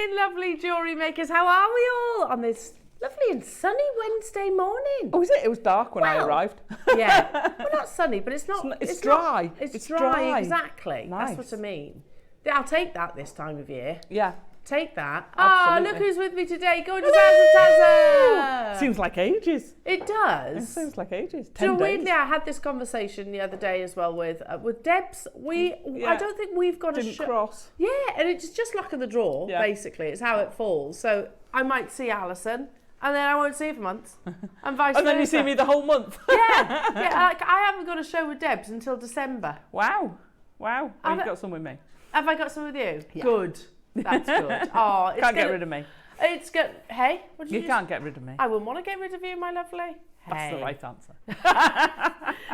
morning, lovely jewellery makers. How are we all on this lovely and sunny Wednesday morning? Oh, is it? It was dark when I arrived. Yeah, well, not sunny, but it's not. It's dry. It's dry, exactly. Nice. That's what I mean. I'll take that this time of year. Yeah. Take that. Absolutely. Look who's with me today. Gorgeous Alison Tarry. Seems like ages. It does. It seems like ages. 10 So days. weirdly, I had this conversation the other day as well with Debs. I don't think we've got Didn't cross. Yeah, and it's just luck of the draw, basically. It's how it falls. So I might see Alison, and then I won't see her for months, and vice versa. And then you see me the whole month. Yeah. Like, I haven't got a show with Debs until December. Wow. Oh, you've got some with me. Have I got some with you? Yeah. Good. That's good. Oh, it's Can't get rid of me. It's good. Hey, what did you can't get rid of me. I wouldn't want to get rid of you, my lovely. That's the right answer.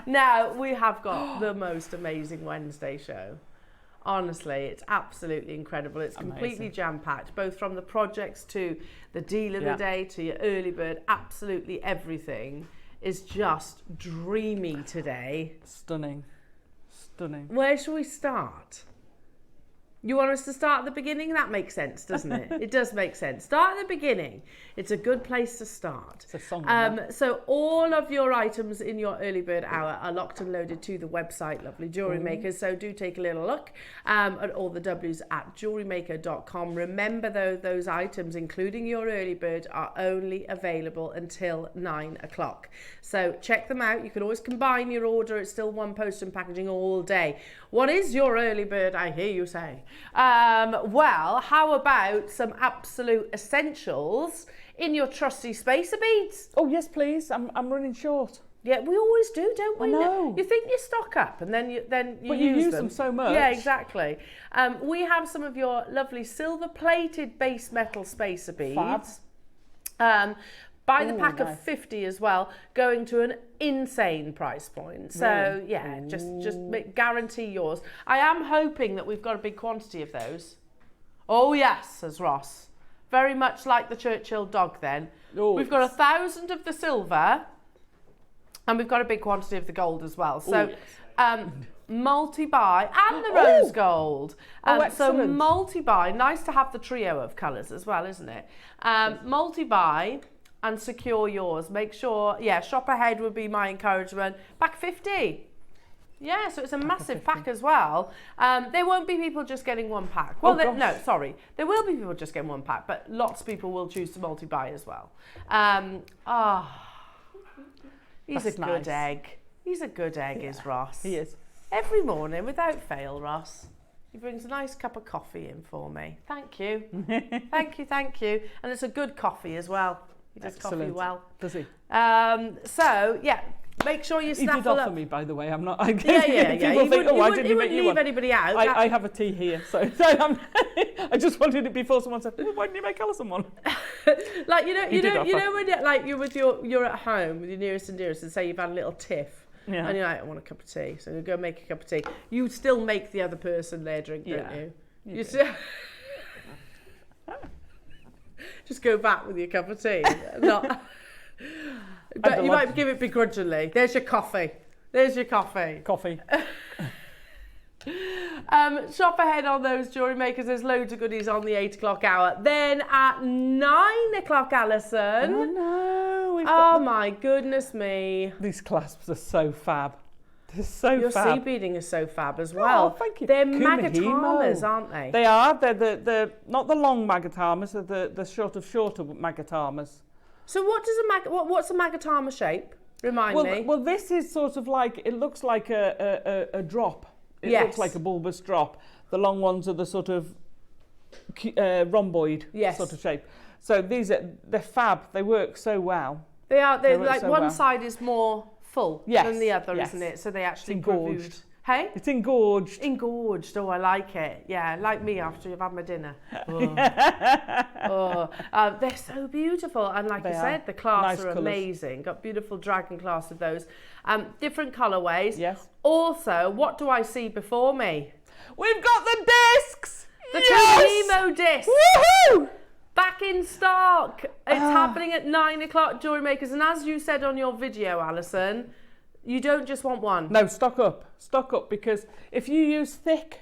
Now, we have got the most amazing Wednesday show. Honestly, it's absolutely incredible. It's completely jam-packed, both from the projects to the deal of the day to your early bird. Absolutely everything is just dreamy today. Stunning. Where shall we start? You want us to start at the beginning? That makes sense, doesn't it? It does make sense. Start at the beginning. It's a good place to start. It's a song. So all of your items in your early bird hour are locked and loaded to the website, lovely JewelleryMaker. So do take a little look at all the W's at jewellerymaker.com. Remember though, those items, including your early bird, are only available until 9 o'clock. So check them out. You can always combine your order. It's still one post and packaging all day. What is your early bird, I hear you say? Well, how about some absolute essentials in your trusty spacer beads? Oh, yes, please. I'm running short. Yeah, we always do, don't we? I know. You think you stock up and then you use them so much. Yeah, exactly. We have some of your lovely silver-plated base metal spacer beads. Fab. By the pack of 50 as well, going to an insane price point. So yeah, just guarantee yours. I am hoping that we've got a big quantity of those. Oh yes, says Ross. Very much like the Churchill dog then. Oh, we've got 1,000 of the silver and we've got a big quantity of the gold as well. So multi-buy and the rose gold. So multi-buy, nice to have the trio of colours as well, isn't it? Multi-buy and secure yours. Make sure, shop ahead would be my encouragement. Pack 50. Yeah, so it's a massive pack as well. There won't be people just getting one pack. Well, no, sorry. There will be people just getting one pack, but lots of people will choose to multi-buy as well. He's a good egg. He's a good egg, is Ross. He is. Every morning, without fail, Ross. He brings a nice cup of coffee in for me. Thank you. Thank you. And it's a good coffee as well. He does coffee well. Does he? So, yeah, make sure you snaffle up. He did offer me, by the way. I'm not... Yeah. People think, I didn't make you one. Anybody out. I have a tea here, so I just wanted it before someone said, why didn't you make Alison one? Like, you know when like you're at home with your nearest and dearest and say you've had a little tiff. Yeah. And you're like, I want a cup of tea. So you go make a cup of tea. You still make the other person their drink, don't you? You still... Just go back with your cup of tea. But you might give it begrudgingly. There's your coffee. Coffee. Shop ahead on those jewellery makers. There's loads of goodies on the 8 o'clock hour. Then at 9 o'clock, Alison. Oh no. Oh my goodness me. These clasps are so fab. They're so Your fab. sea beading is so fab as well. Oh, thank you. They're Magatamas, aren't they? They are. They're not the long Magatamas. They're the shorter Magatamas. So what's a Magatama shape? Remind me. Well, this is sort of like, it looks like a drop. It looks like a bulbous drop. The long ones are the sort of rhomboid sort of shape. So they're fab. They work so well. They are. They're like so one side is more full than the other, isn't it? So they actually engorged. Hey? It's engorged. Engorged. Oh, I like it. Yeah, like me after you've had my dinner. They're so beautiful. And like I said, the clasps are amazing. Got beautiful dragon clasps of those. Different colourways. Yes. Also, what do I see before me? We've got the discs! The Nemo discs! Woohoo! Back in stock. It's happening at 9 o'clock, Jewellery Makers. And as you said on your video, Alison, you don't just want one. No, stock up, because if you use thick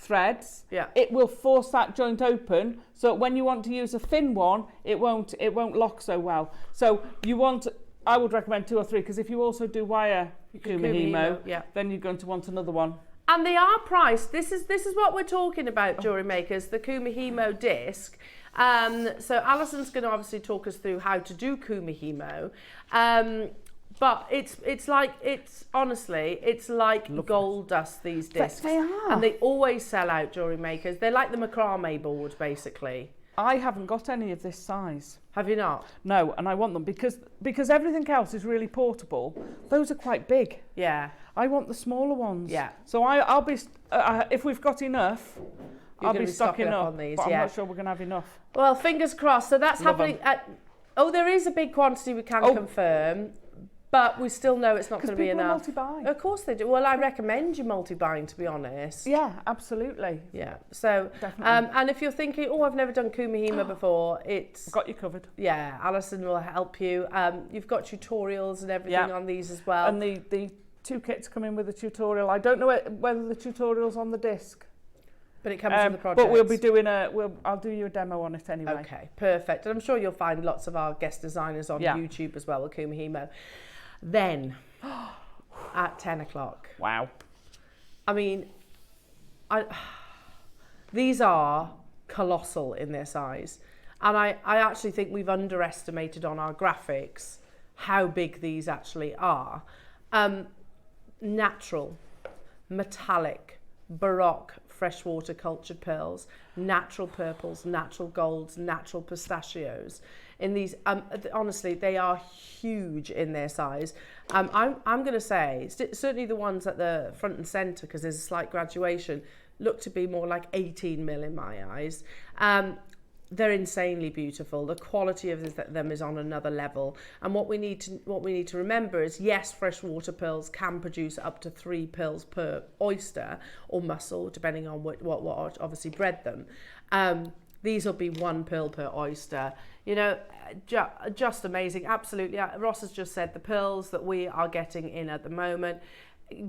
threads, Yeah. it will force that joint open. So when you want to use a thin one, it won't lock so well. So I would recommend 2 or 3, because if you also do wire kumihimo, yeah, then you're going to want another one. And they are priced. This is what we're talking about, jewellery makers, the kumihimo disc. So Alison's going to obviously talk us through how to do kumihimo. But it's honestly like gold dust, these discs. They are. And they always sell out, jewellery makers. They're like the macrame board, basically. I haven't got any of this size. Have you not? No, and I want them because everything else is really portable. Those are quite big. Yeah. I want the smaller ones. Yeah. So I'll be, if we've got enough, I'll be stocking up on these, but I'm not sure we're going to have enough. Well, fingers crossed. So that's Love happening there is a big quantity we can confirm. But we still know it's not going to be enough. Multi-buy. Of course they do. Well, I recommend you multi-buying, to be honest. Yeah, absolutely. Yeah. So, and if you're thinking, oh, I've never done kumihimo before, it's... Got you covered. Yeah, Alison will help you. You've got tutorials and everything on these as well. And the 2 kits come in with a tutorial. I don't know whether the tutorial's on the disc. But it comes with the project. But we'll be doing I'll do you a demo on it anyway. Okay, perfect. And I'm sure you'll find lots of our guest designers on YouTube as well with kumihimo. Then, at 10 o'clock. Wow. I mean, these are colossal in their size. And I actually think we've underestimated on our graphics how big these actually are. Natural, metallic, Baroque, freshwater cultured pearls, natural purples, natural golds, natural pistachios. In these, honestly, they are huge in their size. I'm going to say, certainly the ones at the front and centre, because there's a slight graduation, look to be more like 18 mil in my eyes. They're insanely beautiful. The quality of them is on another level. And what we need to remember is, yes, freshwater pearls can produce up to 3 pearls per oyster or mussel, depending on what obviously bred them. These will be 1 pearl per oyster. You know, just amazing. Absolutely. Ross has just said the pearls that we are getting in at the moment,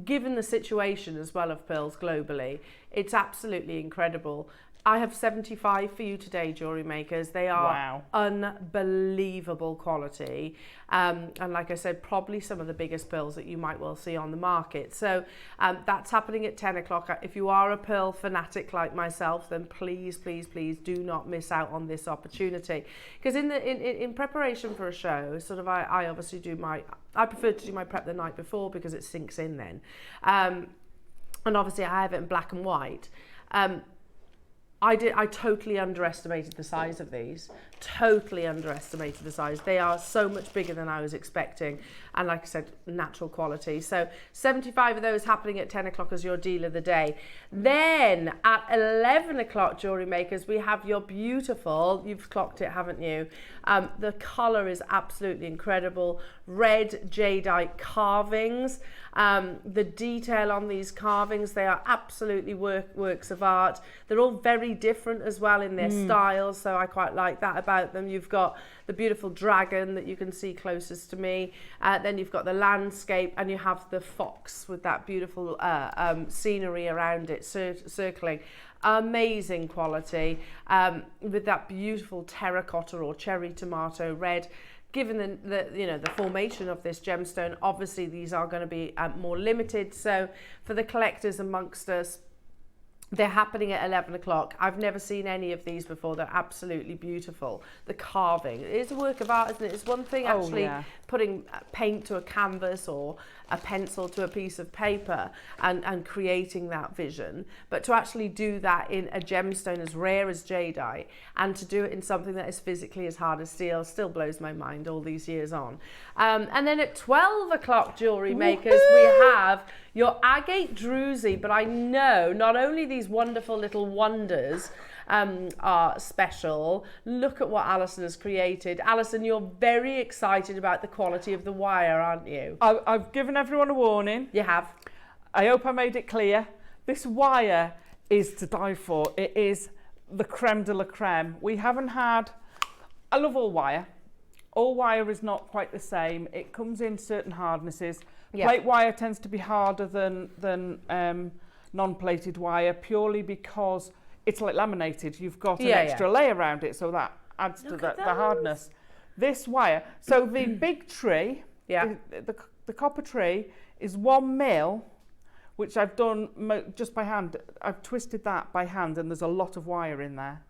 given the situation as well of pearls globally, it's absolutely incredible. I have 75 for you today, jewellery makers. They are unbelievable quality. And like I said, probably some of the biggest pearls that you might well see on the market. So that's happening at 10 o'clock. If you are a pearl fanatic like myself, then please, please, please do not miss out on this opportunity. Because in preparation for a show, sort of I obviously I prefer to do my prep the night before because it sinks in then. And obviously I have it in black and white. I totally underestimated the size of these. Totally underestimated the size. They are so much bigger than I was expecting. And like I said, natural quality. So 75 of those happening at 10 o'clock as your deal of the day. Then at 11 o'clock, jewellery makers, we have your beautiful, you've clocked it, haven't you? The colour is absolutely incredible. Red jadeite carvings. The detail on these carvings, they are absolutely works of art. They're all very different as well in their styles, so I quite like that about them. You've got the beautiful dragon that you can see closest to me. Then you've got the landscape, and you have the fox with that beautiful scenery around it circling. Amazing quality with that beautiful terracotta or cherry tomato red. Given the formation of this gemstone, obviously these are going to be more limited. So for the collectors amongst us, they're happening at 11 o'clock. I've never seen any of these before. They're absolutely beautiful. The carving, it is a work of art, isn't it? It's one thing actually putting paint to a canvas or a pencil to a piece of paper and creating that vision, but to actually do that in a gemstone as rare as jadeite and to do it in something that is physically as hard as steel still blows my mind all these years on. And then at 12 o'clock, jewellery makers, we have your Agate Druzy. But I know not only these wonderful little wonders are special. Look at what Alison has created. Alison, you're very excited about the quality of the wire, aren't you? I've given everyone a warning. You have. I hope I made it clear. This wire is to die for. It is the creme de la creme. We haven't had... I love all wire. All wire is not quite the same. It comes in certain hardnesses. Plate wire tends to be harder than non-plated wire purely because it's like laminated. You've got an Yeah, extra layer around it, so that adds to the hardness. This wire, so the big tree, the copper tree is 1 mil, which I've done just by hand. I've twisted that by hand, and there's a lot of wire in there.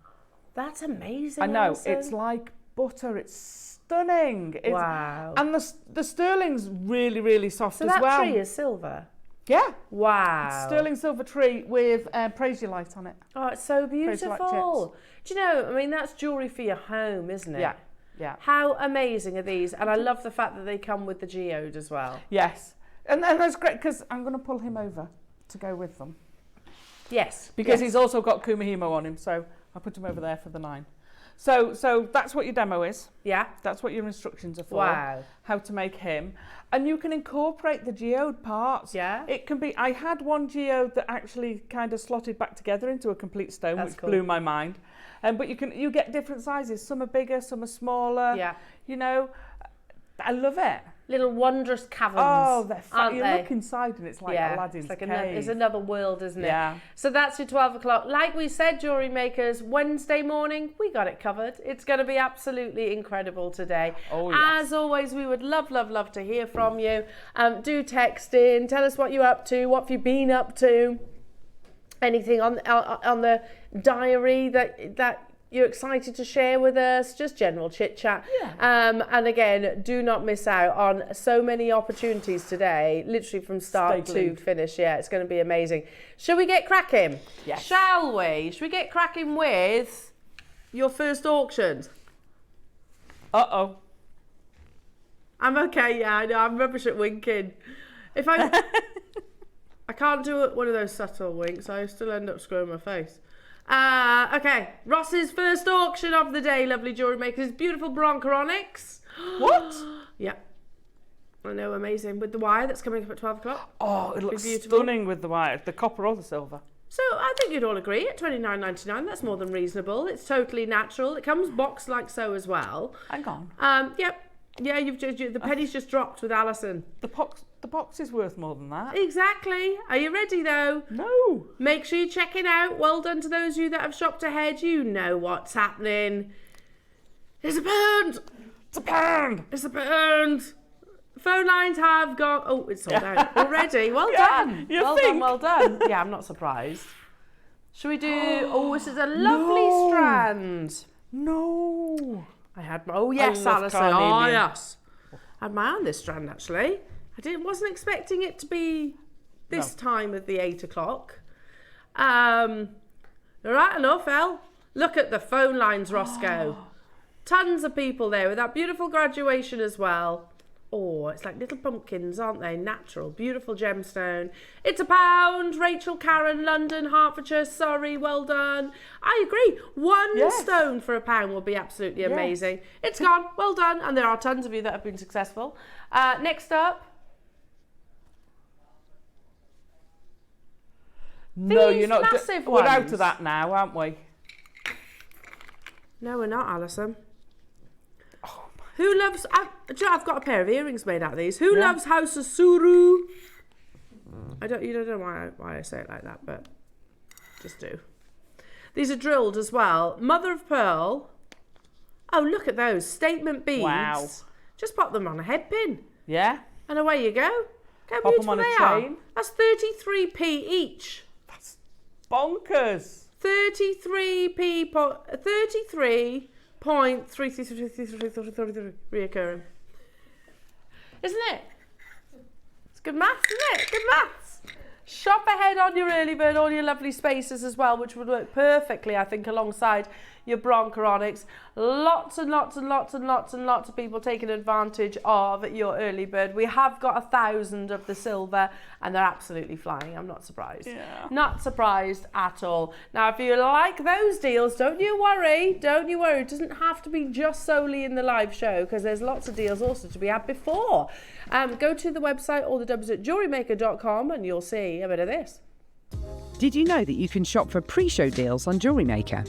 That's amazing. I know, Alison. it's like butter. It's stunning. Wow. And the sterling's really, really soft as well. So that tree is silver? Yeah. Wow. It's sterling silver tree with Praise Your Light on it. Oh, it's so Praise Your Light beautiful. Do you know, I mean, that's jewellery for your home, isn't it? Yeah, yeah. How amazing are these? And I love the fact that they come with the geode as well. Yes. And that's great, because I'm going to pull him over to go with them. Yes. Because he's also got Kumihimo on him, so I put him over there for the 9. So that's what your demo is. Yeah. That's what your instructions are for. Wow. How to make him. And you can incorporate the geode parts. Yeah. It can be, I had one geode that actually kind of slotted back together into a complete stone, That's which cool. blew my mind. But you get different sizes. Some are bigger, some are smaller. Yeah. You know, I love it. Little wondrous caverns. Oh, they're aren't you they? look inside and it's like Aladdin's it's like cave. it's another world, isn't it? Yeah. So that's your 12 o'clock. Like we said, Jewellery Makers, Wednesday morning, we got it covered. It's going to be absolutely incredible today. Oh, yes. As always, we would love to hear from you. Do text in, tell us what you're up to, what have you been up to, anything on the diary that you're excited to share with us, just general chit chat. Yeah. And again, do not miss out on so many opportunities today, literally from start to finish. Yeah, it's going to be amazing. Shall we get cracking? Yes. Shall we? Should we get cracking with your first auctions? Uh-oh. I'm okay, yeah, I know, I'm rubbish at winking. If I can't do one of those subtle winks, I still end up screwing my face. Okay, Ross's first auction of the day, lovely jewellery makers, beautiful Baroque onyx. What? Yeah. I know, amazing. With the wire that's coming up at 12 o'clock. Oh, it looks beautiful. stunning with the wire, the copper or the silver. So I think you'd all agree at $29.99, that's more than reasonable. It's totally natural. It comes boxed like so as well. Hang on. Yep. Yeah, the penny's just dropped with Alison. The box is worth more than that. Exactly. Are you ready though? No. Make sure you check it out. Well done to those of you that have shopped ahead. You know what's happening. It's a pound. It's a pound. It's a pound. Phone lines have gone. Oh, it's sold out already. Well done. Well done. Yeah, I'm not surprised. Should we do? Oh, this is a lovely strand. No. I had my. Oh yes, Alison. Oh yes. I had my eye on this strand actually. Wasn't expecting it to be this time of the 8 o'clock. Right enough, Elle. Look at the phone lines, Roscoe. Tons of people there with that beautiful graduation as well. Oh, it's like little pumpkins, aren't they? Natural, beautiful gemstone. It's a pound. Rachel, Karen, London, Hertfordshire. Sorry, well done. I agree. One stone for a pound would be absolutely amazing. It's gone. Well done. And there are tons of you that have been successful. Next up. No, These you're not. massive We're out ones. of that now, aren't we? No, we're not, Alison. Who loves... I've got a pair of earrings made out of these. Who loves House of Suru? You don't know why I say it like that, but just do. These are drilled as well. Mother of Pearl. Oh, look at those. Statement beads. Wow. Just pop them on a head pin. Yeah. And away you go. How Pop beautiful them on a they are. chain. That's 33p each. That's bonkers. 33p... 33.33 reoccurring. Isn't it? It's good maths, isn't it? Good maths. Shop ahead on your early bird, all your lovely spaces as well, which would work perfectly, I think, alongside your Baroque onyx. Lots and lots and lots and lots and lots of people taking advantage of your early bird. We have got 1,000 of the silver and they're absolutely flying. I'm not surprised. Yeah. Not surprised at all. Now, if you like those deals, don't you worry. Don't you worry. It doesn't have to be just solely in the live show because there's lots of deals also to be had before. Go to the website, all the W's at JewelleryMaker.com and you'll see a bit of this. Did you know that you can shop for pre-show deals on Jewellery Maker?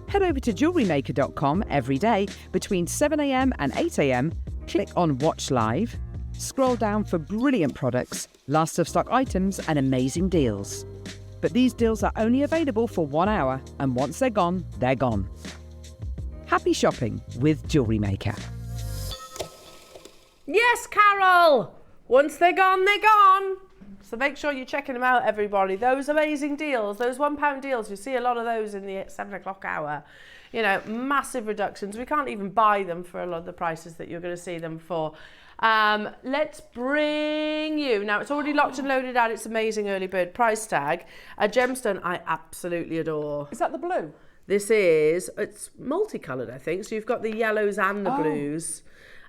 Head over to JewelleryMaker.com every day between 7 a.m. and 8 a.m, click on Watch Live, Scroll down for brilliant products, last of stock items and amazing deals. But these deals are only available for 1 hour, and once they're gone, they're gone. Happy shopping with Jewellery Maker. Yes, Carol! Once they're gone, they're gone. So make sure you're checking them out, everybody. Those amazing deals, those £1 deals, you see a lot of those in the 7 o'clock hour. You know, massive reductions. We can't even buy them for a lot of the prices that you're going to see them for. Let's bring you, now it's already locked and loaded at its amazing early bird price tag, a gemstone I absolutely adore. Is that the blue? This is, it's multicoloured, I think, so you've got the yellows and the blues.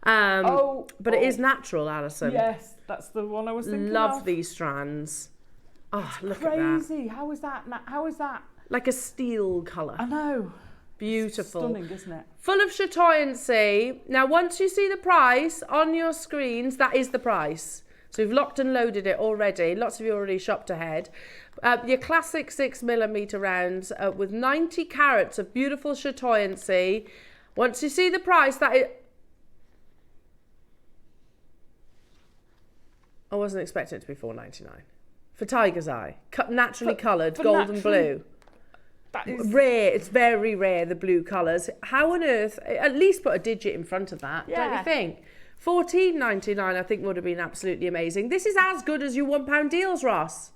But it is natural, Alison. Yes, that's the one I was thinking of. Love these strands. Oh, look at that. Crazy. How is that? How is that? Like a steel colour. I know. Beautiful. Stunning, isn't it? Full of chatoyancy. Now, once you see the price on your screens, that is the price. So we've locked and loaded it already. Lots of you already shopped ahead. Your classic 6mm rounds with 90 carats of beautiful chatoyancy. Once you see the price, that is... I wasn't expecting it to be $4.99. For tiger's eye. Naturally coloured, gold and blue. That is rare. It's very rare, the blue colours. How on earth, at least put a digit in front of that, don't you think? $14.99 I think would have been absolutely amazing. This is as good as your £1 deals, Ross.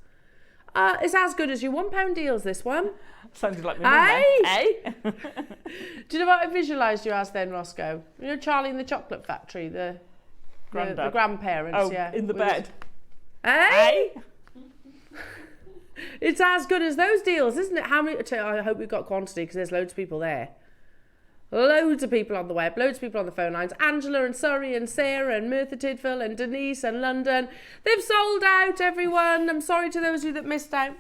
It's as good as your £1 deals, this one. Sounded like my mum then. Do you know what I visualised you as then, Roscoe? You know Charlie in the Chocolate Factory, the grandparents, Oh, in the bed. It's as good as those deals, isn't it? How many? I hope we've got quantity because there's loads of people there. Loads of people on the web, loads of people on the phone lines. Angela and Surrey and Sarah and Merthyr Tydfil and Denise and London. They've sold out, everyone. I'm sorry to those of you that missed out.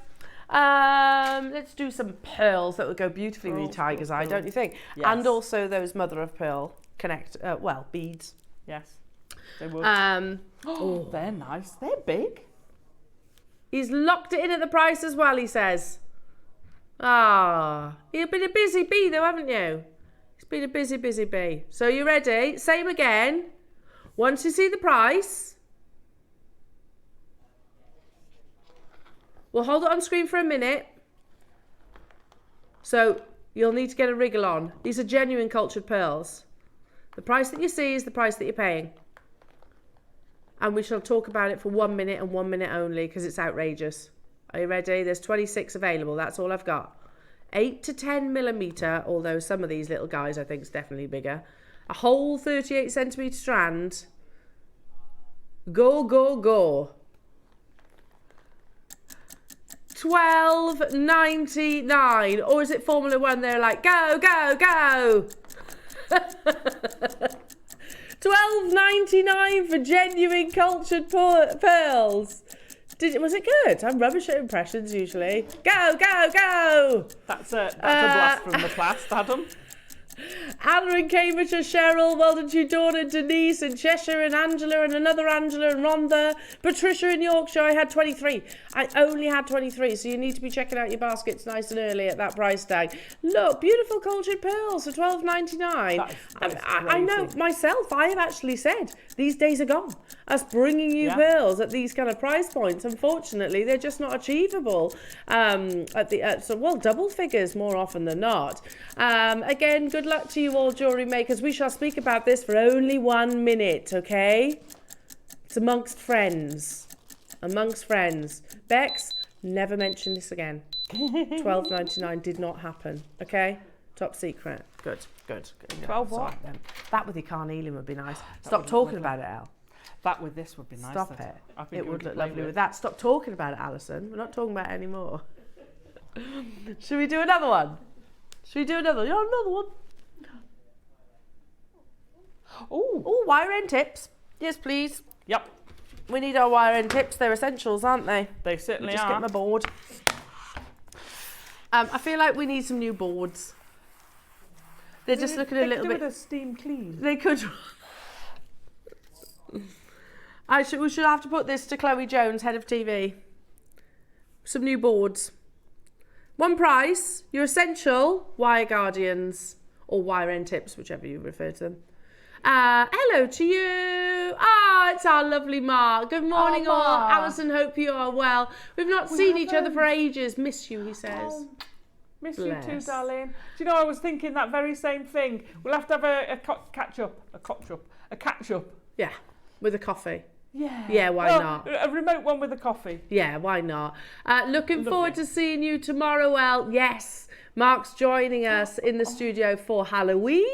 Let's do some pearls that would go beautifully with your tiger's eye, don't you think? Yes. And also those mother of pearl beads. Yes, they would. Oh, they're nice. They're big. He's locked it in at the price as well, he says. You've been a busy bee though, haven't you? It's been a busy, busy bee. So you ready? Same again. Once you see the price, we'll hold it on screen for a minute. So you'll need to get a wriggle on. These are genuine cultured pearls. The price that you see is the price that you're paying. And we shall talk about it for 1 minute and 1 minute only because it's outrageous. Are you ready? There's 26 available. That's all I've got. 8 to 10mm, although some of these little guys I think is definitely bigger. A whole 38cm strand. Go, go, go. $12.99. Or is it Formula One? They're like, go, go, go. $12.99 for genuine cultured pearls. Was it good? I'm rubbish at impressions usually. Go, go, go! That's a blast from the past, Adam. Anna in Cambridgeshire, Cheryl, well done to your daughter Denise in Cheshire, and Angela and another Angela and Rhonda. Patricia in Yorkshire, I had 23. I only had 23, so you need to be checking out your baskets nice and early at that price tag. Look, beautiful cultured pearls for $12.99. I know myself, I have actually said these days are gone. Us bringing you pearls at these kind of price points, unfortunately, they're just not achievable double figures more often than not. Again, good luck to you all, jewellery makers. We shall speak about this for only 1 minute, okay? It's amongst friends. Amongst friends. Bex, never mention this again. $12.99 did not happen, okay? Top secret. Good. 12 what? That with your carnelian would be nice. Stop talking about it, Al. That with this would be nice. Stop it. It would look lovely with that. Stop talking about it, Alison. We're not talking about it anymore. Should we do another one? Yeah, another one. Oh, wire end tips. Yes, please. Yep. We need our wire end tips. They're essentials, aren't they? They certainly just are. Get my board. I feel like we need some new boards. They're just looking a little bit. They could do with a steam clean. They could. We should have to put this to Chloe Jones, head of TV. Some new boards. One price, your essential wire guardians or wire end tips, whichever you refer to them. Hello to you. It's our lovely Mark. Good morning, all. Mark. Alison, hope you are well. We've not seen each other for ages. Miss you, he says. Miss Bless. you too, darling. Do you know, I was thinking that very same thing. We'll have to have a catch up. Yeah, with a coffee. Yeah. Yeah, why not? A remote one with a coffee. Yeah, why not? Looking Lovely. forward to seeing you tomorrow. Well, yes, Mark's joining us in the studio for Halloween.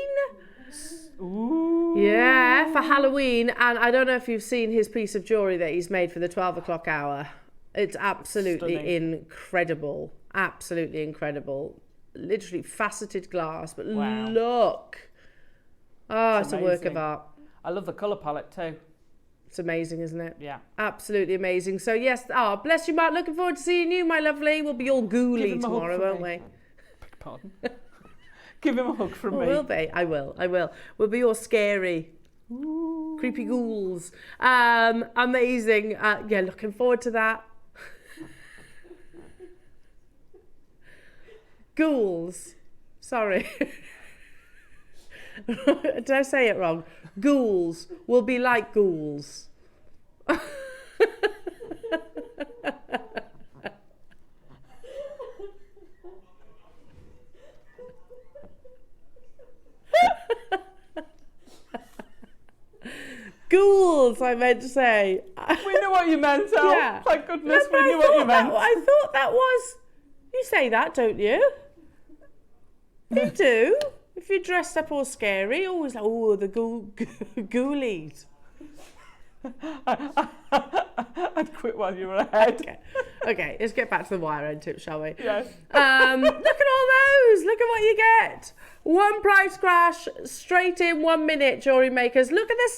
Ooh. Yeah, for Halloween. And I don't know if you've seen his piece of jewellery that he's made for the 12 o'clock hour. It's absolutely Stunning. incredible. Absolutely incredible. Literally faceted glass, but Wow. look. Oh, it's a work of amazing. art. I love the colour palette too. It's amazing, isn't it? Yeah. Absolutely amazing. So yes, bless you, Mark. Looking forward to seeing you, my lovely. We'll be all Give ghouly him a hug tomorrow, from won't me. we? Pardon. Give him a hug from me. We'll be. I will. We'll be all scary. Ooh. Creepy ghouls. Amazing. Yeah, looking forward to that. Ghouls. Sorry. Did I say it wrong? Ghouls will be like ghouls. Ghouls, I meant to say. We know what you meant, Elle. Yeah. Thank goodness No, we knew what you meant. I thought that was. You say that, don't you? You do. If you're dressed up all scary, always like, oh, the ghoulies. I'd quit while you were ahead. Okay, let's get back to the wire end tip, shall we? Yes. Look at all those. Look at what you get. One price crash, straight in 1 minute, jewellery makers. Look at the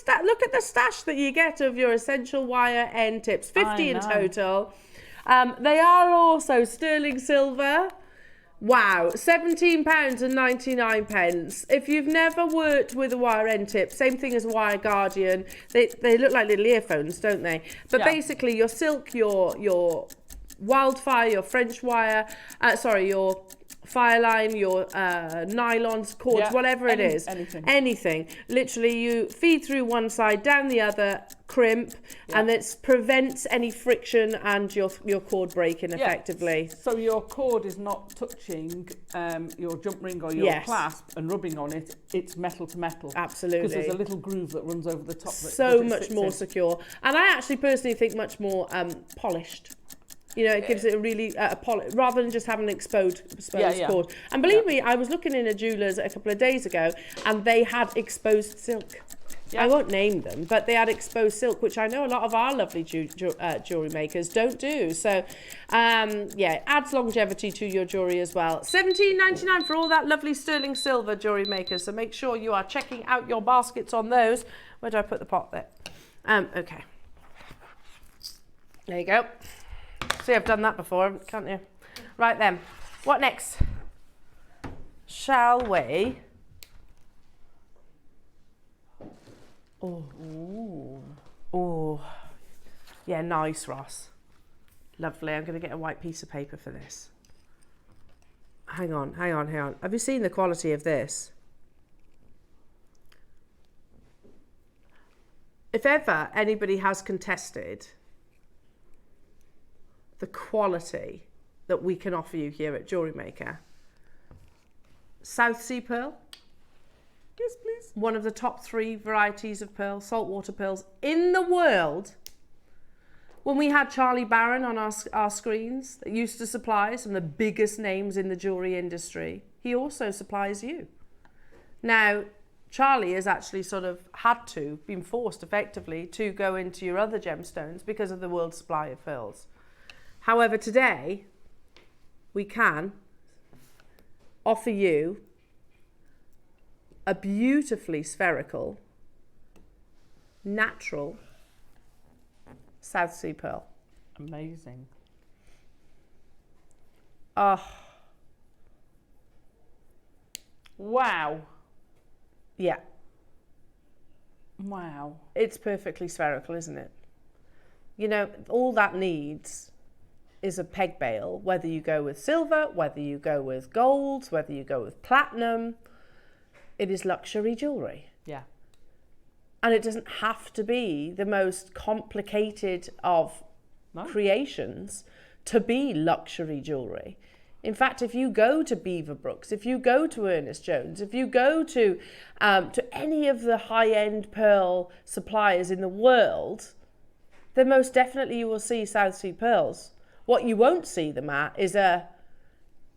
stash that you get of your essential wire end tips. 50 in know. total. They are also sterling silver. Wow, £17.99. If you've never worked with a wire end tip, same thing as a wire guardian. They look like little earphones, don't they? But Yeah. basically, your silk, your wildfire, your French wire, your fire line, your nylons, cords, Yeah, whatever it is. anything. Literally, you feed through one side, down the other, crimp, and it prevents any friction and your cord breaking effectively. So your cord is not touching your jump ring or your clasp and rubbing on it. It's metal to metal. Absolutely. Because there's a little groove that runs over the top. So much more secure. And I actually personally think much more polished. You know, it gives it a really rather than just having an exposed cord. And believe me, I was looking in a jeweller's a couple of days ago, and they had exposed silk. Yeah. I won't name them, but they had exposed silk, which I know a lot of our lovely jewellery makers don't do. So, adds longevity to your jewellery as well. £17.99 for all that lovely sterling silver, jewellery makers. So make sure you are checking out your baskets on those. Where do I put the pot there? Okay. There you go. See, I've done that before, can't you? Right then, what next? Shall we? Oh, yeah, nice, Ross. Lovely. I'm going to get a white piece of paper for this. Hang on. Have you seen the quality of this? If ever anybody has contested the quality that we can offer you here at JewelleryMaker, South Sea Pearl. Yes, please. One of the top 3 varieties of pearl, saltwater pearls in the world. When we had Charlie Barron on our screens that used to supply some of the biggest names in the jewellery industry, he also supplies you. Now, Charlie has actually sort of been forced effectively to go into your other gemstones because of the world supply of pearls. However, today, we can offer you a beautifully spherical, natural South Sea Pearl. Amazing. Oh. Wow. Yeah. Wow. It's perfectly spherical, isn't it? You know, all that needs is a peg bail, whether you go with silver, whether you go with gold, whether you go with platinum. It is luxury jewellery. Yeah. And it doesn't have to be the most complicated of creations to be luxury jewellery. In fact, if you go to Beaverbrooks, if you go to Ernest Jones, if you go to any of the high-end pearl suppliers in the world, then most definitely you will see South Sea pearls. What you won't see them at is a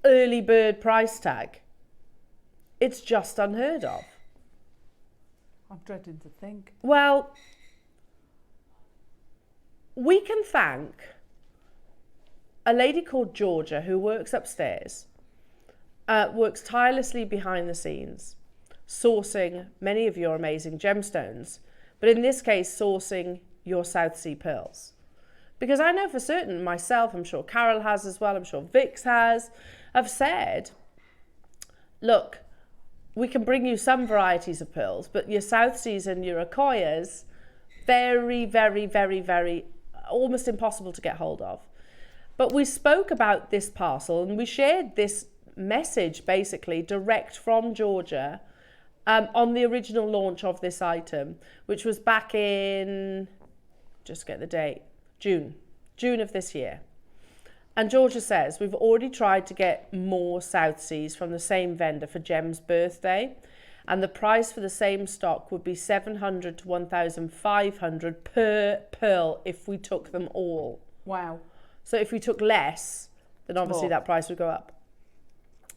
early bird price tag. It's just unheard of. I'm dreading to think. Well, we can thank a lady called Georgia who works upstairs, works tirelessly behind the scenes, sourcing many of your amazing gemstones, but in this case, sourcing your South Sea pearls. Because I know for certain myself, I'm sure Carol has as well, I'm sure Vix has, have said, look, we can bring you some varieties of pearls, but your South Seas and your Akoyas, very, very, very, very, almost impossible to get hold of. But we spoke about this parcel and we shared this message basically direct from Georgia on the original launch of this item, which was back in, just get the date, June of this year. And Georgia says, we've already tried to get more South Seas from the same vendor for Gem's birthday. And the price for the same stock would be $700 to $1,500 per pearl if we took them all. Wow. So if we took less, then obviously that price would go up.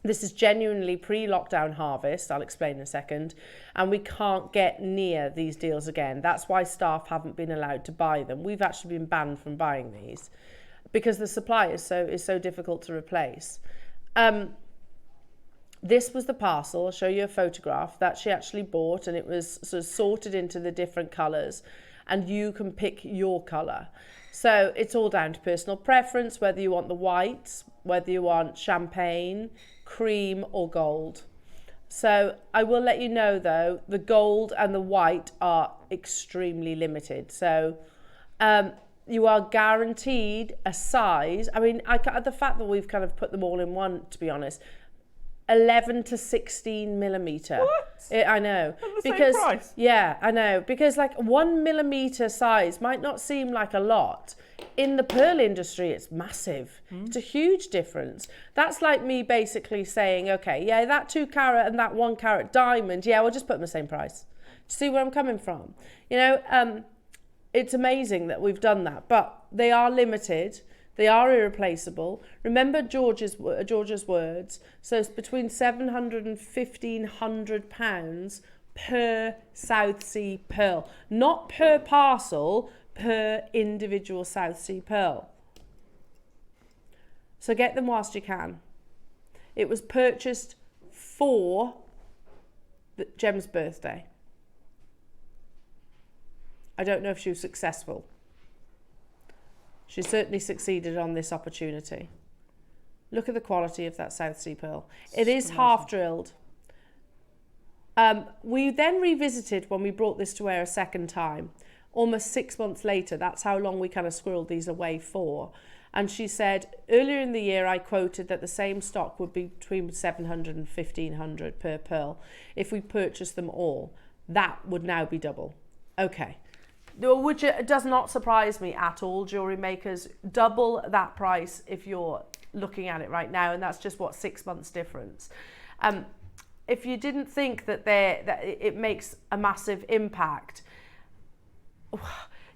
This is genuinely pre-lockdown harvest, I'll explain in a second, and we can't get near these deals again. That's why staff haven't been allowed to buy them. We've actually been banned from buying these because the supply is so difficult to replace. This was the parcel. I'll show you a photograph that she actually bought, and it was sort of sorted into the different colours, and you can pick your colour. So it's all down to personal preference, whether you want the whites, whether you want champagne, cream or gold. So I will let you know though, the gold and the white are extremely limited. So you are guaranteed a size. I mean, the fact that we've kind of put them all in one, to be honest, 11 to 16 millimeter. What? I know. At the same price? Yeah, I know. Because like 1 millimeter size might not seem like a lot. In the pearl industry, it's massive. It's a huge difference. That's like me basically saying, okay, yeah, that 2 carat and that 1 carat diamond, yeah, we'll just put them the same price. See where I'm coming from? You know, it's amazing that we've done that, but they are limited. They are irreplaceable. Remember George's words. So it's between £700 and £1,500 per South Sea pearl. Not per parcel, per individual South Sea pearl. So get them whilst you can. It was purchased for Gem's birthday. I don't know if she was successful. She certainly succeeded on this opportunity. Look at the quality of that South Sea pearl. It is half drilled. We then revisited when we brought this to air a second time, almost 6 months later. That's how long we kind of squirreled these away for. And she said, earlier in the year, I quoted that the same stock would be between $700 and $1,500 per pearl if we purchased them all. That would now be double. Okay. Which does not surprise me at all, jewellery makers. Double that price if you're looking at it right now, and that's just what 6 months difference. If you didn't think that it makes a massive impact,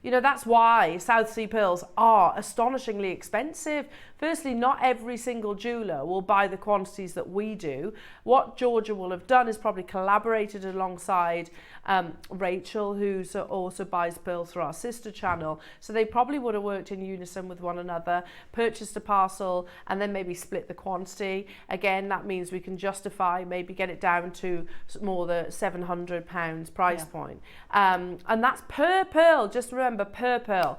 you know, that's why South Sea pearls are astonishingly expensive. Firstly, not every single jeweller will buy the quantities that we do. What Georgia will have done is probably collaborated alongside Rachel, who also buys pearls through our sister channel. So they probably would have worked in unison with one another, purchased a parcel, and then maybe split the quantity. Again, that means we can justify, maybe get it down to more the £700 price point. And that's per pearl, just remember, per pearl.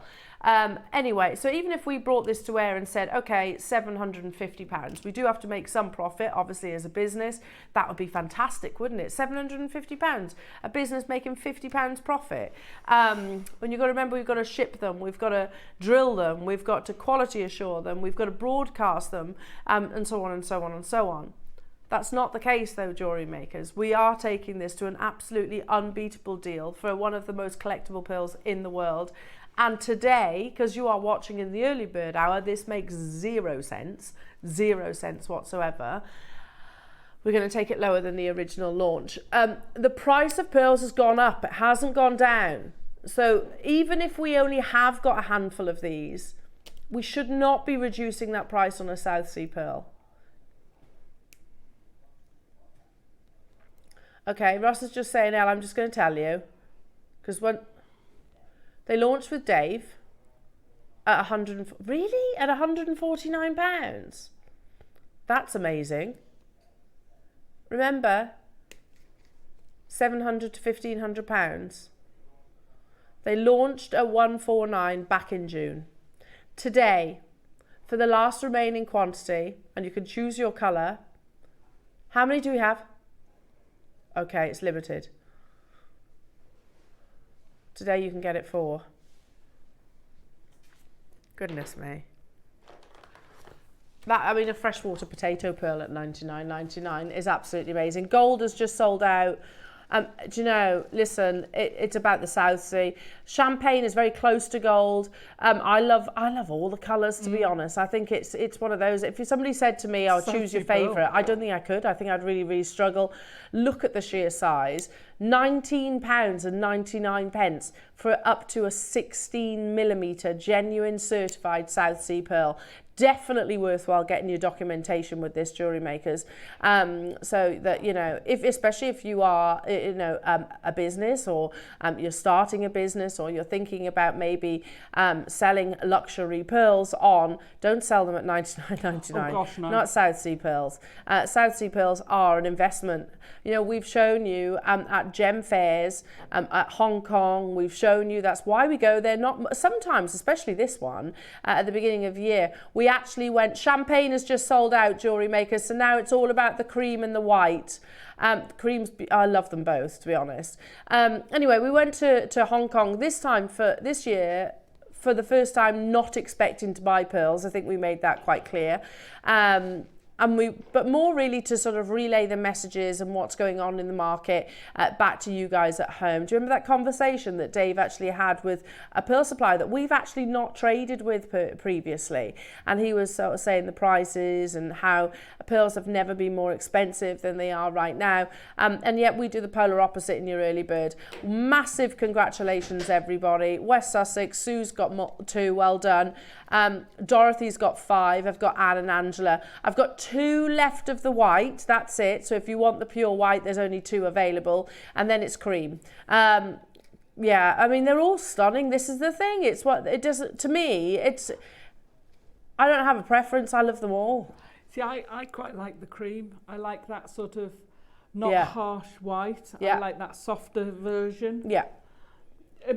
Anyway, so even if we brought this to air and said, okay, £750, we do have to make some profit, obviously, as a business. That would be fantastic, wouldn't it? £750, a business making £50 profit. When you've got to remember, we've got to ship them, we've got to drill them, we've got to quality assure them, we've got to broadcast them, and so on and so on and so on. That's not the case though, jewellery makers. We are taking this to an absolutely unbeatable deal for one of the most collectible pearls in the world. And today, because you are watching in the early bird hour, this makes 0 cents whatsoever. We're going to take it lower than the original launch. The price of pearls has gone up, it hasn't gone down. So even if we only have got a handful of these, we should not be reducing that price on a South Sea pearl. Okay, Ross is just saying, Elle, I'm just going to tell you, because when they launched with Dave at £149? That's amazing. Remember, £700 to £1,500. They launched at £149 back in June. Today, for the last remaining quantity, and you can choose your colour. How many do we have? Okay, it's limited. Today you can get it for, goodness me. That, I mean, a freshwater potato pearl at $99.99 is absolutely amazing. Gold has just sold out. Do you know, listen, it's about the South Sea. Champagne is very close to gold. I love all the colours, to be honest. I think it's one of those, if somebody said to me, I'll choose your favourite, I don't think I could. I think I'd really, really struggle. Look at the sheer size. £19.99 for up to a 16mm genuine certified South Sea pearl. Definitely worthwhile getting your documentation with this, jewellery makers, so that, you know, especially if you are, you know, a business, or you're starting a business, or you're thinking about maybe selling luxury pearls on, don't sell them at $99.99. Oh gosh, no. Not South Sea pearls. South Sea pearls are an investment. You know, we've shown you at gem fairs at Hong Kong, we've shown you that's why we go there. Not sometimes, especially this one at the beginning of the year, we actually went, champagne has just sold out, jewellery makers, so now it's all about the cream and the white. Creams, I love them both, to be honest. Anyway, we went to Hong Kong this year, for the first time, not expecting to buy pearls. I think we made that quite clear. But more really to sort of relay the messages and what's going on in the market back to you guys at home. Do you remember that conversation that Dave actually had with a pearl supplier that we've actually not traded with previously? And he was sort of saying the prices and how pearls have never been more expensive than they are right now. And yet we do the polar opposite in your early bird. Massive congratulations, everybody. West Sussex, Sue's got 2, well done. Dorothy's got 5. I've got Anne and Angela. I've got 2 left of the white, that's it. So if you want the pure white, there's only 2 available, and then it's cream. Yeah, I mean, they're all stunning. This is the thing. It's what it does to me. I don't have a preference. I love them all. See, I quite like the cream. I like that sort of not harsh white. Yeah. I like that softer version. Yeah.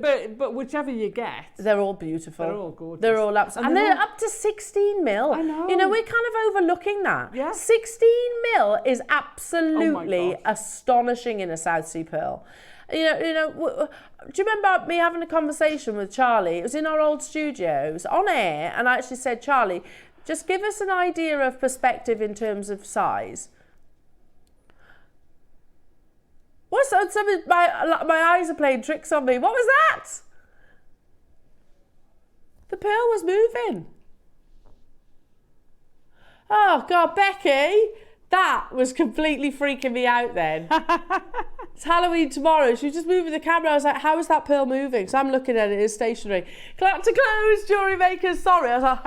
But whichever you get, they're all beautiful. They're all gorgeous. They're all up, and they're up to 16 mil. I know. You know, we're kind of overlooking that. Yeah. 16 mil is absolutely astonishing in a South Sea pearl. You know, do you remember me having a conversation with Charlie? It was in our old studios on air, and I actually said, Charlie, just give us an idea of perspective in terms of size. What's that? My eyes are playing tricks on me. What was that? The pearl was moving. Oh, God, Becky, that was completely freaking me out then. It's Halloween tomorrow. She was just moving the camera. I was like, how is that pearl moving? So I'm looking at it, it's stationary. Clap to close, jewellery makers. Sorry. I was like,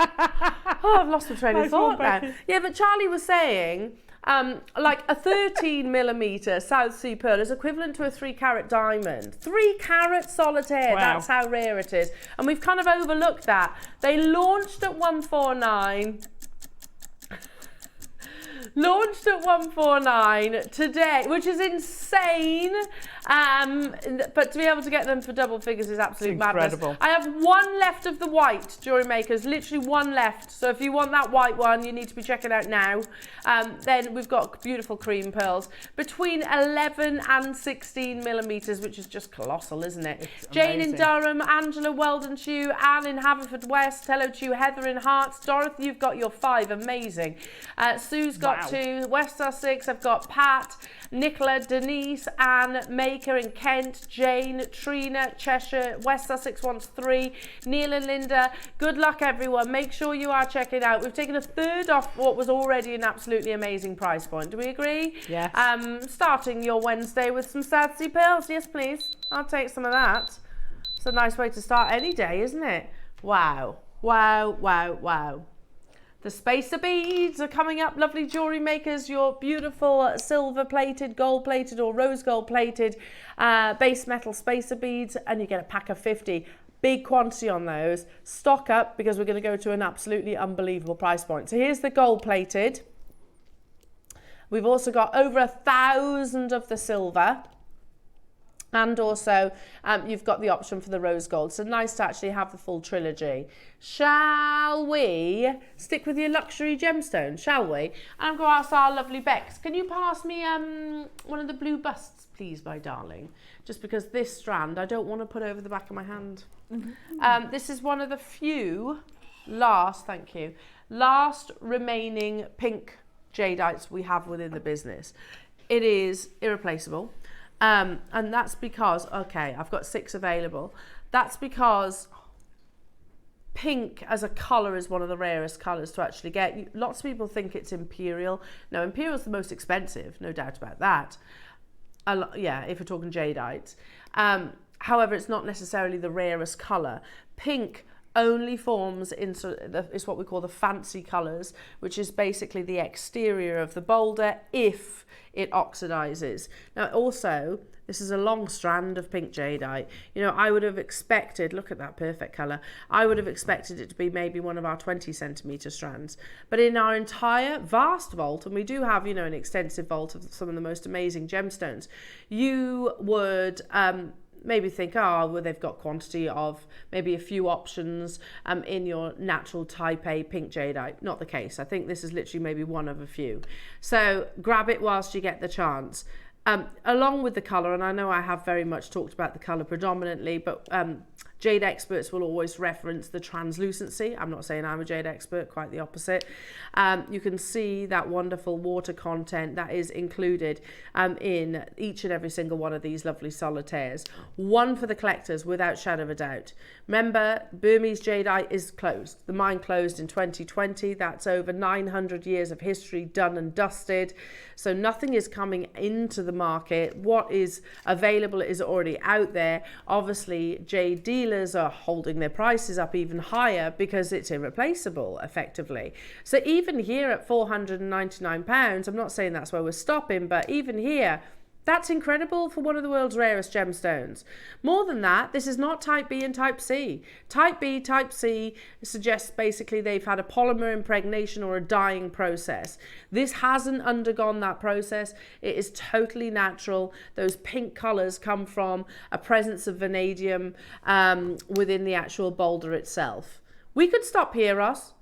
oh, I've lost the train of thought now. Yeah, but Charlie was saying, like a 13mm South Sea pearl is equivalent to a 3-carat diamond. 3-carat solitaire, wow. That's how rare it is. And we've kind of overlooked that. They launched at 149. Launched at 149 today, which is insane. But to be able to get them for double figures is absolute madness. I have 1 left of the white, jewellery makers, literally 1 left. So if you want that white one, you need to be checking out now. Then we've got beautiful cream pearls between 11 and 16mm, which is just colossal, isn't it? It's Jane amazing. in Durham, Angela, Weldon to you, Anne in Haverfordwest, hello to you, Heather in Hearts, Dorothy, you've got your 5, amazing. Sue's got got 2. West Sussex, I've got Pat, Nicola, Denise, Anne, Maker in Kent, Jane, Trina, Cheshire. West Sussex wants 3. Neil and Linda, good luck everyone. Make sure you are checking it out. We've taken a third off what was already an absolutely amazing price point. Do we agree? Yes. Starting your Wednesday with some South Sea pearls. Yes, please. I'll take some of that. It's a nice way to start any day, isn't it? Wow. Wow, wow, wow. The spacer beads are coming up, lovely jewellery makers. Your beautiful silver plated, gold plated or rose gold plated base metal spacer beads, and you get a pack of 50. Big quantity on those. Stock up because we're going to go to an absolutely unbelievable price point. So here's the gold plated. We've also got over 1,000 of the silver. And also, you've got the option for the rose gold. So nice to actually have the full trilogy. Shall we stick with your luxury gemstones, shall we? And I'm going to ask our lovely Bex, can you pass me one of the blue busts, please, my darling? Just because this strand, I don't want to put over the back of my hand. Mm-hmm. This is one of the few last remaining pink jadeites we have within the business. It is irreplaceable. And that's because, okay, I've got 6 available. That's because pink as a colour is one of the rarest colours to actually get. Lots of people think it's imperial. No, imperial is the most expensive, no doubt about that. Yeah, if we're talking jadeites. However, it's not necessarily the rarest colour. Pink only forms into it's what we call the fancy colours, which is basically the exterior of the boulder if it oxidizes. Now also, this is a long strand of pink jadeite. You know, I would have expected, look at that perfect colour, I would have expected it to be maybe one of our 20 centimetre strands. But in our entire vast vault, and we do have, you know, an extensive vault of some of the most amazing gemstones, you would maybe think, oh, well, they've got quantity of maybe a few options in your natural type A pink jadeite. Not the case. I think this is literally maybe one of a few. So grab it whilst you get the chance. Along with the colour, and I know I have very much talked about the colour predominantly, but jade experts will always reference the translucency. I'm not saying I'm a jade expert, quite the opposite. You can see that wonderful water content that is included in each and every single one of these lovely solitaires. One for the collectors, without shadow of a doubt. Remember, Burmese jadeite is closed. The mine closed in 2020. That's over 900 years of history done and dusted. So nothing is coming into the market. What is available is already out there. Obviously, jade dealers are holding their prices up even higher because it's irreplaceable, effectively. So even here at £499, I'm not saying that's where we're stopping, but even here, that's incredible for one of the world's rarest gemstones. More than that, this is not type B and type C. Type B, type C suggests basically they've had a polymer impregnation or a dyeing process. This hasn't undergone that process. It is totally natural. Those pink colours come from a presence of vanadium within the actual boulder itself. We could stop here, Ross.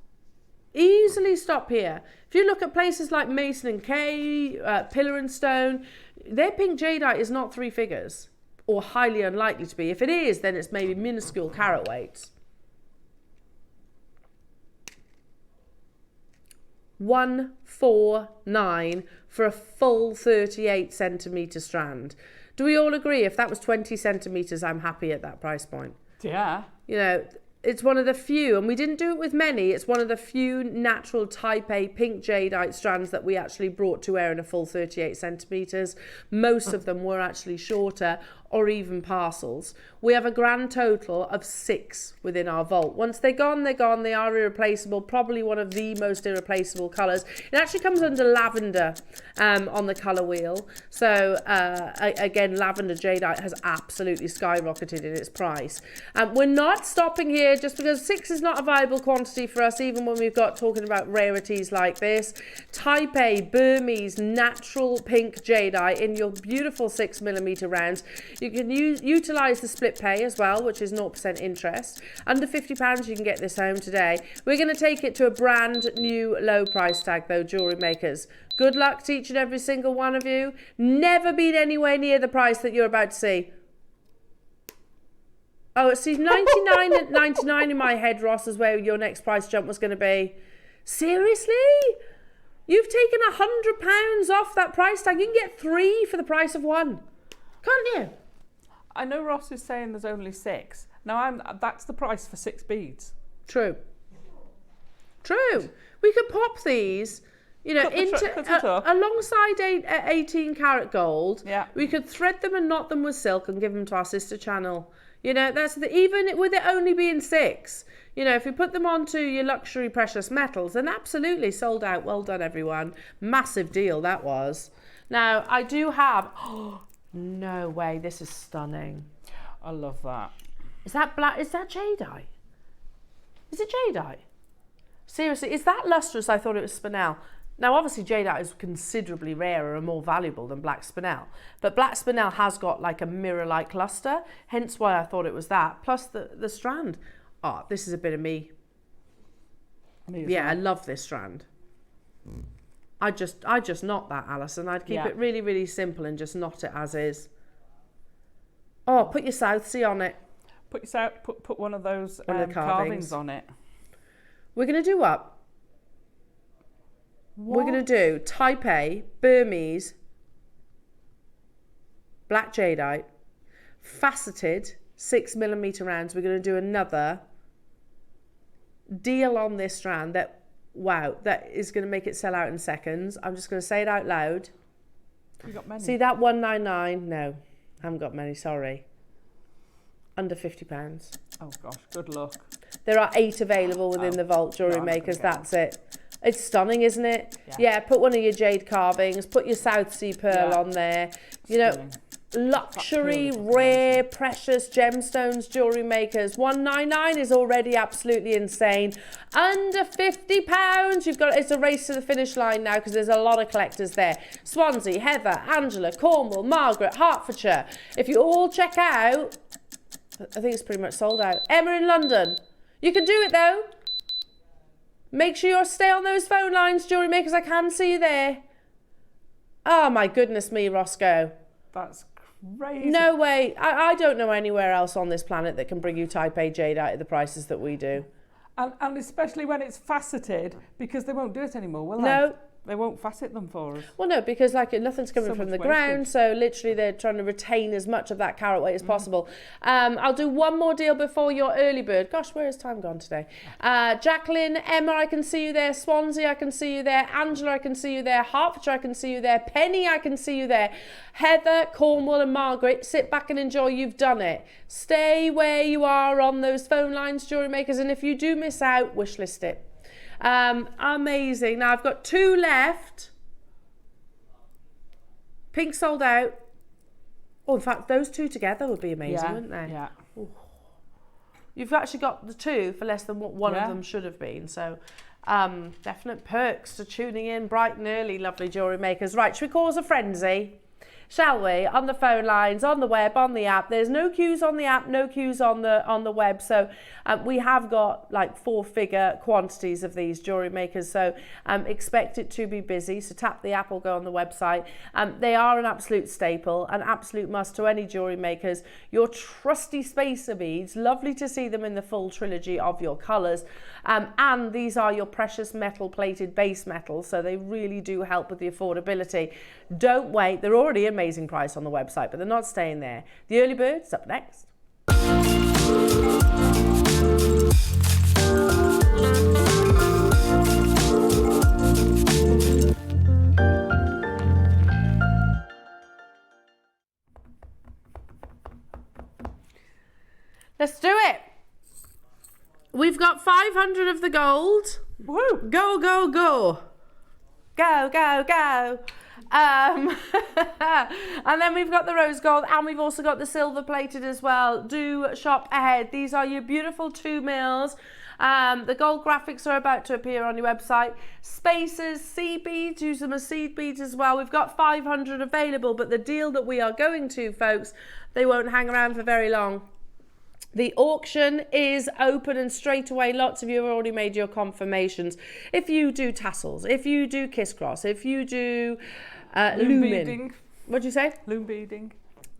Easily stop here. If you look at places like Mason and Kay, Pillar and Stone, their pink jadeite is not 3 figures, or highly unlikely to be. If it is, then it's maybe minuscule carat weights. 149 for a full 38 centimetre strand. Do we all agree? If that was 20 centimetres, I'm happy at that price point. Yeah. You know, it's one of the few, and we didn't do it with many, it's one of the few natural type A pink jadeite strands that we actually brought to air in a full 38 centimetres. Most of them were actually shorter or even parcels. We have a grand total of 6 within our vault. Once they're gone, they're gone. They are irreplaceable, probably one of the most irreplaceable colours. It actually comes under lavender on the colour wheel. So again, lavender jadeite has absolutely skyrocketed in its price. We're not stopping here just because 6 is not a viable quantity for us, even when we've got talking about rarities like this. Type A Burmese natural pink jadeite in your beautiful 6mm rounds. You can utilise the split pay as well, which is 0% interest. Under £50 you can get this home today. We're going to take it to a brand new low price tag though, jewellery makers. Good luck to each and every single one of you. Never been anywhere near the price that you're about to see. Oh, see, 99 in my head, Ross, is where your next price jump was going to be. Seriously? You've taken £100 off that price tag. You can get 3 for the price of 1. Can't you? I know Ross is saying there's only 6. Now, that's the price for 6 beads. True. We could pop these, you know, alongside 18 karat gold. Yeah. We could thread them and knot them with silk and give them to our sister channel. You know, even with it only being 6. You know, if you put them onto your luxury precious metals, then absolutely sold out. Well done, everyone. Massive deal that was. Now, I do have... Oh, no way. This is stunning. I love that. Is that black? Is that jadeite? Is it jadeite? Seriously, is that lustrous? I thought it was spinel. Now, obviously, jadeite is considerably rarer and more valuable than black spinel. But black spinel has got like a mirror-like luster, hence why I thought it was that. Plus the strand. Oh, this is a bit of me. Yeah, I love this strand. I just knot that, Alison. I'd keep it really, really simple and just knot it as is. Oh, put your South Sea on it. Put one of those One of the carvings on it. We're going to do what? We're going to do Taipei, Burmese, black jadeite, faceted 6mm rounds. We're going to do another deal on this strand that, wow, that is going to make it sell out in seconds. I'm just going to say it out loud. You got many? See that 199? No, I haven't got many, sorry. Under £50. Oh gosh, good luck. There are 8 available within the vault, Jewellery Makers. That's it. It's stunning, isn't it? Yeah, put one of your jade carvings, put your South Sea pearl on there. You know, luxury, rare, precious gemstones, Jewellery Makers. 199 is already absolutely insane. Under £50, you've got, it's a race to the finish line now because there's a lot of collectors there. Swansea, Heather, Angela, Cornwall, Margaret, Hertfordshire. If you all check out, I think it's pretty much sold out. Emma in London. You can do it though. Make sure you stay on those phone lines, Jewellery Makers. I can see you there. Oh my goodness me, Roscoe. That's crazy. No way. I don't know anywhere else on this planet that can bring you Taipei jadeite at the prices that we do. And especially when it's faceted, because they won't do it anymore, will they? No. They won't facet them for us. Well, no, because like nothing's coming from the ground, so literally they're trying to retain as much of that carat weight as possible. I'll do one more deal before your early bird. Gosh, where has time gone today? Jacqueline, Emma, I can see you there. Swansea, I can see you there. Angela, I can see you there. Hertfordshire, I can see you there. Penny, I can see you there. Heather, Cornwall and Margaret, sit back and enjoy. You've done it. Stay where you are on those phone lines, Jewellery Makers, and if you do miss out, wish list it. Amazing. Now I've got 2 left. Pink sold out. Oh, in fact, those 2 together would be amazing, wouldn't they? Yeah. Ooh. You've actually got the 2 for less than what one of them should have been. So, definite perks to tuning in bright and early, lovely Jewellery Makers. Right, should we cause a frenzy? Shall we? On the phone lines, on the web, on the app. There's no queues on the app, no queues on the web. So we have got like 4-figure quantities of these, Jewellery Makers. So expect it to be busy. So tap the app or go on the website. They are an absolute staple, an absolute must to any Jewellery Makers. Your trusty spacer beads, lovely to see them in the full trilogy of your colours. And these are your precious metal plated base metals. So they really do help with the affordability. Don't wait. They're already amazing price on the website, but they're not staying there. The early bird's up next. Let's do it. We've got 500 of the gold. Woo! Go, go, go. Go, go, go. And then we've got the rose gold, and we've also got the silver plated as well. Do shop ahead. These are your beautiful 2 mils. The gold graphics are about to appear on your website. Spacers, seed beads, use them as seed beads as well. We've got 500 available, but the deal that we are going to, folks, they won't hang around for very long. The auction is open and straight away. Lots of you have already made your confirmations. If you do tassels, if you do kiss cross, if you do loom beading. What'd you say? Loom beading.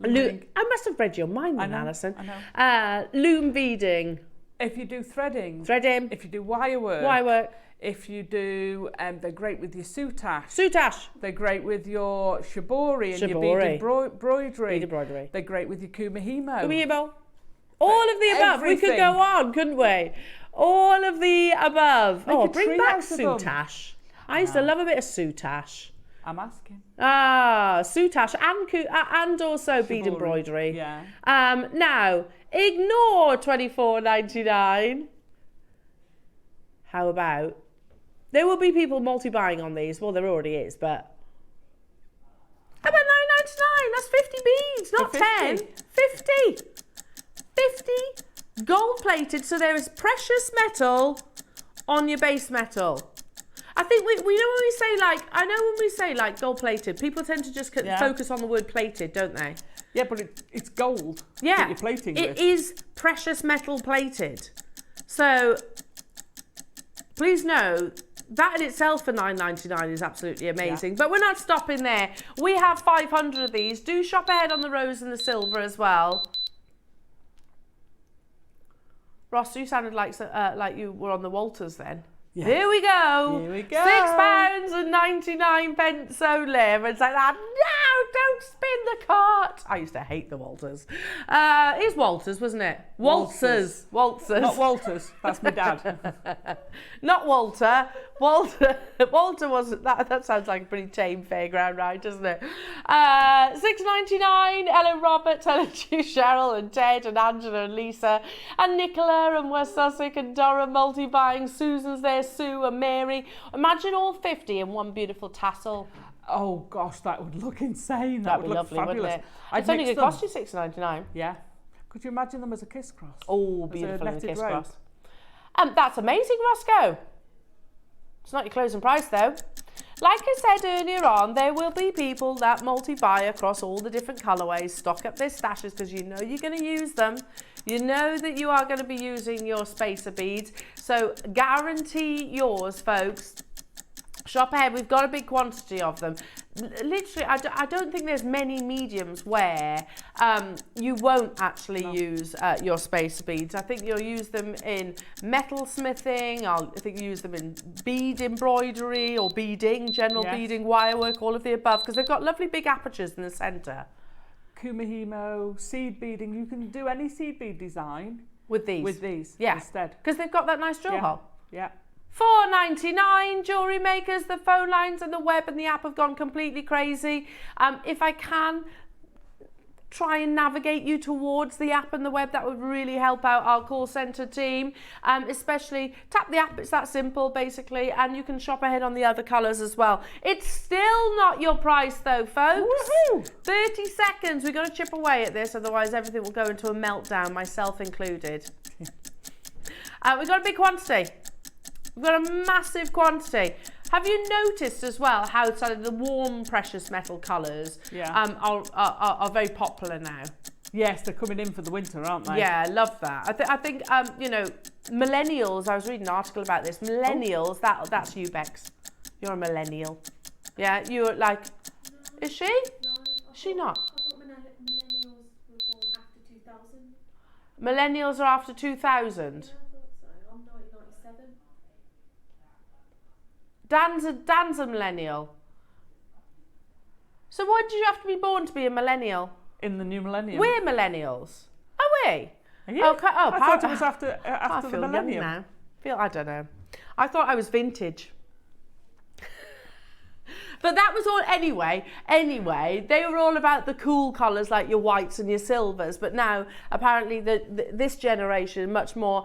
I must have read your mind then, Alison. I know. Loom beading. If you do threading. Threading. If you do wire work. Wire work. If you do, they're great with your soutache. Soutache. They're great with your shibori and your beaded embroidery. They're great with your kumihimo. Kumihimo. All of the above. Everything. We could go on, couldn't we? All of the above. Make Oh, a bring tree back out of them. soutache. I used to love a bit of soutache. I'm asking. Soutache and also bead embroidery. Yeah. Now, ignore $24.99. How about? There will be people multi-buying on these. Well, there already is, but how about $9.99? That's 50 beads, not 10. 50. 50 gold-plated, so there is precious metal on your base metal. I think we know when we say I know when we say gold-plated, people tend to just focus on the word plated, don't they? Yeah, but it's gold that you're plating with. It is precious metal plated. So please know that in itself for $9.99 is absolutely amazing. But we're not stopping there. We have 500 of these. Do shop ahead on the rose and the silver as well. Ross, you sounded like you were on the Walters then. Yes. Here we go. Here we go. £6.99 only. Everyone's like that. No, don't spin the cart. I used to hate the Walters. It's Walters, wasn't it? Walters. Not Walters. That's my dad. Not Walter. Walter wasn't that. That sounds like a pretty tame fairground ride, doesn't it? $6.99. Ellen Roberts, Helen Cheryl and Ted and Angela and Lisa and Nicola and West Sussex and Dora multi-buying. Susan's there, Sue and Mary. Imagine all 50 in one beautiful tassel. Oh gosh, that would look insane. That would look lovely, fabulous. wouldn't it? It's only going to cost you $6.99. Yeah. Could you imagine them as a kiss cross? Oh, beautiful as a kiss rope. cross. That's amazing, Roscoe. It's not your closing price though. Like I said earlier on, there will be people that multi-buy across all the different colourways, stock up their stashes because you know you're going to use them. You know that you are going to be using your spacer beads. So guarantee yours, folks. Shop ahead. We've got a big quantity of them. Literally, I don't think there's many mediums where you won't actually use your spacer beads. I think you'll use them in metal smithing. I think you use them in bead embroidery or beading, general beading, wire work, all of the above, because they've got lovely big apertures in the centre. Kumihimo, seed beading. You can do any seed bead design with these. Instead. Because they've got that nice drill hole. Yeah. $4.99. Jewellery makers, the phone lines and the web and the app have gone completely crazy. If I can try and navigate you towards the app and the web, that would really help out our call centre team. Especially tap the app, it's that simple basically, and you can shop ahead on the other colours as well. It's still not your price though, folks. Woohoo! 30 seconds, we've got to chip away at this, otherwise everything will go into a meltdown, myself included. We've got a big quantity. We've got a massive quantity. Have you noticed as well how the warm precious metal colours are very popular now? Yes, they're coming in for the winter, aren't they? Yeah, I love that. I think you know, millennials, I was reading an article about this, millennials, that's you, Bex. You're a millennial. Yeah, you're like, is she? No, is she not? I thought millennials were born after 2000. Millennials are after 2000? Dan's a millennial. So why did you have to be born to be a millennial? In the new millennium. We're millennials. Are we? Are you? I thought it was after the millennium. Now. I don't know. I thought I was vintage. But that was all, anyway, they were all about the cool colours like your whites and your silvers, but now apparently this generation much more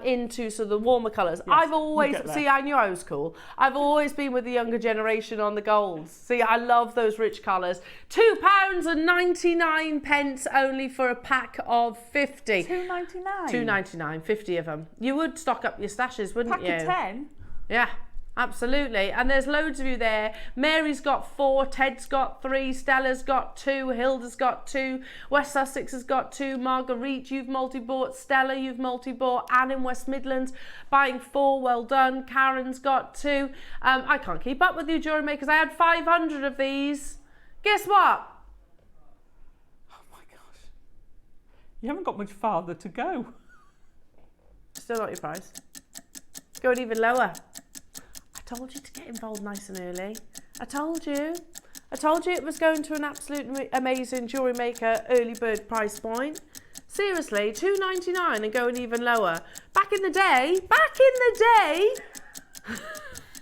into sort of the warmer colours. Yes, I've always, see, I knew I was cool. I've always been with the younger generation on the golds. See, I love those rich colours. £2.99 only for a pack of 50. $2.99? $2.99, 50 of them. You would stock up your stashes, wouldn't you? Pack of 10? Yeah. Absolutely, and there's loads of you there. Mary's got 4, Ted's got 3, Stella's got 2, Hilda's got 2, West Sussex has got 2, Marguerite, you've multi-bought, Stella, you've multi-bought, Anne in West Midlands buying 4, well done, Karen's got 2. I can't keep up with you, jewellery makers. I had 500 of these. Guess what? Oh my gosh. You haven't got much farther to go. Still not your price. Going even lower. told you to get involved nice and early. I told you it was going to an absolute amazing Jewellery Maker early bird price point. Seriously, $2.99 and going even lower. Back in the day,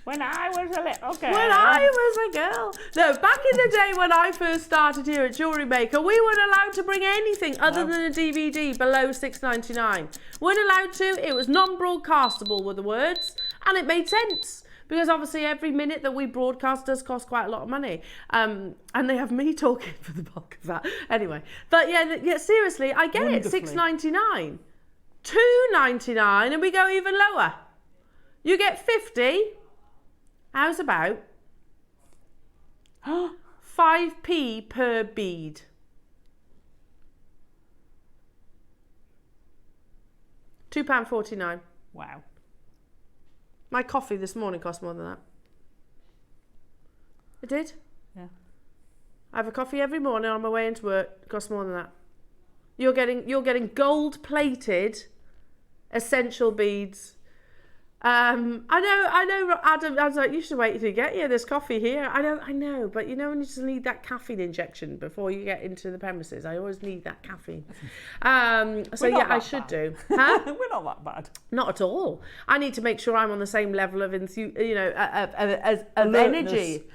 when I was a little girl. when I was a girl. No, back in the day when I first started here at Jewellery Maker, we weren't allowed to bring anything other than a DVD below $6.99. Weren't allowed to. It was non-broadcastable were the words, and it made sense. Because obviously every minute that we broadcast does cost quite a lot of money. And they have me talking for the bulk of that. Anyway, but yeah, seriously, I get it, $6.99. $2.99 and we go even lower. You get 50. How's about 5p per bead? £2.49. Wow. My coffee this morning cost more than that. It did? Yeah. I have a coffee every morning on my way into work. It costs more than that. You're getting gold-plated essential beads. I know. Adam, I was like, you should wait till you get here. There's coffee here. I know, but you know when you just need that caffeine injection before you get into the premises. I always need that caffeine. So yeah, I should do. Huh? We're not that bad. Not at all. I need to make sure I'm on the same level of energy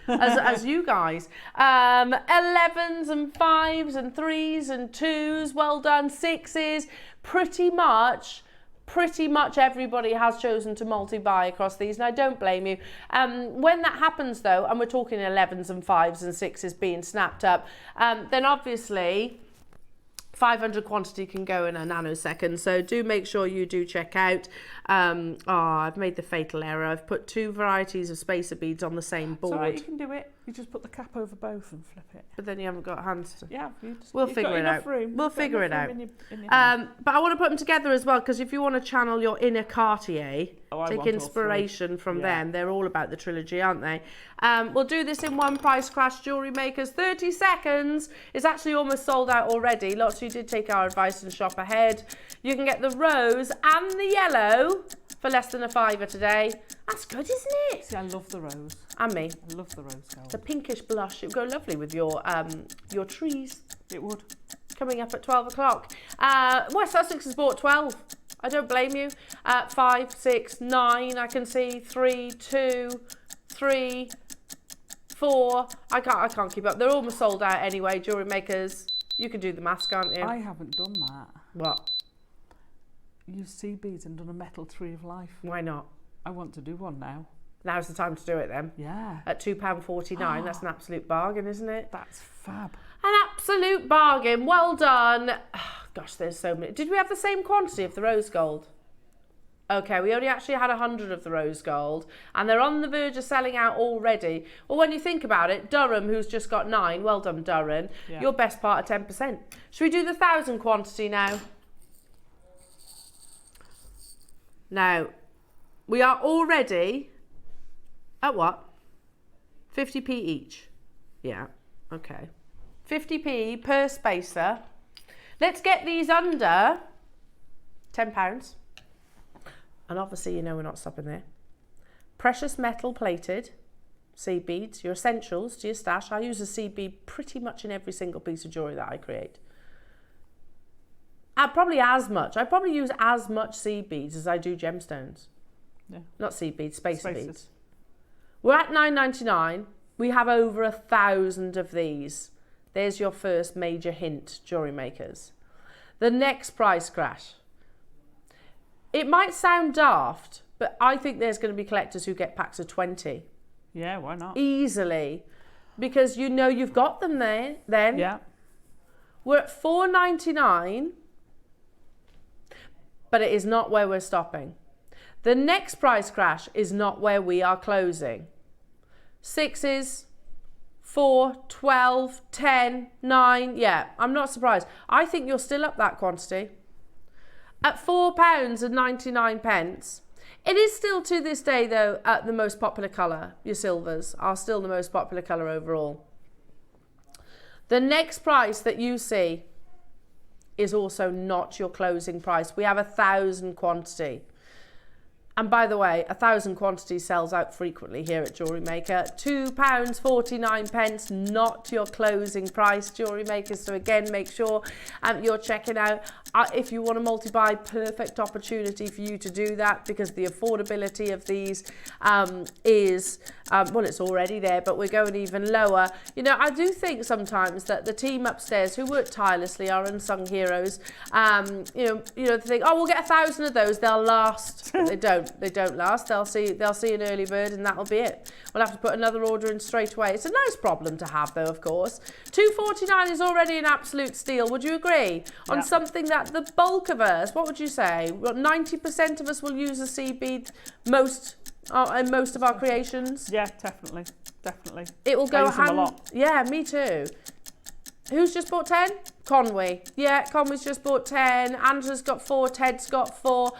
as you guys. 11s and 5s and 3s and 2s. Well done. 6s. Pretty much everybody has chosen to multi-buy across these, and I don't blame you. When that happens though, and we're talking 11s and 5s and 6s being snapped up, then obviously 500 quantity can go in a nanosecond, so do make sure you do check out. I've made the fatal error. I've put 2 varieties of spacer beads on the same board. It's all right, you can do it. You just put the cap over both and flip it. But then you haven't got hands to... Yeah, we'll figure it out. We'll figure it out. But I want to put them together as well, because if you want to channel your inner Cartier, take inspiration from them. They're all about the trilogy, aren't they? We'll do this in one price crash. Jewellery Makers, 30 seconds. It's actually almost sold out already. Lots of you did take our advice and shop ahead. You can get the rose and the yellow for less than £5 today. That's good, isn't it? See, I love the rose. And me. I love the rose gold. It's a pinkish blush. It would go lovely with your trees. It would. Coming up at 12 o'clock. West Sussex has bought 12. I don't blame you. 5, 6, 9. I can see 3, 2, 3, 4. I can't keep up. They're almost sold out anyway. Jewellery Makers. You can do the mask, can't you? I haven't done that. What? Used sea beads and done a metal tree of life. Why not? I want to do one now. Now's the time to do it then. Yeah. At £2.49. That's an absolute bargain, isn't it? That's fab. An absolute bargain. Well done. Oh, gosh, there's so many. Did we have the same quantity of the rose gold? Okay, we only actually had 100 of the rose gold, and they're on the verge of selling out already. Well, when you think about it, Durham, who's just got 9, well done, Durham. Yeah. Your best part of 10%. Should we do the 1,000 quantity now? Now, we are already at what? 50p each. Yeah, okay. 50p per spacer. Let's get these under £10. And obviously, you know we're not stopping there. Precious metal plated seed beads, your essentials to your stash. I use a seed bead pretty much in every single piece of jewellery that I create. I probably use as much seed beads as I do gemstones. Yeah. Not seed beads, spacer beads. We're at £9.99. We have over 1,000 of these. There's your first major hint, Jewellery Makers. The next price crash. It might sound daft, but I think there's going to be collectors who get packs of 20. Yeah, why not? Easily. Because you know you've got them there then. Yeah. We're at £4.99, but it is not where we're stopping. The next price crash is not where we are closing. 6s, 4, 12, 10, 9. Yeah, I'm not surprised. I think you're still up that quantity. At £4.99. It is still to this day, though, the most popular colour. Your silvers are still the most popular colour overall. The next price that you see is also not your closing price. We have 1,000 quantity. And by the way, 1,000 quantity sells out frequently here at Jewellery Maker. £2.49, not your closing price, Jewellery Maker. So again, make sure you're checking out. If you want to multi-buy, perfect opportunity for you to do that, because the affordability of these is, well, it's already there, but we're going even lower. You know, I do think sometimes that the team upstairs who work tirelessly, our unsung heroes, you know, think, oh, we'll get 1,000 of those, they'll last. But they don't. They don't last. They'll see an early bird, and that'll be it. We'll have to put another order in straight away. It's a nice problem to have, though, of course. £2.49 is already an absolute steal. Would you agree? On something that the bulk of us, what would you say? Well, 90% of us will use a sea bead in most of our creations. Yeah, definitely. It will go a lot. Yeah, me too. Who's just bought 10? Conway. Yeah, Conway's just bought 10. Angela's got 4. Ted's got 4.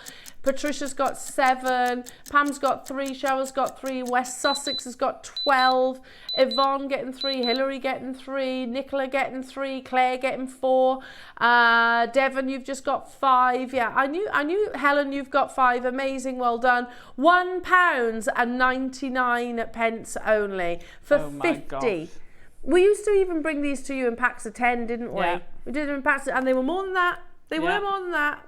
Patricia's got 7. Pam's got 3. Cheryl's got 3. West Sussex has got 12. Yvonne getting 3. Hilary getting 3. Nicola getting 3. Claire getting 4. Devon, you've just got 5. Yeah, I knew Helen, you've got 5. Amazing, well done. £1.99 only for 50. Gosh. We used to even bring these to you in packs of 10, didn't we? Yeah. We did them in packs, and they were more than that. They were more than that.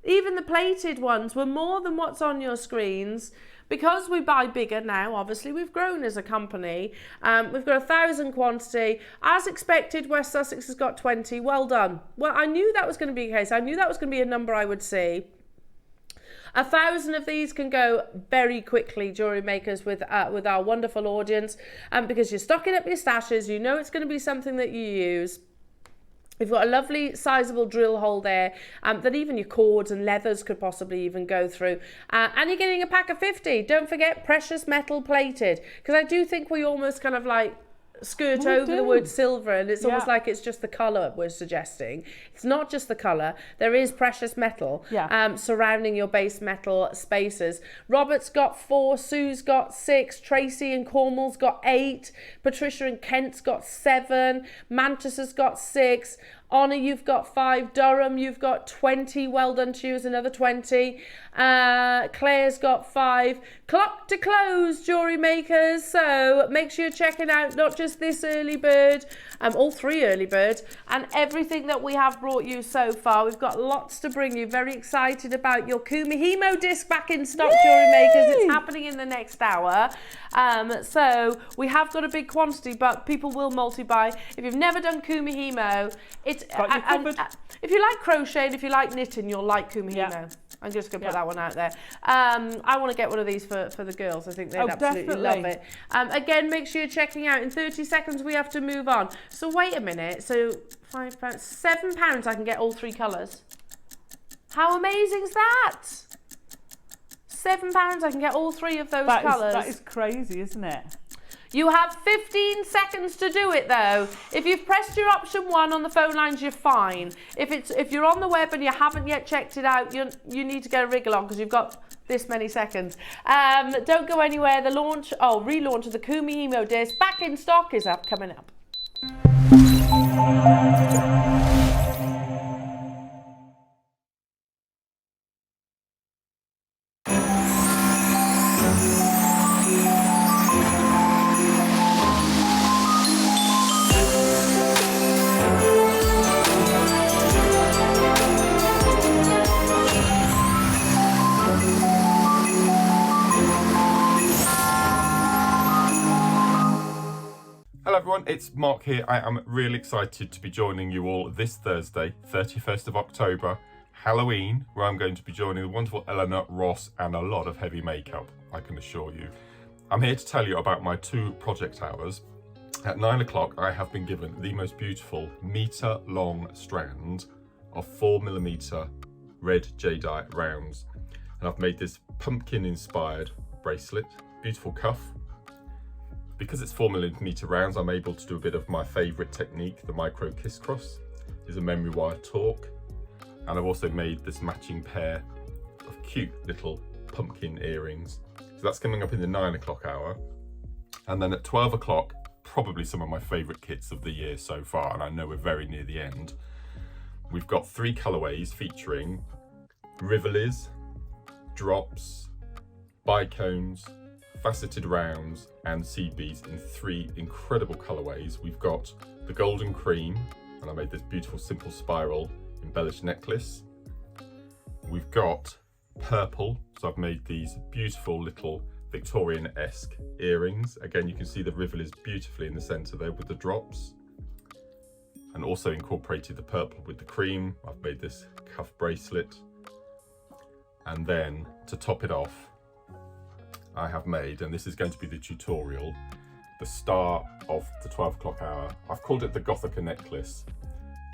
Even the plated ones were more than what's on your screens. Because we buy bigger now, obviously, we've grown as a company. We've got 1,000 quantity. As expected, West Sussex has got 20. Well done. Well, I knew that was going to be the case. I knew that was going to be a number I would see. 1,000 of these can go very quickly, Jewellery Makers, with our wonderful audience, because you're stocking up your stashes. You know it's going to be something that you use. We've got a lovely sizable drill hole there that even your cords and leathers could possibly even go through. And you're getting a pack of 50. Don't forget precious metal plated, because I do think we almost kind of like skirt over the word silver, and it's almost like it's just the colour we're suggesting. It's not just the colour. There is precious metal surrounding your base metal spaces. Robert's got 4, Sue's got 6, Tracy and Cornwall's got 8, Patricia and Kent's got 7, Mantis has got 6, Honor, you've got 5, Durham, you've got 20, well done to you, is another 20, Claire's got 5, clock to close, Jewellery Makers, so make sure you're checking out not just this early bird, all 3 early birds, and everything that we have brought you so far. We've got lots to bring you. Very excited about your Kumihimo disc back in stock, Jewellery Makers. It's happening in the next hour. So we have got a big quantity, but people will multi-buy. If you've never done Kumihimo, it's if you like crochet and if you like knitting, you'll like Kumihimo. Yeah. I'm just going to put that one out there. I want to get one of these for the girls. I think they'd absolutely love it. Again, make sure you're checking out. In 30 seconds, we have to move on. So wait a minute. So £5, £7, I can get all 3 colours. How amazing is that? £7, I can get all 3 of those colours. That is crazy, isn't it? You have 15 seconds to do it, though. If you've pressed your option 1 on the phone lines, you're fine. If you're on the web and you haven't yet checked it out, you need to get a wriggle on, because you've got this many seconds. Don't go anywhere. The relaunch of the Kumihimo disc back in stock is coming up. Hello everyone, it's Mark here. I am really excited to be joining you all this Thursday, 31st of October, Halloween, where I'm going to be joining the wonderful Elena, Ross, and a lot of heavy makeup, I can assure you. I'm here to tell you about my 2 project hours. At 9 o'clock, I have been given the most beautiful metre-long strand of 4mm red jadeite rounds. And I've made this pumpkin-inspired bracelet, beautiful cuff. Because it's 4mm rounds, I'm able to do a bit of my favourite technique, the micro kiss cross. It's a memory wire torque. And I've also made this matching pair of cute little pumpkin earrings. So that's coming up in the 9 o'clock hour. And then at 12 o'clock, probably some of my favourite kits of the year so far, and I know we're very near the end. We've got 3 colourways featuring Rivolis, Drops, bicones, faceted rounds and seed beads in 3 incredible colourways. We've got the golden cream, and I made this beautiful simple spiral embellished necklace. We've got purple, so I've made these beautiful little Victorian-esque earrings. Again, you can see the rivulets beautifully in the centre there with the drops. And also incorporated the purple with the cream. I've made this cuff bracelet. And then to top it off, I have made, and this is going to be the tutorial, the star of the 12 o'clock hour. I've called it the Gothica necklace.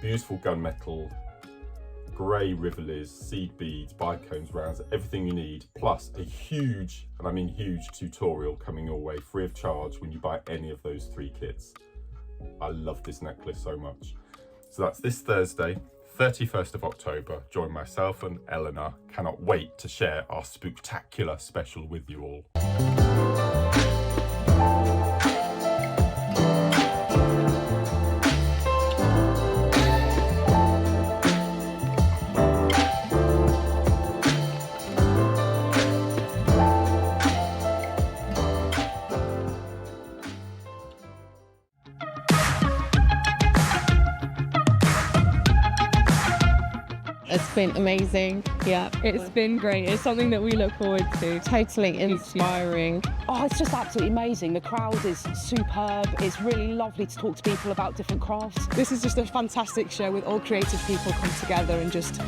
Beautiful gunmetal, grey rivulets, seed beads, bicones, rounds, everything you need, plus a huge, and I mean huge, tutorial coming your way free of charge when you buy any of those 3 kits. I love this necklace so much. So that's this Thursday, 31st of October. Join myself and Elena. Cannot wait to share our spooktacular special with you all. It's been amazing. Yeah, it's been great. It's something that we look forward to. Totally inspiring. Oh, it's just absolutely amazing. The crowd is superb. It's really lovely to talk to people about different crafts. This is just a fantastic show with all creative people come together and just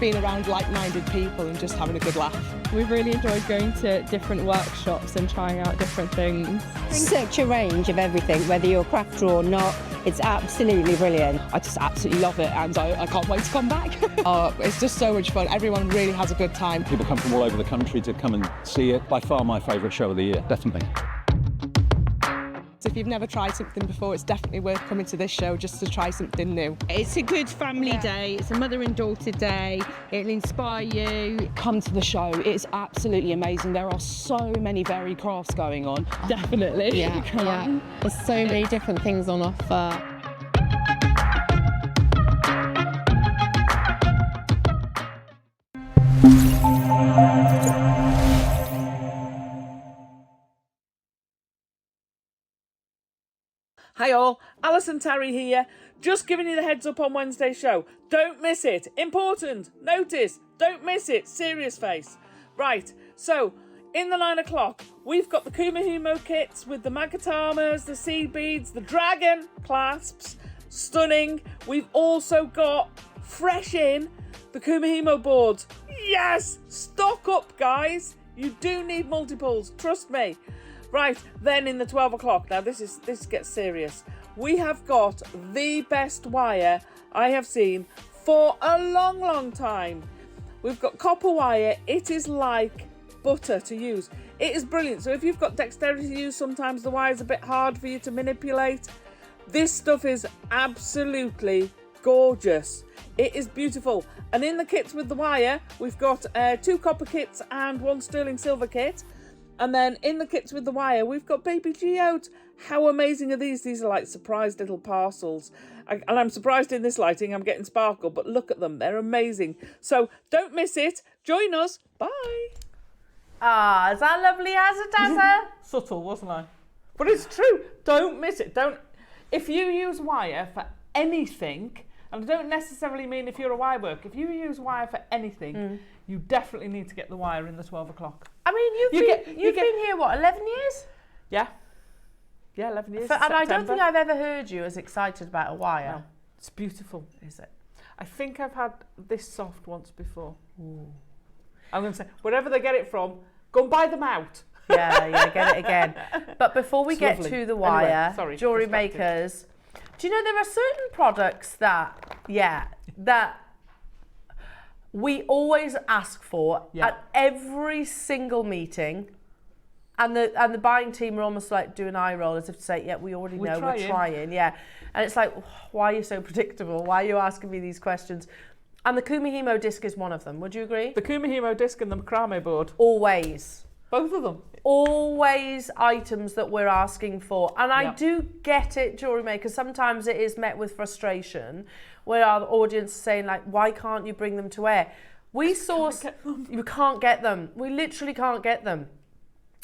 being around like-minded people and just having a good laugh. We've really enjoyed going to different workshops and trying out different things. Such a range of everything, whether you're a crafter or not. It's absolutely brilliant. I just absolutely love it, and I can't wait to come back. It's just so much fun. Everyone really has a good time. People come from all over the country to come and see it. By far my favourite show of the year, definitely. So if you've never tried something before, it's definitely worth coming to this show just to try something new. It's a good family day. It's a mother and daughter day. It'll inspire you. Come to the show. It's absolutely amazing. There are so many varied crafts going on. Definitely. Yeah. There's so many different things on offer. Hi all, Alison Tarry here. Just giving you the heads up on Wednesday's show. Don't miss it. Important. Notice. Don't miss it. Serious face. Right, so in the 9 o'clock, we've got the Kumihimo kits with the Magatamas, the seed beads, the dragon clasps. Stunning. We've also got fresh in the Kumihimo boards. Yes! Stock up, guys. You do need multiples. Trust me. Right, then in the 12 o'clock, now this gets serious. We have got the best wire I have seen for a long, long time. We've got copper wire. It is like butter to use. It is brilliant. So if you've got dexterity to use, sometimes the wire's a bit hard for you to manipulate. This stuff is absolutely gorgeous. It is beautiful. And in the kits with the wire, we've got 2 copper kits and 1 sterling silver kit. And then in the kits with the wire, we've got baby geodes. How amazing are these? These are like surprised little parcels. And I'm surprised in this lighting, I'm getting sparkle, but look at them. They're amazing. So don't miss it. Join us. Bye. Ah, is that lovely, Hazardazza? Subtle, wasn't I? But it's true. Don't miss it. If you use wire for anything, and I don't necessarily mean if you're a wire worker, if you use wire for anything, you definitely need to get the wire in the 12 o'clock. I mean, you've been here, what, 11 years? Yeah. Yeah, 11 years. And I don't think I've ever heard you as excited about a wire. No, it's beautiful. Is it? I think I've had this soft once before. Ooh. I'm going to say, wherever they get it from, go and buy them out. Yeah, get it again. But before we get lovely. to the wire, Anyway, jewellery makers, do you know there are certain products that we always ask for at every single meeting, and the buying team are almost like doing eye roll as if to say, yeah, we already know, we're trying, yeah. And it's like, why are you so predictable? Why are you asking me these questions? And the Kumihimo disc is one of them. Would you agree? The Kumihimo disc and the macrame board. Always. Both of them. Always items that we're asking for. And I do get it, jewellery makers. Sometimes it is met with frustration where our audience is saying, like, why can't you bring them to air? We source, you can't get them. We literally can't get them.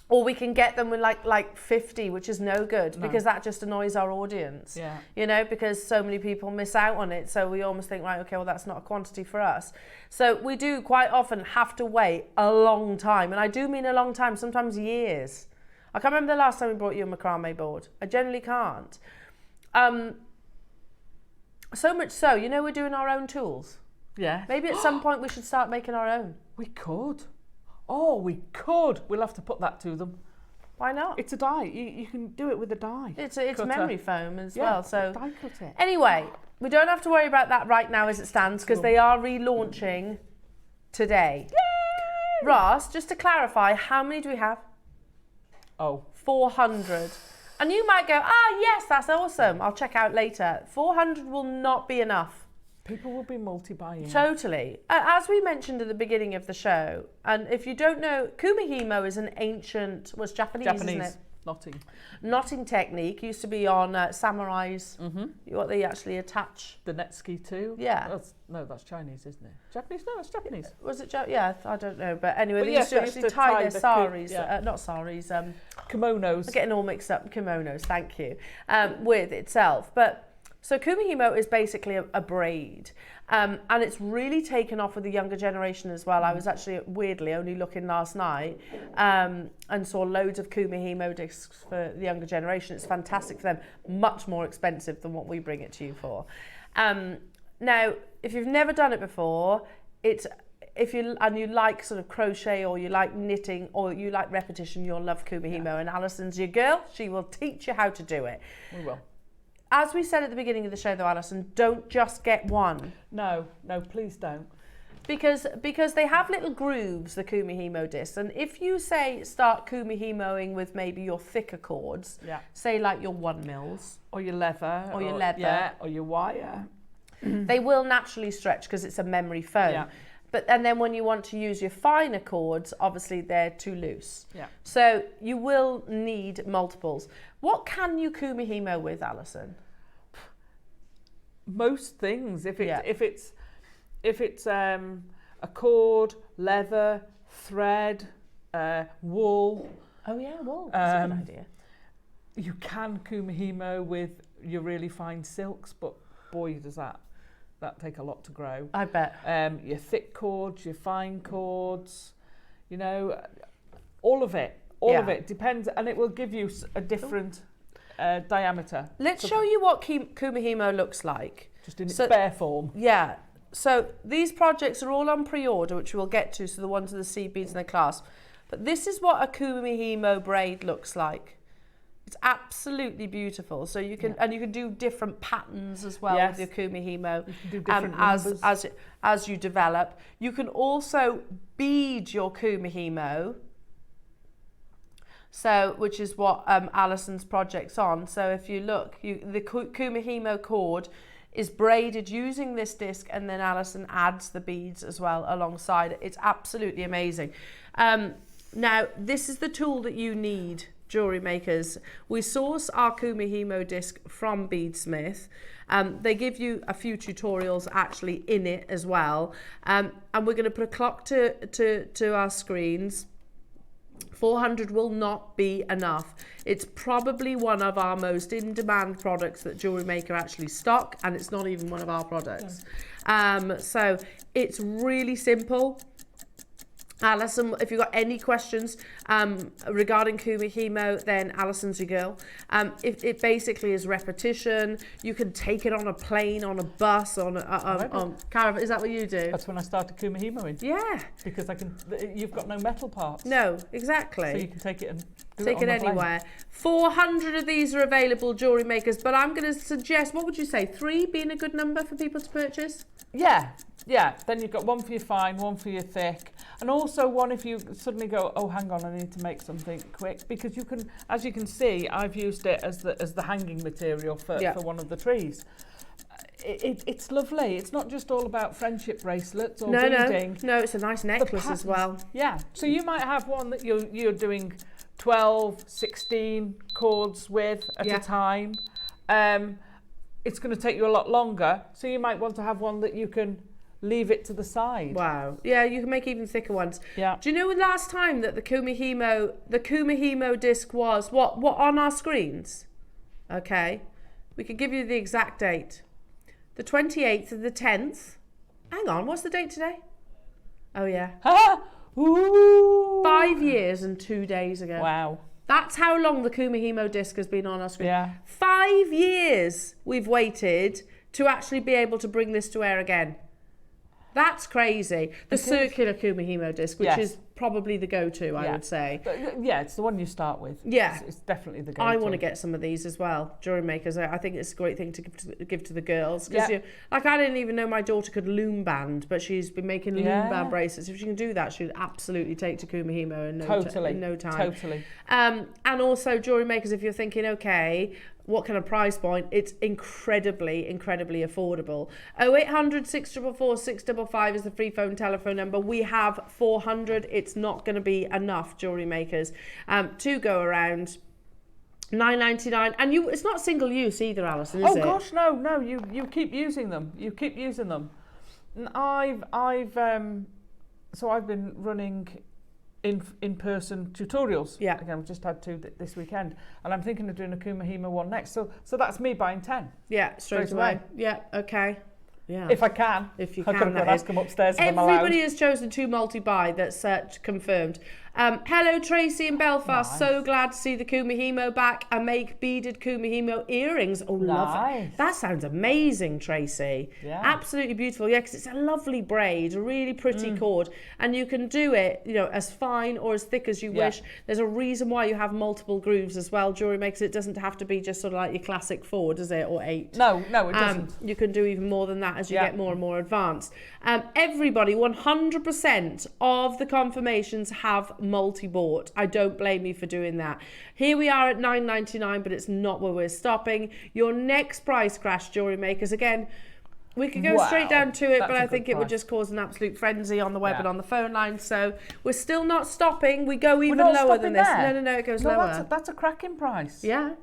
Or we can get them with like 50, which is no good because that just annoys our audience. Yeah. You know, because so many people miss out on it. So we almost think, right, okay, well, that's not a quantity for us. So we do quite often have to wait a long time. And I do mean a long time, sometimes years. I can't remember the last time we brought you a macrame board. I generally can't. So much so, you know, we're doing our own tools. Yeah. Maybe at some point we should start making our own. We could. Oh, we could. We'll have to put that to them. Why not? It's a die. You can do it with a die. It's cutter. memory foam as well. So die cutter. Anyway, we don't have to worry about that right now as it stands because they are relaunching today. Yay! Ross, just to clarify, how many do we have? 400. And you might go, yes, that's awesome. I'll check out later. 400 will not be enough. People will be multi-buying. Totally. As we mentioned at the beginning of the show, and if you don't know, kumihimo is an ancient, was Japanese, isn't it? Knotting technique. Used to be on samurais. What they actually attach. The netsuke too. Yeah. That's Chinese, isn't it? Japanese? No, it's Japanese. Was it? Yeah, I don't know. But anyway, they used to actually tie their saris, not saris. Kimonos. I'm getting all mixed up. Kimonos. Thank you. With itself, but. So kumihimo is basically a braid, and it's really taken off with the younger generation as well. I was actually weirdly only looking last night and saw loads of kumihimo discs for the younger generation. It's fantastic for them, much more expensive than what we bring it to you for. Now, if you've never done it before, if you like sort of crochet or you like knitting or you like repetition, you'll love kumihimo. And Alison's your girl. She will teach you how to do it. We will. As we said at the beginning of the show, though, Alison, don't just get one. No, please don't. Because they have little grooves, the kumihimo discs, and if you start kumihimoing with maybe your thicker cords, say like your 1 mils or your leather, or your wire, they will naturally stretch because it's a memory foam. Yeah. And then when you want to use your finer cords, obviously they're too loose. Yeah. So you will need multiples. What can you kumihimo with, Alison? Most things. If it's a cord, leather, thread, wool. Oh yeah, wool. That's a good idea. You can kumihimo with your really fine silks, but boy, does that take a lot to grow. I bet. Your thick cords, your fine cords, you know, all of it. All of it depends, and it will give you a different diameter. Let's show you what kumihimo looks like. Just in its bare form. Yeah. So these projects are all on pre-order, which we'll get to, so the ones with the seed beads in the clasp. But this is what a kumihimo braid looks like. It's absolutely beautiful. So you can and you can do different patterns as well with your kumihimo. You can do different as you develop. You can also bead your kumihimo. So, which is what Alison's project's on. So if you look, the kumihimo cord is braided using this disc, and then Alison adds the beads as well alongside it. It's absolutely amazing. Now, this is the tool that you need, jewellery makers. We source our kumihimo disc from Beadsmith. They give you a few tutorials actually in it as well. And we're going to put a clock to our screens. 400 will not be enough. It's probably one of our most in-demand products that Jewellery Maker actually stock, and it's not even one of our products. So it's really simple. Alison, if you've got any questions regarding kumihimo, then Alison's your girl. It basically is repetition. You can take it on a plane, on a bus, on caravan. Is that what you do? That's when I started kumihimoing. Yeah. Because you've got no metal parts. No, exactly. So you can take it and take it anywhere. 400 of these are available, jewellery makers, but I'm going to suggest, what would you say, 3 being a good number for people to purchase? Yeah. Then you've got one for your fine, one for your thick, and also one if you suddenly go, oh, hang on, I need to make something quick, because you can, as you can see, I've used it as the hanging material for one of the trees. It's lovely. It's not just all about friendship bracelets or beading. No, it's a nice necklace as well. Yeah, so you might have one that you're doing 12, 16 cords with at a time. It's going to take you a lot longer, so you might want to have one that you can leave it to the side. Wow. Yeah, you can make even thicker ones. Yeah. Do you know the last time that the Kumihimo disc was what on our screens? Okay. We could give you the exact date. The 28th of the 10th. Hang on, what's the date today? Oh yeah. Ooh. 5 years and 2 days ago. Wow. That's how long the Kumihimo disc has been on our screen. Yeah. 5 years we've waited to actually be able to bring this to air again. That's crazy. The circular Kumihimo disc, which is probably the go-to, I would say. But, yeah, it's the one you start with. Yeah. It's definitely the go-to. I want to get some of these as well, jewellery makers. I think it's a great thing to give to the girls. Because I didn't even know my daughter could loom band, but she's been making loom band bracelets. If she can do that, she'd absolutely take to Kumihimo in no time. Totally. And also, jewellery makers, if you're thinking, okay, what kind of price point? It's incredibly, incredibly affordable. 0800 644 655 is the free phone telephone number. We have 400. It's not going to be enough, jewellery makers, to go around. $9.99, and it's not single use either, Alison, is it? Oh gosh, no. You keep using them. You keep using them. And so I've been running in-person tutorials. Yeah. Again, I've just had 2 this weekend, and I'm thinking of doing a Kumihimo one next. So that's me buying 10. Yeah, straight away. Yeah, okay. Yeah. If I can. If you I can, could ask them upstairs if I'm allowed. Everybody has chosen to multi-buy. That's confirmed. Hello, Tracy in Belfast. Nice. So glad to see the Kumihimo back. I make beaded Kumihimo earrings. Oh, lovely. That sounds amazing, Tracy. Yeah. Absolutely beautiful. Yeah, because it's a lovely braid, a really pretty cord. And you can do it, as fine or as thick as you wish. There's a reason why you have multiple grooves as well. Jewellery makes it doesn't have to be just sort of like your classic 4, does it? Or 8. No, it doesn't. You can do even more than that as you get more and more advanced. Everybody, 100% of the confirmations have multi-bought. I don't blame you for doing that. Here we are at $9.99, but it's not where we're stopping. Your next price crash, jewellery makers. Again, we could go straight down to it, but I think it would just cause an absolute frenzy on the web and on the phone line. So we're still not stopping. We go even lower than this. No, it goes lower. That's a cracking price. Yeah.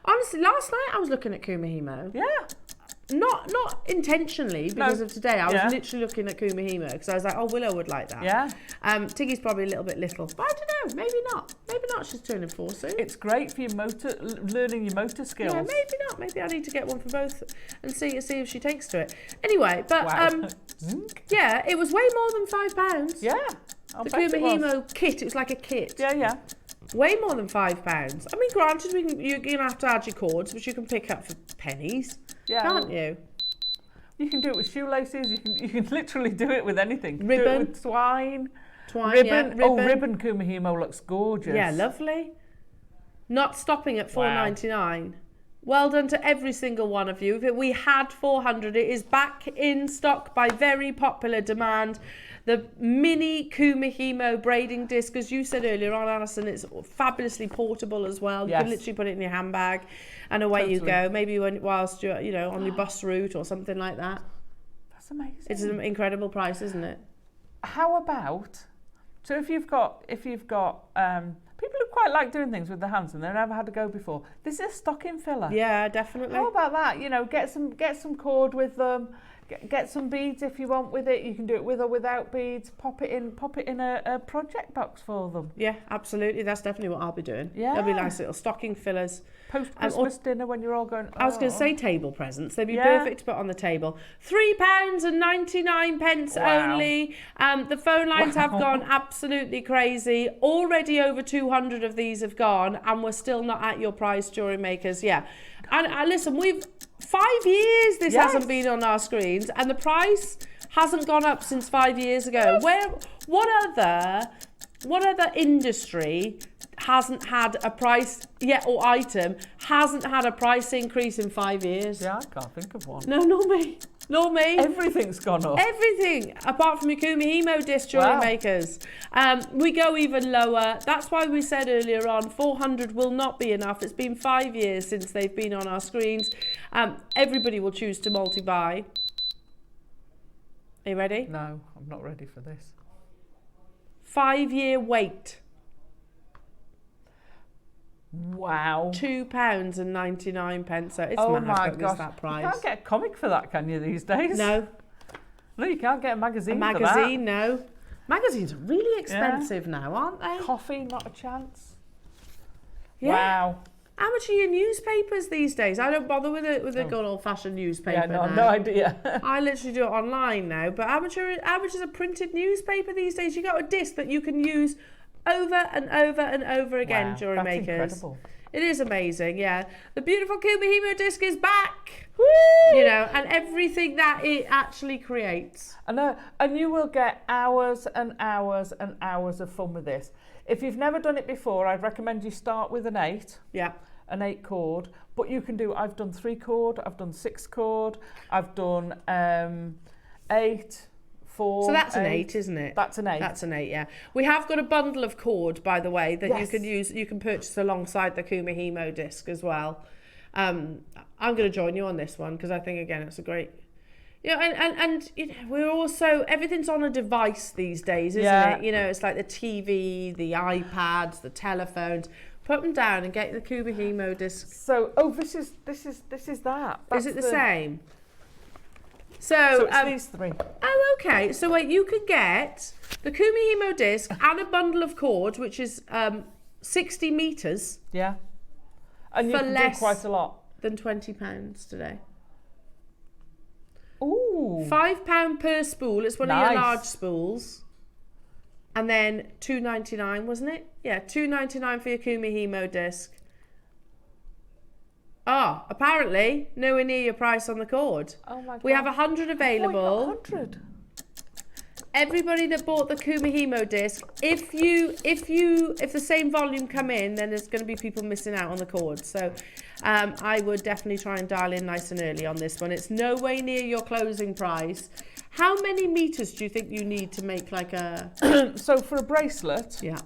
Honestly, last night I was looking at Kumihimo. Yeah. Not intentionally because of today. I was literally looking at Kumihimo because I was like, oh, Willow would like that. Yeah. Tiggy's probably a little bit little, but I don't know. Maybe not. Maybe not. She's turning 4 soon. It's great for your learning your motor skills. Yeah, maybe not. Maybe I need to get one for both and see if she takes to it. Anyway, but yeah, it was way more than £5. Yeah. The Kumihimo kit. It was like a kit. Yeah. Way more than £5. I mean, granted, you're going to have to add your cords, which you can pick up for pennies. Yeah. Can't you? You can do it with shoelaces. You can literally do it with anything. Ribbon. Do it with twine. Ribbon. Yeah, ribbon. Oh, ribbon Kumihimo looks gorgeous. Yeah, lovely. Not stopping at $4.99. Well done to every single one of you. We had 400. It is back in stock by very popular demand. The mini Kumihimo braiding disc, as you said earlier on, Alison, it's fabulously portable as well. You can literally put it in your handbag and away you go. Maybe whilst you're, on your bus route or something like that. That's amazing. It's an incredible price, isn't it? How about, so if you've got people who quite like doing things with their hands and they've never had to go before, this is a stocking filler. Yeah, definitely. How about that? Get some cord with them. Get some beads if you want with it. You can do it with or without beads. Pop it in a project box for them. Yeah, absolutely. That's definitely what I'll be doing. Yeah. They'll be nice little stocking fillers. Post-Christmas dinner when you're all going... I was going to say table presents. They'd be perfect to put on the table. £3.99 only. The phone lines have gone absolutely crazy. Already over 200 of these have gone, and we're still not at your price, jewellery makers. Yeah. And listen, we've 5 years this hasn't been on our screens, and the price hasn't gone up since 5 years ago. What other industry hasn't had a price or item hasn't had a price increase in 5 years? Yeah, I can't think of one. No, not me. Not me. Everything's gone up. Everything, apart from your Kumihimo disc, jewellery makers. We go even lower. That's why we said earlier on, 400 will not be enough. It's been 5 years since they've been on our screens. Everybody will choose to multi-buy. Are you ready? No, I'm not ready for this. 5-year wait. Wow. £2.99. So it's oh mad my that gosh. That price. You can't get a comic for that, can you, these days? No. No, you can't get a magazine. A for magazine, that. no. Magazines are really expensive now, aren't they? Coffee, not a chance. Yeah. Wow. How much are your newspapers these days? I don't bother with a good old-fashioned newspaper. Yeah, no, now. no idea. I literally do it online now. But how much is a printed newspaper these days? You got a disc that you can use over and over and over again, Wow, jewellery that's makers. incredible. It is amazing, yeah. The beautiful Kumihimo disc is back. Woo! You know, and everything that it actually creates. I know, and you will get hours and hours and hours of fun with this. If you've never done it before, I'd recommend you start with an 8. Yeah. An 8 chord, but you can do, I've done 3 chord, I've done 6 chord, I've done 8, 4. So that's an 8, isn't it? That's an 8. That's an 8, yeah. We have got a bundle of cord, by the way, that Yes. you can use. You can purchase alongside the Kumihimo disc as well. I'm going to join you on this one because I think again it's a great. You know, and you know, we're also everything's on a device these days, isn't it? You know, it's like the TV, the iPads, the telephones. Put them down and get the Kumihimo disc. So, this is that. Is it the same? So it's these 3. Oh, okay. So wait, you can get the Kumihimo disc and a bundle of cord, which is 60 meters. Yeah. And you for can less do quite a lot. Than £20 today. Ooh. £5 per spool. It's one of your large spools. And then $2.99, wasn't it? Yeah, $2.99 for your Kumihimo disc. Ah, apparently nowhere near your price on the cord. Oh my God. We have 100 available. Oh, 100. Everybody that bought the Kumihimo disc, if the same volume come in, then there's going to be people missing out on the cord. So I would definitely try and dial in nice and early on this one. It's no way near your closing price. How many meters do you think you need to make like a... So for a bracelet, yeah,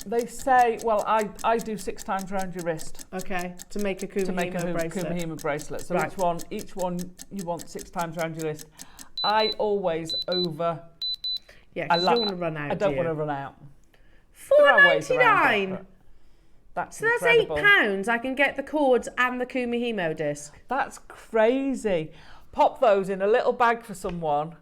they say, well, I do 6 times around your wrist. Okay, to make a Kumihimo bracelet. Kumihimo bracelet. So Right. each one you want 6 times around your wrist. I always over. Yeah, 'cause you don't want to run out. I don't want to run out. £4.99. That's So that's incredible. £8. I can get the cords and the Kumihimo disc. That's crazy. Pop those in a little bag for someone,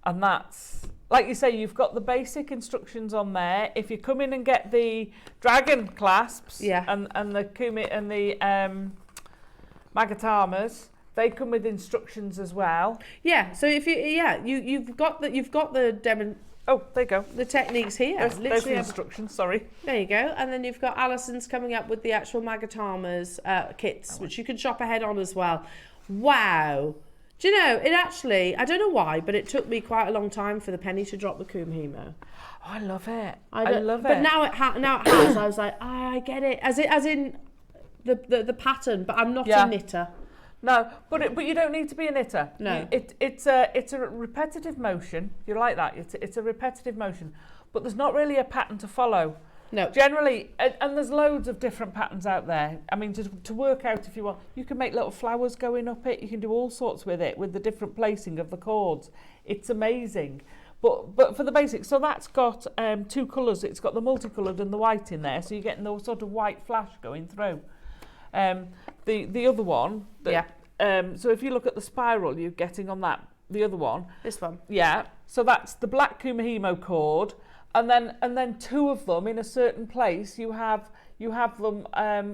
and that's, like you say, you've got the basic instructions on there. If you come in and get the dragon clasps, and the Kumi and the Magatamas, they come with instructions as well. Yeah. So if you've got the demo. Oh, there you go. The techniques here. There's Literally the instructions. Sorry. There you go. And then you've got Alison's coming up with the actual Magatamas kits, which you can shop ahead on as well. Wow. Do you know, it actually, I don't know why, but it took me quite a long time for the penny to drop the Kumihimo. Oh, I love it. I love but it. now it has. I was like, I get it. As in the pattern, but I'm not a knitter. No, but you don't need to be a knitter. No. It's a repetitive motion. You like that? It's a repetitive motion, but there's not really a pattern to follow. No. Generally, and there's loads of different patterns out there. I mean, to work out if you want, you can make little flowers going up it. You can do all sorts with it, with the different placing of the cords. It's amazing. But for the basics, so that's got 2 colours. It's got the multicoloured and the white in there, so you're getting the sort of white flash going through. The other one, so if you look at the spiral you're getting on that, the other one, this one, so that's the black Kumihimo cord, and then 2 of them in a certain place. You have them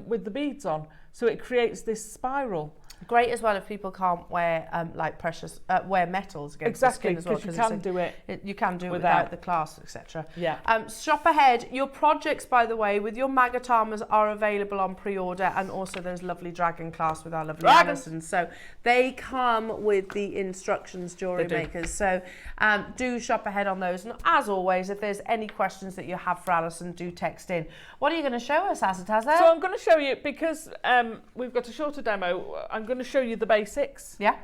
with the beads on, so it creates this spiral. Great as well if people can't wear like precious wear metals against Exactly, the skin as well, because you can do it. You can do it without the clasp, etc. Yeah. Shop ahead. Your projects, by the way, with your Magatamas are available on pre-order, and also those lovely dragon clasps with our lovely Alison. So they come with the instructions, jewellery makers. So do shop ahead on those. And as always, if there's any questions that you have for Alison, do text in. What are you going to show us, Asataza? So I'm going to show you, because we've got a shorter demo, I'm going to show you the basics. Yeah.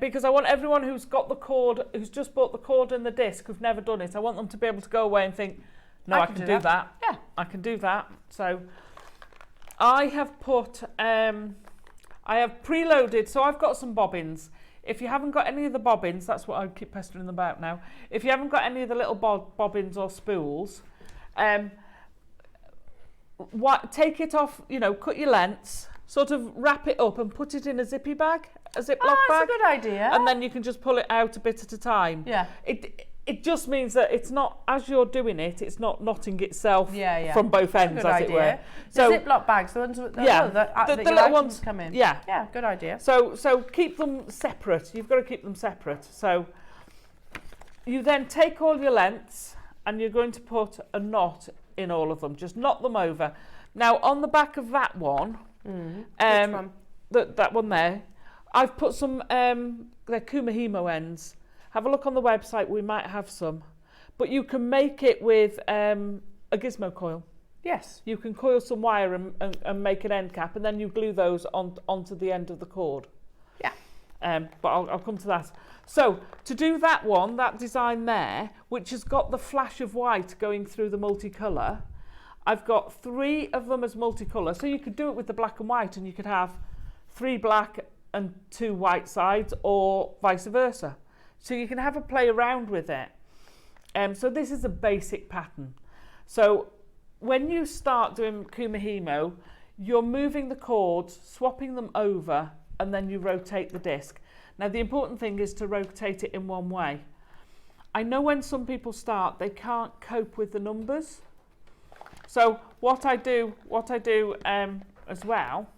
Because I want everyone who's got the cord, who's just bought the cord and the disc, who've never done it, I want them to be able to go away and think, no, I can do that. Yeah. I can do that. So I have put, I have preloaded, so I've got some bobbins. If you haven't got any of the bobbins, that's what I keep pestering them about now. If you haven't got any of the little bobbins or spools, take it off, cut your lengths. sort of wrap it up and put it in a zippy bag, a Ziploc bag. That's a good idea. And then you can just pull it out a bit at a time. Yeah. It just means that it's not, as you're doing it, it's not knotting itself Yeah. from both ends, Good as idea. it were. So Ziploc bags, the ones with the, the little ones come in. Yeah. Yeah, good idea. So keep them separate. You've got to keep them separate. So you then take all your lengths and you're going to put a knot in all of them. Just knot them over. Now on the back of that one, Which one? that one there, I've put some they're Kumihimo ends. Have a look on the website, we might have some. But you can make it with a gizmo coil. Yes. You can coil some wire and make an end cap, and then you glue those onto the end of the cord. Yeah. But I'll come to that. So to do that one, that design there, which has got the flash of white going through the multicolour, I've got 3 of them as multicolour. So you could do it with the black and white, and you could have 3 black and 2 white sides, or vice versa. So you can have a play around with it. So this is a basic pattern. So when you start doing Kumihimo, you're moving the cords, swapping them over, and then you rotate the disc. Now the important thing is to rotate it in one way. I know when some people start, they can't cope with the numbers. So what I do as well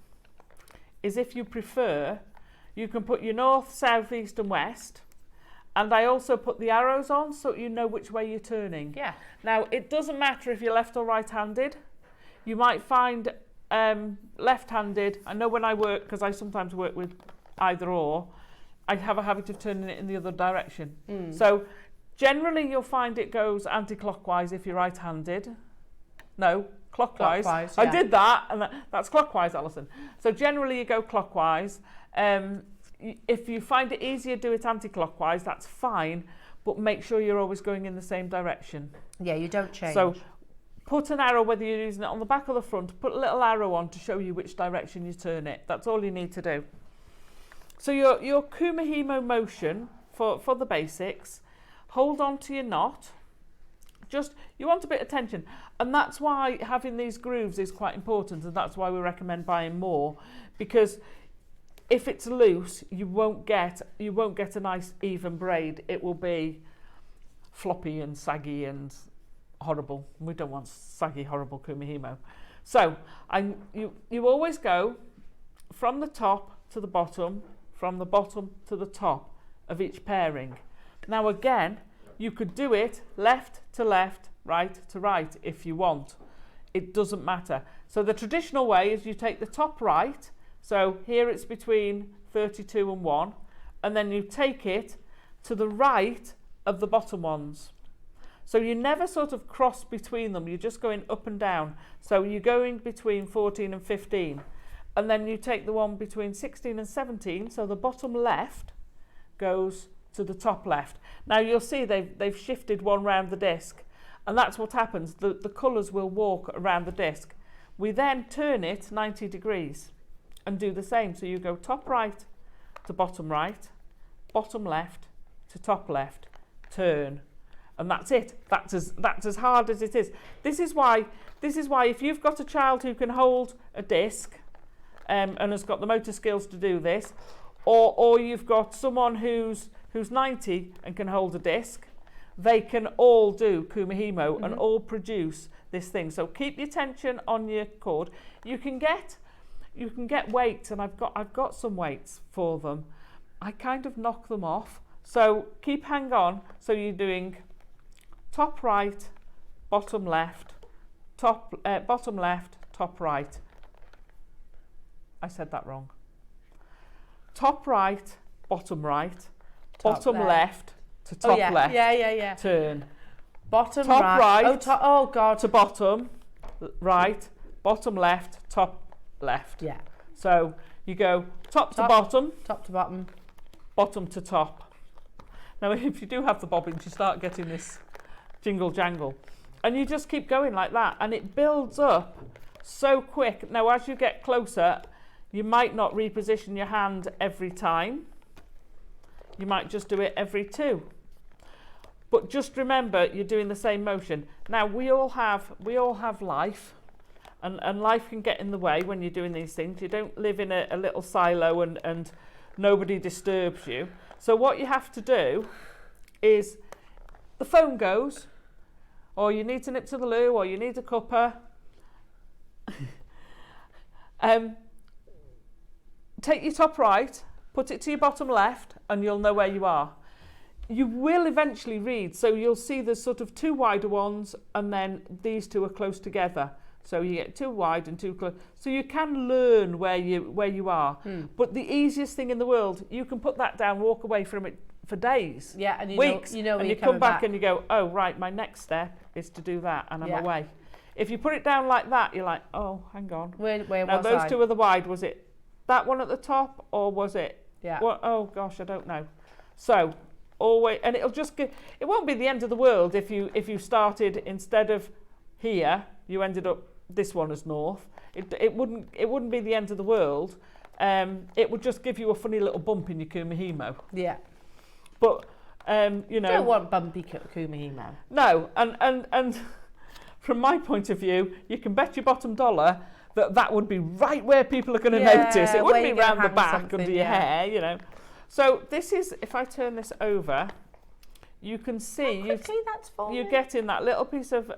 is, if you prefer, you can put your north, south, east and west. And I also put the arrows on so you know which way you're turning. Yeah. Now, it doesn't matter if you're left or right-handed. You might find left-handed, I know when I work, because I sometimes work with either or, I have a habit of turning it in the other direction. So generally you'll find it goes anti-clockwise if you're right-handed. No, clockwise. Clockwise, I yeah. did that, and that's clockwise, Alison. So generally you go clockwise. If you find it easier, do it anti-clockwise, that's fine, but make sure you're always going in the same direction. Yeah, you don't change. So put an arrow, whether you're using it on the back or the front, put a little arrow on to show you which direction you turn it. That's all you need to do. So your Kumihimo motion for the basics, hold on to your knot. Just, you want a bit of tension, and that's why having these grooves is quite important, and that's why we recommend buying more, because if it's loose, you won't get a nice even braid. It will be floppy and saggy and horrible. We don't want saggy, horrible Kumihimo. So you always go from the top to the bottom, from the bottom to the top of each pairing. Now again, you could do it left to left, right to right if you want. It doesn't matter. So the traditional way is you take the top right, so here it's between 32 and 1, and then you take it to the right of the bottom ones. So you never sort of cross between them, you're just going up and down. So you're going between 14 and 15, and then you take the one between 16 and 17, so the bottom left goes to the top left. Now you'll see they've shifted one round the disc, and that's what happens. The colours will walk around the disc. We then turn it 90 degrees and do the same. So you go top right to bottom right, bottom left to top left, turn, and that's it. That's as hard as it is. This is why if you've got a child who can hold a disc and has got the motor skills to do this, or you've got someone who's 90 and can hold a disc, they can all do Kumihimo and all produce this thing. So keep your tension on your cord. You can get weights, and I've got some weights for them. I kind of knock them off. So hang on. So you're doing top right, bottom left, bottom left, top right. I said that wrong. Top right, bottom right, bottom left to top left. Yeah. Turn. Bottom top right. Oh God. To bottom right, bottom left, top left. Yeah. So you go top to bottom, bottom to top. Now, if you do have the bobbins, you start getting this jingle jangle, and you just keep going like that, and it builds up so quick. Now, as you get closer, you might not reposition your hand every time. You might just do it every 2. But just remember, you're doing the same motion. Now, we all have life, And life can get in the way when you're doing these things. You don't live in a little silo and nobody disturbs you. So what you have to do is, the phone goes, or you need to nip to the loo, or you need a cuppa. Take your top right, put it to your bottom left, and you'll know where you are. You will eventually read, so you'll see there's sort of 2 wider ones, and then these 2 are close together. So you get 2 wide and 2 close. So you can learn where you are. But the easiest thing in the world, you can put that down, walk away from it for days, Yeah, and weeks, you know and you come back and you go, oh right, my next step is to do that, and I'm away. If you put it down like that, you're like, oh, hang on. Where now was those I? 2 are the wide. Was it that one at the top, or was it? Yeah. What? Oh gosh, I don't know. So always, and it'll just it won't be the end of the world if you started, instead of here, you ended up this one as north. It wouldn't be the end of the world. It would just give you a funny little bump in your kumihimo. Yeah. But you know, don't want bumpy kumihimo. No, and from my point of view, you can bet your bottom dollar that would be right where people are going to notice. It wouldn't be round the back under your hair, you know. So this is, if I turn this over, you can see you're getting that little piece of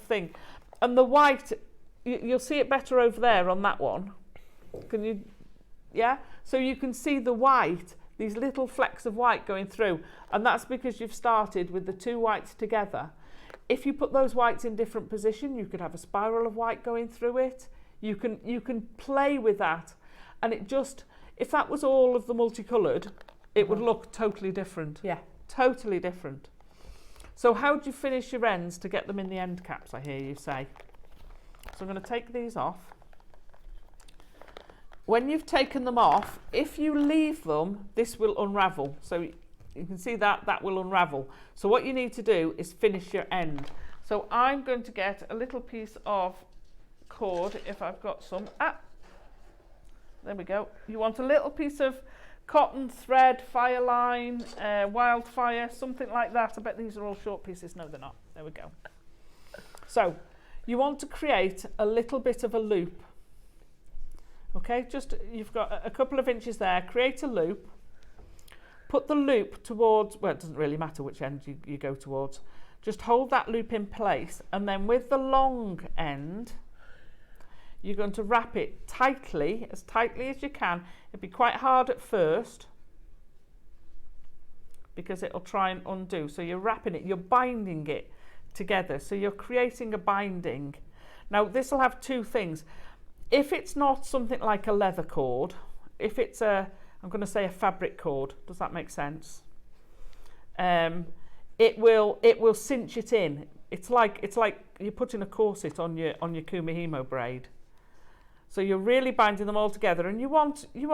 thing, and the white, you'll see it better over there on that one. Can you? Yeah. So you can see the white, these little flecks of white going through, and that's because you've started with the 2 whites together. If you put those whites in different position, you could have a spiral of white going through it. You can play with that, and it just, if that was all of the multicoloured, it would look totally different. Yeah. Totally different. So how do you finish your ends to get them in the end caps, I hear you say? So I'm going to take these off. When you've taken them off, if you leave them, this will unravel. So you can see that will unravel. So what you need to do is finish your end. So I'm going to get a little piece of cord, if I've got some. There we go. You want a little piece of cotton thread, fire line, wildfire, something like that. I bet these are all short pieces. No, they're not. There we go. So you want to create a little bit of a loop. Okay, just, you've got a couple of inches there. Create a loop. Put the loop towards, well, it doesn't really matter which end you go towards. Just hold that loop in place, and then with the long end, you're going to wrap it tightly as you can. It'll be quite hard at first because it'll try and undo. So you're wrapping it, you're binding it together. So you're creating a binding. Now this will have 2 things. If it's not something like a leather cord, if it's I'm going to say a fabric cord, does that make sense? It will cinch it in. It's like you're putting a corset on your kumihimo braid. So you're really binding them all together, and you want you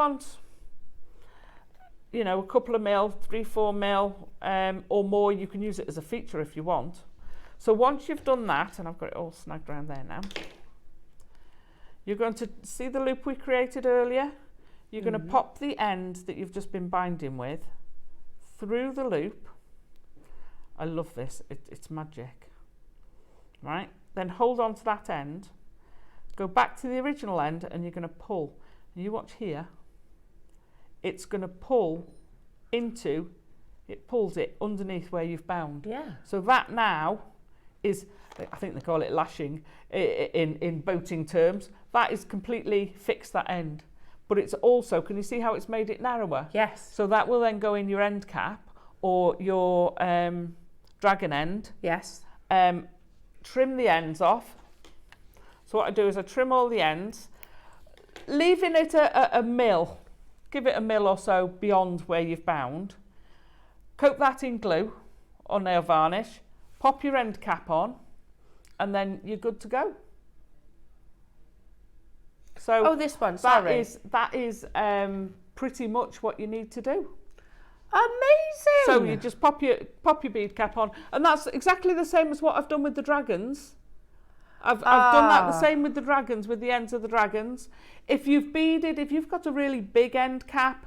know, a couple of mil, 3-4 mil, or more. You can use it as a feature if you want. So once you've done that, and I've got it all snagged around there now, you're going to see the loop we created earlier. You're going to pop the end that you've just been binding with through the loop. I love this, it's magic. Right, then hold on to that end, go back to the original end, and you're going to pull. And you watch here, it's going to pull into, it pulls it underneath where you've bound. Yeah. So that now is, I think they call it lashing in boating terms, that is completely fixed that end. But it's also, can you see how it's made it narrower? Yes. So that will then go in your end cap or your dragon end. Yes. Trim the ends off. So what I do is I trim all the ends, leaving it a mil. Give it a mil or so beyond where you've bound. Coat that in glue or nail varnish. Pop your end cap on, and then you're good to go. So this one, sorry. That is pretty much what you need to do. Amazing. So you just pop your bead cap on, and that's exactly the same as what I've done with the dragons. I've done that the same with the dragons, with the ends of the dragons. If you've beaded, if you've got a really big end cap,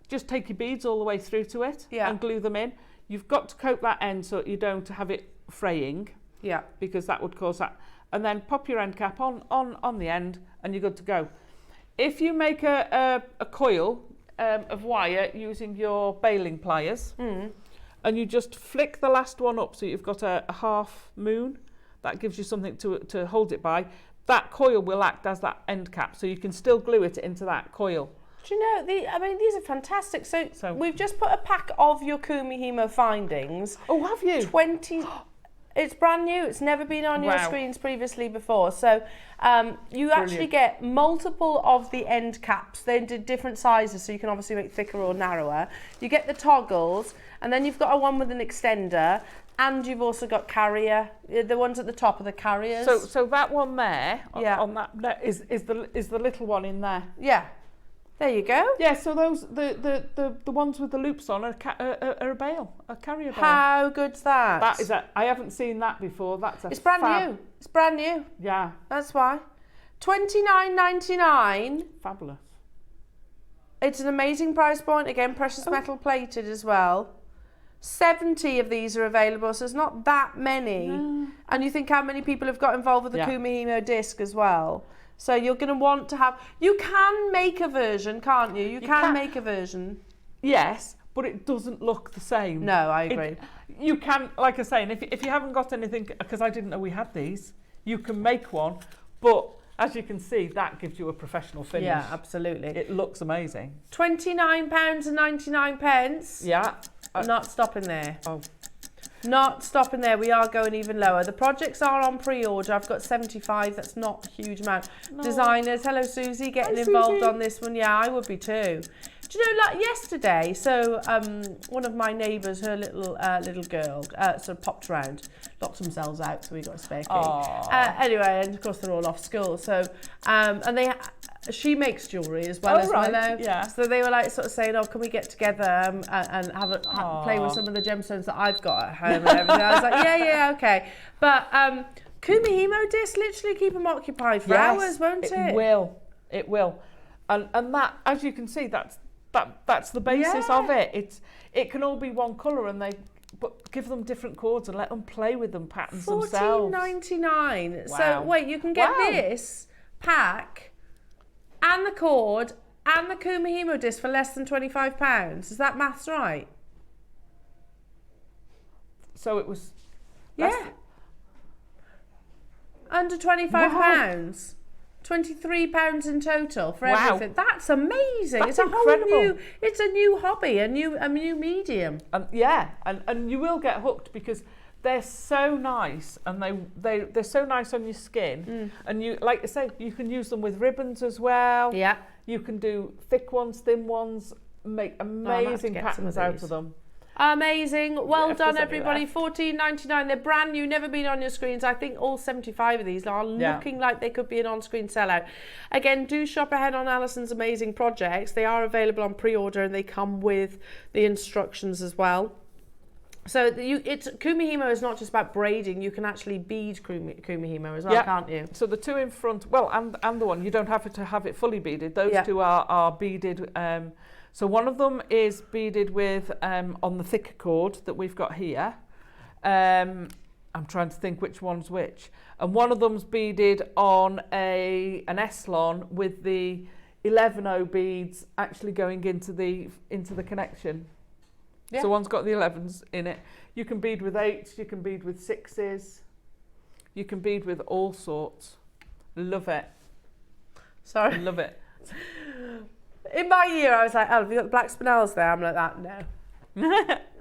just take your beads all the way through to it and glue them in. You've got to coat that end so you don't have it fraying. Yeah. Because that would cause that. and then pop your end cap on the end, and you're good to go. If you make a coil of wire using your baling pliers, and you just flick the last one up so you've got a half moon, that gives you something to hold it by. That coil will act as that end cap, so you can still glue it into that coil. Do you know, these are fantastic. So we've just put a pack of your Kumihimo findings. Oh, have you? 20... It's brand new. It's never been on your screens previously before. So you actually get multiple of the end caps. They're different sizes, so you can obviously make thicker or narrower. You get the toggles, and then you've got a one with an extender, and you've also got carrier. The ones at the top are the carriers. So that one there, on that is the little one in there. Yeah. There you go. Yeah, so those the ones with the loops on are a bale, a carrier bale. How good's that? That is I haven't seen that before. It's brand new. It's brand new. Yeah. That's why. $29.99. Fabulous. It's an amazing price point. Again, precious metal plated as well. 70 of these are available, so it's not that many. No. And you think how many people have got involved with the Kumihimo disc as well. So you're going to want to have... You can make a version, can't you? You can make a version. Yes, but it doesn't look the same. No, I agree. You can, like I say, and if you haven't got anything, because I didn't know we had these, you can make one, but as you can see, that gives you a professional finish. Yeah, absolutely. It looks amazing. £29.99. Yeah. Not stopping there. Oh. Not stopping there. We are going even lower. The projects are on pre-order. I've got 75. That's not a huge amount. No. Designers. Hello, Susie. Getting involved on this one. Yeah, I would be too. Do you know, like yesterday, so one of my neighbours, her little girl, sort of popped around, locked themselves out, so we got a spare key. Anyway, and of course they're all off school. So, and she makes jewellery as well as Willow. Yeah. So they were like sort of saying, "Oh, can we get together and have play with some of the gemstones that I've got at home and everything?" I was like, "Yeah, okay." But Kumihimo disc literally keep them occupied for hours, won't it? It will. It will. And that, as you can see, that's the basis of it. It can all be one colour, but give them different cords and let them play with them patterns themselves. $14.99. Wow. So wait, you can get this pack and the cord and the Kumihimo disc for less than £25. Is that maths right? So it was. Under £25. £23 in total for everything. That's amazing. That's it's a incredible. whole new. It's a new hobby, a new medium. And you will get hooked because they're so nice, and they're so nice on your skin. And you, like I say, you can use them with ribbons as well. Yeah. You can do thick ones, thin ones, make amazing patterns out of them. Amazing. Well done, everybody. $14.99. They're brand new, never been on your screens. I think all 75 of these are looking like they could be an on-screen sellout. Again, do shop ahead on Alison's amazing projects. They are available on pre-order, and they come with the instructions as well. So Kumihimo is not just about braiding. You can actually bead Kumihimo as well, can't you? So the two in front, and the one, you don't have to have it fully beaded. Those two are beaded. So one of them is beaded with on the thicker cord that we've got here. I'm trying to think which one's which. And one of them's beaded on an Eslon with the 11O beads actually going into the connection. Yeah. So one's got the 11s in it. You can bead with 8s, you can bead with 6s, you can bead with all sorts. Love it. Sorry. Love it. In my year, I was like, "Oh, have you got the black spinels there?" I'm like, "That no."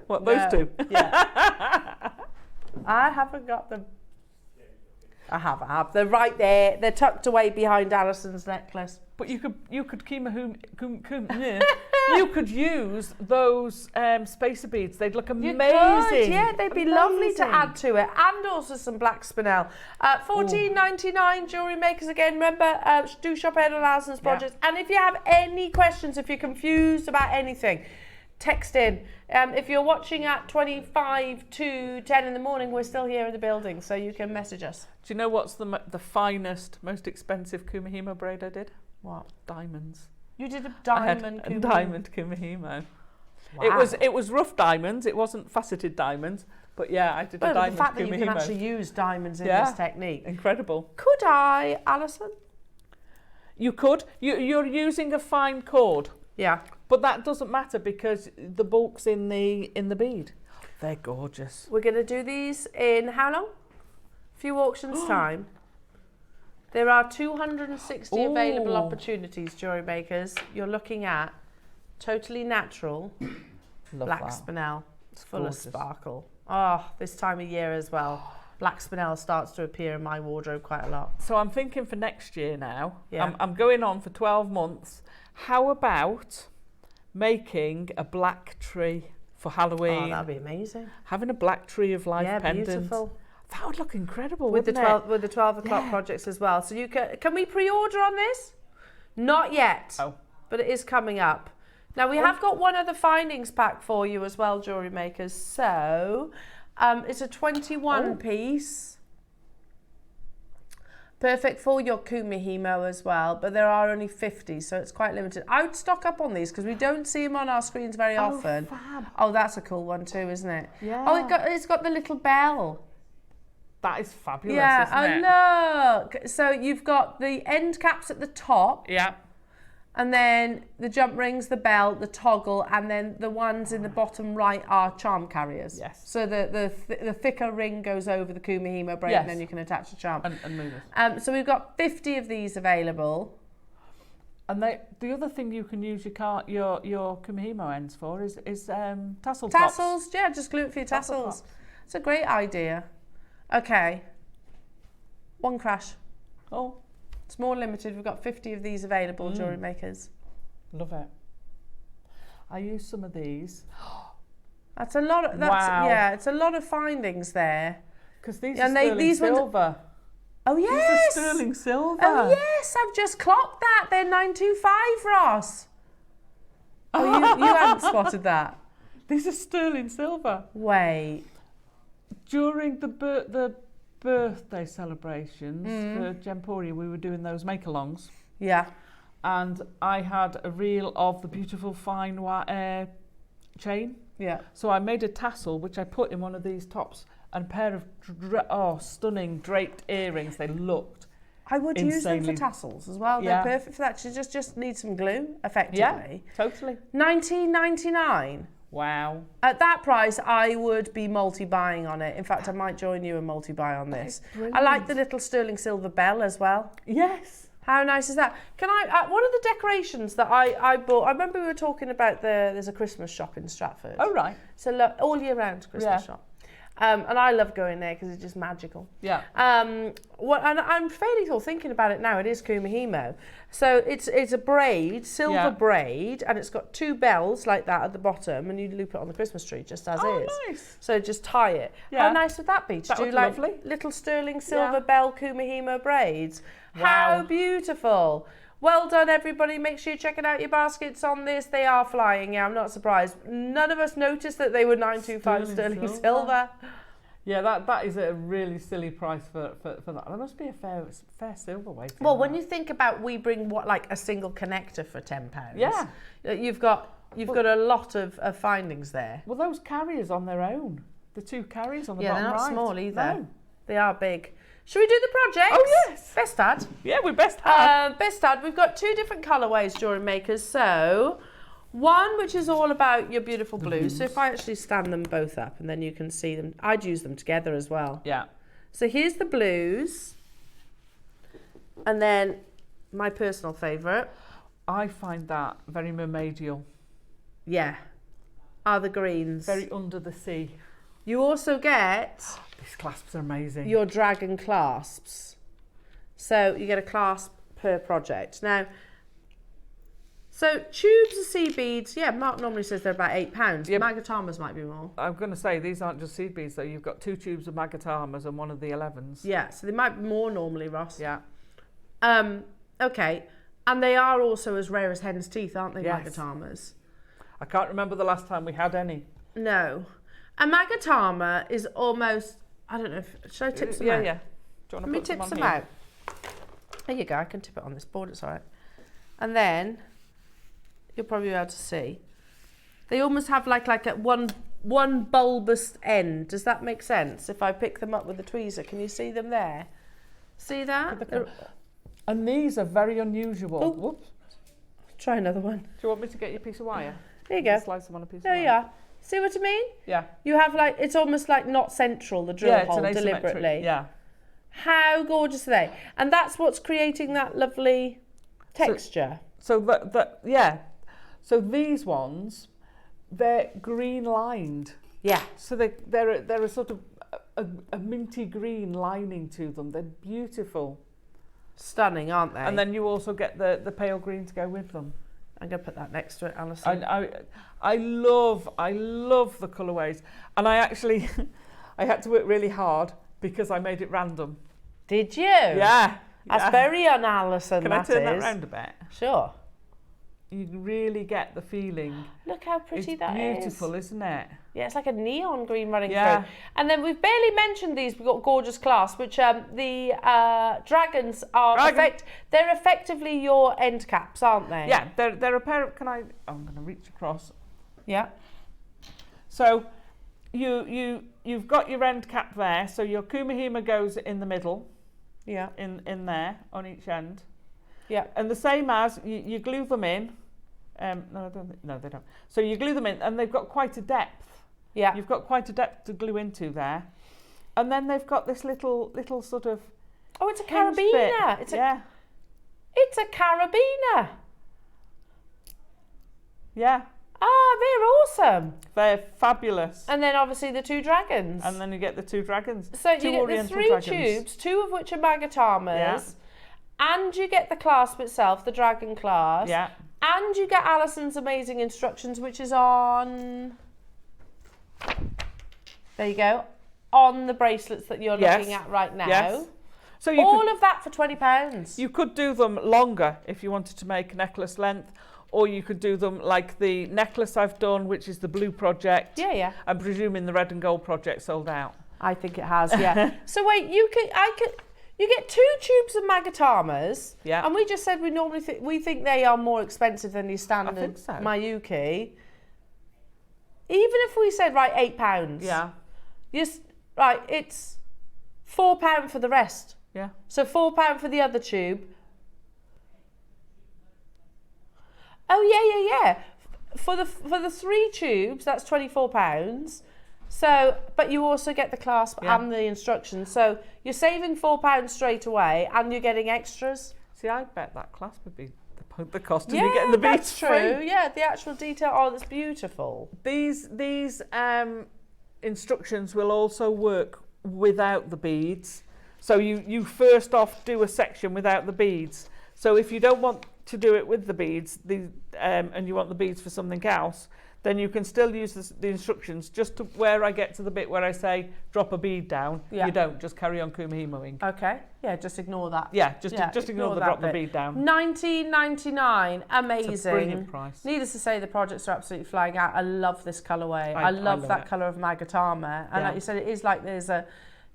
What, those two? Yeah. I haven't got them. I have. They're right there. They're tucked away behind Alison's necklace. But you could you could use those spacer beads. They'd look amazing. Yeah, they'd be lovely to add to it, and also some black spinel. $14.99. Jewellery Makers again. Remember, do shop ahead on Alison's projects. And if you have any questions, if you're confused about anything, text in. If you're watching at 25 to 10 in the morning, we're still here in the building, so you can message us. Do you know what's the finest, most expensive Kumihimo braid I did? What? Diamonds. You did a diamond Kumihimo. Wow. It was rough diamonds. It wasn't faceted diamonds. But yeah, I did a But diamond the fact that you can kumihimo. actually use diamonds in Yeah. this technique. Incredible. Could I, Alison? You could. You're using a fine cord. Yeah. But that doesn't matter because the bulk's in the bead. They're gorgeous. We're going to do these in how long? A few auctions time. There are 260 available Ooh. opportunities, jewellery makers. You're looking at totally natural Love black that. spinel. It's full gorgeous. of sparkle. Oh, this time of year as well. Black spinel starts to appear in my wardrobe quite a lot. So I'm thinking for next year now. Yeah. I'm going on for 12 months. How about making a black tree for Halloween? Oh, that'd be amazing. Having a black tree of life Yeah, pendant. beautiful. That would look incredible, With the wouldn't 12 o'clock Yeah. projects as well. So you can we pre-order on this? Not yet. Oh. But it is coming up. Now we have got one other findings pack for you as well, jewellery makers. So it's a 21 piece. Perfect for your kumihimo as well, but there are only 50, so it's quite limited. I would stock up on these because we don't see them on our screens very often. Fab. Oh, that's a cool one too, isn't it? Yeah. Oh, it's got the little bell. That is fabulous, Yeah, isn't it? oh look. So you've got the end caps at the top, Yeah. and then the jump rings, the bell, the toggle, and then the ones in the bottom right are charm carriers. Yes. So the thicker ring goes over the kumihimo braid, Yes. and then you can attach the charm. And move it. So we've got 50 of these available. And the other thing you can use your kumihimo ends for is tassel tops. Tassels, yeah, just glue it for your Tassel tassels. tops. It's a great idea. Okay. One crash. Oh, It's more limited. We've got 50 of these available, jewellery makers. love it. I use some of these. That's a lot of, Wow. yeah, it's a lot of findings there. Because these And are sterling these ones- silver. Oh, These yes. are sterling silver. Oh, yes, I've just clocked that. They're 925, Ross. Oh, you hadn't spotted that. These are sterling silver. Wait. During the birthday celebrations for Gemporia, we were doing those make-alongs. Yeah. And I had a reel of the beautiful fine chain. Yeah. So I made a tassel, which I put in one of these tops, and a pair of stunning draped earrings. They looked I would use them for insanely- tassels as well. Yeah. They're perfect for that. You just need some glue, effectively. Yeah, totally. $19.99. Wow. At that price, I would be multi-buying on it. In fact, I might join you and multi-buy on this. I like the little sterling silver bell as well. Yes. How nice is that? Can I? One of the decorations that I bought. I remember we were talking about there's a Christmas shop in Stratford. Oh, right. So all year round Christmas shop. And I love going there because it's just magical. Yeah. And I'm fairly sure thinking about it now. It is kumihimo, so it's a braid, silver braid, and it's got two bells like that at the bottom, and you loop it on the Christmas tree just as is. Nice. So just tie it. Yeah. How nice would that be to That do would be like lovely. little sterling silver bell kumihimo braids? Wow. How beautiful! Well done, everybody. Make sure you're checking out your baskets on this. They are flying. Yeah, I'm not surprised. None of us noticed that they were 925 sterling silver. Yeah, that is a really silly price for that. There must be a fair silver weight. in Well, that. when you think about we bring like a single connector for £10. Yeah. You've got a lot of findings there. Well, those carriers on their own, the two carriers on the Yeah, bottom they're not right. small either. No. They are big. Should we do the project? Oh, yes. Best ad. Yeah, we best have. Best ad. We've got two different colourways, jewellery makers. So, one which is all about your beautiful blues. So if I actually stand them both up and then you can see them, I'd use them together as well. Yeah. So here's the blues. And then my personal favourite. I find that very mermaidial. Yeah. Are the greens. Very under the sea. You also get These clasps are amazing. your dragon clasps. So you get a clasp per project. Now, so tubes of sea beads, yeah, Mark normally says they're about £8. Yeah. Magatamas might be more. I'm going to say these aren't just seed beads though. You've got two tubes of Magatamas and one of the 11s. Yeah, so they might be more normally, Ross. Yeah. Okay. And they are also as rare as hen's teeth, aren't they, Yes. Magatamas? I can't remember the last time we had any. No. A Magatama is almost, I don't know, should I tip some out? Yeah. Do you Let want me to put tip some some on here? out. There you go, I can tip it on this board, it's all right. And then, you'll probably be able to see, They almost have like a one bulbous end. Does that make sense? If I pick them up with the tweezer, can you see them there? See that? And these are very unusual. Oh. Whoops. Try another one. Do you want me to get you a piece of wire? There you go. Slice them on a piece of There wire. you are. See what I mean? Yeah. You have like, it's almost like not central, the drill hole, it's an asymmetric, deliberately. Yeah. How gorgeous are they? And that's what's creating that lovely texture. So So these ones, they're green lined. Yeah. So they're a sort of a minty green lining to them. They're beautiful. Stunning, aren't they? And then you also get the pale green to go with them. I'm going to put that next to it, Alison. I love the colourways. And I actually, I had to work really hard because I made it random. Did you? Yeah. That's very un-Alison, Can I turn that round a bit? Sure. You really get the feeling. Look how pretty that is. It's beautiful, isn't it? Yeah, it's like a neon green running through. And then we've barely mentioned these. We've got gorgeous clasp, which the dragons are they're effectively your end caps, aren't they? Yeah, they're a pair of, I'm going to reach across. Yeah. So you've got your end cap there, so your kumihima goes in the middle. Yeah. In there, on each end. Yeah. And the same as, you glue them in. No, they don't. So you glue them in, and they've got quite a depth. Yeah. You've got quite a depth to glue into there. And then they've got this little sort of... Oh, it's a carabiner. It's a carabiner. Yeah. Ah, they're awesome. They're fabulous. And then obviously the two dragons. And then you get the two dragons. So you get the three dragons. tubes, two of which are Magatamas. And you get the clasp itself, the dragon clasp. Yeah. And you get Alison's amazing instructions, which is on... There you go. On the bracelets that you're looking at right now. Yes. So all of that for £20. You could do them longer if you wanted to make necklace length, or you could do them like the necklace I've done, which is the blue project. Yeah, yeah. I'm presuming the red and gold project sold out. I think it has, yeah. So wait, you get two tubes of Magatamas, and we just said we normally think they are more expensive than your standard Mayuki. Even if we said £8, yeah, it's £4 for the rest. Yeah. So £4 for the other tube. Oh yeah. For the three tubes, that's £24. So, but you also get the clasp and the instructions. So you're saving £4 straight away, and you're getting extras. See, I bet that clasp would be the cost of you getting the beads that's true. Yeah, the actual detail. Oh, that's beautiful. These instructions will also work without the beads. So you first off do a section without the beads. So if you don't want to do it with the beads, and you want the beads for something else, then you can still use the instructions just to where I get to the bit where I say drop a bead down. Yeah. You don't, just carry on kumihimoing. Okay. Yeah, just ignore that. Yeah, just ignore the drop the bead down. $19.99. Amazing. It's a brilliant price. Needless to say, the projects are absolutely flying out. I love this colourway. I love that colour of Magatama. And like you said, it is like there's a,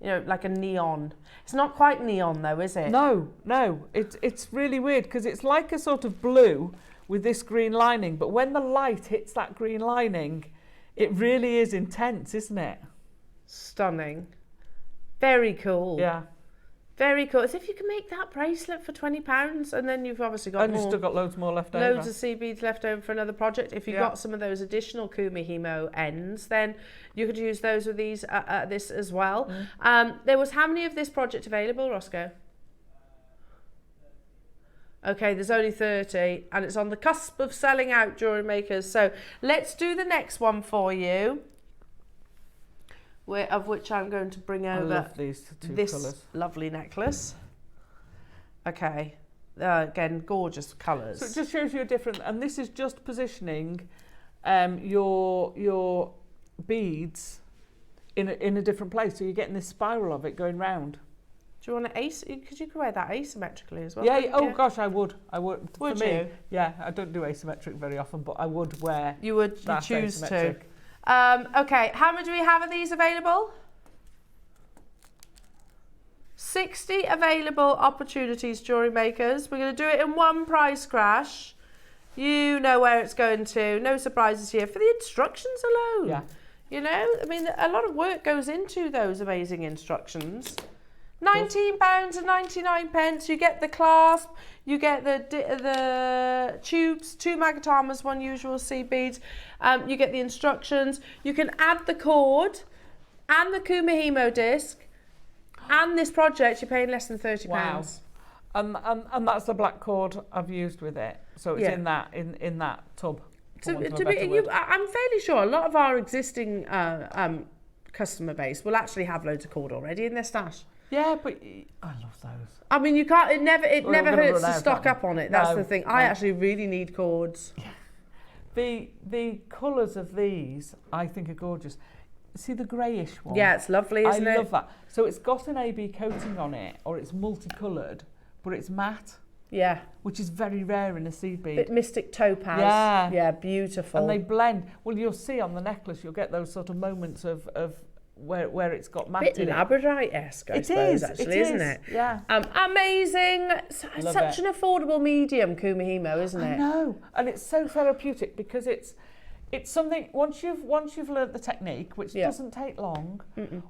like a neon. It's not quite neon though, is it? No. It's really weird because it's like a sort of blue with this green lining, but when the light hits that green lining, it really is intense, isn't it? Stunning. Very cool. Yeah. Very cool. As if you can make that bracelet for £20, and then you've obviously got and you've still got loads more left over. Loads of sea beads left over for another project. If you've got some of those additional kumihimo ends, then you could use those with these this as well. There was how many of this project available, Roscoe? Okay, there's only 30, and it's on the cusp of selling out, jewellery makers. So let's do the next one for you, of which I'm going to bring over. I love these two this colours. Lovely necklace. Okay, again, gorgeous colours. So it just shows you a different, and this is just positioning your beads in a different place. So you're getting this spiral of it going round. Do you want to because you could wear that asymmetrically as well? Yeah. Oh gosh, I would. Would for you? Me, yeah, I don't do asymmetric very often, but I would wear. You would choose to. Asymmetric. Okay, how many do we have of these available? 60 available opportunities, jewellery makers. We're going to do it in one price crash. You know where it's going to. No surprises here. For the instructions alone. Yeah. You know, I mean, a lot of work goes into those amazing instructions. £19.99. You get the clasp, you get the tubes, 2 Magatamas, 1 usual seed beads. You get the instructions. You can add the cord and the Kumihimo disc, and this project. You're paying less than £30. Wow. And that's the black cord I've used with it. So it's in that tub. I'm fairly sure a lot of our existing customer base will actually have loads of cord already in their stash. Yeah, but I love those. I mean, you can't. It never hurts to stock up on it. That's the thing. I actually really need cords. The colours of these I think are gorgeous. See the greyish one? Yeah, it's lovely, isn't it? I love that. So it's got an AB coating on it, or it's multicoloured, but it's matte. Yeah. Which is very rare in a seed bead. Bit mystic topaz. Yeah. Yeah, beautiful. And they blend. Well, you'll see on the necklace, you'll get those sort of moments of where it's got matte in it. Labradorite-esque, I suppose, actually, isn't it? Yeah. Amazing. Such an affordable medium, Kumihimo, isn't it? I know. And it's so therapeutic because it's something, once you've learnt the technique, which doesn't take long,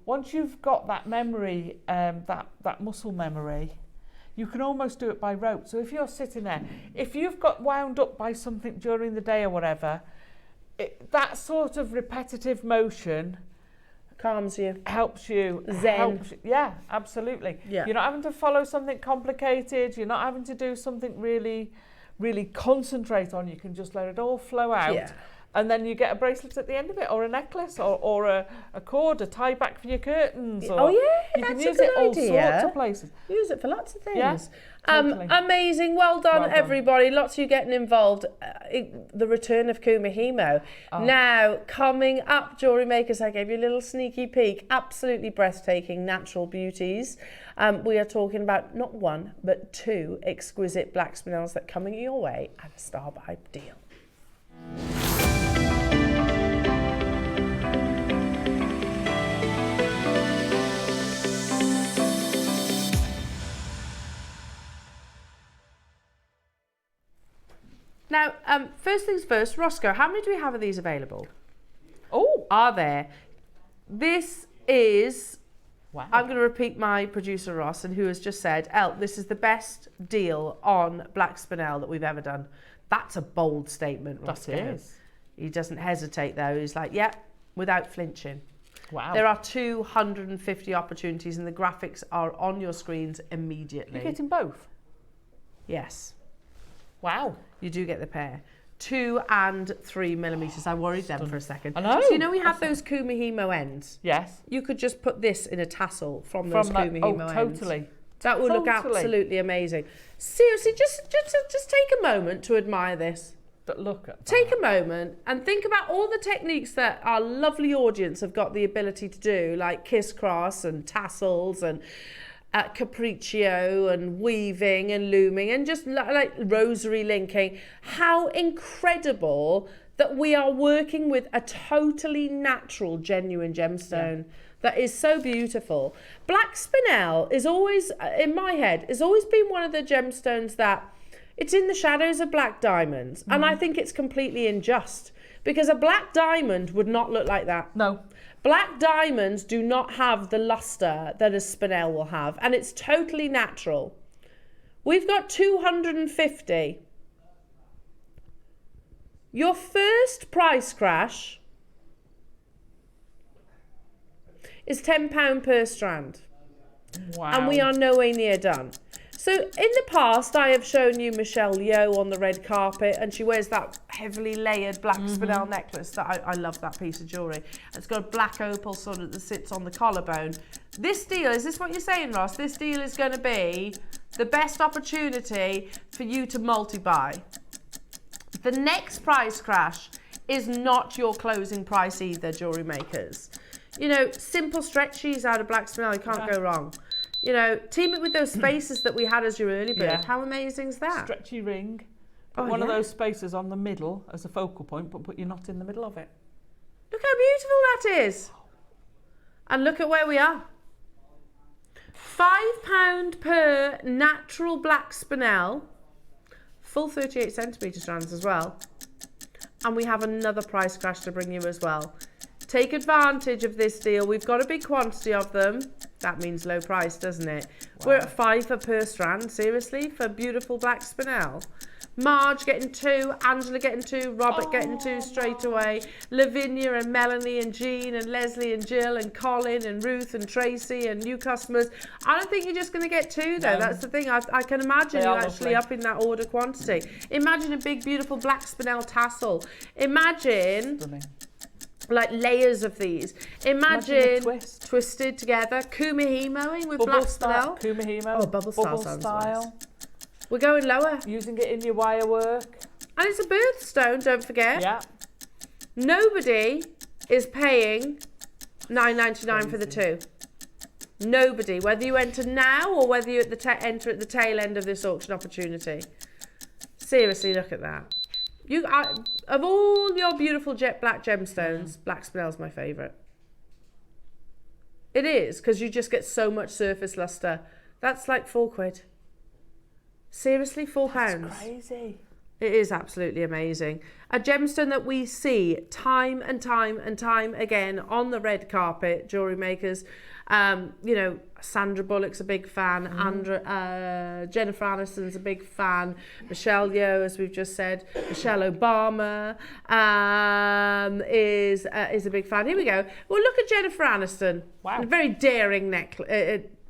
once you've got that memory, that muscle memory, you can almost do it by rote. So if you're sitting there, if you've got wound up by something during the day or whatever, that sort of repetitive motion calms you, helps you, zen. Yeah, absolutely. Yeah. You're not having to follow something complicated. You're not having to do something really, really concentrate on. You can just let it all flow out. Yeah. And then you get a bracelet at the end of it, or a necklace, or a cord, a tie back for your curtains. Or you can use it all sorts of places. Use it for lots of things. Yeah, totally. Amazing. Well done, everybody. Lots of you getting involved. The return of Kumihimo. Now, coming up, jewellery makers, I gave you a little sneaky peek. Absolutely breathtaking natural beauties. We are talking about not 1, but 2 exquisite black spinels that are coming your way at a star buy deal. Now, first things first, Roscoe, how many do we have of these available? Oh! Are there? This is, wow. I'm going to repeat my producer Ross, and who has just said, this is the best deal on black spinel that we've ever done. That's a bold statement, Roscoe. That is. He doesn't hesitate though. He's like, without flinching. Wow. There are 250 opportunities and the graphics are on your screens immediately. You're getting both? Yes. Wow. You do get the pair. 2 and 3 millimeters. I worried them for a second. I know. So you know we have those Kumihimo ends? Yes. You could just put this in a tassel from those Kumihimo ends. Totally. That would look absolutely amazing. Seriously, just take a moment to admire this. But look at that. Take a moment and think about all the techniques that our lovely audience have got the ability to do, like kiss cross and tassels and capriccio and weaving and looming and just like rosary linking. How incredible that we are working with a totally natural, genuine gemstone. Yeah. That is so beautiful. Black spinel is always, in my head, has always been one of the gemstones that it's in the shadows of black diamonds. And I think it's completely unjust because a black diamond would not look like that. No. Black diamonds do not have the luster that a spinel will have. And it's totally natural. We've got 250. Your first price crash is £10 per strand. Wow. And we are nowhere near done. So in the past, I have shown you Michelle Yeoh on the red carpet, and she wears that heavily layered black spinel necklace. That I love that piece of jewellery. It's got a black opal sort of that sits on the collarbone. This deal, is this what you're saying, Ross? This deal is going to be the best opportunity for you to multi-buy. The next price crash is not your closing price either, jewellery makers. You know, simple stretchies out of black spinel, you can't go wrong. You know, team it with those spaces that we had as your early bird. Yeah. How amazing is that? Stretchy ring. Put one of those spaces on the middle as a focal point, but put your knot in the middle of it. Look how beautiful that is. And look at where we are. £5 per natural black spinel. full 38 centimetre strands as well. And we have another price crash to bring you as well. Take advantage of this deal. We've got a big quantity of them. That means low price, doesn't it? Wow. We're at £5 per strand, seriously, for beautiful black spinel. Marge getting 2, Angela getting 2, Robert getting 2 straight away, Lavinia and Melanie and Jean and Leslie and Jill and Colin and Ruth and Tracy and new customers. I don't think you're just going to get 2 though. No. That's the thing. I can imagine you actually upping that order quantity. Imagine a big beautiful black spinel tassel. Imagine like layers of these. Imagine twisted together. Kumihimoing with black spinel. Kumihimo. Oh, bubble style. Nice. We're going lower. Using it in your wire work. And it's a birthstone, don't forget. Yeah. Nobody is paying $9.99 for the 2. Nobody. Whether you enter now or whether you enter at the tail end of this auction opportunity. Seriously, look at that. Of all your beautiful jet black gemstones, black spinel's my favourite. It is, because you just get so much surface luster. That's like £4. Seriously, £4. That's crazy. It is absolutely amazing. A gemstone that we see time and time and time again on the red carpet, jewellery makers. You know, Sandra Bullock's a big fan. Jennifer Aniston's a big fan. Michelle Yeoh, as we've just said. Michelle Obama is a big fan. Here we go. Well, look at Jennifer Aniston. Wow. A very daring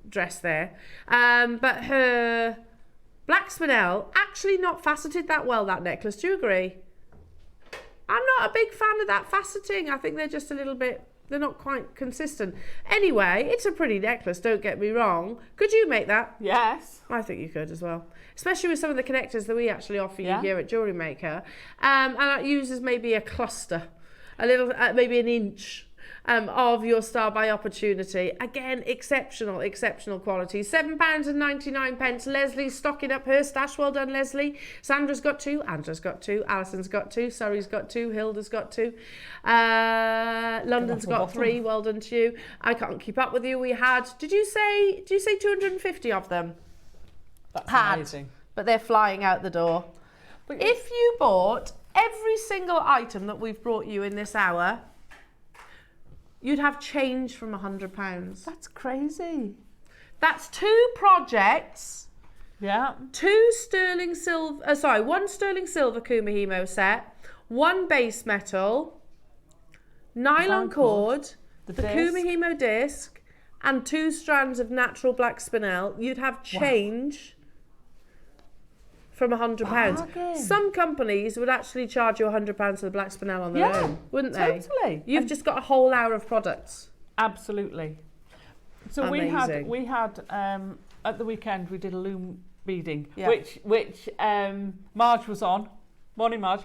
dress there. But her black spinel, actually not faceted that well, that necklace. Do you agree? I'm not a big fan of that faceting. I think they're just a little bit, they're not quite consistent. Anyway, it's a pretty necklace, don't get me wrong. Could you make that? Yes. I think you could as well. Especially with some of the connectors that we actually offer you here at JewelleryMaker. And that uses maybe a cluster, a little, maybe an inch of your star by opportunity. Again, exceptional quality. £7.99. Leslie's stocking up her stash. Well done, Leslie. Sandra's got 2, Angela's got 2, Alison's got 2, Surrey's got 2, Hilda's got 2, London's got 3. Well done to you. I can't keep up with you. We had, did you say 250 of them? That's amazing. But they're flying out the door. But if you bought every single item that we've brought you in this hour, you'd have change from £100. That's crazy. That's 2 projects. Yeah. 1 sterling silver Kumihimo set, 1 base metal, nylon cord, the Kumihimo disc, and 2 strands of natural black spinel. You'd have change from £100. Some companies would actually charge you £100 for the black spinel on their own, wouldn't they? Totally. You've just got a whole hour of products. Absolutely. So amazing. we had at the weekend we did a loom beading, which Marge was on. Morning, Marge.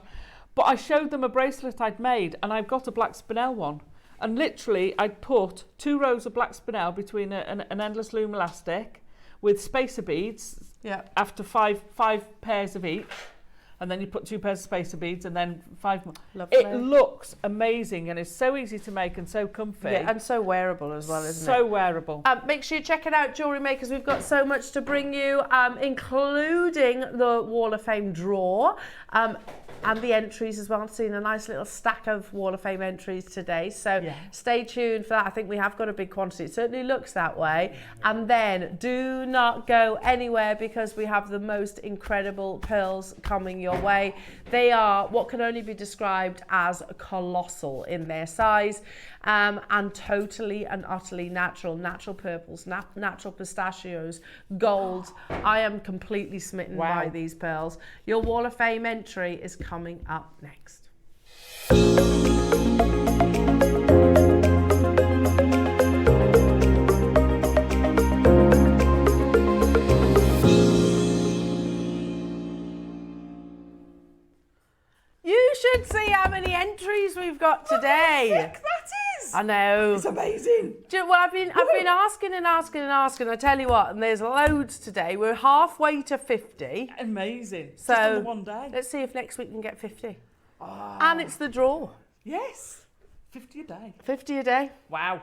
But I showed them a bracelet I'd made, and I've got a black spinel one. And literally, I'd put 2 rows of black spinel between an endless loom elastic with spacer beads. Yeah. After five pairs of each, and then you put 2 pairs of spacer beads, and then 5 more. Lovely. It looks amazing, and it's so easy to make and so comfy. Yeah, and so wearable as well, isn't it? So wearable. Make sure you check it out, Jewellery Makers. We've got so much to bring you, including the Wall of Fame draw. And the entries as well. I'm seeing a nice little stack of Wall of Fame entries today. So stay tuned for that. I think we have got a big quantity. It certainly looks that way. And then do not go anywhere, because we have the most incredible pearls coming your way. They are what can only be described as colossal in their size, and totally and utterly natural. Natural purples, natural pistachios, golds. I am completely smitten by these pearls. Your Wall of Fame entry is coming up next. You should see how many entries we've got today. What the heck that is? I know. It's amazing. Well, I've been asking and asking and asking. I tell you what, and there's loads today. We're halfway to 50. Amazing. So just on the one day. Let's see if next week we can get 50. Oh. And it's the draw. Yes. 50 a day. 50 a day. Wow.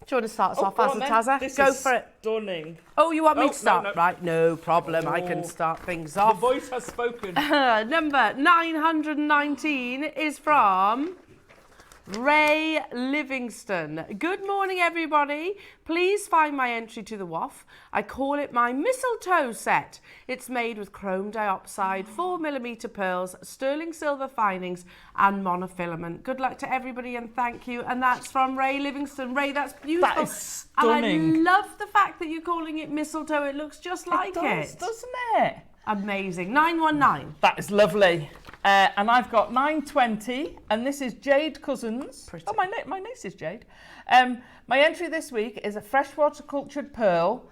Do you want to start us off, go on then. Tazza? This Go is for it. Stunning. Oh, you want me to start? No. Right, no problem. I can start things The off. voice has spoken. Number 919 is from Ray Livingston. Good morning, everybody. Please find my entry to the WOF. I call it my mistletoe set. It's made with chrome dioxide, 4mm pearls, sterling silver findings, and monofilament. Good luck to everybody and thank you. And that's from Ray Livingston. Ray, that's beautiful. That is stunning. And I love the fact that you're calling it mistletoe. It looks just like it. Doesn't it? Amazing. 919. That is lovely. And I've got 920, and this is Jade Cousins. Pretty. Oh, my niece is Jade. My entry this week is a freshwater cultured pearl,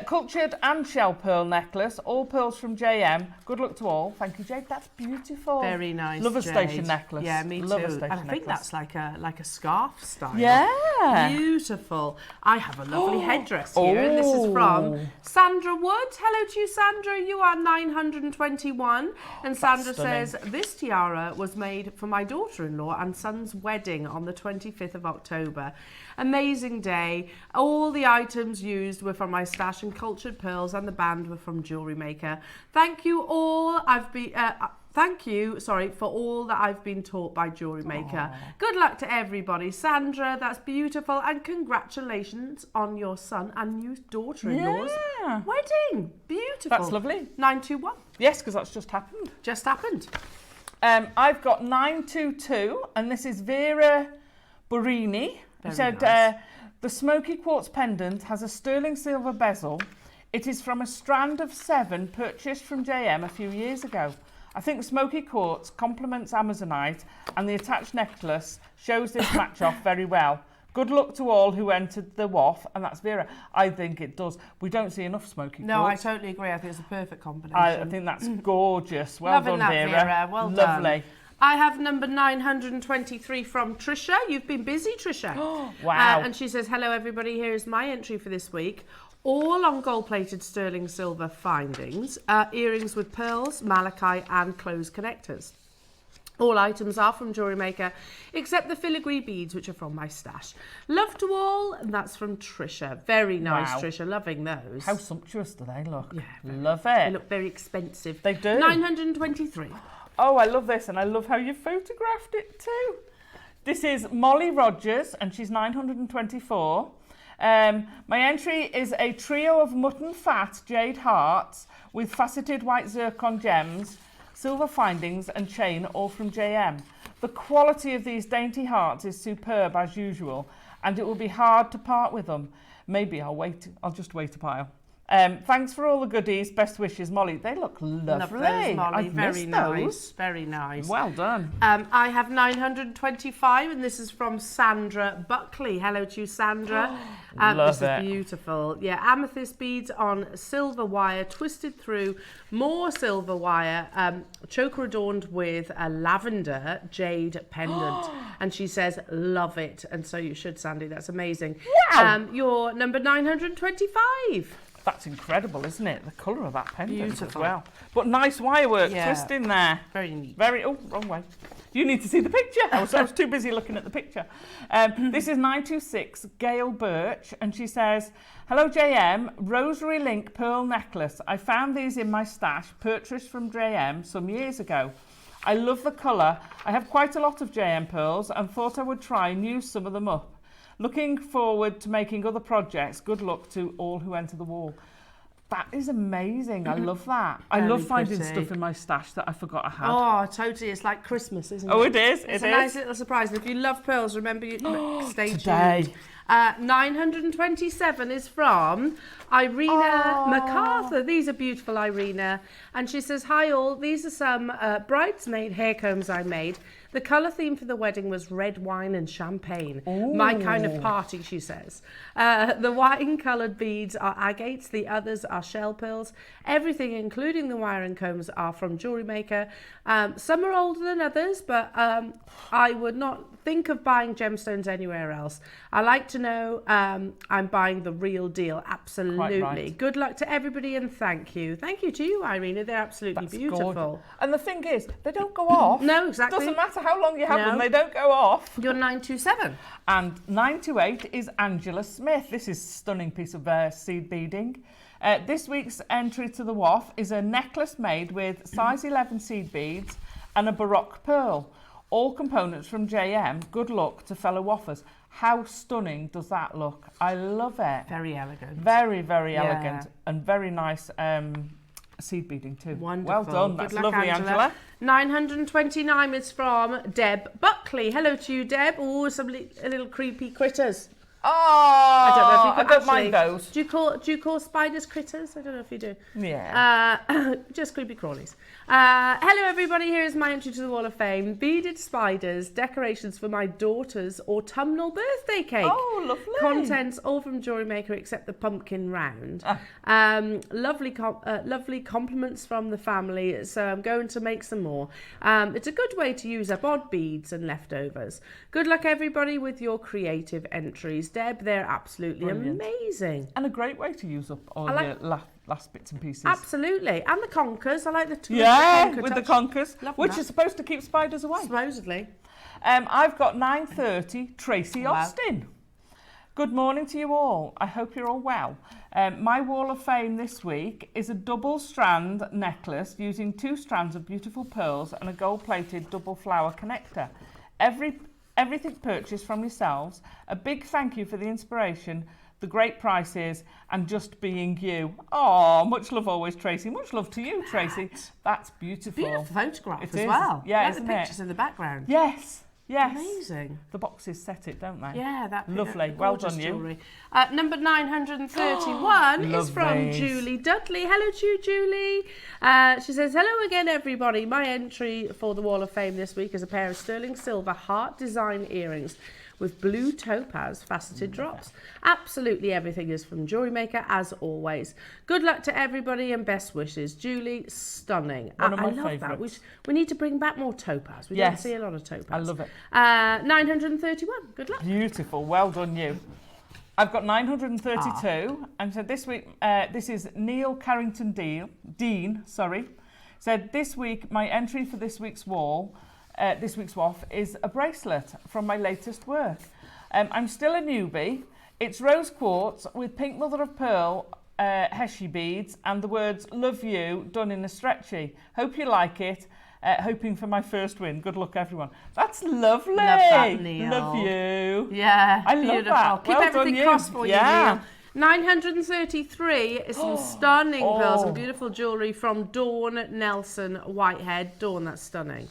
cultured and shell pearl necklace, all pearls from JM. Good luck to all. Thank you, Jade. That's beautiful. Very nice. Love a Jade. station necklace. Yeah, me Love too. a station And I think necklace. that's like a scarf style. Yeah. Beautiful. I have a lovely headdress here, and this is from Sandra Wood. Hello to you, Sandra. You are 921. And Sandra says, this tiara was made for my daughter-in-law and son's wedding on the 25th of October. Amazing day. All the items used were from my stash and cultured pearls, and the band were from JewelleryMaker. Thank you all. Thank you, for all that I've been taught by JewelleryMaker. Good luck to everybody. Sandra, that's beautiful. And congratulations on your son and new daughter-in-law's wedding. Beautiful. That's lovely. 921. Yes, because that's just happened. Just happened. I've got 922, and this is Vera Borini. Who said, nice. The smoky quartz pendant has a sterling silver bezel. It is from a strand of 7 purchased from JM a few years ago. I think smoky quartz complements Amazonite, and the attached necklace shows this match off very well. Good luck to all who entered the WOF, and that's Vera. I think it does. We don't see enough smoky quartz. No, I totally agree. I think it's a perfect combination. I think that's gorgeous. Well Loving done, that, Vera. Well done. Lovely. I have number 923 from Trisha. You've been busy, Trisha. Wow. And she says, hello, everybody. Here is my entry for this week. All on gold-plated sterling silver findings, earrings with pearls, malachite, and closed connectors. All items are from JewelleryMaker, except the filigree beads, which are from my stash. Love to all, and that's from Trisha. Very nice, Wow. Trisha. Loving those. How sumptuous do they look? Yeah, Love They it. look very expensive. They do. 923. Oh, I love this, and I love how you photographed it too. This is Molly Rogers, and she's 924. My entry is a trio of mutton fat jade hearts with faceted white zircon gems, silver findings and chain, all from JM. The quality of these dainty hearts is superb as usual, and it will be hard to part with them. Maybe I'll just wait a while. Thanks for all the goodies. Best wishes, Molly. They look lovely. Love those, Molly. I've Very missed nice. those. Very nice. Well done. I have 925, and this is from Sandra Buckley. Hello to you, Sandra. Love this is beautiful. Yeah, amethyst beads on silver wire, twisted through, more silver wire, choker adorned with a lavender jade pendant. And she says, love it. And so you should, Sandy. That's amazing. Wow. You're number 925. That's incredible, isn't it? The colour of that pendant as Beautiful. well. But nice wire work, Yeah. twist in there. Very neat. Oh, wrong way. You need to see the picture. I was too busy looking at the picture. This is 926, Gail Birch, and she says, hello JM, rosary link pearl necklace. I found these in my stash, purchased from JM some years ago. I love the colour. I have quite a lot of JM pearls and thought I would try and use some of them up. Looking forward to making other projects. Good luck to all who enter the wall. That is amazing. I love that. I love finding pretty. stuff in my stash that I forgot I had. Oh, totally. It's like Christmas, isn't it? Oh, it is. It's a nice little surprise. And if you love pearls, remember, stay Today. tuned. 927 is from Irina MacArthur. These are beautiful, Irina. And she says, hi all, these are some bridesmaid hair combs I made. The colour theme for the wedding was red wine and champagne. Ooh. My kind of party, she says. The wine-coloured beads are agates, the others are shell pearls. Everything, including the wire and combs, are from JewelleryMaker. Some are older than others, but I would not think of buying gemstones anywhere else. I like to to know. I'm buying the real deal. Absolutely. right. Good luck to everybody and thank you. Thank you to you, Irina. They're absolutely beautiful. Gorgeous. And the thing is, they don't go off. No, exactly. Doesn't matter how long you have them, they don't go off. You're 927. And 928 is Angela Smith. This is a stunning piece of seed beading. This week's entry to the WAF is a necklace made with size 11 seed beads and a Baroque pearl. All components from JM. Good luck to fellow waffers. How stunning does that look? I love it. Very elegant. Very, very elegant and very nice seed beading too. Wonderful. Well done. That's lovely, Angela. 929 is from Deb Buckley. Hello to you, Deb. Oh, a little creepy critters. Oh, I don't know if you don't mind those. Do you call spiders critters? I don't know if you do. Yeah. Just creepy crawlies. Hello everybody, here is my entry to the Wall of Fame. Beaded spiders, decorations for my daughter's autumnal birthday cake. Oh, lovely. Contents all from JewelleryMaker except the pumpkin round. Lovely compliments from the family, so I'm going to make some more. It's a good way to use up odd beads and leftovers. Good luck everybody with your creative entries. Deb, they're absolutely amazing. And a great way to use up all your last bits and pieces. Absolutely. And the conkers. I like the the conkers, which is supposed to keep spiders away. Supposedly. I've got 9:30, Tracy Austin. Good morning to you all. I hope you're all well. My Wall of Fame this week is a double strand necklace using 2 strands of beautiful pearls and a gold-plated double flower connector. Everything purchased from yourselves. A big thank you for the inspiration, the great prices, and just being you. Oh, much love always, Tracy. Much love to you, Tracy. That's beautiful. Beautiful photograph it as is. well. Yeah, the pictures in the background. Yes. Yes. Amazing. The boxes set it, don't they? Yeah, that lovely. Well done, jewellery. Number 931 is from Julie Dudley. Hello to you, Julie. She says, hello again, everybody. My entry for the Wall of Fame this week is a pair of sterling silver heart design earrings with blue topaz faceted drops. Absolutely everything is from JewelleryMaker, as always. Good luck to everybody and best wishes. Julie, stunning. One of my I love favourites. that. We need to bring back more topaz. We don't see a lot of topaz. I love it. 931. Good luck. Beautiful. Well done, you. I've got 932, and so this week, this is Neil Carrington Dean, said this week, my entry for this week's wall, this week's WAF is a bracelet from my latest work. I'm still a newbie. It's rose quartz with pink mother of pearl Heshi beads and the words love you done in a stretchy. Hope you like it. Hoping for my first win. Good luck, everyone. That's lovely. Love that, Neil. Love you. Yeah, I beautiful. love that. Keep well everything done, crossed for you, Neil. 933 is some stunning pearls and beautiful jewellery from Dawn Nelson Whitehead. Dawn, that's stunning.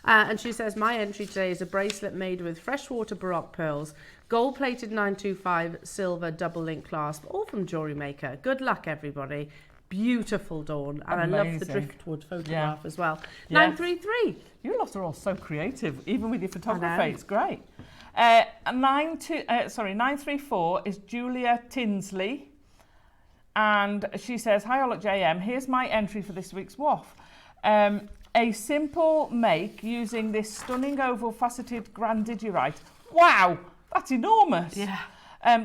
And she says, my entry today is a bracelet made with freshwater Baroque pearls, gold-plated 925 silver double-link clasp, all from JewelleryMaker. Good luck, everybody. Beautiful, Dawn. And I love the driftwood photograph as well. 933. You lot are all so creative, even with your photography. It's great. 934 is Julia Tinsley. And she says, hi all at JM. Here's my entry for this week's WAF. A simple make using this stunning oval faceted grandigirite. Wow, that's enormous. Yeah.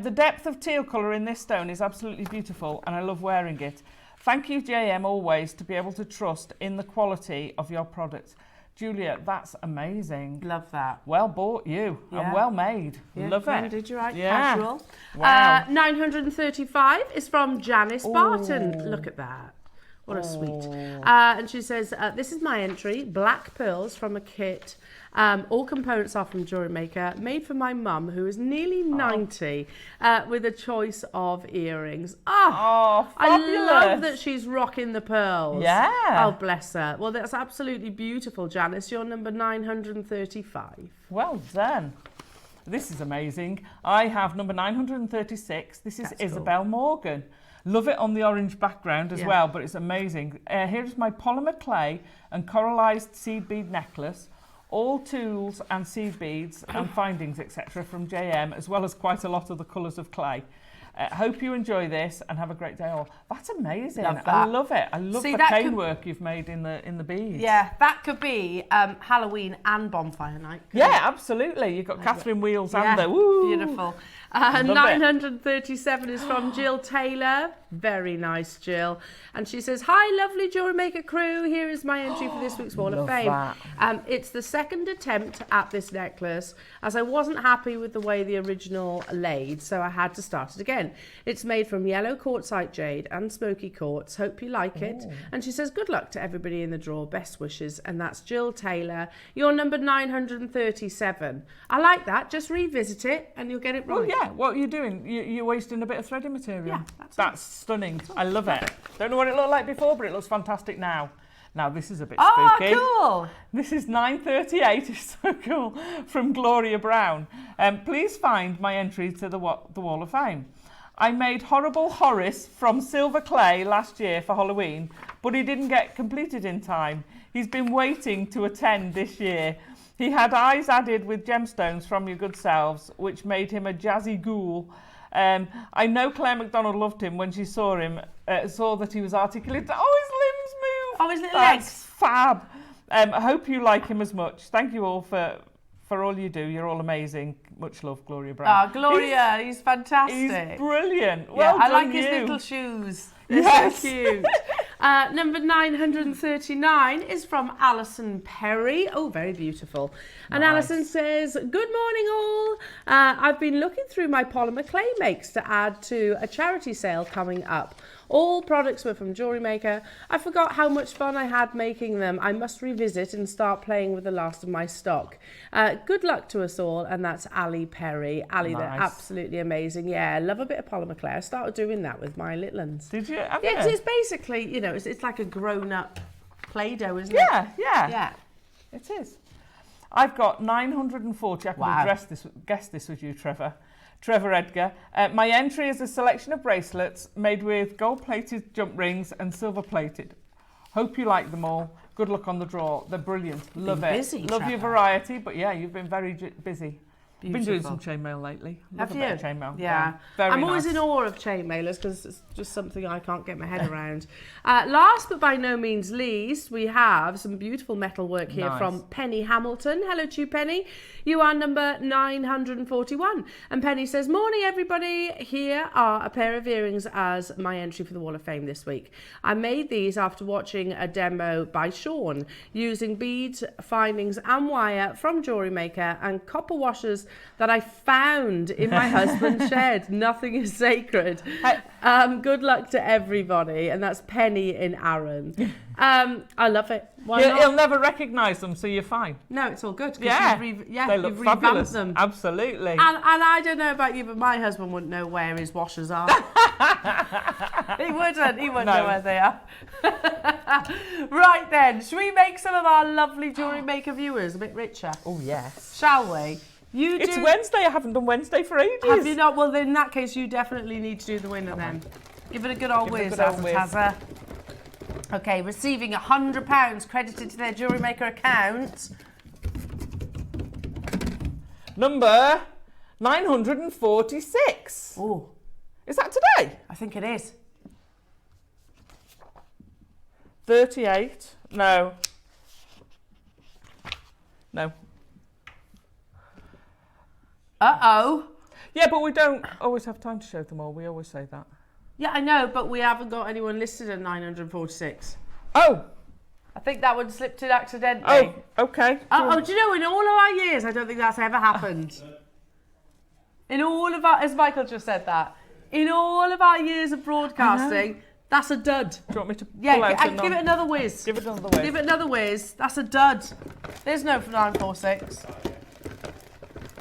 The depth of teal colour in this stone is absolutely beautiful and I love wearing it. Thank you, JM, always, to be able to trust in the quality of your products. Julia, that's amazing. Love that. Well bought, you. Yeah. And well made. Love it. Grandigirite, yeah. casual. Wow. 935 is from Janice Barton. Look at that. What a sweet. And she says, this is my entry, black pearls from a kit. All components are from JewelleryMaker, made for my mum, who is nearly 90, with a choice of earrings. I love that she's rocking the pearls. Yeah. Oh, bless her. Well, that's absolutely beautiful, Janice. You're number 935. Well done. This is amazing. I have number 936. This is Isabel Morgan. Love it on the orange background as well, but it's amazing. Here's my polymer clay and coralized seed bead necklace. All tools and seed beads and findings, etc. from JM, as well as quite a lot of the colours of clay. Hope you enjoy this and have a great day all. That's amazing. Love that. I love it. I love See, the that cane could- work you've made in the beads. Yeah, that could be Halloween and bonfire night. Yeah, absolutely. You've got Catherine Wheels Yeah, and the woo. beautiful. Love it. 937 is from Jill Taylor. Very nice, Jill. And she says, hi, lovely Jewelry Maker crew. Here is my entry for this week's Wall of Love Fame. that. It's the second attempt at this necklace, as I wasn't happy with the way the original laid, so I had to start it again. It's made from yellow quartzite jade and smoky quartz. Hope you like it. And she says, good luck to everybody in the draw. Best wishes. And that's Jill Taylor. You're number 937. I like that. Just revisit it and you'll get it right. Oh yeah, what are you doing? You're wasting a bit of threading material. Yeah, that's stunning. I love it. Don't know what it looked like before, but it looks fantastic now. Now this is a bit spooky. Oh, cool. This is 938. It's so cool. From Gloria Brown. Please find my entry to the Wall of Fame. I made Horrible Horace from silver clay last year for Halloween, but he didn't get completed in time. He's been waiting to attend this year. He had eyes added with gemstones from your good selves, which made him a jazzy ghoul. I know Claire MacDonald loved him when she saw him, saw that he was articulate. Oh, his limbs move. Oh, his little That's legs. fab. I hope you like him as much. Thank you all for all you do. You're all amazing. Much love, Gloria Brown. Oh, Gloria, he's fantastic. He's brilliant. Yeah, Well I done, like his you. little shoes. They're Yes. so cute. Number 939 is from Alison Perry. Oh, very beautiful. And Nice. Alison says, good morning all. I've been looking through my polymer clay makes to add to a charity sale coming up. All products were from Jewelry Maker. I forgot how much fun I had making them. I must revisit and start playing with the last of my stock. Good luck to us all. And that's Ali Perry. Ali, they're Nice. absolutely amazing. Yeah, I love a bit of polymer clay. I started doing that with my little ones. Did you? Have Yeah, you? it's basically, you know, it's like a grown-up Play-Doh, isn't it? Yeah, yeah. Yeah. It is. I've got 940. I could Wow. guess this with you, Trevor. Trevor Edgar. My entry is a selection of bracelets made with gold-plated jump rings and silver-plated. Hope you like them all. Good luck on the draw. They're brilliant. Love been it. busy, Love your Trevor. variety, but yeah, you've been very busy. Been doing Beautiful. some chainmail lately. Love Have a bit you? of chainmail. Yeah. Very I'm always nice. in awe of chain mailers because it's just something I can't get my head around. Last but by no means least, we have some beautiful metal work here Nice. from Penny Hamilton. Hello to you, Penny. You are number 941. And Penny says, morning everybody. Here are a pair of earrings as my entry for the Wall of Fame this week. I made these after watching a demo by Sean using beads, findings and wire from Jewelry Maker and copper washers that I found in my husband's shed. Nothing is sacred. Good luck to everybody. And that's Penny in Arran. I love it. Why not? He'll never recognise them, so you're fine. No, it's all good. 'Cause Yeah, they you've look revamped fabulous. them. Absolutely. And I don't know about you, but my husband wouldn't know where his washers are. He wouldn't No. know where they are. Right then, should we make some of our lovely Jewelry Maker viewers a bit richer? Oh yes. Shall we? It's Wednesday. I haven't done Wednesday for ages. Have you not? Well, then in that case, you definitely need to do the winner then. Give it a good old Give it a whiz, good old whiz. Tazza. Okay, receiving £100 credited to their Jewelry Maker account. Number 946. Oh, Is that today? I think it is. 38. No. No. Uh-oh. Yeah, but we don't always have time to show them all. We always say that. Yeah, I know, but we haven't got anyone listed at 946. Oh. I think that one slipped in accidentally. Oh, okay. Do you know, in all of our years, I don't think that's ever happened. In all of our, as Michael just said that, in all of our years of broadcasting, that's a dud. Do you want me to pull Yeah, out give it another whiz. Give it another whiz. Give it another whiz. That's a dud. There's no 946.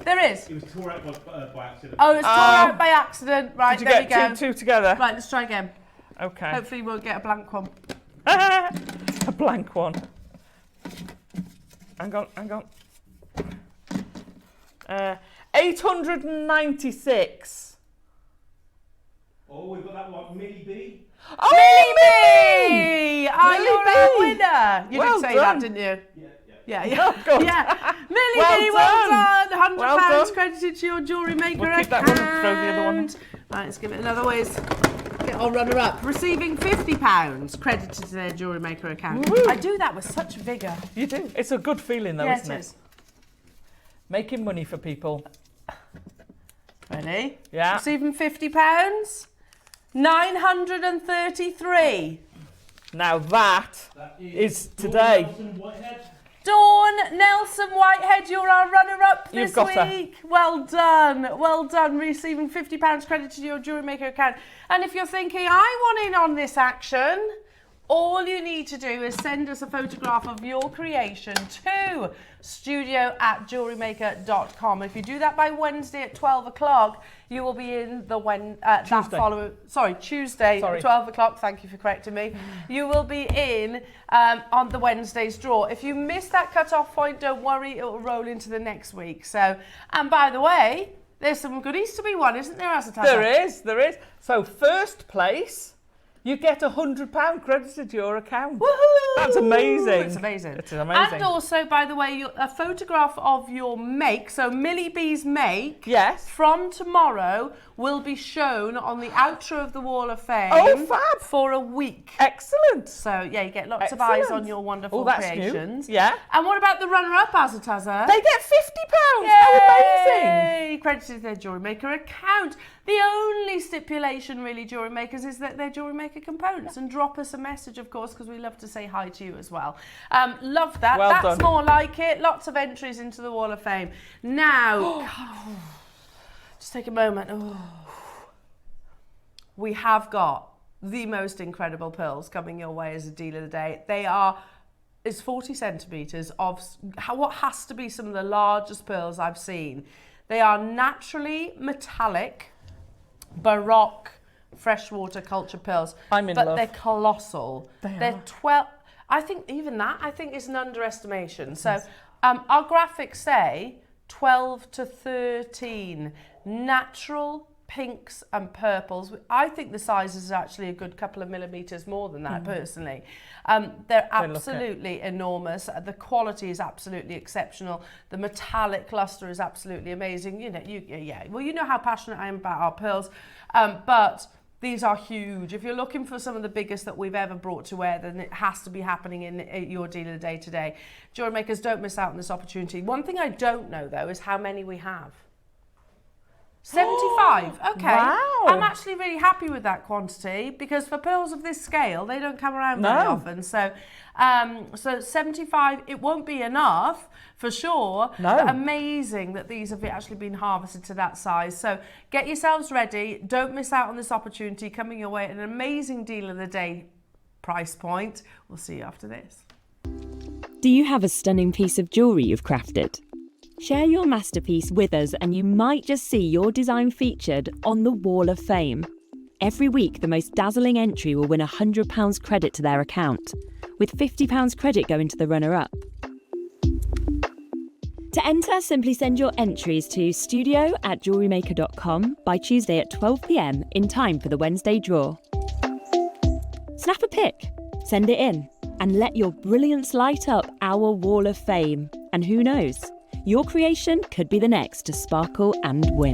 There is. It was tore out by accident. Oh, it's tore out by accident. Right, Did you there get we go. two together? Right, let's try again. Okay. Hopefully we'll get a blank one. A blank one. Hang on. 896. Oh, we've got that one, Millie B. Oh, Millie B! Oh, Millie you're B. our winner. You Well did say done. that, didn't you? Yeah. Oh, good. Yeah. Millie Well B, well done. done. £100 Well done. credited to your Jewelry Maker We'll keep account. that one and throw the other one. Right, let's give it another whiz. Get our runner-up. Receiving £50 credited to their JewelleryMaker account. Woo-hoo. I do that with such vigour. You do. It's a good feeling though, Yes, isn't it it? is. Making money for people. Ready? Yeah. Receiving £50. 933. Now that is today. Dawn Nelson Whitehead, you're our runner-up this You've got her. week. Well done, well done. Receiving £50 credit to your JewelleryMaker account. And if you're thinking, I want in on this action, all you need to do is send us a photograph of your creation to studio@jewellerymaker.com. If you do that by Wednesday at 12 o'clock, you will be in the Tuesday at 12 o'clock. Thank you for correcting me. You will be in on the Wednesday's draw. If you miss that cut-off point, don't worry, it will roll into the next week. So, and by the way, there's some goodies to be won, isn't there, Asatasa? There is. So first place, you get £100 credited to your account. Woohoo! That's amazing. It's amazing. It's amazing. And also, by the way, a photograph of your make, so Millie B's make, yes, from tomorrow will be shown on the outro of the Wall of Fame. Oh, fab! For a week. Excellent. So yeah, you get lots of eyes on your wonderful creations. New. Yeah. And what about the runner-up, Azataza? They get £50. Yay! How amazing! Credited to their JewelleryMaker account. The only stipulation, really, Jewellery Makers, is that they're JewelleryMaker components. And drop us a message, of course, because we love to say hi to you as well. Love that. Well That's done. more like it. Lots of entries into the Wall of Fame. Now, just take a moment. We have got the most incredible pearls coming your way as a deal of the day. It's 40 centimetres of what has to be some of the largest pearls I've seen. They are naturally metallic, Baroque, freshwater culture pearls. I'm in but love. They're colossal. They're 12. I think even that, is an underestimation. So our graphics say 12 to 13 natural pinks and purples. I think the size is actually a good couple of millimetres more than that, personally. They're absolutely enormous. The quality is absolutely exceptional. The metallic luster is absolutely amazing. You know, you know how passionate I am about our pearls, but these are huge. If you're looking for some of the biggest that we've ever brought to wear, then it has to be happening in your deal of the day today. Jewellery Makers, don't miss out on this opportunity. One thing I don't know, though, is how many we have. 75. Okay. Wow. I'm actually really happy with that quantity, because for pearls of this scale, they don't come around very often. So, so 75, it won't be enough for sure. No. But amazing that these have actually been harvested to that size. So get yourselves ready. Don't miss out on this opportunity coming your way at an amazing deal of the day price point. We'll see you after this. Do you have a stunning piece of jewellery you've crafted? Share your masterpiece with us and you might just see your design featured on the Wall of Fame. Every week, the most dazzling entry will win £100 credit to their account, with £50 credit going to the runner-up. To enter, simply send your entries to studio@jewellerymaker.com by Tuesday at 12 p.m. in time for the Wednesday draw. Snap a pic, send it in, and let your brilliance light up our Wall of Fame. And who knows? Your creation could be the next to sparkle and win.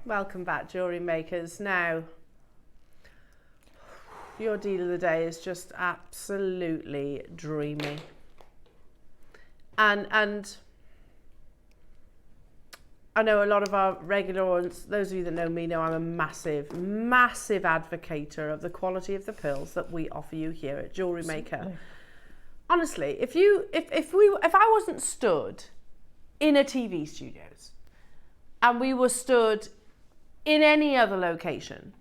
Welcome back, Jewellery Makers. Now, your deal of the day is just absolutely dreamy. And I know a lot of our regular ones, those of you that know me know I'm a massive, massive advocator of the quality of the pearls that we offer you here at Jewellery Maker. Honestly, if I wasn't stood in a TV studios and we were stood in any other location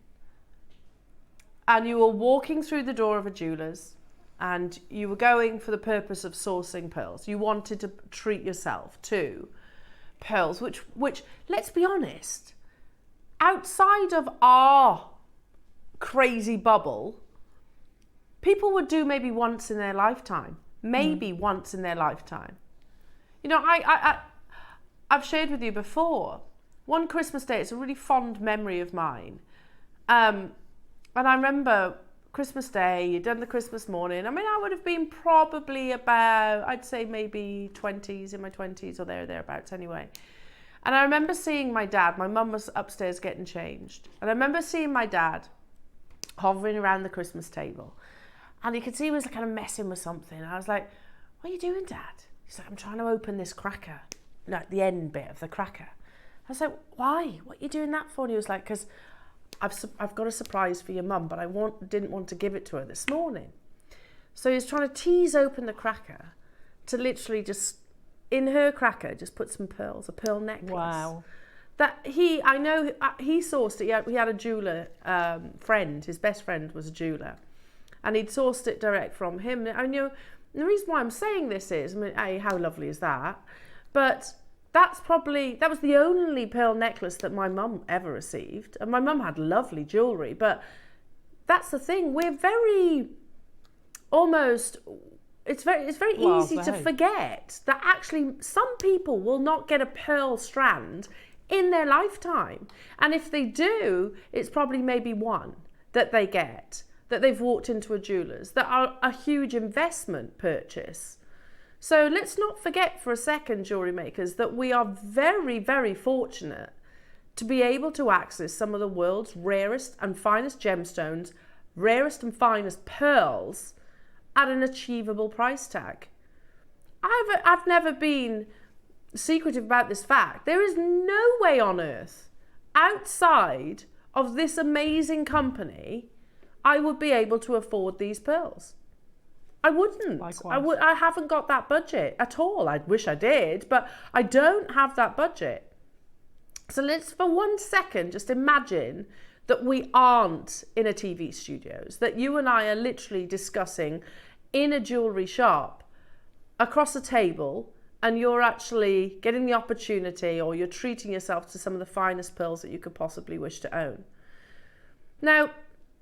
and you were walking through the door of a jeweller's and you were going for the purpose of sourcing pearls, you wanted to treat yourself to pearls, which let's be honest, outside of our crazy bubble, people would do maybe once in their lifetime. Once in their lifetime. You know, I've shared with you before, one Christmas day, it's a really fond memory of mine. And I remember Christmas Day, you'd done the Christmas morning. I mean, I would have been probably about, I'd say maybe 20s, in my 20s or thereabouts anyway. And I remember seeing my dad, my mum was upstairs getting changed. And I remember seeing my dad hovering around the Christmas table. And you could see he was kind of messing with something. And I was like, what are you doing, Dad? He's like, I'm trying to open this cracker. No, the end bit of the cracker. I was like, why? What are you doing that for? And he was like, because I've got a surprise for your mum, but I didn't want to give it to her this morning. So he was trying to tease open the cracker to literally just, in her cracker, just put some pearls, a pearl necklace. Wow. That I know he sourced it. He had a jeweller friend, his best friend was a jeweller. And he'd sourced it direct from him. I know the reason why I'm saying this is, I mean, A, how lovely is that? But that was the only pearl necklace that my mum ever received. And my mum had lovely jewellery, but that's the thing. We're very, it's very easy to forget that actually some people will not get a pearl strand in their lifetime. And if they do, it's probably maybe one that they get, that they've walked into a jeweller's, that are a huge investment purchase. So let's not forget for a second, jewellery makers, that we are very, very fortunate to be able to access some of the world's rarest and finest gemstones, rarest and finest pearls at an achievable price tag. I've never been secretive about this fact. There is no way on earth outside of this amazing company I would be able to afford these pearls. I wouldn't. I haven't got that budget at all. I wish I did, but I don't have that budget. So let's for 1 second just imagine that we aren't in a TV studios, that you and I are literally discussing in a jewellery shop across a table, and you're actually getting the opportunity, or you're treating yourself to some of the finest pearls that you could possibly wish to own. Now,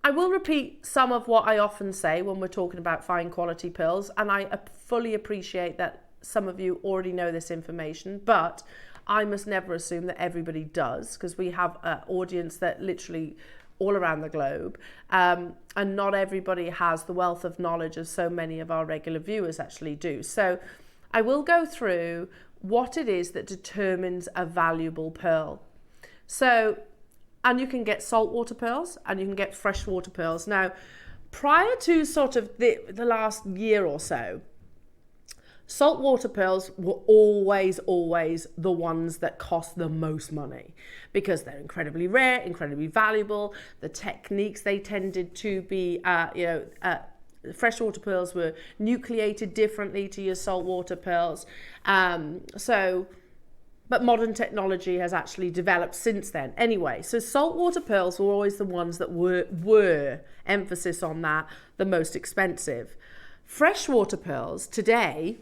I will repeat some of what I often say when we're talking about fine quality pearls, and I fully appreciate that some of you already know this information, but I must never assume that everybody does, because we have an audience that literally all around the globe, and not everybody has the wealth of knowledge as so many of our regular viewers actually do. So I will go through what it is that determines a valuable pearl. So, and you can get saltwater pearls and you can get freshwater pearls. Now, prior to sort of the last year or so, saltwater pearls were always the ones that cost the most money, because they're incredibly rare, incredibly valuable. The techniques they tended to be, freshwater pearls were nucleated differently to your saltwater pearls. But modern technology has actually developed since then. Anyway, so saltwater pearls were always the ones that were emphasis on that, the most expensive. Freshwater pearls today,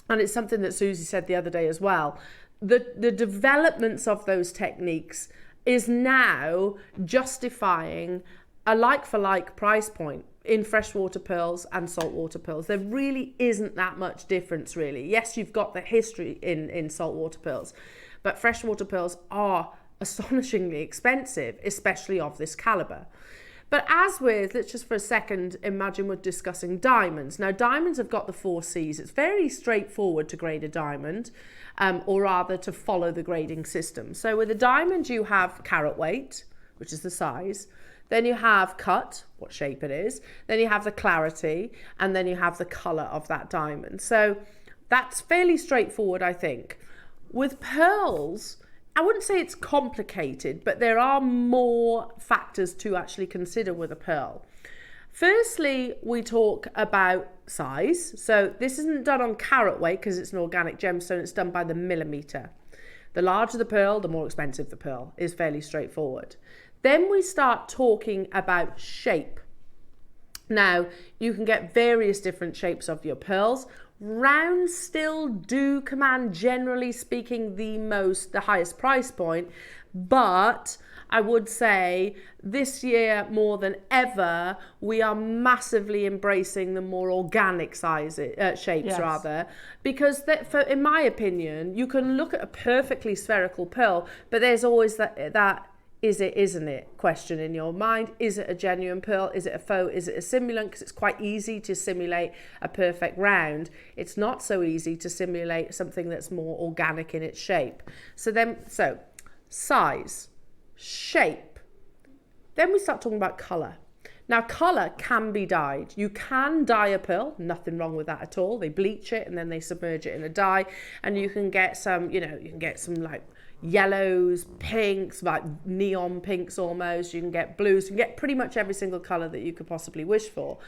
and it's something that Susie said the other day as well, the developments of those techniques is now justifying a like-for-like price point in freshwater pearls and saltwater pearls. There really isn't that much difference, really. Yes, you've got the history in saltwater pearls, but freshwater pearls are astonishingly expensive, especially of this caliber. But as with, let's just for a second imagine we're discussing diamonds. Now, diamonds have got the 4 C's. It's very straightforward to grade a diamond, or rather to follow the grading system. So with a diamond, you have carat weight, which is the size. Then you have cut, what shape it is. Then you have the clarity, and then you have the colour of that diamond. So that's fairly straightforward, I think. With pearls, I wouldn't say it's complicated, but there are more factors to actually consider with a pearl. Firstly, we talk about size. So this isn't done on carat weight because it's an organic gemstone. It's done by the millimetre. The larger the pearl, the more expensive the pearl. Is fairly straightforward. Then we start talking about shape. Now, you can get various different shapes of your pearls. Rounds still do command, generally speaking, the highest price point, but I would say this year more than ever, we are massively embracing the more organic shapes, yes. Because in my opinion, you can look at a perfectly spherical pearl, but there's always that is it, isn't it question in your mind. Is it a genuine pearl? Is it a faux? Is it a simulant? Because it's quite easy to simulate a perfect round. It's not so easy to simulate something that's more organic in its shape. So size, shape. Then we start talking about colour. Now, colour can be dyed. You can dye a pearl, nothing wrong with that at all. They bleach it and then they submerge it in a dye, and you can get some, you can get some like yellows, pinks, like neon pinks almost. You can get blues. You can get pretty much every single colour that you could possibly wish for.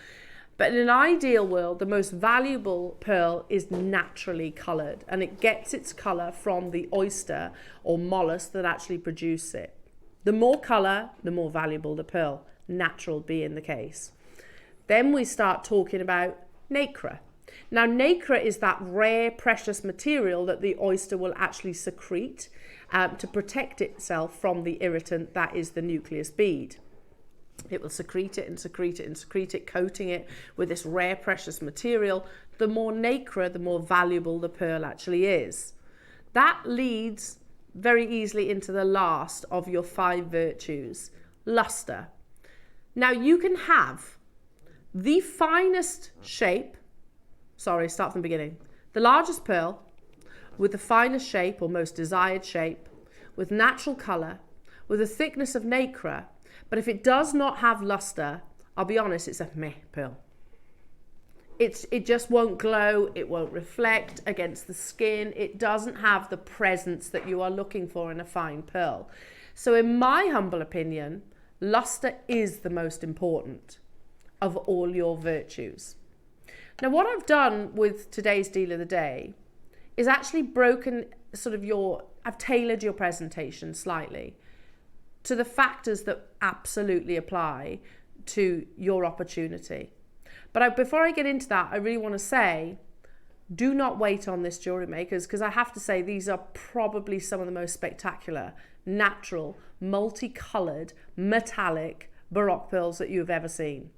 But in an ideal world, the most valuable pearl is naturally coloured, and it gets its colour from the oyster or mollusk that actually produce it. The more colour, the more valuable the pearl. Natural being the case. Then we start talking about nacre. Now, nacre is that rare precious material that the oyster will actually secrete to protect itself from the irritant that is the nucleus bead. It will secrete it and secrete it and secrete it, coating it with this rare precious material. The more nacre, the more valuable the pearl actually is. That leads very easily into the last of your 5 virtues, luster. Now, you can have the finest shape, start from the beginning, the largest pearl with the finest shape or most desired shape, with natural colour, with a thickness of nacre, but if it does not have luster, I'll be honest, it's a meh pearl. It just won't glow, it won't reflect against the skin, it doesn't have the presence that you are looking for in a fine pearl. So in my humble opinion, luster is the most important of all your virtues. Now, what I've done with today's deal of the day is actually broken I've tailored your presentation slightly to the factors that absolutely apply to your opportunity. But before I get into that, I really want to say, do not wait on this, jewellery makers, because I have to say these are probably some of the most spectacular, natural, multicoloured, metallic Baroque pearls that you've ever seen.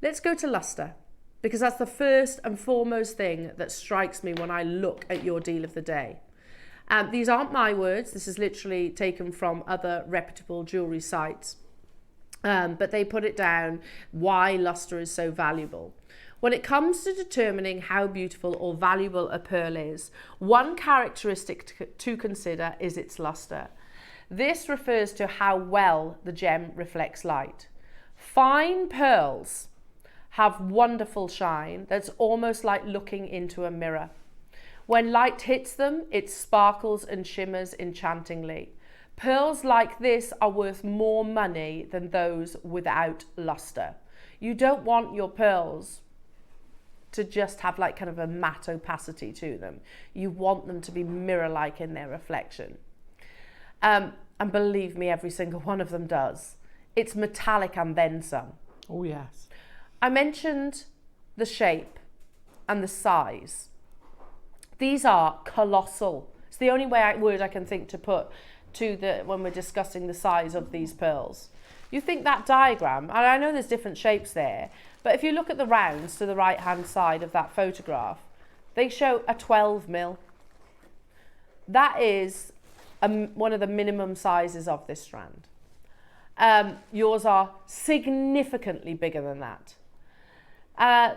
Let's go to luster, because that's the first and foremost thing that strikes me when I look at your deal of the day. These aren't my words, this is literally taken from other reputable jewellery sites, but they put it down why luster is so valuable. When it comes to determining how beautiful or valuable a pearl is, one characteristic to consider is its luster. This refers to how well the gem reflects light. Fine pearls have wonderful shine that's almost like looking into a mirror. When light hits them, it sparkles and shimmers enchantingly. Pearls like this are worth more money than those without luster. You don't want your pearls to just have like kind of a matte opacity to them. You want them to be mirror-like in their reflection. And believe me, every single one of them does. It's metallic and then some. Oh, yes. I mentioned the shape and the size. These are colossal. It's the only word I can think to put to when we're discussing the size of these pearls. You think that diagram, and I know there's different shapes there, but if you look at the rounds to the right-hand side of that photograph, they show a 12 mil. That is one of the minimum sizes of this strand. Yours are significantly bigger than that.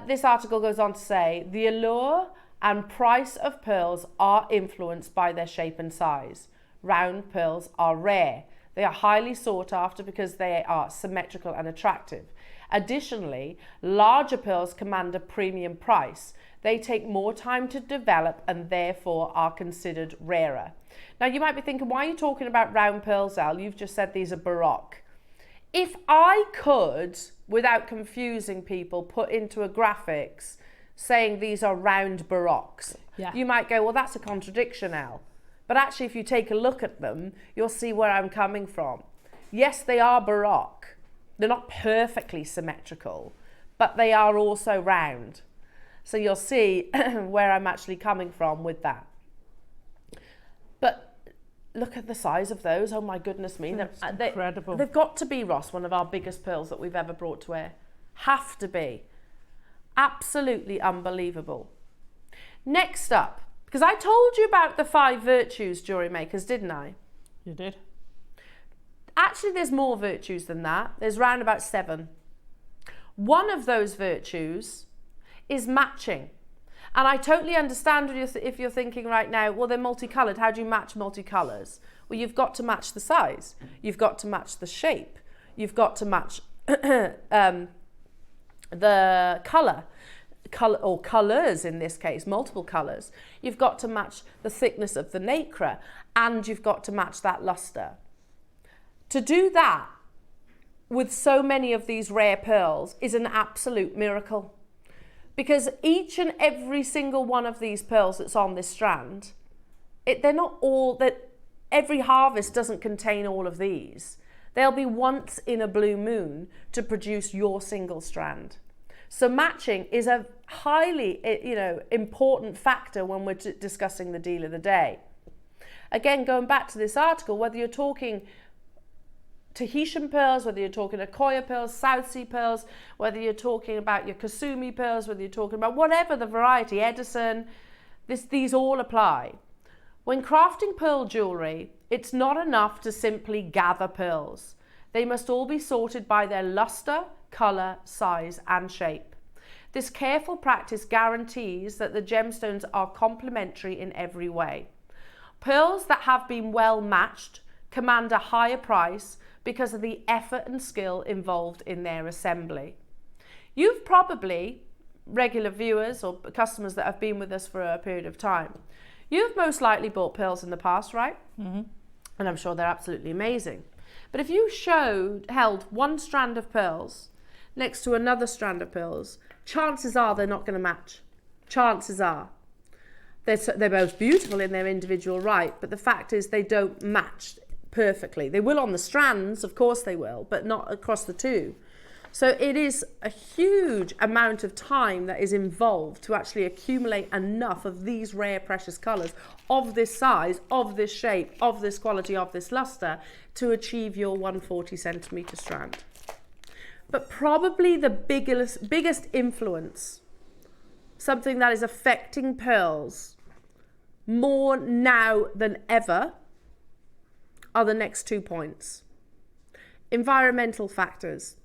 This article goes on to say, the allure and price of pearls are influenced by their shape and size. Round pearls are rare. They are highly sought after because they are symmetrical and attractive. Additionally, larger pearls command a premium price. They take more time to develop and therefore are considered rarer. Now you might be thinking, why are you talking about round pearls, Al? You've just said these are Baroque. If I could, without confusing people, put into a graphics saying these are round Baroques, you might go, well, that's a contradiction, Al. But actually, if you take a look at them, you'll see where I'm coming from. Yes, they are Baroque. They're not perfectly symmetrical, but they are also round. So you'll see where I'm actually coming from with that. But look at the size of those. Oh my goodness me. That's incredible. They've got to be, Ross, one of our biggest pearls that we've ever brought to air. Have to be. Absolutely unbelievable. Next up, because I told you about the 5 virtues, jewellery makers, didn't I? You did. Actually, there's more virtues than that. There's round about 7. One of those virtues is matching. And I totally understand if you're thinking right now, well, they're multicoloured. How do you match multicolours? Well, you've got to match the size. You've got to match the shape. You've got to match the colour or colours in this case, multiple colours. You've got to match the thickness of the nacre, and you've got to match that lustre. To do that with so many of these rare pearls is an absolute miracle, because each and every single one of these pearls that's on this strand, they're not all that. Every harvest doesn't contain all of these. They'll be once in a blue moon to produce your single strand. So matching is a highly, important factor when we're discussing the deal of the day. Again, going back to this article, whether you're talking Tahitian pearls, whether you're talking Akoya pearls, South Sea pearls, whether you're talking about your Kasumi pearls, whether you're talking about whatever the variety, Edison, these all apply. When crafting pearl jewellery, it's not enough to simply gather pearls. They must all be sorted by their lustre, colour, size and shape. This careful practice guarantees that the gemstones are complementary in every way. Pearls that have been well matched command a higher price because of the effort and skill involved in their assembly. You've probably, regular viewers or customers that have been with us for a period of time, you've most likely bought pearls in the past, right? Mm-hmm. And I'm sure they're absolutely amazing. But if you held one strand of pearls next to another strand of pearls, chances are they're not going to match. Chances are. They're both beautiful in their individual right, but the fact is they don't match perfectly. They will on the strands, of course they will, but not across the two. So it is a huge amount of time that is involved to actually accumulate enough of these rare precious colours of this size, of this shape, of this quality, of this lustre to achieve your 140 centimetre strand. But probably the biggest influence, something that is affecting pearls more now than ever, are the next 2 points. Environmental factors.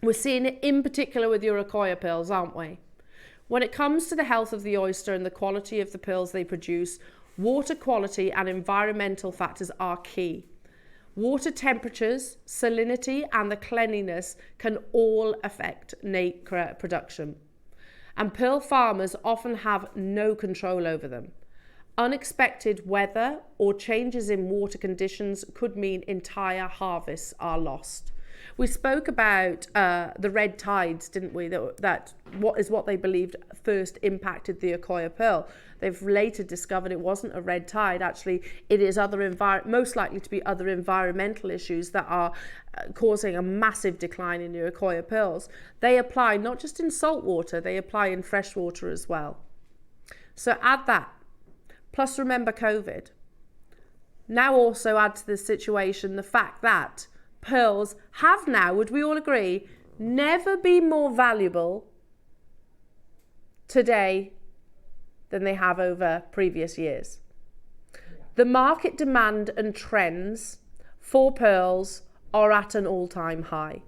We're seeing it in particular with your Akoya pearls, aren't we? When it comes to the health of the oyster and the quality of the pearls they produce, water quality and environmental factors are key. Water temperatures, salinity and the cleanliness can all affect nacre production. And pearl farmers often have no control over them. Unexpected weather or changes in water conditions could mean entire harvests are lost. We spoke about the red tides, didn't we? That what they believed first impacted the Akoya pearl. They've later discovered it wasn't a red tide. Actually, it is most likely to be other environmental issues that are causing a massive decline in your Akoya pearls. They apply not just in salt water, they apply in fresh water as well. So add that. Plus remember COVID. Now also add to the situation the fact that pearls have now, would we all agree, never been more valuable today than they have over previous years. The market demand and trends for pearls are at an all-time high.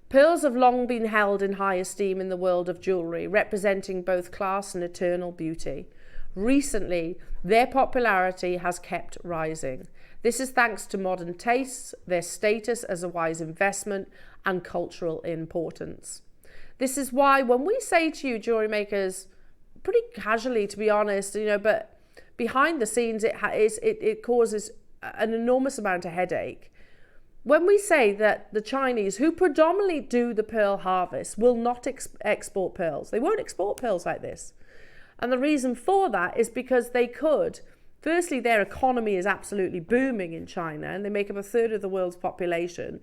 Pearls have long been held in high esteem in the world of jewellery, representing both class and eternal beauty. Recently, their popularity has kept rising. This is thanks to modern tastes, their status as a wise investment, and cultural importance. This is why when we say to you, jewellery makers, pretty casually to be honest, but behind the scenes it causes an enormous amount of headache. When we say that the Chinese, who predominantly do the pearl harvest, will not export pearls, they won't export pearls like this. And the reason for that is because they could. Firstly, their economy is absolutely booming in China and they make up a third of the world's population.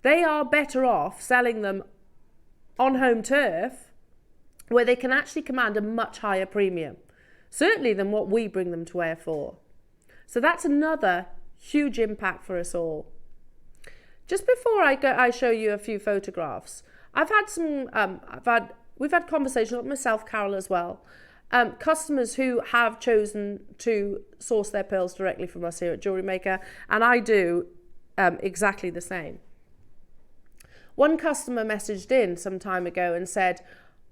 They are better off selling them on home turf where they can actually command a much higher premium, certainly than what we bring them to air for. So that's another huge impact for us all. Just before I show you a few photographs, we've had conversations with myself, Carol as well, customers who have chosen to source their pearls directly from us here at Jewellery Maker, and I do exactly the same. One customer messaged in some time ago and said,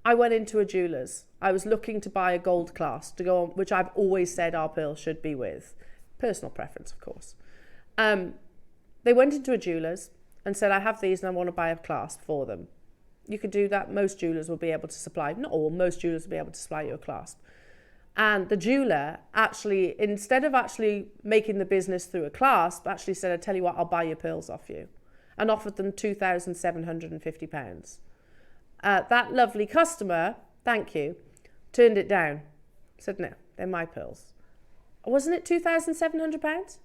I went into a jeweller's. I was looking to buy a gold clasp to go on, which I've always said our pearls should be with. Personal preference, of course. They went into a jeweller's and said, I have these and I want to buy a clasp for them. You could do that. Most jewellers will be able to supply, not all, most jewellers will be able to supply you a clasp. And the jeweller actually, instead of actually making the business through a clasp, actually said, I tell you what, I'll buy your pearls off you, and offered them £2,750. That lovely customer, thank you, turned it down. Said, no, they're my pearls. Wasn't it £2,700?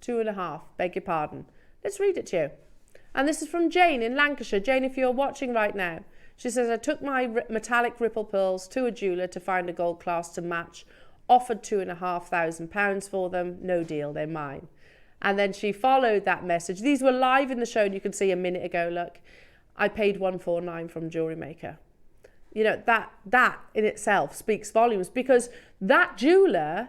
2.5, beg your pardon. Let's read it to you. And this is from Jane in Lancashire. Jane, if you're watching right now, she says, I took my metallic ripple pearls to a jeweller to find a gold clasp to match, offered £2,500 for them, no deal, they're mine. And then she followed that message. These were live in the show, and you can see a minute ago, look, I paid £149 from Jewellery Maker. You know, that in itself speaks volumes, because that jeweller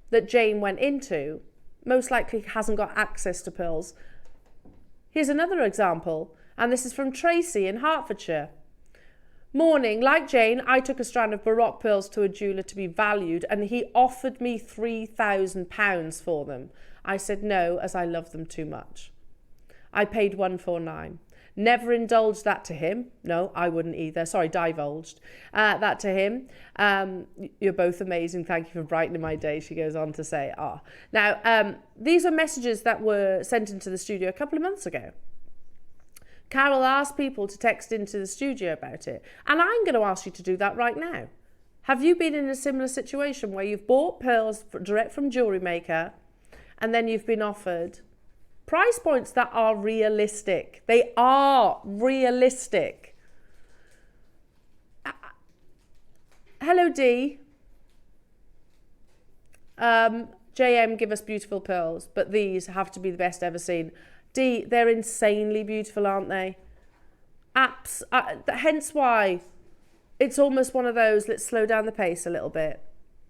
that Jane went into most likely hasn't got access to pearls. Here's another example, and this is from Tracy in Hertfordshire. Morning, like Jane, I took a strand of Baroque pearls to a jeweller to be valued, and he offered me £3,000 for them. I said no, as I love them too much. I paid £149. Never indulged that to him. No, I wouldn't either. Sorry, divulged that to him. You're both amazing. Thank you for brightening my day, she goes on to say. Now, these are messages that were sent into the studio a couple of months ago. Carol asked people to text into the studio about it. And I'm going to ask you to do that right now. Have you been in a similar situation where you've bought pearls direct from Jewellery Maker and then you've been offered price points that are realistic? They are realistic. Hello, D. JM, give us beautiful pearls, but these have to be the best ever seen. D, they're insanely beautiful, aren't they? Hence why it's almost one of those, let's slow down the pace a little bit.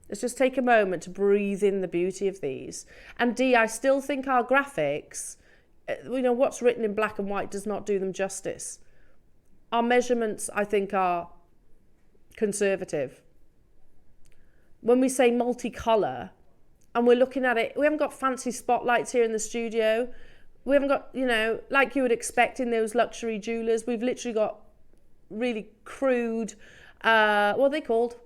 Let's just take a moment to breathe in the beauty of these. And D, I still think our graphics, you know, what's written in black and white does not do them justice. Our measurements, I think, are conservative. When we say multicolour, and we're looking at it, we haven't got fancy spotlights here in the studio. We haven't got, you know, like you would expect in those luxury jewellers. We've literally got really crude, what are they called?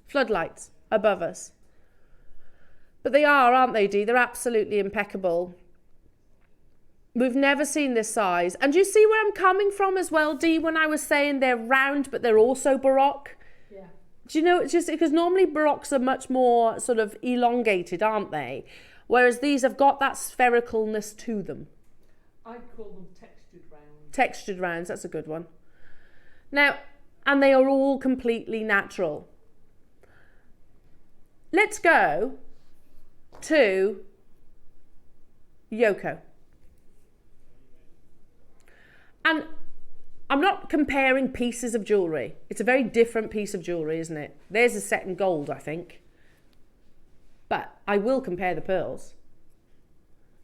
Floodlights above us. But they are, aren't they, Dee? They're absolutely impeccable. We've never seen this size. And do you see where I'm coming from as well, Dee, when I was saying they're round, but they're also Baroque? Yeah. Do you know, it's just because normally Baroques are much more sort of elongated, aren't they? Whereas these have got that sphericalness to them. I'd call them textured rounds. Textured rounds, that's a good one. Now, and they are all completely natural. Let's go to Yoko. And I'm not comparing pieces of jewellery. It's a very different piece of jewellery, isn't it? There's a set in gold, I think. But I will compare the pearls.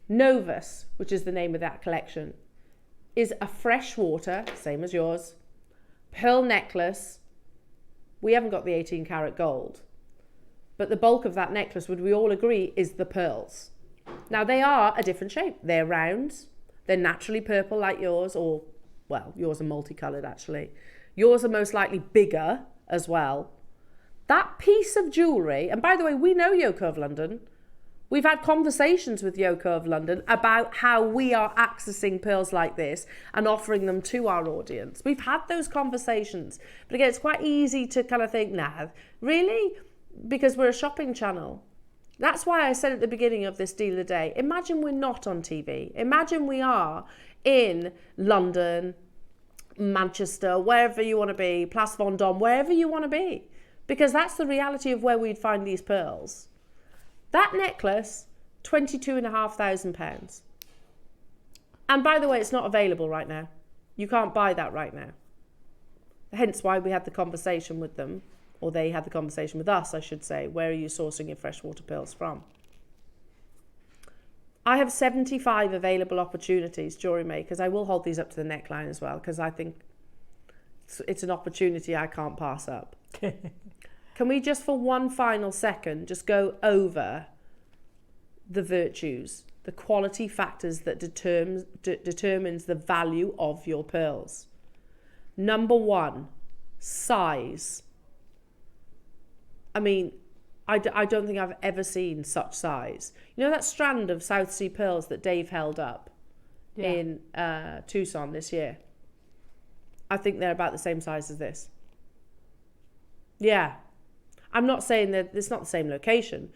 Novus, which is the name of that collection, is a freshwater, same as yours, pearl necklace. We haven't got the 18 karat gold, but the bulk of that necklace, would we all agree, is the pearls. Now they are a different shape. They're round, they're naturally purple like yours, or, well, yours are multicoloured actually. Yours are most likely bigger as well. That piece of jewellery, and by the way, we know Yoko of London. We've had conversations with Yoko of London about how we are accessing pearls like this and offering them to our audience. We've had those conversations. But again, it's quite easy to kind of think, nah, really? Because we're a shopping channel. That's why I said at the beginning of this deal of the day, imagine we're not on TV. Imagine we are in London, Manchester, wherever you want to be, Place Vendôme, wherever you want to be. Because that's the reality of where we'd find these pearls. That necklace, £22,500. And by the way, it's not available right now. You can't buy that right now. Hence why we had the conversation with them. or they had the conversation with us, I should say, where are you sourcing your freshwater pearls from? I have 75 available opportunities, jewellery makers. I will hold these up to the neckline as well, because I think it's an opportunity I can't pass up. Can we just for one final second just go over the virtues, the quality factors that determines the value of your pearls? Number one, size. I mean, I don't think I've ever seen such size. You know that strand of South Sea pearls that Dave held up in Tucson this year? I think they're about the same size as this. Yeah. I'm not saying that it's not the same location,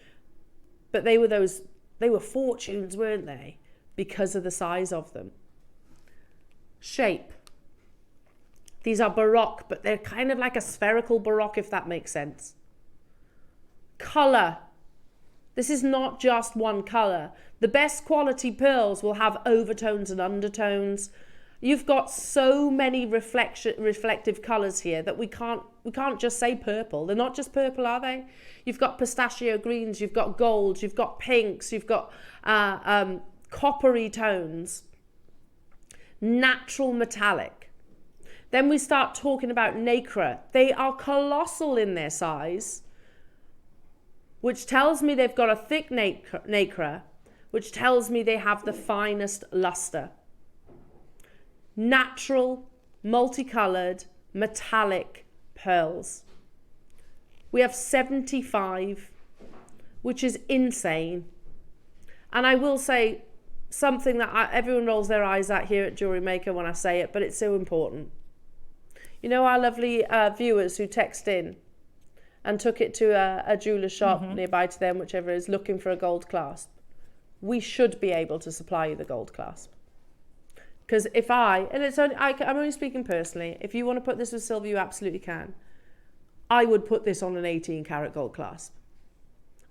but they were fortunes, weren't they? Because of the size of them. Shape. These are Baroque, but they're kind of like a spherical Baroque, if that makes sense. Colour. This is not just one colour. The best quality pearls will have overtones and undertones. You've got so many reflective colours here that we can't just say purple. They're not just purple, are they? You've got pistachio greens, you've got golds, you've got pinks, you've got coppery tones. Natural metallic. Then we start talking about nacre. They are colossal in their size, which tells me they've got a thick nacre, which tells me they have the finest luster. Natural, multicoloured, metallic pearls. We have 75, which is insane. And I will say something that everyone rolls their eyes at here at Jewellery Maker when I say it, but it's so important. You know our lovely viewers who text in and took it to a jeweller's shop nearby to them, whichever is looking for a gold clasp. We should be able to supply you the gold clasp. Because if I'm only speaking personally, if you want to put this with silver, you absolutely can. I would put this on an 18 karat gold clasp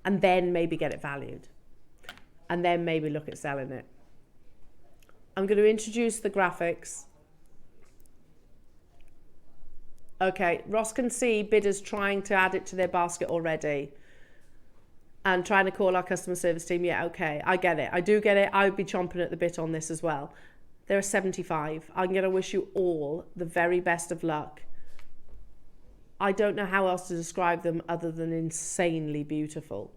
and then maybe get it valued and then maybe look at selling it. I'm going to introduce the graphics. Okay, Ross can see bidders trying to add it to their basket already and trying to call our customer service team. Yeah, okay, I get it. I do get it. I would be chomping at the bit on this as well. There are 75. I'm going to wish you all the very best of luck. I don't know how else to describe them other than insanely beautiful.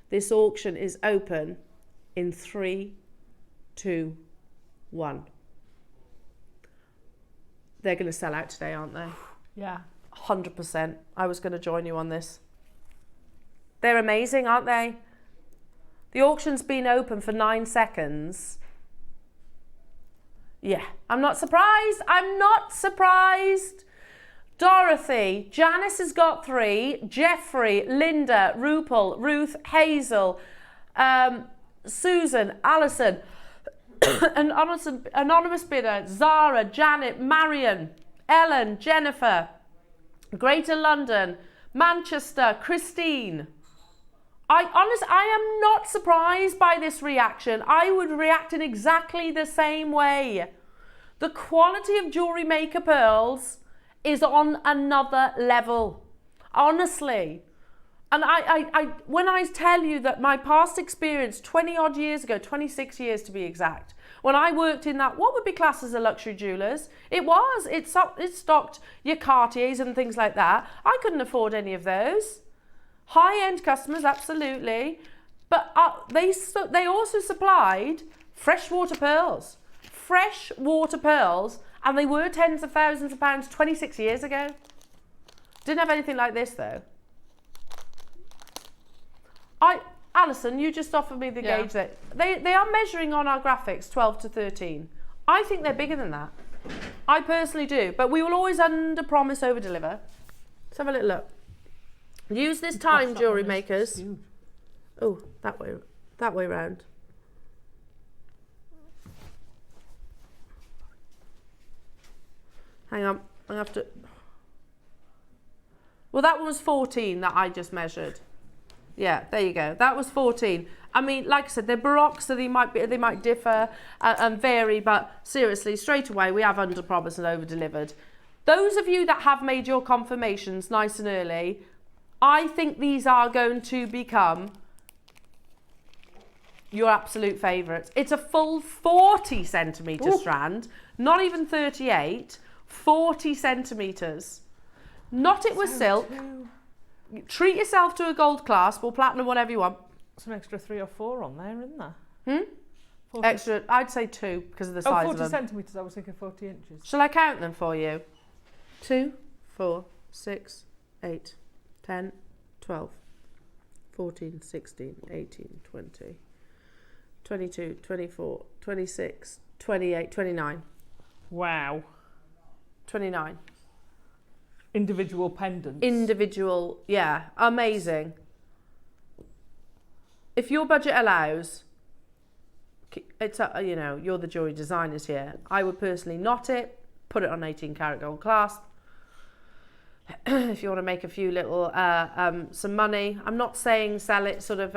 This auction is open in 3, 2, 1. They're going to sell out today, aren't they? Yeah. 100%. I was going to join you on this. They're amazing, aren't they? The auction's been open for 9 seconds. Yeah, I'm not surprised. I'm not surprised. Dorothy, Janice has got 3, Jeffrey, Linda, Rupal, Ruth, Hazel, Susan, Alison, anonymous bidder, Zara, Janet, Marion, Ellen, Jennifer, Greater London, Manchester, Christine. I am not surprised by this reaction. I would react in exactly the same way. The quality of Jewellery Maker pearls is on another level, honestly. And when I tell you that my past experience 20 odd years ago, 26 years to be exact, when I worked in that, what would be classed as a luxury jewellers, it stocked your Cartiers and things like that. I couldn't afford any of those. High-end customers, absolutely. But they also supplied freshwater pearls. Freshwater pearls, and they were tens of thousands of pounds 26 years ago. Didn't have anything like this, though. Alison, you just offered me the gauge there. They are measuring on our graphics 12 to 13. I think they're bigger than that. I personally do. But we will always under-promise, over-deliver. Let's have a little look. Use this time, Jewellery Makers. Oh, that way round. Hang on, I have to. Well, that was 14 that I just measured. Yeah, there you go. That was 14. I mean, like I said, they're Baroque, so they might differ and vary, but seriously, straight away we have under-promised and over-delivered. Those of you that have made your confirmations nice and early, I think these are going to become your absolute favourites. It's a full 40 centimetre strand, not even 38, 40 centimetres. Knot it with silk. Treat yourself to a gold clasp or platinum, whatever you want. There's an extra 3 or 4 on there, isn't there? 40. Extra, I'd say 2 because of the size of them. 40 centimetres, I was thinking 40 inches. Shall I count them for you? 2, 4, 6, 8, 10, 12, 14, 16, 18, 20, 22, 24, 26, 28, 29. Wow. 29. Individual pendants. Individual, yeah, amazing. If your budget allows, it's you know, you're the jewellery designers here. I would personally knot it, put it on 18 karat gold clasp. If you want to make a few little some money, I'm not saying sell it sort of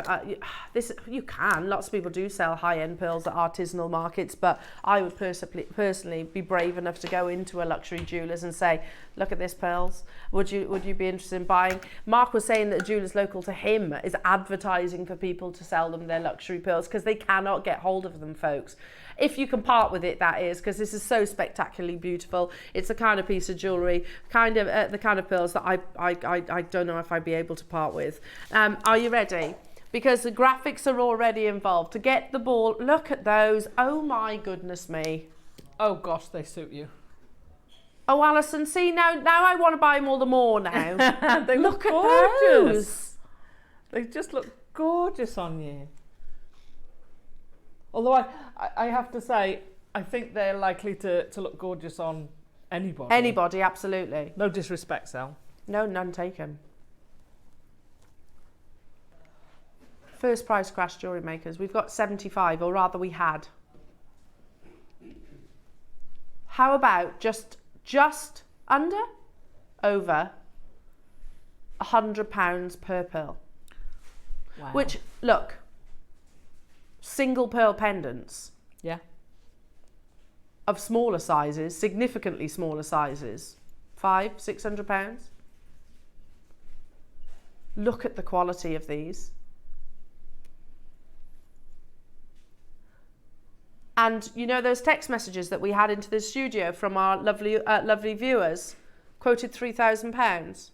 this. You can. Lots of people do sell high-end pearls at artisanal markets, but I would personally be brave enough to go into a luxury jeweller's and say, "Look at this pearls. Would you be interested in buying?" Mark was saying that a jeweller's local to him is advertising for people to sell them their luxury pearls because they cannot get hold of them, folks. If you can part with it, that is, because this is so spectacularly beautiful. It's the kind of piece of jewellery, kind of the kind of pearls that I don't know if I'd be able to part with. Are you ready? Because the graphics are already involved. To get the ball, look at those. Oh my goodness me. Oh gosh, they suit you. Oh, Alison, see, now I want to buy them all the more now. They look at gorgeous. those. They just look gorgeous on you. Although I have to say, I think they're likely to look gorgeous on anybody. Anybody, absolutely. No disrespect, Sal. No, none taken. First price crash jewellery makers. We've got 75, or rather we had. How about just under, over £100 per pearl? Wow. Which, look, single pearl pendants. Yeah. Of smaller sizes, significantly smaller sizes, £500–600. Look at the quality of these. And you know those text messages that we had into the studio from our lovely viewers, quoted £3,000,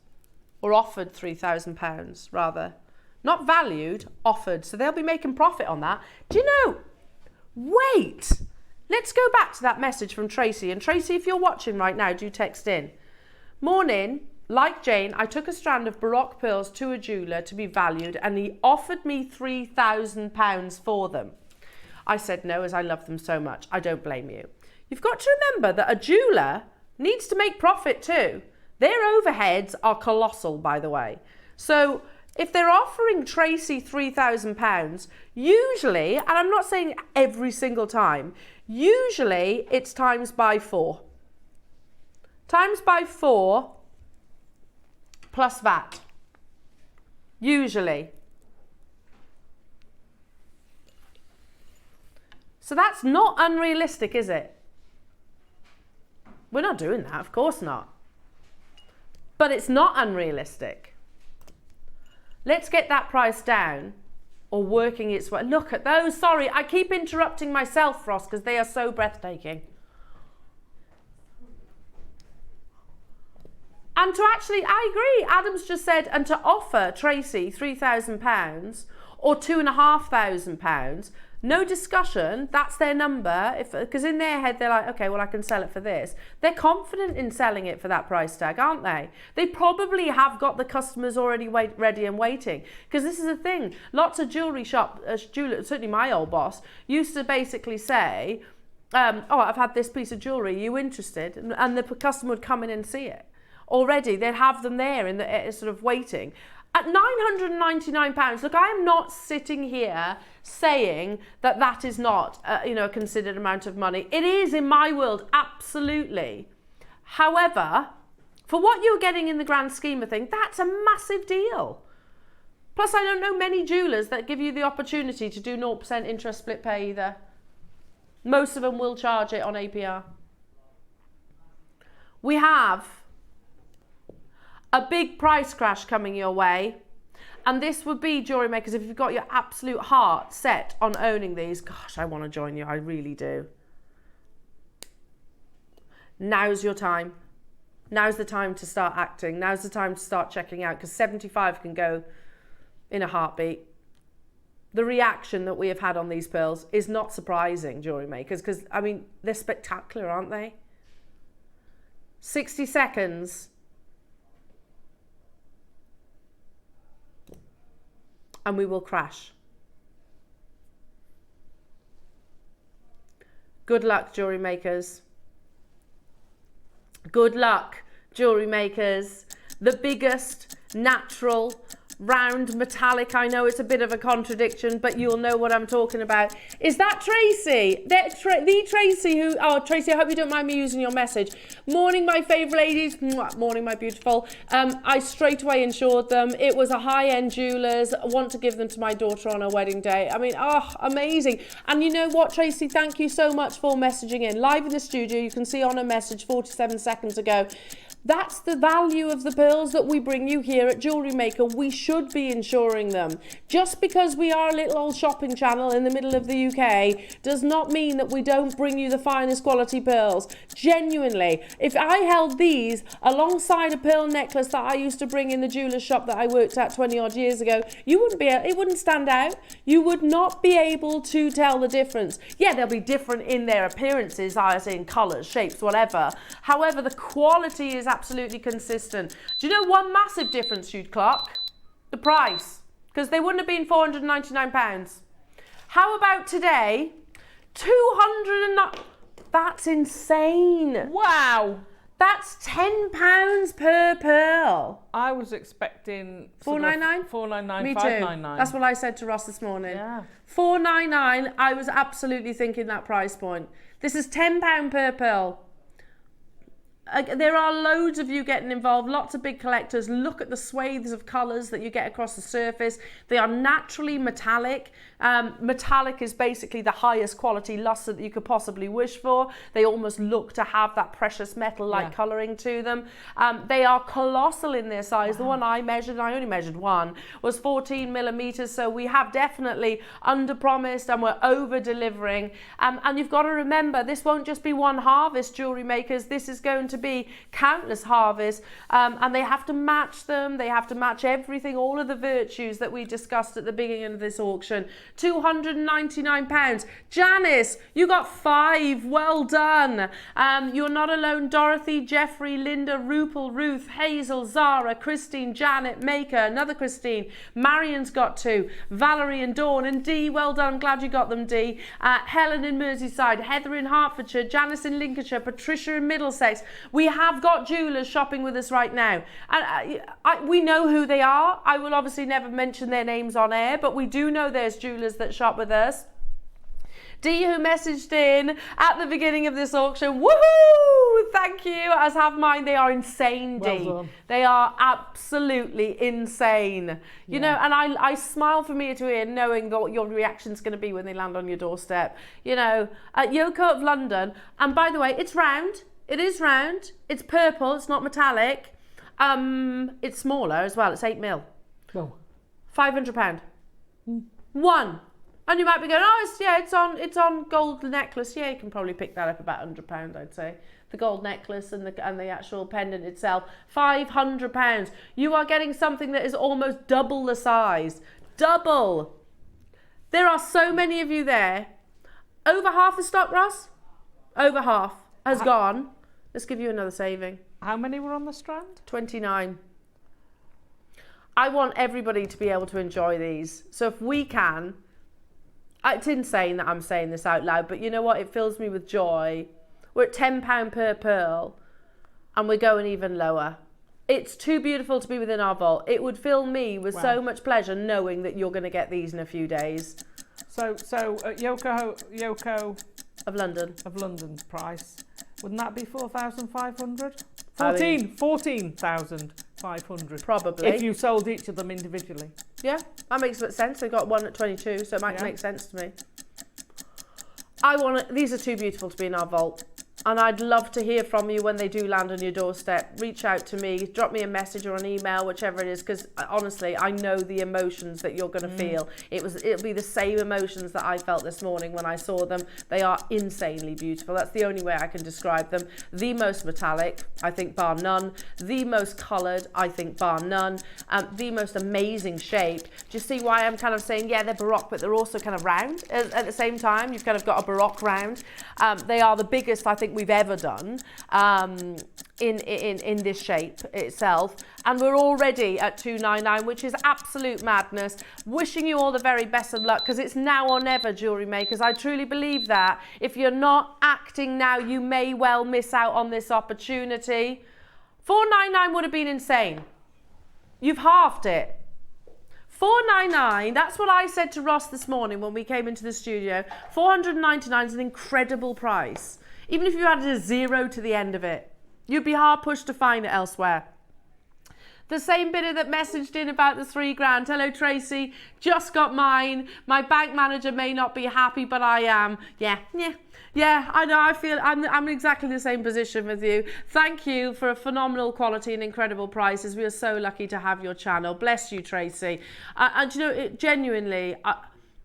or offered £3,000 rather. Not valued, offered. So they'll be making profit on that. Do you know? Wait. Let's go back to that message from Tracy. And Tracy, if you're watching right now, do text in. Morning, like Jane, I took a strand of Baroque pearls to a jeweller to be valued and he offered me £3,000 for them. I said no, as I love them so much. I don't blame you. You've got to remember that a jeweller needs to make profit too. Their overheads are colossal, by the way. So if they're offering Tracy £3,000, usually, and I'm not saying every single time, usually it's times by 4. Times by 4 plus VAT. Usually. So that's not unrealistic, is it? We're not doing that, of course not. But it's not unrealistic. Let's get that price down, or working its way. Look at those. Sorry, I keep interrupting myself, Ross, because they are so breathtaking. And to actually, I agree, Adam's just said, and to offer Tracy £3,000 or £2,500, no discussion, that's their number, because in their head they're like, okay, well, I can sell it for this. They're confident in selling it for that price tag, aren't they? They probably have got the customers already ready and waiting, because this is the thing. Lots of jewellery shop, certainly my old boss, used to basically say, oh, I've had this piece of jewellery, are you interested? And the customer would come in and see it. Already, they'd have them there in the sort of waiting. At £999, look, I am not sitting here saying that that is not, a considered amount of money. It is in my world, absolutely. However, for what you're getting in the grand scheme of things, that's a massive deal. Plus, I don't know many jewellers that give you the opportunity to do 0% interest split pay either. Most of them will charge it on APR. We have a big price crash coming your way. And this would be, jewellery makers, if you've got your absolute heart set on owning these. Gosh, I want to join you. I really do. Now's your time. Now's the time to start acting. Now's the time to start checking out, because 75 can go in a heartbeat. The reaction that we have had on these pearls is not surprising, jewellery makers, because, I mean, they're spectacular, aren't they? 60 seconds. And we will crash. Good luck, jewellery makers. Good luck, jewellery makers. The biggest, natural, round, metallic, I know it's a bit of a contradiction, but you'll know what I'm talking about. Is that Tracy? The Tracy who, oh Tracy, I hope you don't mind me using your message. Morning, my favourite ladies. Morning, my beautiful. I straight away insured them. It was a high-end jewellers. I want to give them to my daughter on her wedding day. I mean, oh, amazing. And you know what, Tracy, thank you so much for messaging in. Live in the studio, you can see on a message 47 seconds ago. That's the value of the pearls that we bring you here at Jewellery Maker. We should be insuring them. Just because we are a little old shopping channel in the middle of the UK does not mean that we don't bring you the finest quality pearls. Genuinely, if I held these alongside a pearl necklace that I used to bring in the jeweller's shop that I worked at 20 odd years ago, you wouldn't be, it wouldn't stand out. You would not be able to tell the difference. Yeah, they'll be different in their appearances, as in colours, shapes, whatever. However, the quality is absolutely consistent. Do you know one massive difference you'd clock? The price. Because they wouldn't have been £499. How about today? £209. That's insane. Wow. That's £10 per pearl. I was expecting £499? £499, Me too. £599. That's what I said to Ross this morning. Yeah. £499. I was absolutely thinking that price point. This is £10 per pearl. There are loads of you getting involved, lots of big collectors. Look at the swathes of colours that you get across the surface. They are naturally metallic. Metallic is basically the highest quality luster that you could possibly wish for. They almost look to have that precious metal-like colouring to them. They are colossal in their size. Wow. The one I measured, and I only measured one, was 14 millimetres. So we have definitely under-promised and we're over-delivering. And you've got to remember, this won't just be one harvest, jewellery makers. This is going to be countless harvests, and they have to match them. They have to match everything, all of the virtues that we discussed at the beginning of this auction. £299. Janice, you got 5. Well done. You're not alone. Dorothy, Jeffrey, Linda, Rupal, Ruth, Hazel, Zara, Christine, Janet, Maker, another Christine. Marion's got 2. Valerie and Dawn and Dee. Well done. I'm glad you got them, Dee. Helen in Merseyside, Heather in Hertfordshire, Janice in Lincolnshire, Patricia in Middlesex. We have got jewellers shopping with us right now. And we know who they are. I will obviously never mention their names on air, but we do know there's jewellers that shop with us. Dee, who messaged in at the beginning of this auction, woohoo! Thank you, as have mine. They are insane, Dee. Well, they are absolutely insane. You know, and I smile from ear to ear knowing what your reaction's going to be when they land on your doorstep. You know, Yoko of London, and by the way, it's round. It is round. It's purple. It's not metallic. It's smaller as well. It's 8 mil. Oh. £500. One. And you might be going, oh, it's on gold necklace. Yeah, you can probably pick that up about £100, I'd say. The gold necklace and the actual pendant itself, £500. You are getting something that is almost double the size. Double. There are so many of you there. Over half the stock, Ross? Over half has gone. Let's give you another saving. How many were on the strand? 29. I want everybody to be able to enjoy these. So if we can, it's insane that I'm saying this out loud, but you know what? It fills me with joy. We're at £10 per pearl and we're going even lower. It's too beautiful to be within our vault. It would fill me with so much pleasure knowing that you're going to get these in a few days. So Yoko of London's price, wouldn't that be 4,500? 14,500 probably if you sold each of them individually. Yeah, that makes sense. They got one at 22, so it might make sense to me. These are too beautiful to be in our vault. And I'd love to hear from you when they do land on your doorstep. Reach out to me, drop me a message or an email, whichever it is, because honestly, I know the emotions that you're going to feel. It'll be the same emotions that I felt this morning when I saw them. They are insanely beautiful. That's the only way I can describe them. The most metallic, I think, bar none. The most coloured, I think, bar none. The most amazing shape. Do you see why I'm kind of saying, yeah, they're Baroque, but they're also kind of round at the same time? You've kind of got a Baroque round. They are the biggest, I think, we've ever done in this shape itself, and we're already at 299, which is absolute madness. Wishing you all the very best of luck, because it's now or never, jewellery makers. I truly believe that if you're not acting now, you may well miss out on this opportunity. 499 would have been insane. You've halved it. 499, that's what I said to Ross this morning when we came into the studio. 499 is an incredible price. Even if you added a 0 to the end of it, you'd be hard pushed to find it elsewhere. The same bidder that messaged in about the £3,000. Hello, Tracy. Just got mine. My bank manager may not be happy, but I am. Yeah, I know. I feel I'm in exactly the same position with you. Thank you for a phenomenal quality and incredible prices. We are so lucky to have your channel. Bless you, Tracy. And you know, genuinely,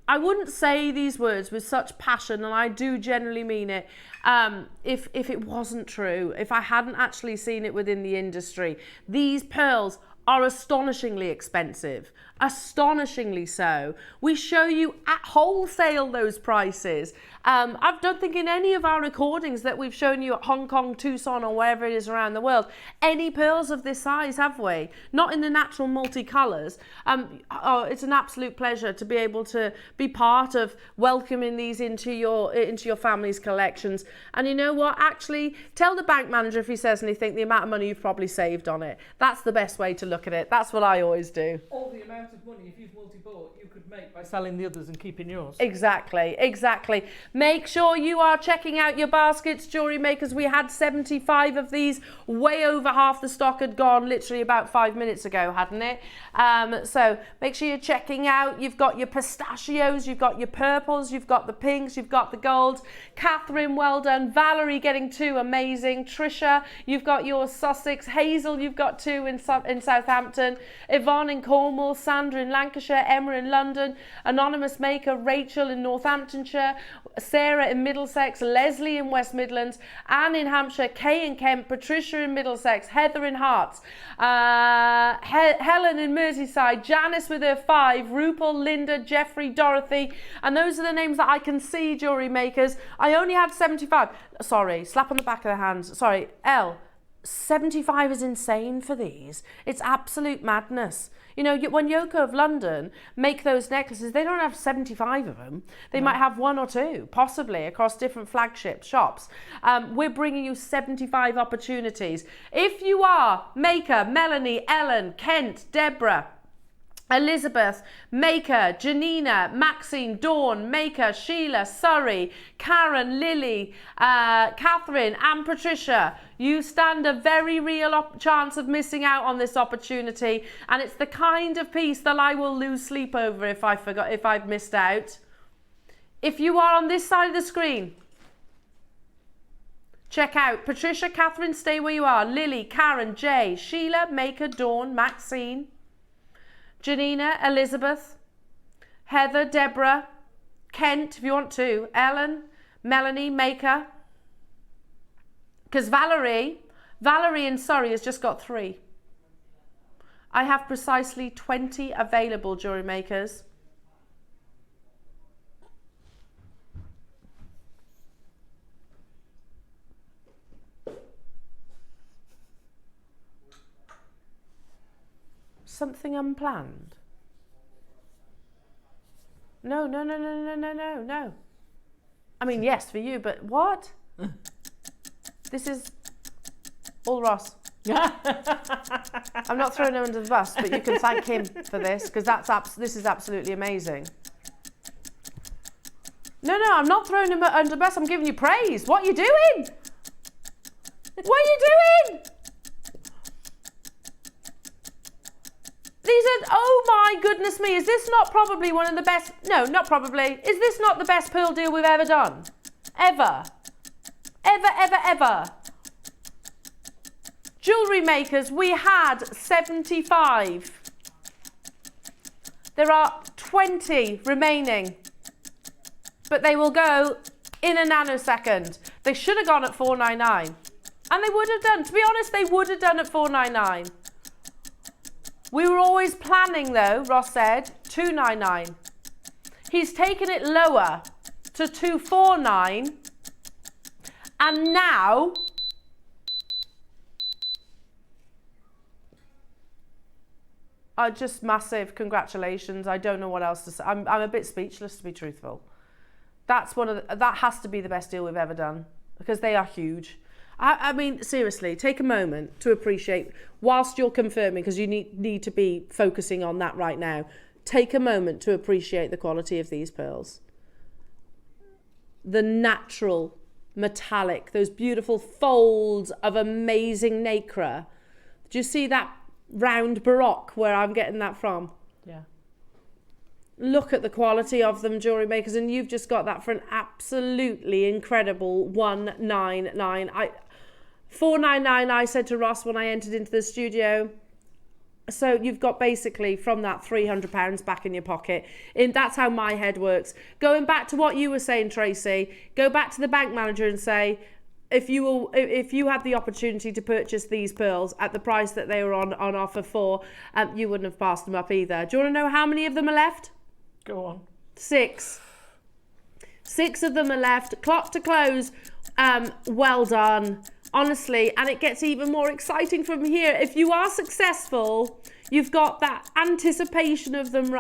I wouldn't say these words with such passion, and I do genuinely mean it, if it wasn't true, if I hadn't actually seen it within the industry. These pearls are astonishingly expensive, astonishingly so. We show you at wholesale those prices. I don't think in any of our recordings that we've shown you at Hong Kong, Tucson, or wherever it is around the world, any pearls of this size, have we? Not in the natural multicolours. It's an absolute pleasure to be able to be part of welcoming these into your family's collections. And you know what? Actually, tell the bank manager if he says anything, the amount of money you've probably saved on it. That's the best way to look at it. That's what I always do. All the amount of money, if you've multi-bought, you could make by selling the others and keeping yours. Exactly. Make sure you are checking out your baskets, jewellery makers. We had 75 of these. Way over half the stock had gone literally about 5 minutes ago, hadn't it? So make sure you're checking out. You've got your pistachios, you've got your purples, you've got the pinks, you've got the golds. Catherine, well done. Valerie getting 2, amazing. Trisha, you've got your Sussex. Hazel, you've got 2 in Southampton. Yvonne in Cornwall. Sandra in Lancashire. Emma in London. Anonymous Maker. Rachel in Northamptonshire. Sarah in Middlesex. Leslie in West Midlands. Anne in Hampshire. Kay in Kent. Patricia in Middlesex. Heather in Hearts. Helen in Merseyside. Janice with her 5. Rupal, Linda, Jeffrey, Dorothy. And those are the names that I can see, jewellery makers. I only had 75. Sorry, slap on the back of the hands. Sorry, 75 is insane for these. It's absolute madness. You know, when Yoko of London make those necklaces, they don't have 75 of them. They might have 1 or 2, possibly, across different flagship shops. We're bringing you 75 opportunities. If you are Maker, Melanie, Ellen, Kent, Deborah, Elizabeth, Maker, Janina, Maxine, Dawn, Maker, Sheila, Surrey, Karen, Lily, Catherine and Patricia, you stand a very real chance of missing out on this opportunity, and it's the kind of piece that I will lose sleep over if I've missed out. If you are on this side of the screen, check out Patricia, Catherine, stay where you are, Lily, Karen, Jay, Sheila, Maker, Dawn, Maxine, Janina, Elizabeth, Heather, Deborah, Kent, if you want to, Ellen, Melanie, Maker. Because Valerie in Surrey has just got 3. I have precisely 20 available, jewellery makers. Something unplanned? No. I mean, yes, for you, but what? This is all Ross. I'm not throwing him under the bus, but you can thank him for this, because this is absolutely amazing. No, I'm not throwing him under the bus. I'm giving you praise. What are you doing? What are you doing? These are, oh my goodness me, is this not probably one of the best, no, not probably, is this not the best pearl deal we've ever done? Ever? ever. Jewellery makers, we had 75. There are 20 remaining, but they will go in a nanosecond. They should have gone at $4.99, and they would have done. To be honest, they would have done at $4.99. We were always planning, though, Ross said, $2.99. He's taken it lower to $2.49, and now just massive congratulations. I don't know what else to say. I'm a bit speechless, to be truthful. That has to be the best deal we've ever done, because they are huge. I mean, seriously, take a moment to appreciate, whilst you're confirming, because you need to be focusing on that right now, take a moment to appreciate the quality of these pearls. The natural, metallic, those beautiful folds of amazing nacre. Do you see that round Baroque, where I'm getting that from? Yeah. Look at the quality of them, jewellery makers, and you've just got that for an absolutely incredible $199. $4.99 I said to Ross when I entered into the studio. So you've got basically from that £300 back in your pocket. That's how my head works. Going back to what you were saying, Tracy, go back to the bank manager and say, if you had the opportunity to purchase these pearls at the price that they were on offer for, you wouldn't have passed them up either. Do you want to know how many of them are left? Go on. 6. 6 of them are left. Clock to close. Well done. Honestly, and it gets even more exciting from here. If you are successful, you've got that anticipation of them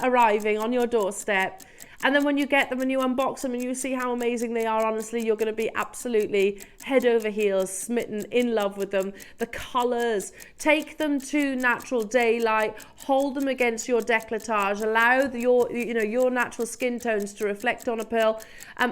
arriving on your doorstep. And then when you get them and you unbox them and you see how amazing they are, honestly, you're going to be absolutely head over heels, smitten, in love with them. The colours, take them to natural daylight, hold them against your décolletage, allow your natural skin tones to reflect on a pearl.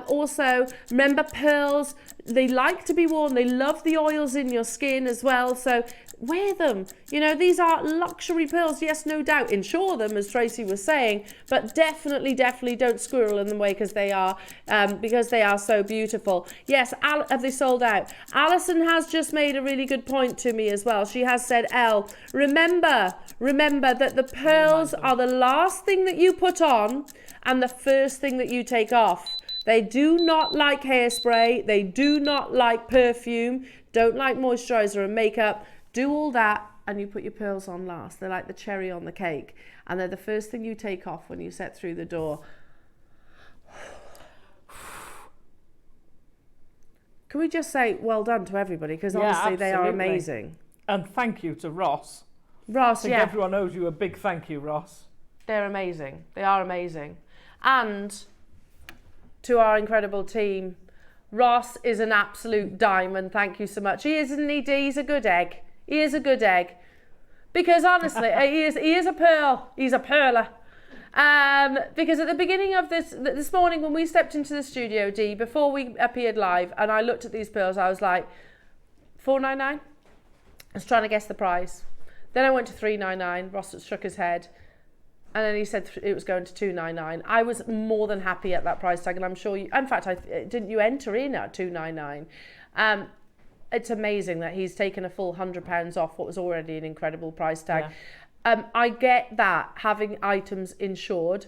Also, remember, pearls, they like to be worn. They love the oils in your skin as well. So wear them. These are luxury pearls. Yes, no doubt. Insure them, as Tracy was saying, but definitely don't squirrel in them away because they are so beautiful. Yes, have they sold out? Alison has just made a really good point to me as well. She has said, Elle, remember that the pearls are the last thing that you put on and the first thing that you take off. They do not like hairspray. They do not like perfume. Don't like moisturizer and makeup. Do all that and you put your pearls on last. They're like the cherry on the cake, and they're the first thing you take off when you set through the door. Can we just say well done to everybody, because honestly they are amazing. And thank you to Ross. I think everyone owes you a big thank you, Ross. They're amazing. They are amazing. And to our incredible team, Ross is an absolute diamond. Thank you so much. He is, isn't he, Dee? He's a good egg. He is a good egg. Because honestly, he is a pearl. He's a pearler. Because at the beginning of this morning when we stepped into the studio, Dee, before we appeared live, and I looked at these pearls, I was like, $4.99? I was trying to guess the price. Then I went to $3.99. Ross shook his head. And then he said it was going to $2.99. I was more than happy at that price tag, and I'm sure you. In fact, didn't you enter in at $2.99? It's amazing that he's taken a full £100 off what was already an incredible price tag. Yeah. I get that having items insured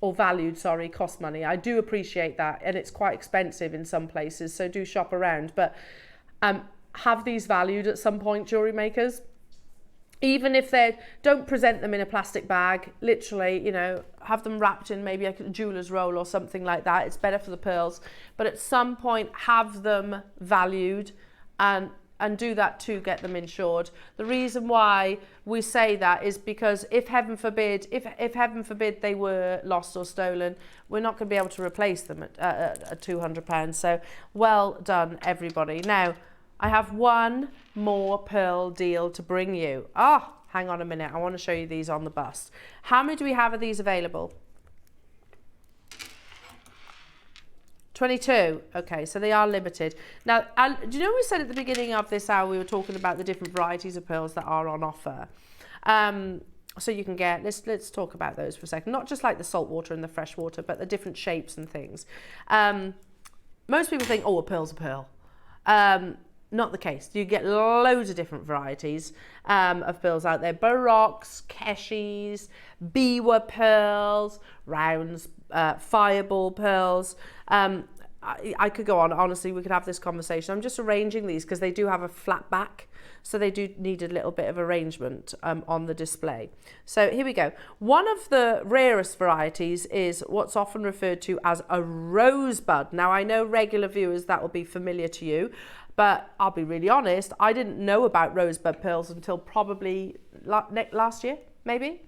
or valued, cost money. I do appreciate that, and it's quite expensive in some places. So do shop around, but have these valued at some point, jewellery makers. Even if they don't present them in a plastic bag, literally, have them wrapped in maybe a jeweller's roll or something like that. It's better for the pearls. But at some point, have them valued and do that to get them insured. The reason why we say that is because if heaven forbid they were lost or stolen, we're not going to be able to replace them at £200. So well done, everybody. Now, I have one more pearl deal to bring you. Hang on a minute. I want to show you these on the bust. How many do we have of these available? 22. Okay, so they are limited. Now, do you know we said at the beginning of this hour we were talking about the different varieties of pearls that are on offer? So you can get, let's talk about those for a second. Not just like the saltwater and the freshwater, but the different shapes and things. Most people think, a pearl's a pearl. Not the case. You get loads of different varieties of pearls out there. Baroques, Keshis, Biwa pearls, rounds, fireball pearls. I could go on, honestly, we could have this conversation. I'm just arranging these because they do have a flat back, so they do need a little bit of arrangement on the display. So here we go. One of the rarest varieties is what's often referred to as a rosebud. Now, I know regular viewers that will be familiar to you, but I'll be really honest, I didn't know about rosebud pearls until probably last year, maybe.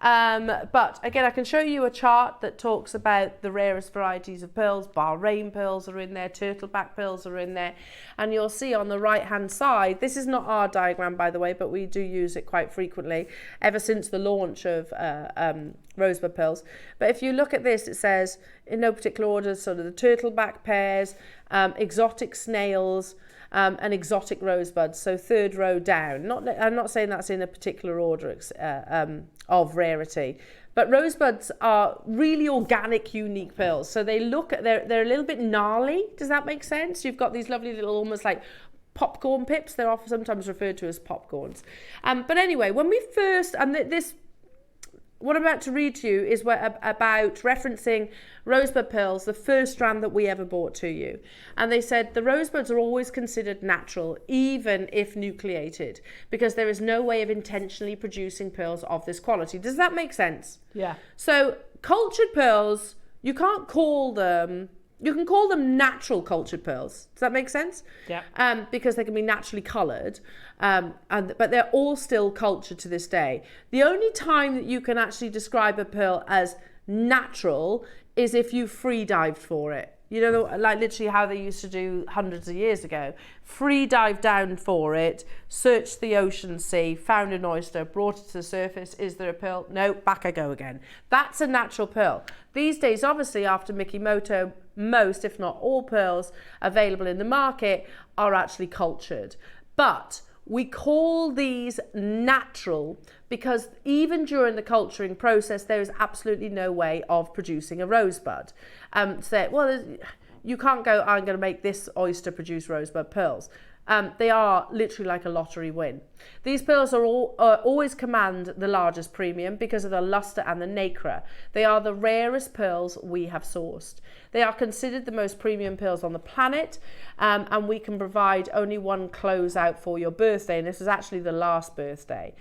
But again, I can show you a chart that talks about the rarest varieties of pearls. Bahrain pearls are in there, turtleback pearls are in there, and you'll see on the right hand side, this is not our diagram by the way, but we do use it quite frequently ever since the launch of rosebud pearls. But if you look at this, it says in no particular order, sort of the turtleback pairs, exotic snails, and exotic rosebuds, so third row down. I'm not saying that's in a particular order of rarity, but rosebuds are really organic, unique pearls. So they look, they're a little bit gnarly. Does that make sense? You've got these lovely little, almost like popcorn pips. They're often sometimes referred to as popcorns. But anyway, when we first, and this, what I'm about to read to you is about referencing rosebud pearls, the first strand that we ever brought to you. And they said the rosebuds are always considered natural, even if nucleated, because there is no way of intentionally producing pearls of this quality. Does that make sense? Yeah. So cultured pearls, you can't call them, you can call them natural cultured pearls. Does that make sense? Yeah. Because they can be naturally coloured, but they're all still cultured to this day. The only time that you can actually describe a pearl as natural is if you free dived for it. You know, like literally how they used to do hundreds of years ago. Free dive down for it, searched the ocean sea, found an oyster, brought it to the surface. Is there a pearl? No, back I go again. That's a natural pearl. These days, obviously, after Mikimoto, most, if not all pearls available in the market are actually cultured. But we call these natural because even during the culturing process, there is absolutely no way of producing a rosebud. Well, you can't go, I'm going to make this oyster produce rosebud pearls. They are literally like a lottery win. These pearls are always command the largest premium because of the luster and the nacre. They are the rarest pearls we have sourced. They are considered the most premium pearls on the planet, and we can provide only one closeout for your birthday, and this is actually the last birthday.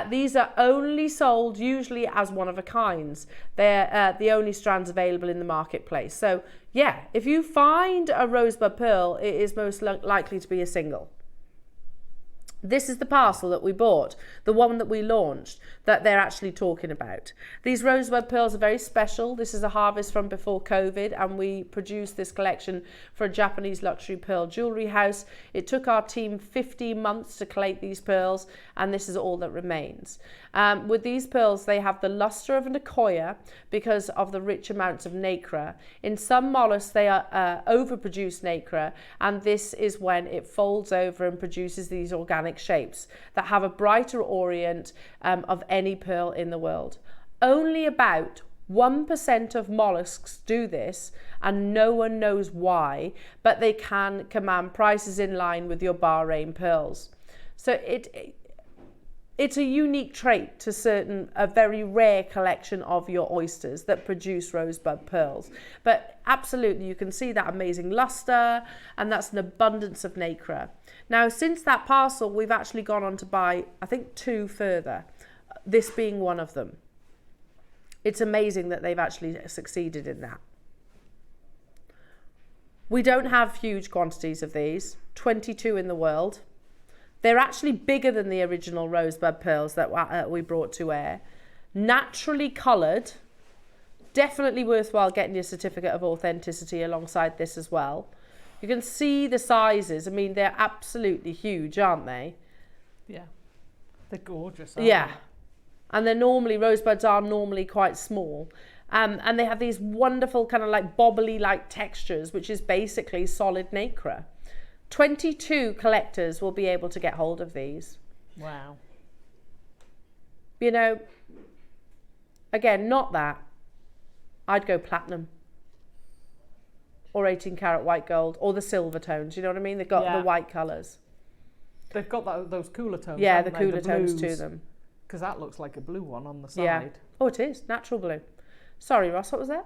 These are only sold usually as one of a kinds. They're the only strands available in the marketplace. So yeah, if you find a rosebud pearl, it is most likely to be a single. This is the parcel that we bought, the one that we launched, that they're actually talking about. These rosebud pearls are very special. This is a harvest from before COVID, and we produced this collection for a Japanese luxury pearl jewellery house. It took our team 15 months to collate these pearls, and this is all that remains. With these pearls, they have the luster of an Akoya because of the rich amounts of nacre. In some mollusks, they are overproduce nacre, and this is when it folds over and produces these organic shapes that have a brighter orient of any pearl in the world. Only about 1% of mollusks do this, and no one knows why, but they can command prices in line with your Bahrain pearls. So it's a unique trait to a very rare collection of your oysters that produce rosebud pearls. But absolutely, you can see that amazing luster, and that's an abundance of nacre. Now, since that parcel, we've actually gone on to buy, I think, 2 further, this being one of them. It's amazing that they've actually succeeded in that. We don't have huge quantities of these, 22 in the world. They're actually bigger than the original rosebud pearls that we brought to air. Naturally coloured, definitely worthwhile getting your certificate of authenticity alongside this as well. You can see the sizes. I mean, they're absolutely huge, aren't they? Yeah, they're gorgeous, aren't yeah. they? And rosebuds are normally quite small. And they have these wonderful kind of like bobbly-like textures, which is basically solid nacre. 22 collectors will be able to get hold of these. Wow. You know, again, not that. I'd go platinum. or 18 karat white gold or the silver tones. You know what I mean? They've got the white colours. They've got those cooler tones. Yeah, the cooler tones to them. Because that looks like a blue one on the side. Yeah. Oh, it is natural blue. Sorry, Ross, what was that?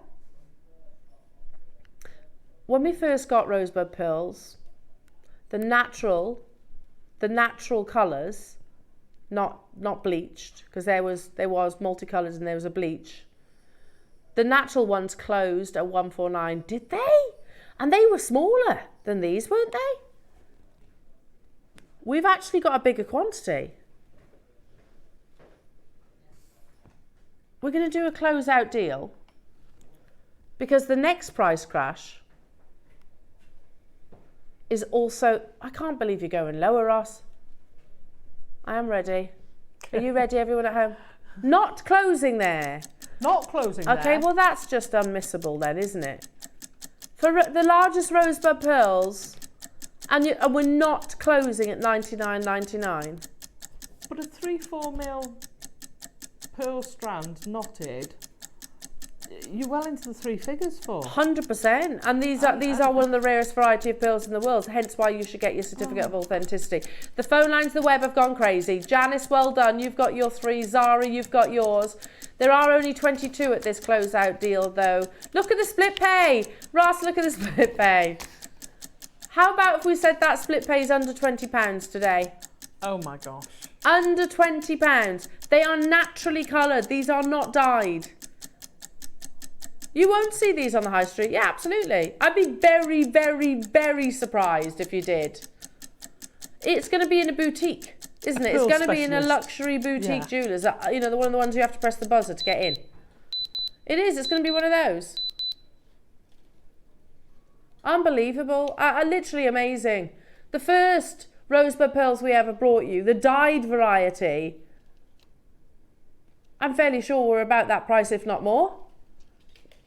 When we first got rosebud pearls, the natural colours, not bleached, because there was multicolours and there was a bleach. The natural ones closed at 149. Did they? And they were smaller than these, weren't they? We've actually got a bigger quantity. We're going to do a closeout deal because the next price crash is also... I can't believe you're going lower, Ross. I am ready. Are you ready, everyone at home? Not closing there. Not closing there. Okay, well, that's just unmissable then, isn't it? For the largest rosebud pearls, and we're not closing at $99.99. But a 3-4 mil pearl strand knotted, you're well into the 3 figures for. 100%. And these are one of the rarest variety of pearls in the world, hence why you should get your certificate of authenticity. The phone lines, the web have gone crazy. Janice, well done. You've got your 3. Zara, you've got yours. There are only 22 at this closeout deal, though. Look at the split pay. Ross, look at the split pay. How about if we said that split pay is under £20 today? Oh my gosh. Under £20. They are naturally coloured. These are not dyed. You won't see these on the high street. Yeah, absolutely. I'd be very, very, very surprised if you did. It's going to be in a boutique, isn't it? It's going to be in a luxury boutique jewellers. You know, one of the ones you have to press the buzzer to get in. It is. It's going to be one of those. Unbelievable. Literally amazing. The first rosebud pearls we ever brought you, the dyed variety, I'm fairly sure we're about that price, if not more.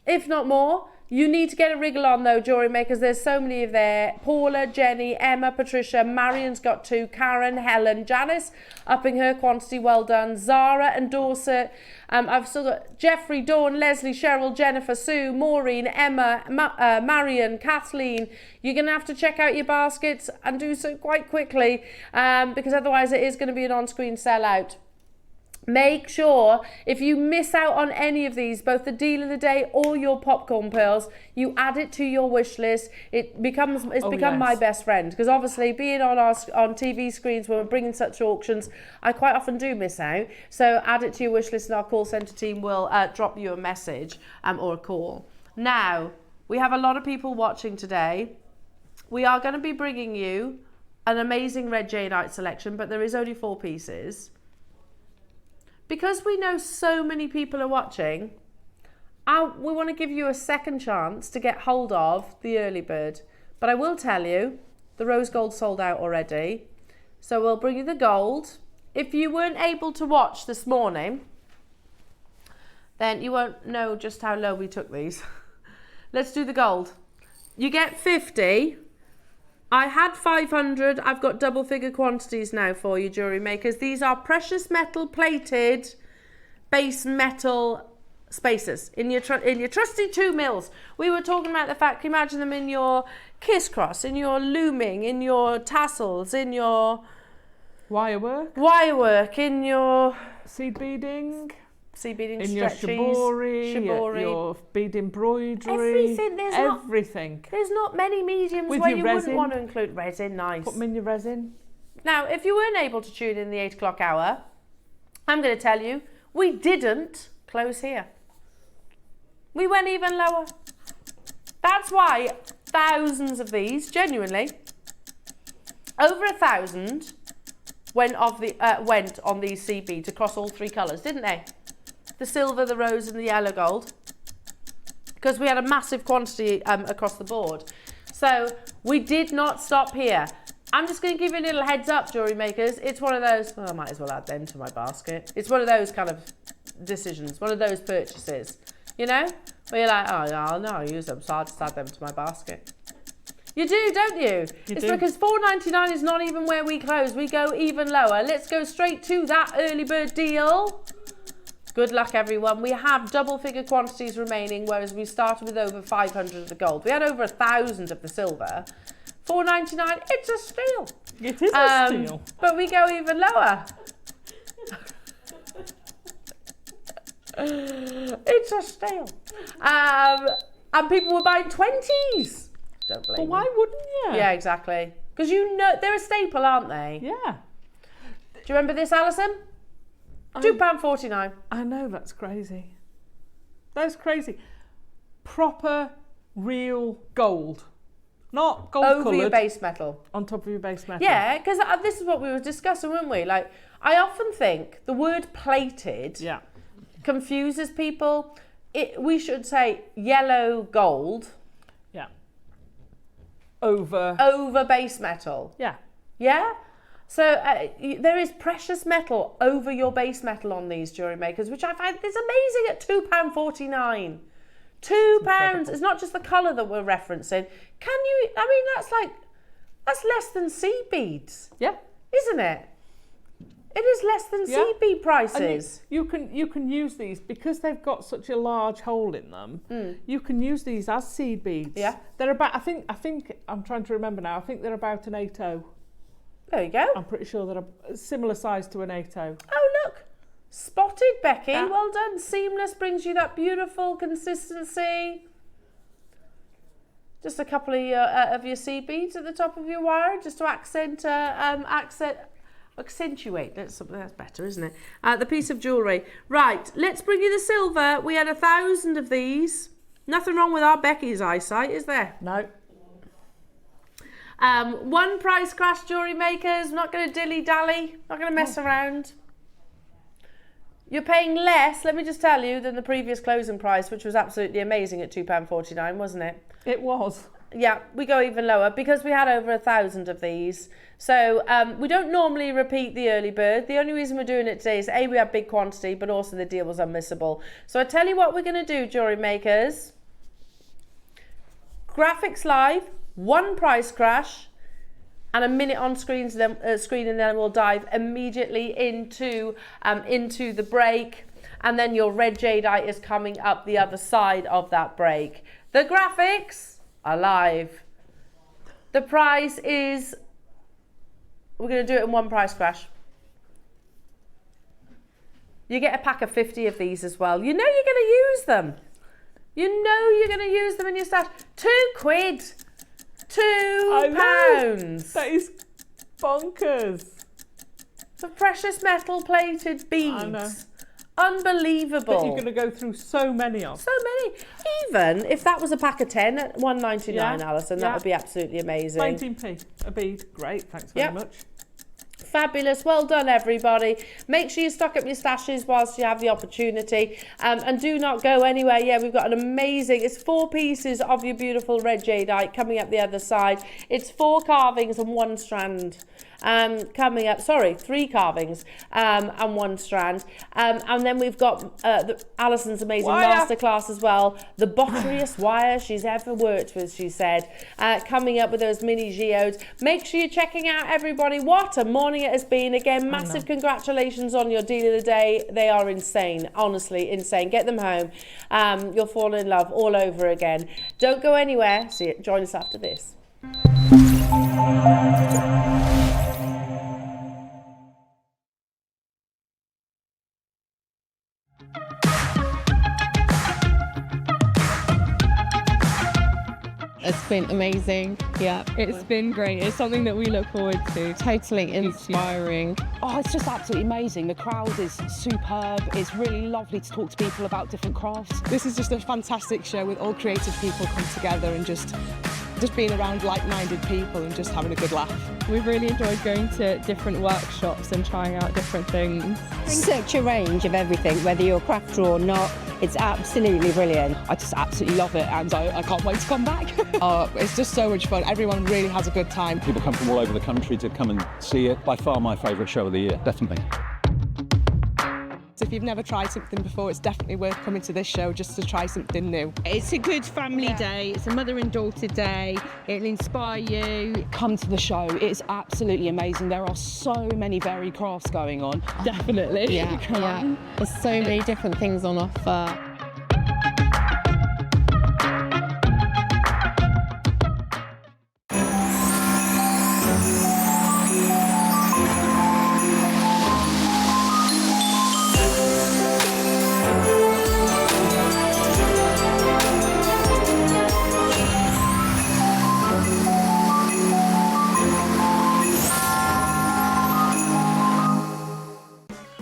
If not more. You need to get a wriggle on though, jewellery makers. There's so many of there. Paula, Jenny, Emma, Patricia, Marion's got 2, Karen, Helen, Janice, upping her quantity, well done. Zara and Dorset. I've still got Jeffrey, Dawn, Leslie, Cheryl, Jennifer, Sue, Maureen, Emma, Marion, Kathleen. You're going to have to check out your baskets and do so quite quickly because otherwise it is going to be an on-screen sellout. Make sure, if you miss out on any of these, both the deal of the day or your popcorn pearls, you add it to your wish list. It's become my best friend, because obviously being on TV screens when we're bringing such auctions, I quite often do miss out. So add it to your wish list and our call centre team will drop you a message or a call. Now, we have a lot of people watching today. We are going to be bringing you an amazing red jadeite selection, but there is only 4 pieces. Because we know so many people are watching, we want to give you a second chance to get hold of the early bird. But I will tell you, the rose gold sold out already. So we'll bring you the gold. If you weren't able to watch this morning, then you won't know just how low we took these. Let's do the gold. You get 50. I had 500. I've got double figure quantities now for you, jewellery makers. These are precious metal plated base metal spacers in your trusty 2 mils. We were talking about the fact, imagine them in your kiss cross, in your looming, in your tassels, in your wire work, in your seed beading, in your shibori, your bead embroidery, everything. There's not many mediums with where your you resin. wouldn't want to include resin. Nice. Put them in your resin. Now, if you weren't able to tune in the 8 o'clock hour, I'm going to tell you, we didn't close here. We went even lower. That's why thousands of these, genuinely, over 1,000 went on these sea beads across all 3 colours, didn't they? The silver, the rose and the yellow gold, because we had a massive quantity across the board. So we did not stop here. I'm just going to give you a little heads up, jewellery makers. It's one of those, I might as well add them to my basket. It's one of those kind of decisions, one of those purchases, you know, where you're like, oh yeah, no, I'll use them, so I'll just add them to my basket. You do, don't you? It's because $4.99 is not even where we close. We go even lower. Let's go straight to that early bird deal. Good luck, everyone. We have double figure quantities remaining, whereas we started with over 500 of the gold. We had over 1,000 of the silver. $4.99, it's a steal. It is a steal. But we go even lower. It's a steal. And people were buying 20s. Don't blame Well, why wouldn't you? Yeah, exactly. Because you know, they're a staple, aren't they? Yeah. Do you remember this, Alison? £2.49. I know, that's crazy. That's crazy. Proper, real gold. Not gold coloured. Over your base metal. On top of your base metal. Yeah, because this is what we were discussing, weren't we? Like, I often think the word plated confuses people. We should say yellow gold. Yeah. Over base metal. Yeah. Yeah? So there is precious metal over your base metal on these jewellery makers, which I find is amazing at £2.49. £2. It's not just the colour that we're referencing. Can you, I mean, that's less than seed beads. Yeah. Isn't it? It is less than seed bead prices. And you can use these because they've got such a large hole in them. You can use these as seed beads. Yeah. They're about, I think I'm trying to remember now. I think they're about an 8/0. There you go. I'm pretty sure they're a similar size to an 8/0. Oh, look. Spotted, Becky. Yeah. Well done. Seamless brings you that beautiful consistency. Just a couple of your seed beads at the top of your wire, just to accentuate. That's better, isn't it? The piece of jewellery. Right, let's bring you the silver. We had 1,000 of these. Nothing wrong with our Becky's eyesight, is there? No. One price crash, jewellery makers. Not going to dilly-dally. Not going to mess around. You're paying less, let me just tell you, than the previous closing price, which was absolutely amazing at £2.49, wasn't it? It was. Yeah, we go even lower because we had over 1,000 of these. So we don't normally repeat the early bird. The only reason we're doing it today is A, we have big quantity, but also the deal was unmissable. So I tell you what we're going to do, jewellery makers. Graphics live, one price crash, and a minute on screen, and then we'll dive immediately into the break. And then your red jadeite is coming up the other side of that break. The graphics are live. The price is, we're going to do it in one price crash. You get a pack of 50 of these as well. You know you're going to use them. You know you're going to use them in your stash. £2. £2. That is bonkers. For precious metal plated beads. I know. Unbelievable. But you're going to go through so many of. So many. Even if that was a pack of 10 at £1.99, Alison, that would be absolutely amazing. 19p a bead. Great. Thanks very much. Fabulous. Well done, everybody. Make sure you stock up your stashes whilst you have the opportunity. And do not go anywhere. Yeah, we've got an amazing, it's 4 pieces of your beautiful red jadeite coming up the other side. It's 4 carvings and 1 strand. Coming up, sorry, 3 carvings and 1 strand. And then we've got Alison's amazing masterclass as well. The botteriest wire she's ever worked with, she said. Coming up with those mini geodes. Make sure you're checking out, everybody. What a morning it has been. Again, massive congratulations on your deal of the day. They are insane, honestly insane. Get them home. You'll fall in love all over again. Don't go anywhere. Join us after this. It's been amazing. Yeah, it's been great. It's something that we look forward to. Totally inspiring. Oh, it's just absolutely amazing. The crowd is superb. It's really lovely to talk to people about different crafts. This is just a fantastic show with all creative people come together and just being around like-minded people and just having a good laugh. We've really enjoyed going to different workshops and trying out different things. Such a range of everything, whether you're a crafter or not. It's absolutely brilliant. I just absolutely love it and I can't wait to come back. It's just so much fun. Everyone really has a good time. People come from all over the country to come and see it. By far my favourite show of the year, definitely. if you've never tried something before, it's definitely worth coming to this show just to try something new. It's a good family day. It's a mother and daughter day. It'll inspire you. Come to the show. It's absolutely amazing. There are so many varied crafts going on. Definitely. Yeah, yeah. There's so many different things on offer.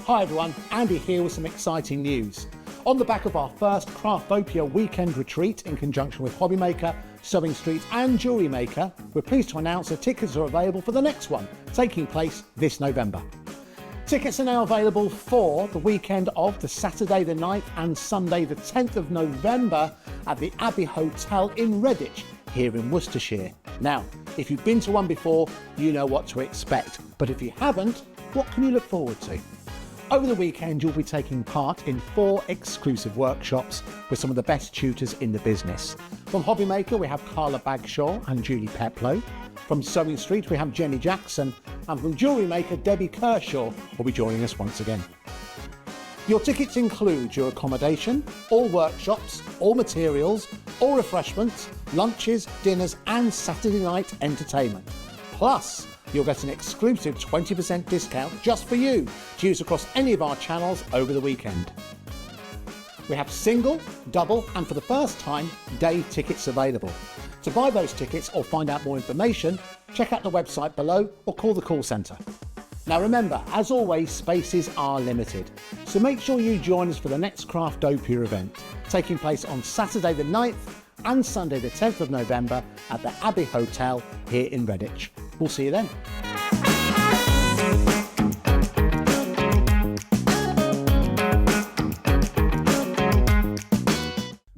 Hi everyone, Andy here with some exciting news. On the back of our first Craftopia weekend retreat in conjunction with HobbyMaker, Sewing Street and JewelleryMaker, we're pleased to announce that tickets are available for the next one, taking place this November. Tickets are now available for the weekend of the Saturday the 9th and Sunday the 10th of November at the Abbey Hotel in Redditch, here in Worcestershire. Now, if you've been to one before, you know what to expect, but if you haven't, what can you look forward to? Over the weekend, you'll be taking part in 4 exclusive workshops with some of the best tutors in the business. From HobbyMaker, we have Carla Bagshaw and Julie Peplow. From Sewing Street, we have Jenny Jackson. And from JewelleryMaker, Debbie Kershaw will be joining us once again. Your tickets include your accommodation, all workshops, all materials, all refreshments, lunches, dinners and Saturday night entertainment. Plus, you'll get an exclusive 20% discount just for you to use across any of our channels over the weekend. We have single, double and for the first time, day tickets available. To buy those tickets or find out more information, check out the website below or call the call centre. Now remember, as always, spaces are limited, so make sure you join us for the next Craftopia event, taking place on Saturday the 9th and Sunday the 10th of November at the Abbey Hotel here in Redditch. We'll see you then.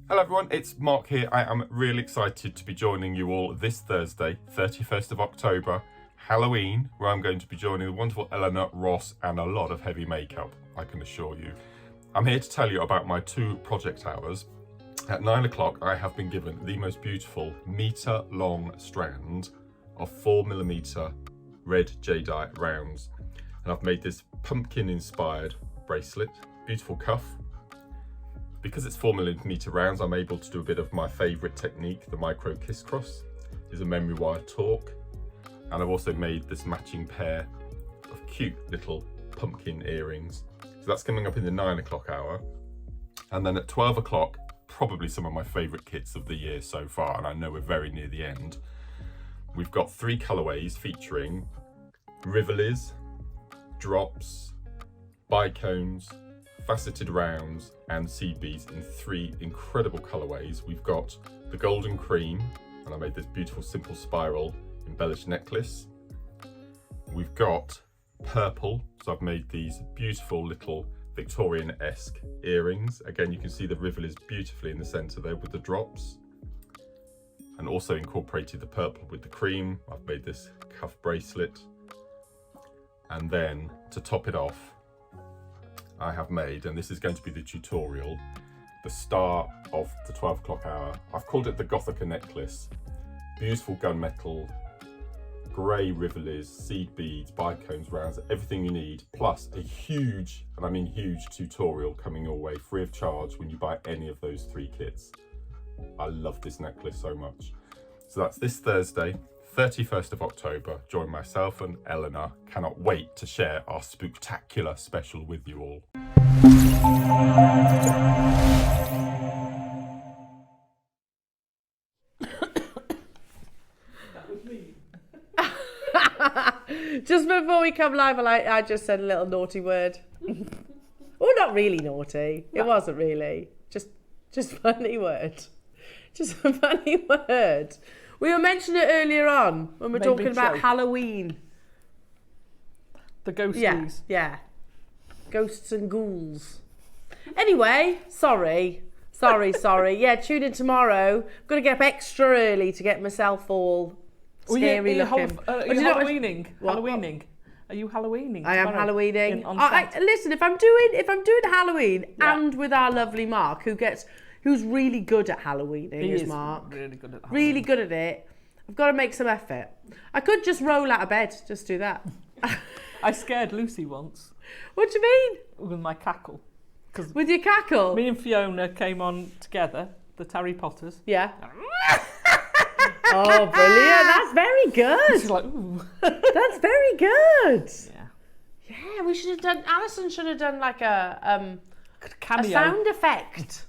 Hello everyone, it's Mark here. I am really excited to be joining you all this Thursday, 31st of October, Halloween, where I'm going to be joining the wonderful Elena, Ross and a lot of heavy makeup, I can assure you. I'm here to tell you about my 2 project hours. At 9 o'clock, I have been given the most beautiful metre-long strand of 4mm red jadeite rounds. And I've made this pumpkin-inspired bracelet, beautiful cuff. Because it's 4mm rounds, I'm able to do a bit of my favourite technique, the micro kiss cross. There's a memory wire torque. And I've also made this matching pair of cute little pumpkin earrings. So that's coming up in the 9 o'clock hour. And then at 12 o'clock, probably some of my favourite kits of the year so far, and I know we're very near the end. We've got 3 colourways featuring rivolis, drops, bicones, faceted rounds and seed beads in 3 incredible colourways. We've got the golden cream, and I made this beautiful simple spiral embellished necklace. We've got purple, so I've made these beautiful little Victorian-esque earrings. Again, you can see the rivolis beautifully in the centre there with the drops. And also incorporated the purple with the cream. I've made this cuff bracelet. And then to top it off, I have made, and this is going to be the tutorial, the star of the 12 o'clock hour. I've called it the Gothica necklace. Beautiful gunmetal, grey rivolis, seed beads, bicones, rounds, everything you need, plus a huge, and I mean huge, tutorial coming your way free of charge when you buy any of those 3 kits. I love this necklace so much. So that's this Thursday, 31st of October. Join myself and Elena. Cannot wait to share our spooktacular special with you all. Just before we come live, I just said a little naughty word. Well, not really naughty. It wasn't really. Just funny word. Just a funny word. We were mentioning it earlier on when we were talking about Halloween. The ghosties. Yeah. Ghosts and ghouls. Anyway, sorry. Yeah, tune in tomorrow. I'm going to get up extra early to get myself all scary looking. Halloweening. Are you Halloweening? I am tomorrow Halloweening. on Listen, if I'm doing Halloween and with our lovely Mark, who's really good at Halloweening, He is Mark. really good at Halloween. Really good at it. I've got to make some effort. I could just roll out of bed, just do that. I scared Lucy once. What do you mean? With my cackle. With your cackle? Me and Fiona came on together, the Harry Potters. Yeah. Oh, brilliant. That's very good. She's like, ooh. That's very good. Yeah. Yeah, we should have done, Alison should have done like a cameo. A sound effect.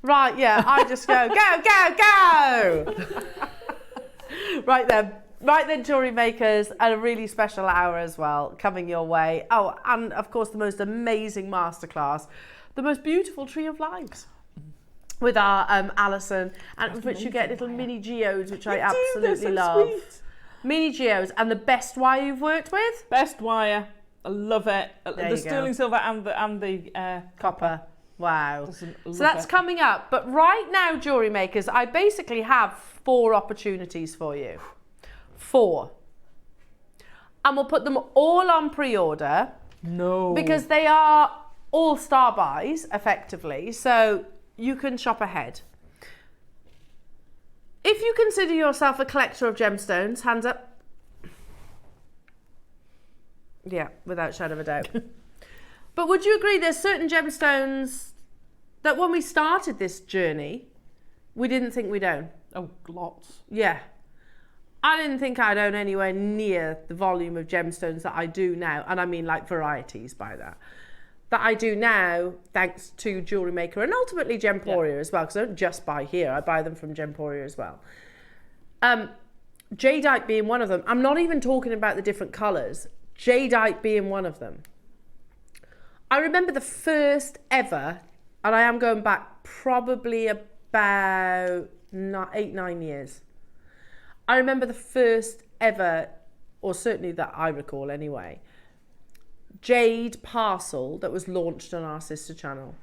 Right, yeah, I just go, go. Right then, jewellery makers, and a really special hour as well coming your way. Oh, and of course the most amazing masterclass, the most beautiful tree of lives with our Alison, and with which you get little mini geodes, which I absolutely love. Sweet. Mini geodes, and the best wire you've worked with? Best wire, I love it. The sterling silver and the copper. Wow. So that's coming up. But right now, jewellery makers, I basically have 4 opportunities for you. 4. And we'll put them all on pre-order. No. Because they are all star buys, effectively. So you can shop ahead. If you consider yourself a collector of gemstones, hands up. Yeah, without shadow of a doubt. But would you agree there's certain gemstones that when we started this journey, we didn't think we'd own? Oh, lots. Yeah. I didn't think I'd own anywhere near the volume of gemstones that I do now. And I mean like varieties by that. That I do now, thanks to JewelleryMaker and ultimately Gemporia as well, because I don't just buy here, I buy them from Gemporia as well. Jadeite being one of them. I'm not even talking about the different colours. Jadeite being one of them. I remember the first ever, and I am going back probably about 8-9 years. I remember the first ever, or certainly that I recall anyway, jade parcel that was launched on our sister channel.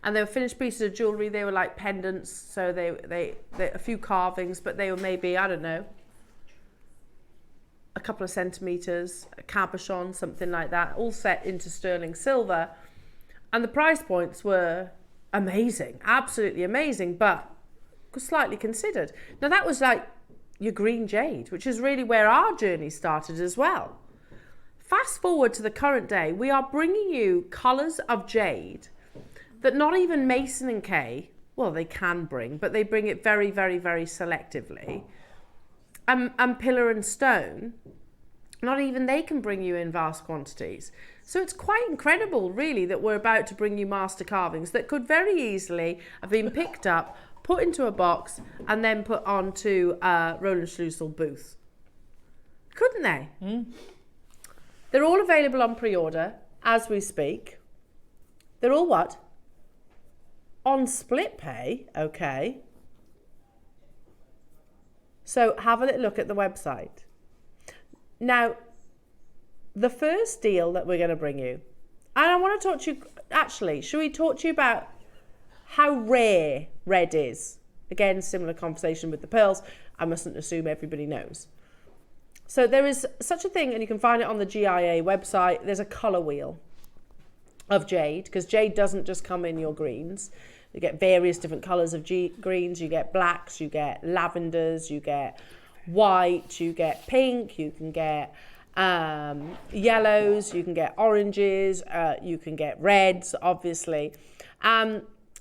And they were finished pieces of jewellery. They were like pendants, so they a few carvings, but they were maybe, I don't know, a couple of centimetres, a cabochon, something like that, all set into sterling silver. And the price points were amazing, absolutely amazing, but slightly considered. Now that was like your green jade, which is really where our journey started as well. Fast forward to the current day, we are bringing you colours of jade that not even Mason and Kay, well, they can bring, but they bring it very, very, very selectively. And pillar and stone, not even they can bring you in vast quantities. So it's quite incredible, really, that we're about to bring you master carvings that could very easily have been picked up, put into a box, and then put onto Roland Schlussel booth. Couldn't they? Mm. They're all available on pre-order as we speak. They're all what? On split pay, okay. So have a little look at the website. Now, the first deal that we're going to bring you, and I want to talk to you, actually, should we talk to you about how rare red is? Again, similar conversation with the pearls. I mustn't assume everybody knows. So there is such a thing, and you can find it on the GIA website. There's a colour wheel of jade, because jade doesn't just come in your greens. You get various different colours of greens. You get blacks, you get lavenders, you get white, you get pink, you can get yellows, you can get oranges, you can get reds, obviously.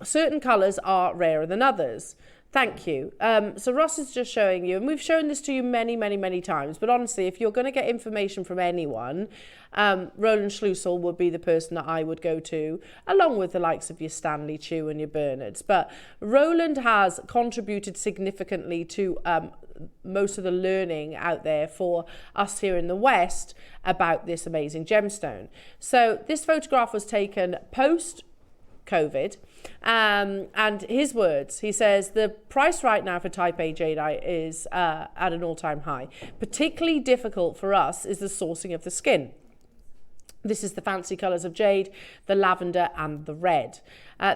Certain colours are rarer than others. Thank you. So Ross is just showing you, and we've shown this to you many, many, many times, but honestly, if you're going to get information from anyone, Roland Schlussel would be the person that I would go to, along with the likes of your Stanley Chew and your Bernards. But Roland has contributed significantly to most of the learning out there for us here in the West about this amazing gemstone. So this photograph was taken post-COVID. And his words, he says, the price right now for type A jadeite is at an all-time high. Particularly difficult for us is the sourcing of the skin. This is the fancy colours of jade, the lavender and the red.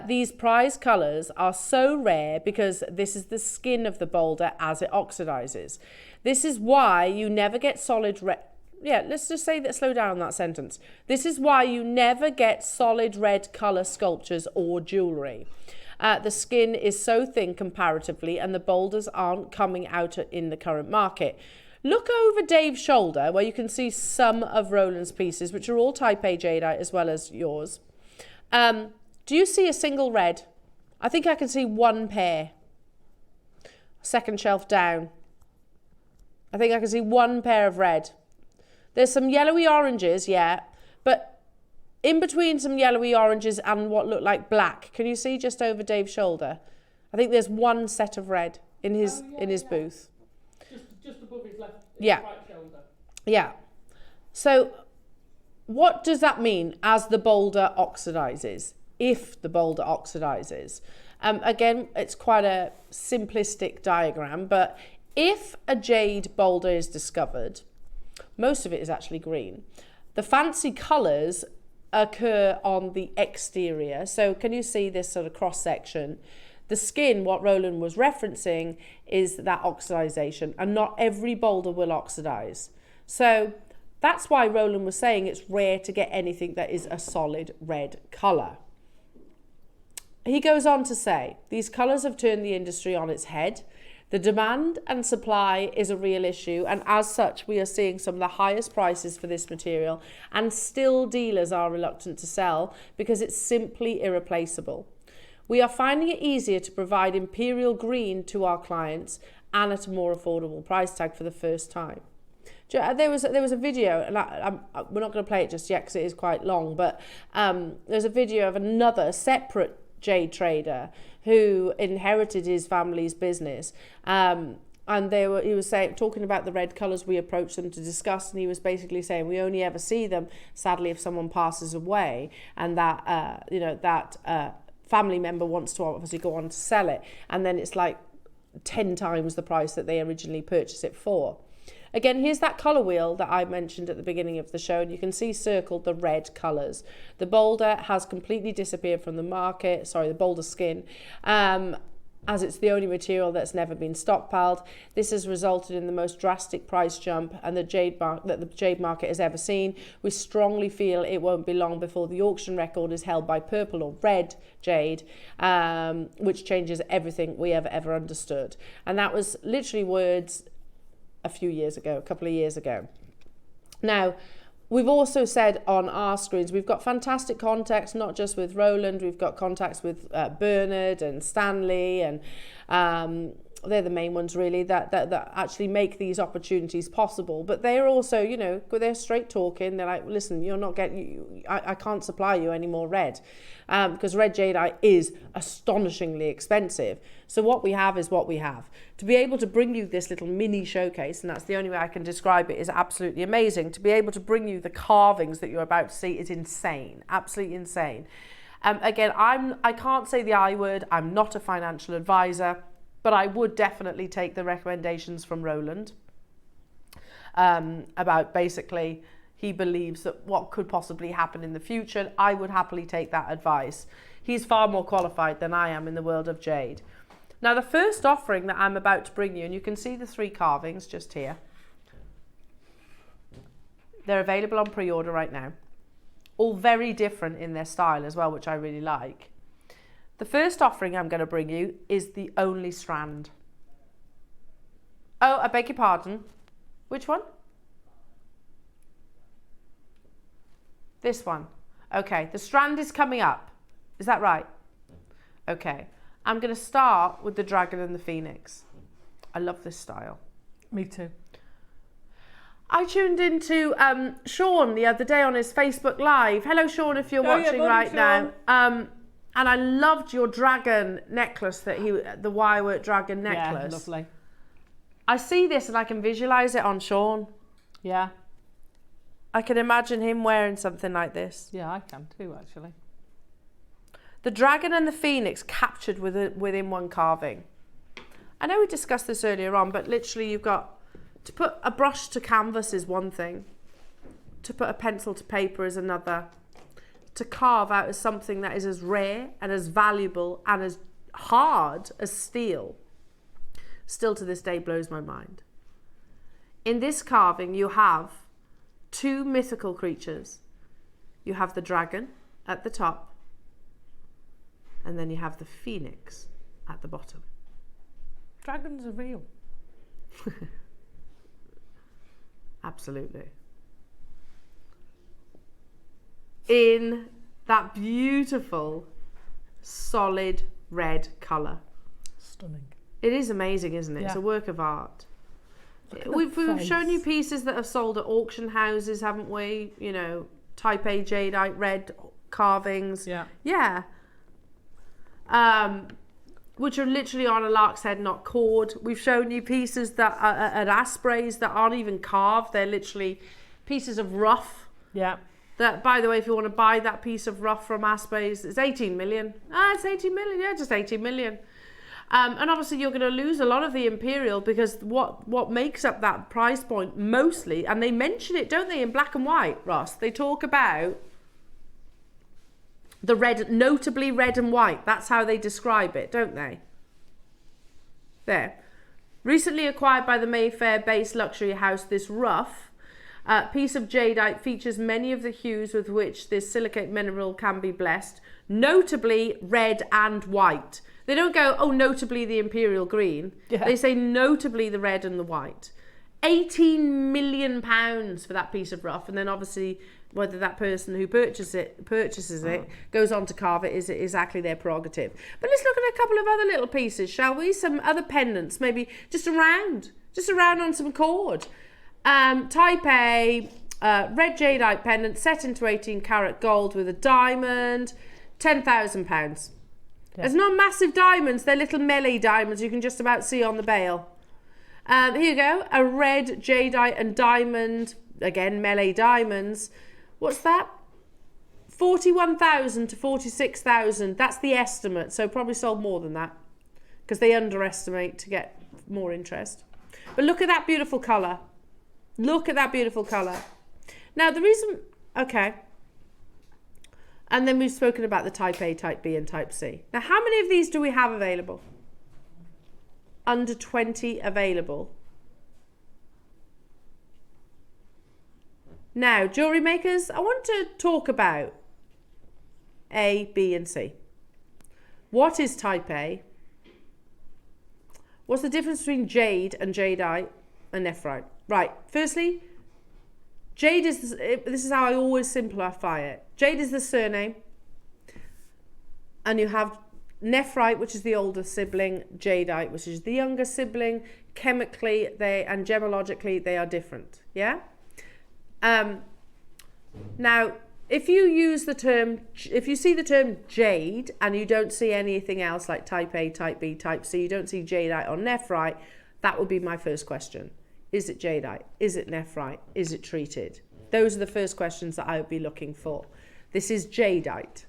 These prize colours are so rare because this is the skin of the boulder as it oxidizes. This is why you never get solid let's just say that, slow down on that sentence. This is why you never get solid red colour sculptures or jewellery. The skin is so thin comparatively, and the boulders aren't coming out in the current market. Look over Dave's shoulder, where you can see some of Roland's pieces, which are all type A jadeite as well as yours. Do you see a single red? I think I can see one pair. Second shelf down. I think I can see one pair of red. There's some yellowy oranges, yeah, but in between some yellowy oranges and what look like black, can you see just over Dave's shoulder? I think there's one set of red in his booth. Just above his left right shoulder. Yeah. So what does that mean as the boulder oxidizes? If the boulder oxidizes? Again, it's quite a simplistic diagram, but if a jade boulder is discovered, most of it is actually green. The fancy colours occur on the exterior. So can you see this sort of cross section? The skin, what Roland was referencing, is that oxidization, and not every boulder will oxidize. So that's why Roland was saying it's rare to get anything that is a solid red colour. He goes on to say, these colours have turned the industry on its head. The demand and supply is a real issue, and as such we are seeing some of the highest prices for this material, and still dealers are reluctant to sell because it's simply irreplaceable. We are finding it easier to provide imperial green to our clients and at a more affordable price tag for the first time. There was a video, and we're not going to play it just yet because it is quite long, but there's a video of another separate jade trader who inherited his family's business, and he was talking about the red colours we approached them to discuss, and he was basically saying we only ever see them sadly if someone passes away, and that family member wants to obviously go on to sell it, and then it's like 10 times the price that they originally purchased it for. Again, here's that colour wheel that I mentioned at the beginning of the show, and you can see circled the red colours. The boulder has completely disappeared from the market, the boulder skin, as it's the only material that's never been stockpiled. This has resulted in the most drastic price jump that the jade market has ever seen. We strongly feel it won't be long before the auction record is held by purple or red jade, which changes everything we have ever understood. And that was literally words a couple of years ago. Now, we've also said on our screens, we've got fantastic contacts, not just with Roland, we've got contacts with Bernard and Stanley, and they're the main ones really that actually make these opportunities possible. But they're also, they're straight talking. They're like, listen, you're not getting, I can't supply you any more red, because red jadeite is astonishingly expensive. So what we have is what we have. To be able to bring you this little mini showcase, and that's the only way I can describe it, is absolutely amazing. To be able to bring you the carvings that you're about to see is insane, absolutely insane. Again, I can't say the I word. I'm not a financial advisor, but I would definitely take the recommendations from Roland about basically he believes that what could possibly happen in the future. I would happily take that advice. He's far more qualified than I am in the world of jade. Now, the first offering that I'm about to bring you, and you can see the 3 carvings just here. They're available on pre-order right now. All very different in their style as well, which I really like. The first offering I'm going to bring you is the only strand. Oh, I beg your pardon. Which one? This one. Okay, the strand is coming up. Is that right? Okay. I'm going to start with the dragon and the phoenix. I love this style. Me too. I tuned into Sean the other day on his Facebook Live. Hello, Sean, if you're watching right now. And I loved your dragon necklace, the wirework dragon necklace. Yeah, lovely. I see this and I can visualise it on Sean. Yeah. I can imagine him wearing something like this. Yeah, I can too, actually. The dragon and the phoenix captured within one carving. I know we discussed this earlier on, but literally you've got to put a brush to canvas is one thing. To put a pencil to paper is another. To carve out as something that is as rare and as valuable and as hard as steel still to this day blows my mind. In this carving you have two mythical creatures. You have the dragon at the top, and then you have the phoenix at the bottom. Dragons are real. Absolutely. In that beautiful, solid red colour. Stunning. It is amazing, isn't it? Yeah. It's a work of art. We've shown you pieces that have sold at auction houses, haven't we? You know, type A jadeite, red carvings. Yeah. Yeah. Which are literally on a lark's head, not cord. We've shown you pieces that are at Aspreys that aren't even carved. They're literally pieces of rough. Yeah. That, by the way, if you want to buy that piece of rough from Aspreys, it's 18 million. It's 18 million. Yeah, just 18 million. And obviously you're going to lose a lot of the imperial, because what makes up that price point mostly, and they mention it, don't they, in black and white, Ross? They talk about the red, notably red and white. That's how they describe it, don't they? There. Recently acquired by the Mayfair-based luxury house, this rough piece of jadeite features many of the hues with which this silicate mineral can be blessed, notably red and white. They don't go, oh, notably the imperial green. Yeah. They say notably the red and the white. £18 million for that piece of rough, and then obviously whether that person who purchases it goes on to carve it is exactly their prerogative. But let's look at a couple of other little pieces, shall we? Some other pendants, maybe just around on some cord. Type A red jadeite pendant set into 18 karat gold with a diamond, £10,000. Yeah. It's not massive diamonds, they're little melee diamonds you can just about see on the bail. Here you go, a red jadeite and diamond, again melee diamonds. What's that? 41,000 to 46,000. That's the estimate, so probably sold more than that because they underestimate to get more interest. But look at that beautiful colour. Look at that beautiful colour. Now the reason, okay. And then we've spoken about the type A, type B and type C. Now how many of these do we have available? Under 20 available. Now, jewellery makers, I want to talk about A, B and C. What is type A? What's the difference between jade and jadeite and nephrite? Right, firstly, jade is, this is how I always simplify it. Jade is the surname, and you have nephrite, which is the older sibling, jadeite, which is the younger sibling. Chemically, and gemologically, they are different. Yeah. Now, if you see the term jade and you don't see anything else like type A, type B, type C, you don't see jadeite or nephrite, that would be my first question. Is it jadeite? Is it nephrite? Is it treated? Those are the first questions that I would be looking for. This is jadeite.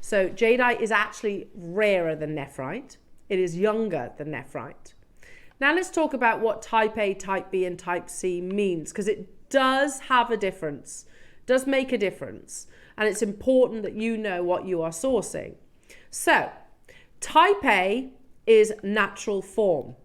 So jadeite is actually rarer than nephrite. It is younger than nephrite. Now let's talk about what type A, type B and type C means, because it does have a difference, does make a difference, and it's important that you know what you are sourcing. So type A is natural form.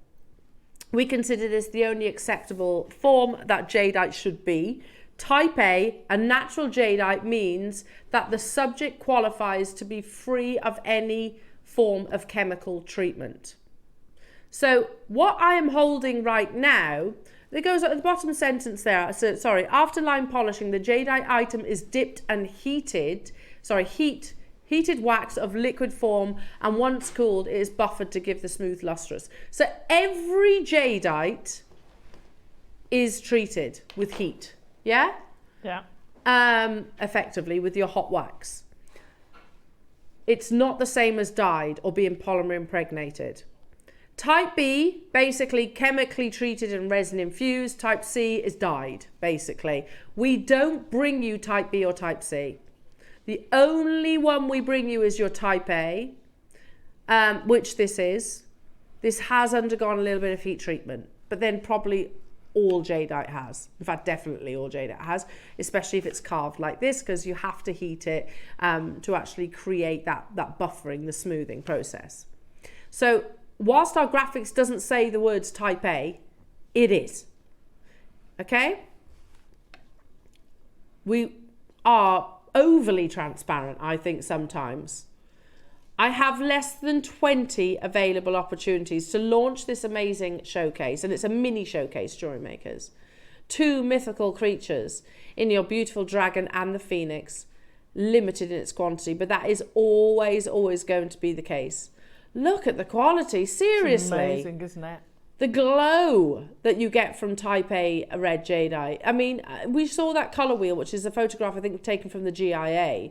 We consider this the only acceptable form that jadeite should be. Type A, a natural jadeite, means that the subject qualifies to be free of any form of chemical treatment. So what I am holding right now, it goes at the bottom sentence there. So, sorry, after line polishing, the jadeite item is dipped and heated wax of liquid form, and once cooled, it is buffered to give the smooth lustrous. So every jadeite is treated with heat. Yeah? Yeah. Effectively with your hot wax. It's not the same as dyed or being polymer impregnated. Type B, basically chemically treated and resin infused. Type C is dyed, basically. We don't bring you type B or type C. The only one we bring you is your type A, which this is. This has undergone a little bit of heat treatment, but then probably all jadeite has. In fact, definitely all jadeite has, especially if it's carved like this, because you have to heat it to actually create that buffering, the smoothing process. So whilst our graphics doesn't say the words type A, it is. Okay? we are overly transparent, I think, sometimes. I have less than 20 available opportunities to launch this amazing showcase, and it's a mini showcase, Jewellery Makers. 2 mythical creatures in your beautiful dragon and the phoenix, limited in its quantity, but that is always going to be the case. Look at the quality, seriously. It's amazing, isn't it? The glow that you get from Type A red jadeite. I mean, we saw that colour wheel, which is a photograph I think taken from the GIA.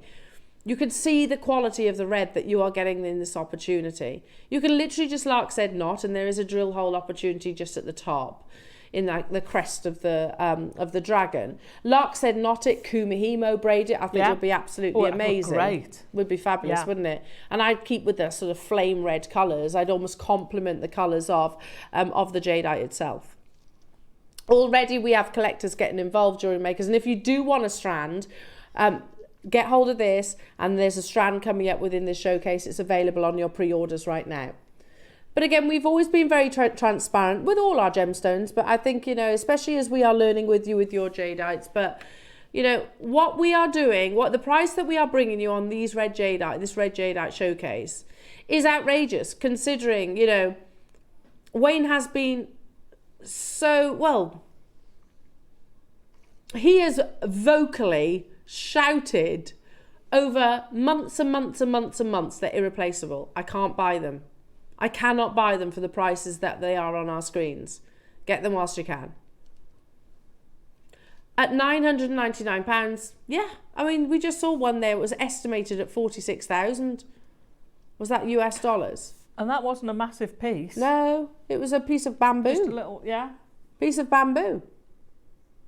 You can see the quality of the red that you are getting in this opportunity. You can literally just lark said knot, and there is a drill hole opportunity just at the top in like the crest of the dragon. Lark said knot it, kumihimo braid it. I think would be absolutely amazing. Great. Would be fabulous, wouldn't it? And I'd keep with the sort of flame red colours. I'd almost complement the colours of the jadeite itself. Already we have collectors getting involved, Jewellery Makers, and if you do want a strand, get hold of this, and there's a strand coming up within this showcase. It's available on your pre-orders right now. But again, we've always been very transparent with all our gemstones, but I think, you know, especially as we are learning with you with your jadeites, but, you know, what we are doing, what the price that we are bringing you on these red jadeite, this red jadeite showcase is outrageous, considering, you know, Wayne has been so, well, he has vocally shouted over months and months and months and months, they're irreplaceable. I can't buy them. I cannot buy them for the prices that they are on our screens. Get them whilst you can. At £999, yeah. I mean, we just saw one there. It was estimated at 46,000. Was that US dollars? And that wasn't a massive piece. No, it was a piece of bamboo. Just a little, yeah. Piece of bamboo.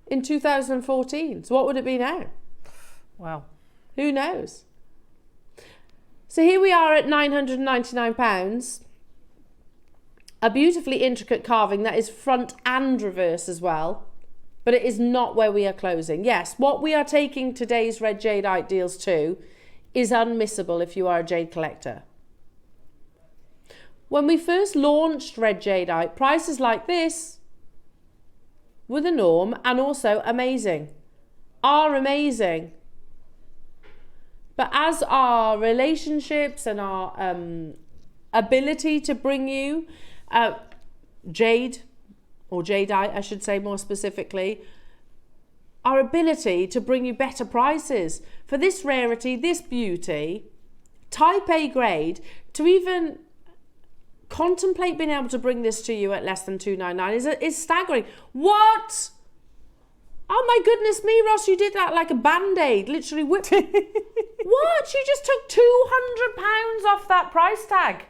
In 2014. So what would it be now? Wow. Who knows? So here we are at £999. A beautifully intricate carving that is front and reverse as well. But it is not where we are closing. Yes, what we are taking today's red jadeite deals to is unmissable if you are a jade collector. When we first launched red jadeite, prices like this were the norm, and also amazing. Are amazing. But as our relationships and our ability to bring you jade, or jadeite, I should say more specifically, our ability to bring you better prices for this rarity, this beauty, Type A grade, to even contemplate being able to bring this to you at less than $299 is staggering. What? Oh my goodness me, Ross, you did that like a band-aid, literally whipped. What? You just took £200 off that price tag.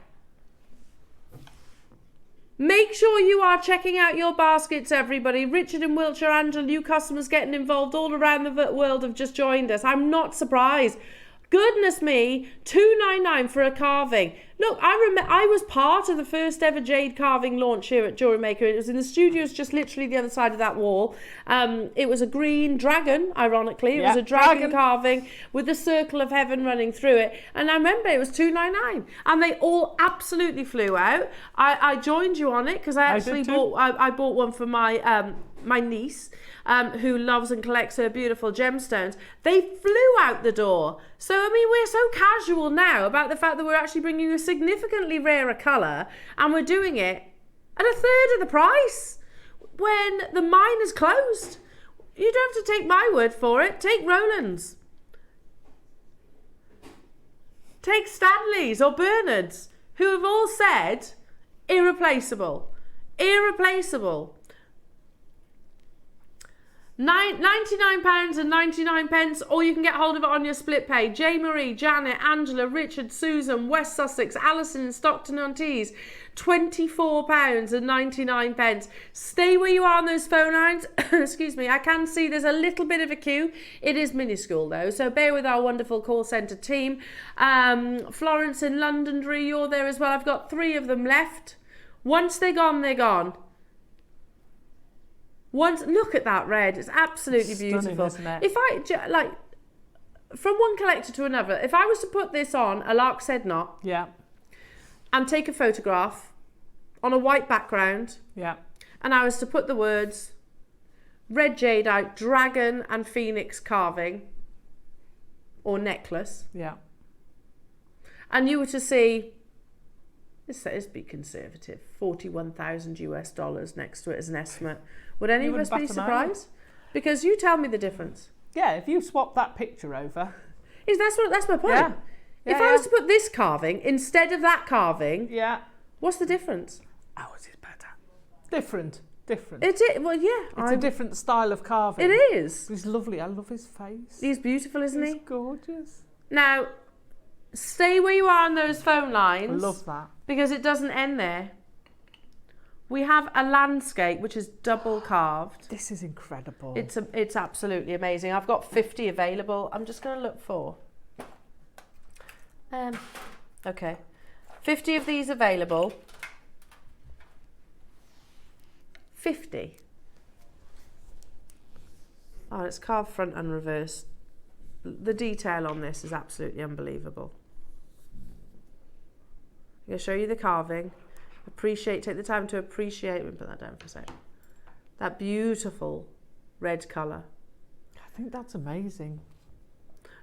Make sure you are checking out your baskets, everybody. Richard in Wiltshire, Angela, new customers getting involved all around the world have just joined us. I'm not surprised. Goodness me, $299 for a carving. Look, I was part of the first ever jade carving launch here at JewelleryMaker. It was in the studios just literally the other side of that wall. It was a green dragon, ironically. It was a dragon carving with the circle of heaven running through it. And I remember it was $299. And they all absolutely flew out. I joined you on it because I actually bought one for my my niece, who loves and collects her beautiful gemstones. They flew out the door. So, I mean, we're so casual now about the fact that we're actually bringing you a significantly rarer colour, and we're doing it at a third of the price when the mine is closed. You don't have to take my word for it. Take Roland's. Take Stanley's or Bernard's, who have all said irreplaceable. Irreplaceable. £99.99, or you can get hold of it on your split pay. Jay Marie, Janet, Angela, Richard, Susan, West Sussex, Alison in Stockton-on-Tees, £24.99. Stay where you are on those phone lines. Excuse me, I can see there's a little bit of a queue. It is minuscule though, so bear with our wonderful call centre team. Florence in Londonderry, you're there as well. I've got 3 of them left. Once they're gone, they're gone. Look at that red. It's absolutely beautiful. Isn't it? If I, like, from one collector to another, if I was to put this on a lark said knot, and take a photograph on a white background, and I was to put the words red jadeite, dragon and phoenix carving or necklace. Yeah. And you were to see, let's be conservative, $41,000 US next to it as an estimate. Would any of us be surprised? Because you tell me the difference. Yeah, if you swap that picture over. That's my point. Yeah. If I was to put this carving instead of that carving, yeah, what's the difference? Ours is better. Different. Well, yeah. It's a different style of carving. It is. He's lovely. I love his face. He's beautiful, isn't he? He's gorgeous. Now, stay where you are on those phone lines. I love that. Because it doesn't end there. We have a landscape which is double carved. This is incredible. It's absolutely amazing. I've got 50 available. I'm just going to look for. Okay. 50 of these available. 50. Oh, it's carved front and reverse. The detail on this is absolutely unbelievable. I'm going to show you the carving. Take the time to appreciate. Let me put that down for a second. That beautiful red colour. I think that's amazing.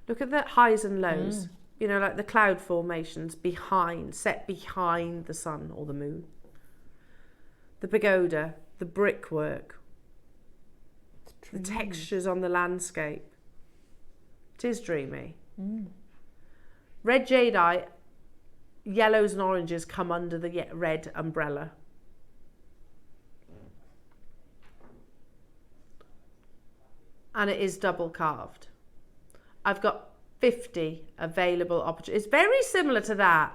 Look at the highs and lows. You know, like the cloud formations set behind the sun or the moon. The pagoda, the brickwork, the textures on the landscape. It is dreamy. Red jadeite, yellows and oranges come under the red umbrella. And it is double carved. I've got 50 available opportunities. It's very similar to that.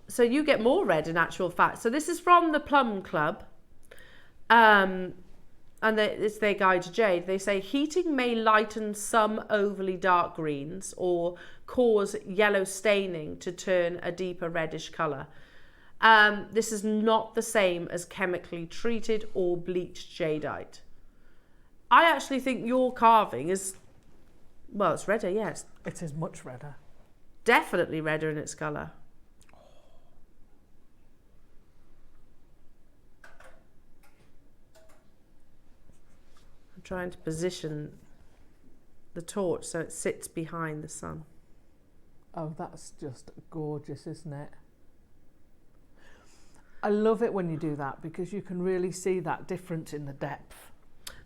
So you get more red in actual fact. So this is from the Plum Club. And it's their guide to jade. They say heating may lighten some overly dark greens or cause yellow staining to turn a deeper reddish colour. This is not the same as chemically treated or bleached jadeite. I actually think your carving is, well, it's redder, yes. It is much redder. Definitely redder in its colour. I'm trying to position the torch so it sits behind the sun. Oh, that's just gorgeous, isn't it? I love it when you do that because you can really see that difference in the depth.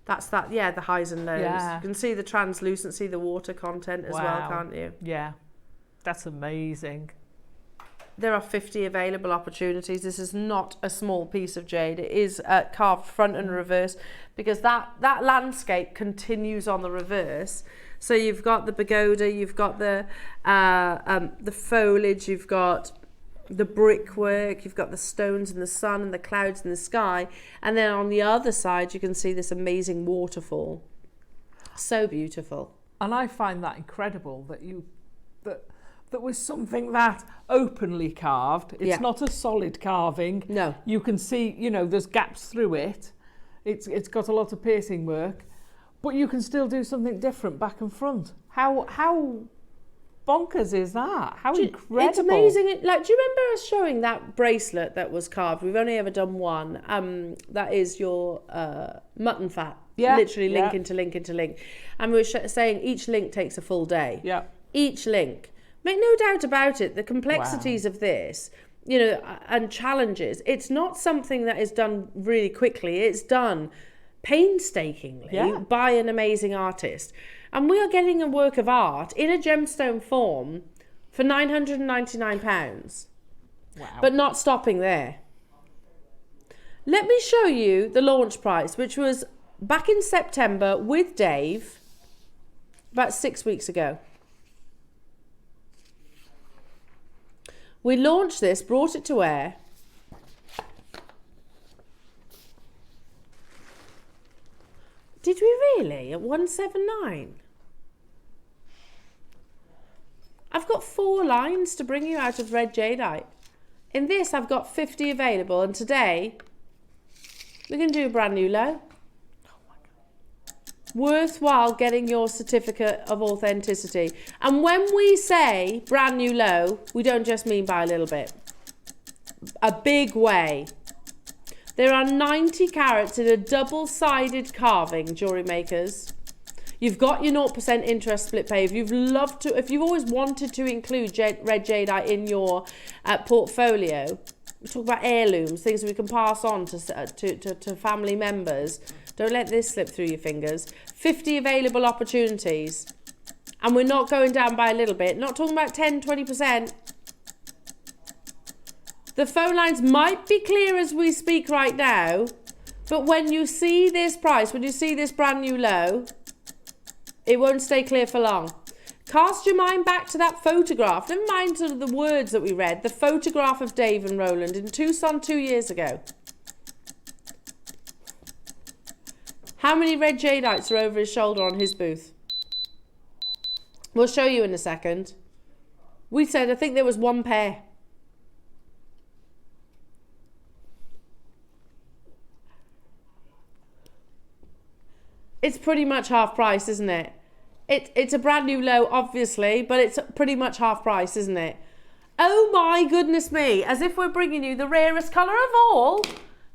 That's that, yeah, the highs and lows. Yeah. You can see the translucency, the water content as well, can't you? Yeah, that's amazing. There are 50 available opportunities. This is not a small piece of jade. It is carved front and reverse because that landscape continues on the reverse. So you've got the pagoda, you've got the foliage, you've got the brickwork, you've got the stones and the sun and the clouds in the sky, and then on the other side you can see this amazing waterfall. So beautiful. And I find that incredible that was something that openly carved. It's not a solid carving. No. You can see, you know, there's gaps through it. It's got a lot of piercing work, but you can still do something different back and front. How bonkers is that? How incredible. It's amazing. Like, do you remember us showing that bracelet that was carved? We've only ever done one. That is your mutton fat. Yeah. Literally link into link into link. And we were saying each link takes a full day. Yeah. Each link. Make no doubt about it, the complexities of this, you know, and challenges. It's not something that is done really quickly. It's done painstakingly by an amazing artist. And we are getting a work of art in a gemstone form for £999. Wow. But not stopping there. Let me show you the launch price, which was back in September with Dave, about 6 weeks ago. We launched this, brought it to air. Did we really? At 179? I've got 4 lines to bring you out of red jadeite. In this, I've got 50 available, and today we're going to do a brand new low. Worthwhile getting your certificate of authenticity. And when we say brand new low, we don't just mean by a little bit. A big way. There are 90 carats in a double-sided carving, jewellery makers. You've got your 0% interest split pay. If you've always wanted to include red jadeite in your portfolio, we talk about heirlooms, things we can pass on to family members. Don't let this slip through your fingers. 50 available opportunities. And we're not going down by a little bit. Not talking about 10, 20%. The phone lines might be clear as we speak right now, but when you see this price, when you see this brand new low, it won't stay clear for long. Cast your mind back to that photograph. Never mind sort of the words that we read. The photograph of Dave and Roland in Tucson 2 years ago. How many red jadeites are over his shoulder on his booth? We'll show you in a second. We said, I think there was one pair. It's pretty much half price, isn't it? It's a brand new low, obviously, but it's pretty much half price, isn't it? Oh my goodness me, as if we're bringing you the rarest colour of all.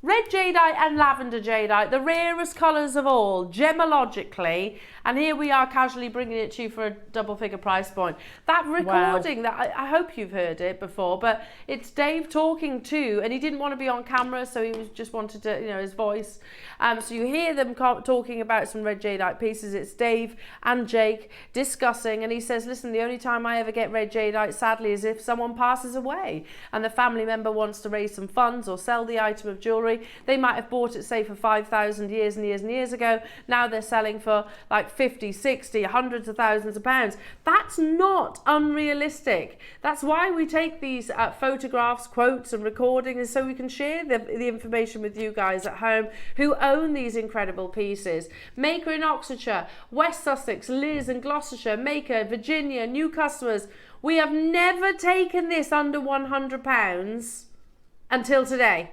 Red jadeite and lavender jadeite, the rarest colours of all, gemologically. And here we are casually bringing it to you for a double figure price point. That recording, that I hope you've heard it before, but it's Dave talking to, and he didn't want to be on camera, so he just wanted to, his voice. So you hear them talking about some red jadeite pieces. It's Dave and Jake discussing, and he says, listen, the only time I ever get red jadeite, sadly, is if someone passes away and the family member wants to raise some funds or sell the item of jewellery. They might have bought it, say, for 5,000 years and years and years ago. Now they're selling for like 50, 60, hundreds of thousands of pounds. That's not unrealistic. That's why we take these photographs, quotes and recordings, so we can share the information with you guys at home who own these incredible pieces. Maker in Oxfordshire, West Sussex, Liz in Gloucestershire, Maker, Virginia, new customers. We have never taken this under £100 until today.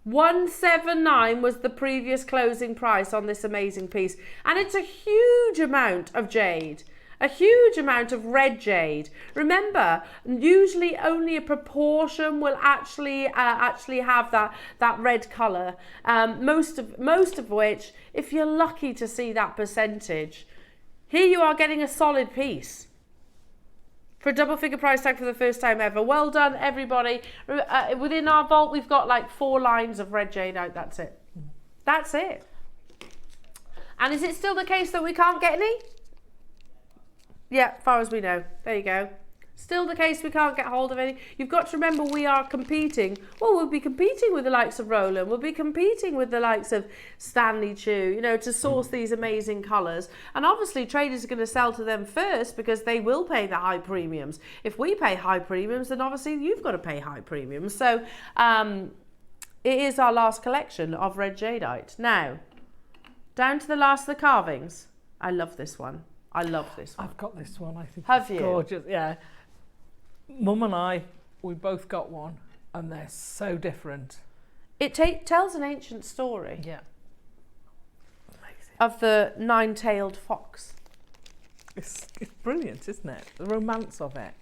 179 was the previous closing price on this amazing piece, and it's a huge amount of jade, a huge amount of red jade. Remember, usually only a proportion will actually have that red color. Most of which, if you're lucky to see that percentage, here you are getting a solid piece. For a double figure price tag for the first time ever. Well done, everybody. Within our vault, we've got like 4 lines of red jadeite. That's it. That's it. And is it still the case that we can't get any? Yeah, as far as we know. There you go. Still the case we can't get hold of any. You've got to remember we are competing. Well, we'll be competing with the likes of Roland. We'll be competing with the likes of Stanley Chu, to source these amazing colours. And obviously traders are going to sell to them first because they will pay the high premiums. If we pay high premiums, then obviously you've got to pay high premiums. So it is our last collection of red jadeite. Now, down to the last of the carvings. I love this one. I love this one. I've got this one. I think Have it's you? Gorgeous. Yeah. Mum and I, we both got one, and they're so different. It tells an ancient story. Yeah. Amazing. Of the 9-tailed fox. It's brilliant, isn't it? The romance of it.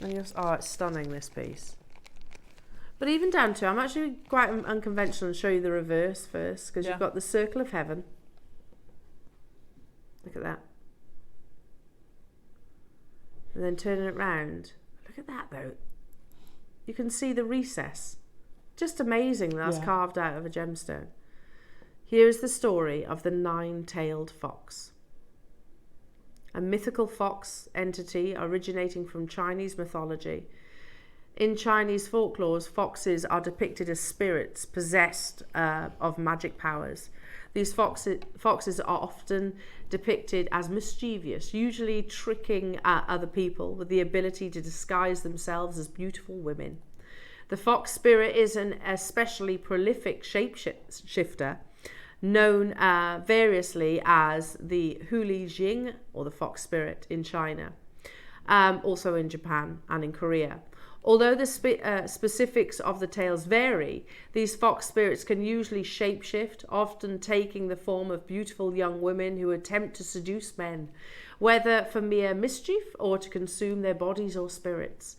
And it's stunning, this piece. But even down to, I'm actually quite unconventional and show you the reverse first, because you've got the circle of heaven. Look at that. And then turning it round. Look at that though. You can see the recess. Just amazing that's carved out of a gemstone. Here is the story of the 9-tailed fox. A mythical fox entity originating from Chinese mythology. In Chinese folklore, foxes are depicted as spirits possessed of magic powers. These foxes are often depicted as mischievous, usually tricking other people with the ability to disguise themselves as beautiful women. The fox spirit is an especially prolific shapeshifter, known variously as the Huli Jing, or the fox spirit in China, also in Japan and in Korea. Although the specifics of the tales vary, these fox spirits can usually shapeshift, often taking the form of beautiful young women who attempt to seduce men, whether for mere mischief or to consume their bodies or spirits.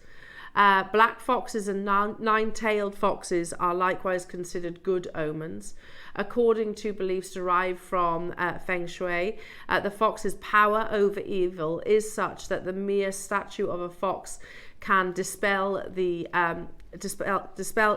Black foxes and nine-tailed foxes are likewise considered good omens. According to beliefs derived from Feng Shui, the fox's power over evil is such that the mere statue of a fox can dispel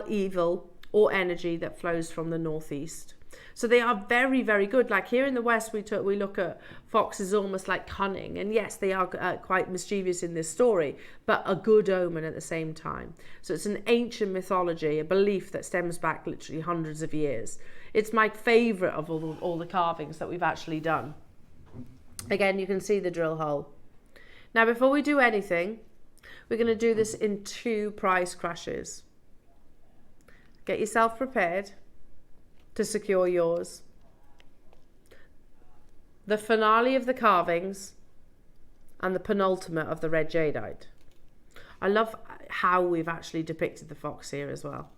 evil or energy that flows from the northeast. So they are very, very good. Like here in the West, we look at foxes almost like cunning. And yes, they are quite mischievous in this story, but a good omen at the same time. So it's an ancient mythology, a belief that stems back literally hundreds of years. It's my favourite of all the carvings that we've actually done. Again, you can see the drill hole. Now, before we do anything, we're going to do this in 2 price crashes. Get yourself prepared to secure yours. The finale of the carvings and the penultimate of the red jadeite. I love how we've actually depicted the fox here as well.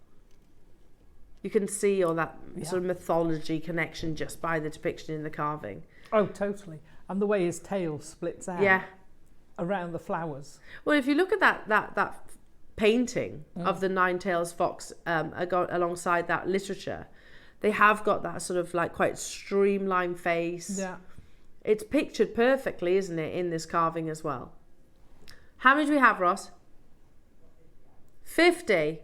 You can see all that sort of mythology connection just by the depiction in the carving. Oh, totally. And the way his tail splits out around the flowers. Well, if you look at that painting of the nine-tailed fox alongside that literature, they have got that sort of like quite streamlined face. Yeah. It's pictured perfectly, isn't it, in this carving as well. How many do we have, Ross? 50.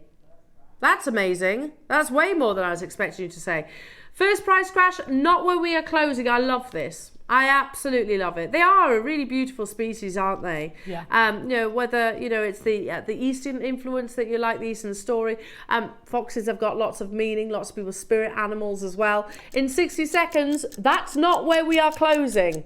That's amazing. That's way more than I was expecting you to say. First price crash, not where we are closing. I love this. I absolutely love it. They are a really beautiful species, aren't they? Yeah. You know, whether, you know, it's the Eastern influence that you like, the Eastern story. Foxes have got lots of meaning, lots of people's spirit animals as well. In 60 seconds, that's not where we are closing.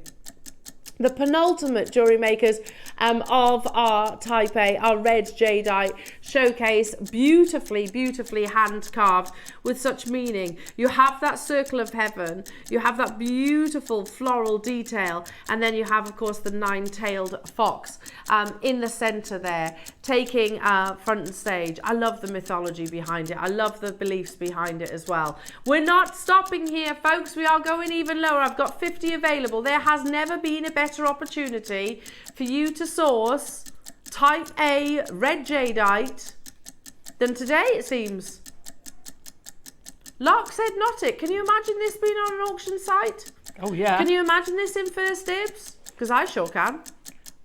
The penultimate jewellery makers of our Type A, our red jadeite showcase, beautifully hand carved with such meaning. You have that circle of heaven, you have that beautiful floral detail, and then you have, of course, the nine-tailed fox in the centre there, taking front and stage. I love the mythology behind it. I love the beliefs behind it as well. We're not stopping here, folks. We are going even lower. I've got 50 available. There has never been a better opportunity for you to source Type A red jadeite than today, it seems. Lark said not it. Can you imagine this being on an auction site? Oh yeah. Can you imagine this in First Dibs? Because I sure can.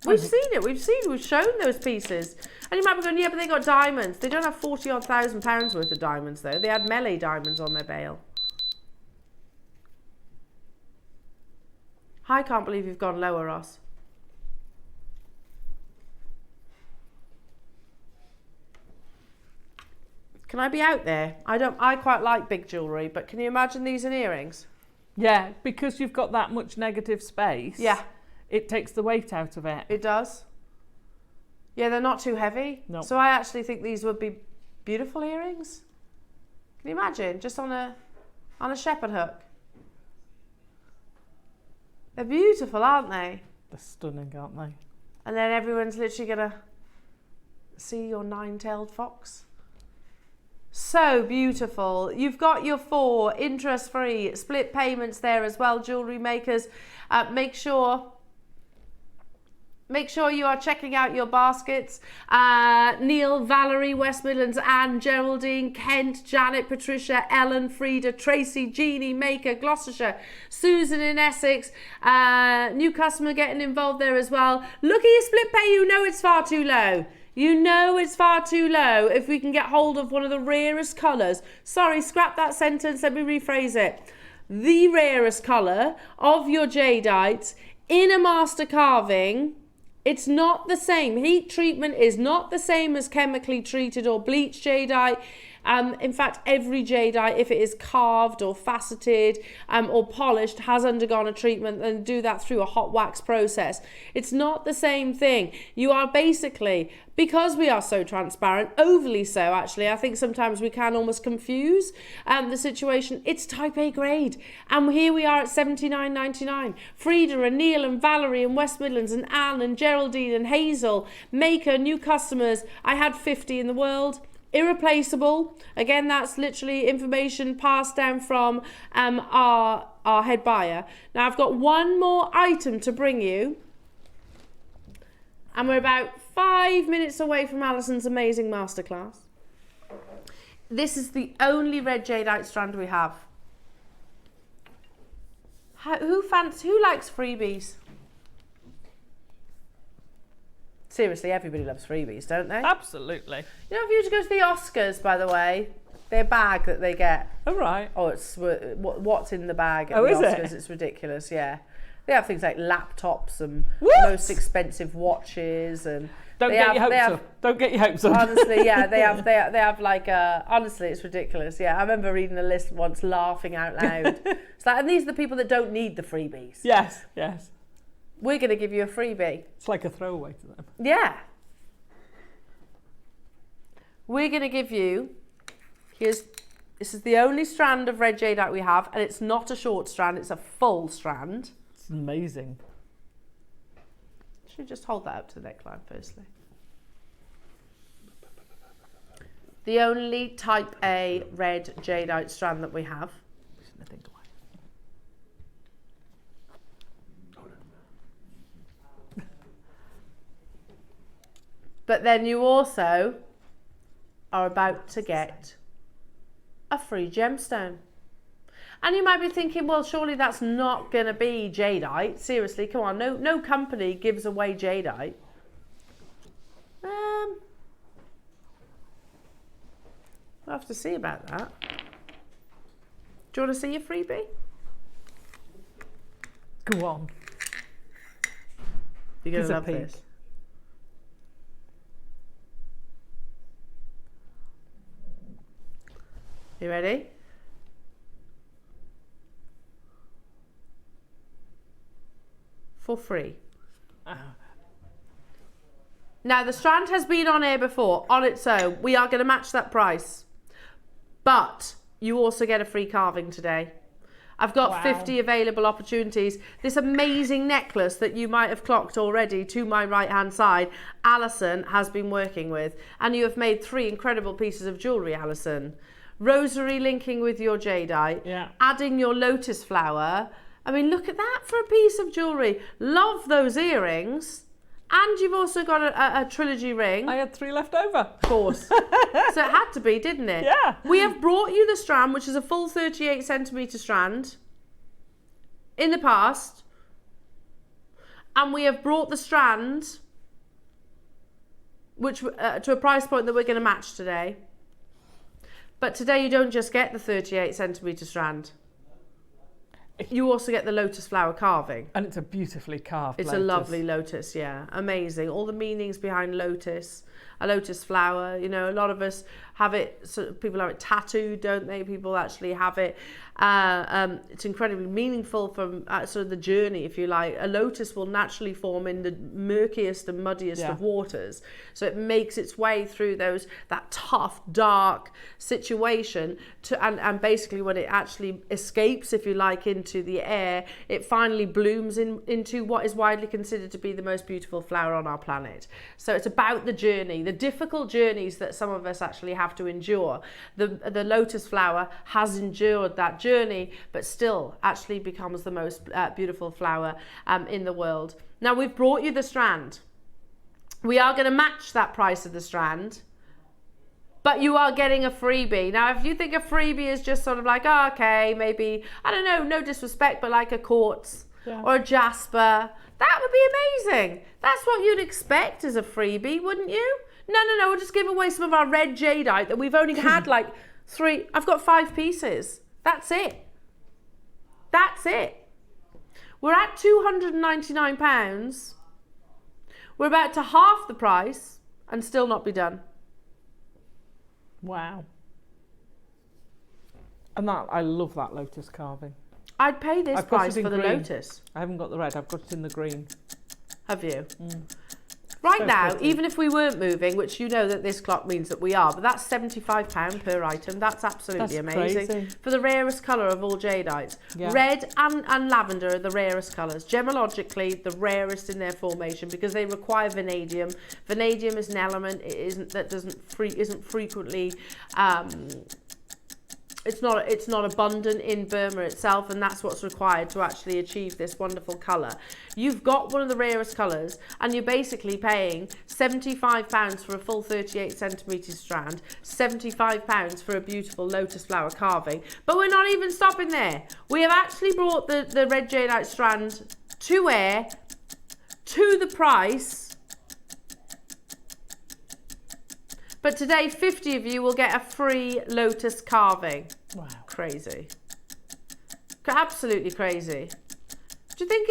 We've seen it. We've shown those pieces. And you might be going, yeah, but they got diamonds. They don't have 40,000 pounds worth of diamonds though. They had melee diamonds on their bale. I can't believe you've gone lower, Ross. Can I be out there? I quite like big jewellery, but can you imagine these in earrings? Yeah, because you've got that much negative space. Yeah. It takes the weight out of it. It does. Yeah, they're not too heavy. No. So I actually think these would be beautiful earrings. Can you imagine? Just on a shepherd hook. They're beautiful, aren't they? They're stunning, aren't they? And then everyone's literally going to see your nine-tailed fox. So beautiful. You've got your 4 interest-free split payments there as well, jewellery makers. Make sure you are checking out your baskets. Neil, Valerie, West Midlands, Anne, Geraldine, Kent, Janet, Patricia, Ellen, Frida, Tracy, Jeannie, Maker, Gloucestershire, Susan in Essex. New customer getting involved there as well. Look at your split pay. You know it's far too low. You know it's far too low if we can get hold of one of the rarest colours. Sorry, scrap that sentence. Let me rephrase it. The rarest colour of your jadeite in a master carving. It's not the same. Heat treatment is not the same as chemically treated or bleached jadeite. In fact, every jadeite, if it is carved or faceted or polished, has undergone a treatment and do that through a hot wax process. It's not the same thing. You are basically, because we are so transparent, overly so actually, I think sometimes we can almost confuse the situation. It's Type A grade. And here we are at $79.99. Frida and Neil and Valerie and West Midlands and Anne and Geraldine and Hazel, Maker, new customers. I had 50 in the world. Irreplaceable. Again, that's literally information passed down from our head buyer. Now I've got one more item to bring you. And we're about 5 minutes away from Alison's amazing masterclass. This is the only red jadeite strand we have. Who likes freebies? Seriously, everybody loves freebies, don't they? Absolutely. You know, if you were to go to the Oscars, by the way, their bag that they get. Oh, right. Oh, it's what's in the bag at Oh, the is Oscars. it? It's ridiculous, yeah. They have things like laptops and most expensive watches and... Don't get your hopes up. Don't get your hopes up. Honestly, yeah, they have like honestly, it's ridiculous. Yeah, I remember reading a list once, laughing out loud. It's like, and these are the people that don't need the freebies. Yes, yes. We're going to give you a freebie. It's like a throwaway to them. Yeah. We're going to give you. This is the only strand of red jadeite we have, and it's not a short strand; it's a full strand. It's amazing. Should we just hold that up to the neckline firstly? The only type A red jadeite strand that we have. But then you also are about to get a free gemstone. And you might be thinking, well, surely that's not going to be jadeite. Seriously, come on. No company gives away jadeite. We'll have to see about that. Do you want to see your freebie? Go on. You're going Here's to a love peek. this. You ready? For free. Now the strand has been on air before on its own. We are going to match that price, but you also get a free carving today. I've got 50 available opportunities. This amazing necklace that you might have clocked already to my right hand side, Alison has been working with, and you have made 3 incredible pieces of jewellery, Alison. Rosary linking with your jadeite, adding your lotus flower. I mean, look at that for a piece of jewellery. Love those earrings. And you've also got a trilogy ring. I had 3 left over. Of course. So it had to be, didn't it? Yeah. We have brought you the strand, which is a full 38 centimetre strand, in the past. And we have brought the strand, which to a price point that we're going to match today. But today you don't just get the 38 centimetre strand. You also get the lotus flower carving. And it's a beautifully carved It's lotus. a lovely lotus, yeah. Amazing. All the meanings behind lotus. A lotus flower, you know, a lot of us have it, so people have it tattooed, don't they? People actually have it. It's incredibly meaningful from sort of the journey, if you like. A lotus will naturally form in the murkiest and muddiest of waters. So it makes its way through that tough, dark situation and basically when it actually escapes, if you like, into the air, it finally blooms into what is widely considered to be the most beautiful flower on our planet. So it's about the journey, the difficult journeys that some of us actually have to endure. The lotus flower has endured that journey, but still actually becomes the most beautiful flower in the world. Now we've brought you the strand. We are going to match that price of the strand, but you are getting a freebie. Now, if you think a freebie is just sort of like, oh, okay, maybe, I don't know, no disrespect, but like a quartz or a jasper, that would be amazing. That's what you'd expect as a freebie, wouldn't you? No, we'll just give away some of our red jadeite that we've only had like 3. I've got 5 pieces. That's it. That's it. We're at £299. We're about to half the price and still not be done. Wow. And that, I love that lotus carving. I'd pay this price for the green. lotus. I haven't got the red, I've got it in the green. Have you? Right So now, pretty. even if we weren't moving, which you know that this clock means that we are, but that's £75 per item. That's absolutely That's amazing. crazy. For the rarest colour of all jadeites. Yeah. Red and lavender are the rarest colours. Gemologically, the rarest in their formation because they require vanadium. Vanadium is an element that isn't frequently it's not abundant in Burma itself, and that's what's required to actually achieve this wonderful colour. You've got one of the rarest colours, and you're basically paying £75 for a full 38cm strand, £75 for a beautiful lotus flower carving. But we're not even stopping there. We have actually brought the red jadeite strand to air to the price. But today, 50 of you will get a free lotus carving. Wow. Crazy. Absolutely crazy. Do you think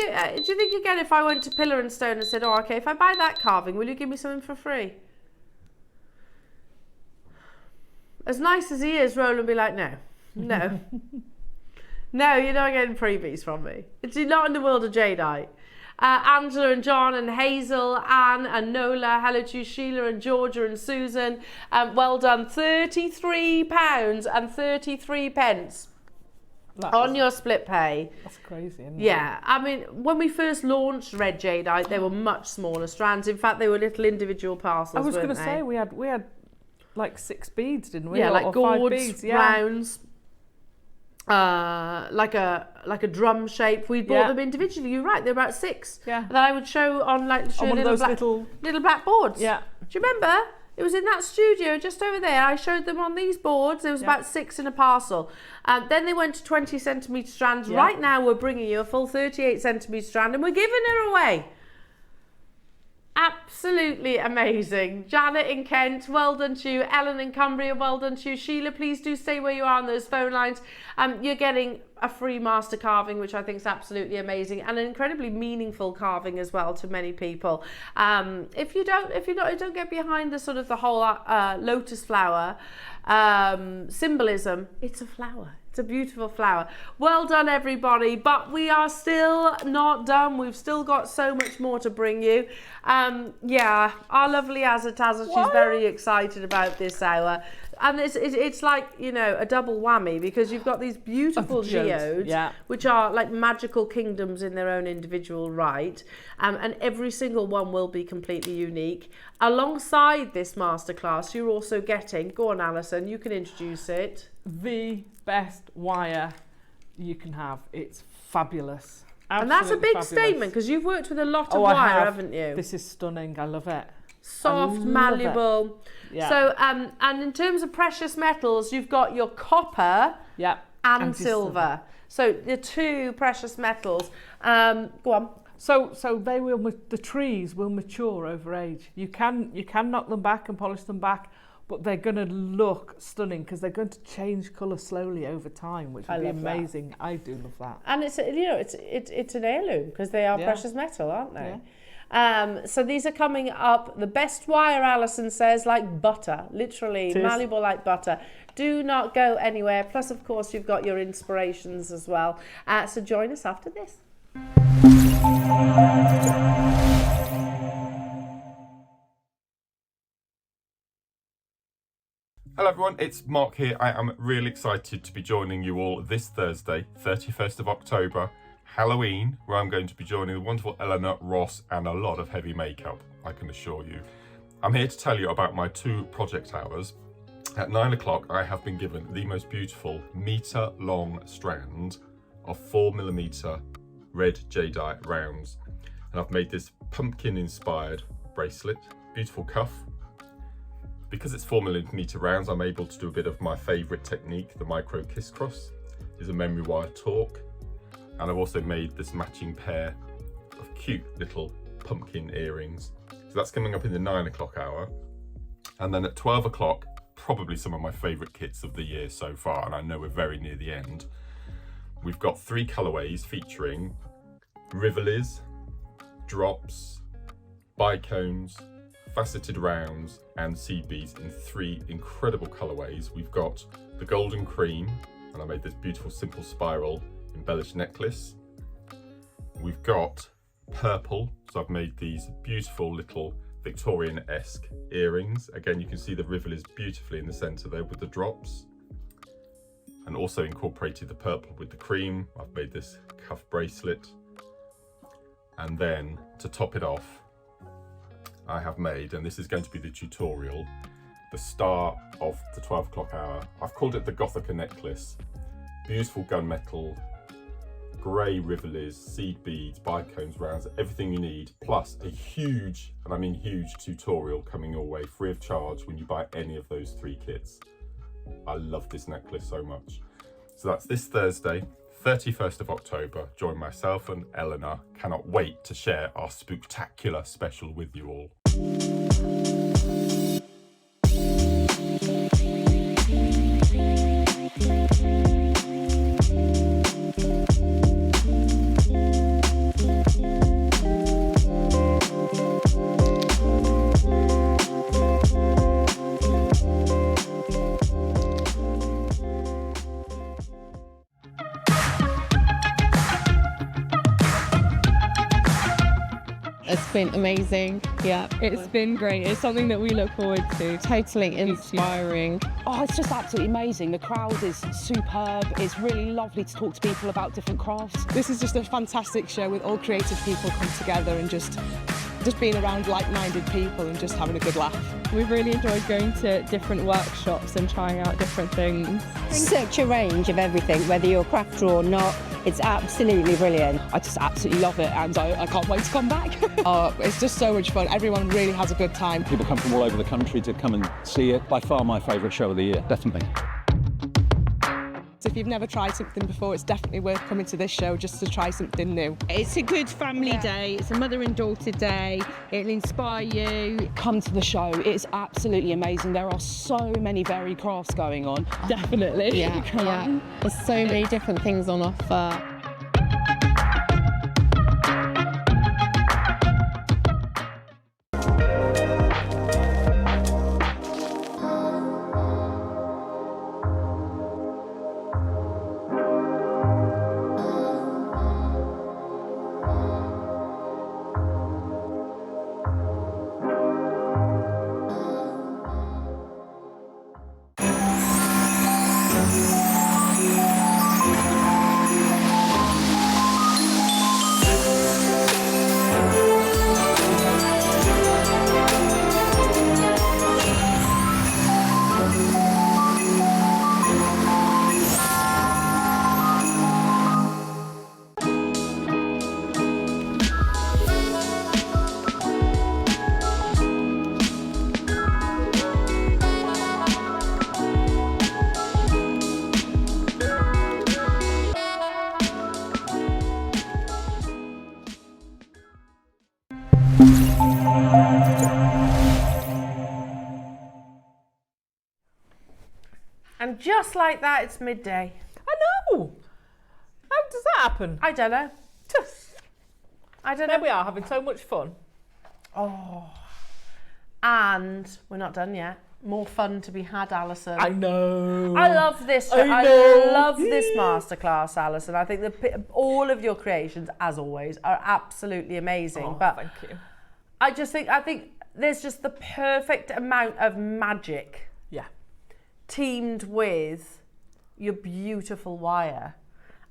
again, if I went to Pillar and Stone and said, oh, okay, if I buy that carving, will you give me something for free? As nice as he is, Roland would be like, no. No. No, you're not getting freebies from me. It's not in the world of jadeite. Angela and John and Hazel, Anne and Nola, hello to you, Sheila and Georgia and Susan. Well done, £33.33 on your split pay. That's crazy, isn't it? Yeah, I mean, when we first launched red jadeite, they were much smaller strands. In fact, they were little individual parcels. I was going to say we had like 6 beads, didn't we? Yeah, like gourds, 5 beads, rounds. Like a drum shape. We bought them individually. You're right. They're about 6. Yeah. That I would show on one of those little black boards. Yeah. Do you remember? It was in that studio just over there. I showed them on these boards. There was about 6 in a parcel. Then they went to 20cm strands. Yeah. Right now we're bringing you a full 38cm strand, and we're giving her away. Absolutely amazing. Janet in Kent, well done to you. Ellen in Cumbria, well done to you. Sheila, please do stay where you are on those phone lines. You're getting a free master carving, which I think is absolutely amazing, and an incredibly meaningful carving as well to many people. If you don't get behind the sort of the whole lotus flower symbolism, it's a flower. It's a beautiful flower. Well done, everybody. But we are still not done. We've still got so much more to bring you. Yeah, our lovely Azataza, she's very excited about this hour. And it's like, you know, a double whammy, because you've got these beautiful geodes, which are like magical kingdoms in their own individual right. And every single one will be completely unique. Alongside this masterclass, you're also getting, go on, Alison, you can introduce it. The best wire you can have. It's fabulous. Absolutely, and that's a big statement, because you've worked with a lot of wire, haven't you? This is stunning. I love it. Soft, malleable. Yeah. So, and in terms of precious metals, you've got your copper and silver. So the 2 precious metals. Go on. So they will. The trees will mature over age. You can knock them back and polish them back, but they're going to look stunning because they're going to change colour slowly over time, which would be amazing. That. I do love that. And it's it's an heirloom, because they are precious metal, aren't they? Yeah. So these are coming up. The best wire, Alison says, like butter, literally malleable like butter. Do not go anywhere. Plus, of course, you've got your inspirations as well. So join us after this. Hello everyone, it's Mark here. I am really excited to be joining you all this Thursday, 31st of October, Halloween, where I'm going to be joining the wonderful Elena, Ross, and a lot of heavy makeup, I can assure you. I'm here to tell you about my 2 project hours. At 9 o'clock, I have been given the most beautiful metre-long strand of 4mm red jadeite rounds. And I've made this pumpkin-inspired bracelet, beautiful cuff. Because it's 4mm rounds, I'm able to do a bit of my favourite technique, the micro kiss cross. Is a memory wire torque. And I've also made this matching pair of cute little pumpkin earrings. So that's coming up in the 9 o'clock hour. And then at 12 o'clock, probably some of my favourite kits of the year so far, and I know we're very near the end. We've got 3 colourways featuring rivolis, drops, bicones, faceted rounds, and seed beads in 3 incredible colourways. We've got the golden cream, and I made this beautiful simple spiral embellished necklace. We've got purple, so I've made these beautiful little Victorian-esque earrings. Again, you can see the rivolis beautifully in the centre there with the drops. And also incorporated the purple with the cream. I've made this cuff bracelet. And then to top it off, I have made, and this is going to be the tutorial, the start of the 12 o'clock hour. I've called it the Gothica necklace. Beautiful gunmetal, grey rivulets, seed beads, bicones, rounds, everything you need, plus a huge, and I mean huge, tutorial coming your way free of charge when you buy any of those 3 kits. I love this necklace so much. So that's this Thursday, 31st of October. Join myself and Elena. Cannot wait to share our spooktacular special with you all. It's been amazing. Yeah, it's been great. It's something that we look forward to. Totally inspiring. Oh, it's just absolutely amazing. The crowd is superb. It's really lovely to talk to people about different crafts. This is just a fantastic show with all creative people come together and just being around like-minded people and just having a good laugh. We've really enjoyed going to different workshops and trying out different things. Such a range of everything, whether you're a crafter or not. It's absolutely brilliant. I just absolutely love it, and I can't wait to come back. It's just so much fun. Everyone really has a good time. People come from all over the country to come and see it. By far my favourite show of the year, definitely. So if you've never tried something before, it's definitely worth coming to this show just to try something new. It's a good family day. It's a mother and daughter day. It'll inspire you. Come to the show. It's absolutely amazing. There are so many varied crafts going on. Definitely. Yeah. There's so many different things on offer. And just like that, it's midday. I know. How does that happen? I don't know. I don't know. There we are, having so much fun. Oh. And we're not done yet. More fun to be had, Alison. I know. I love this show. I love this masterclass, Alison. I think all of your creations, as always, are absolutely amazing. Oh, but thank you. I think there's just the perfect amount of magic. Yeah. Teamed with your beautiful wire.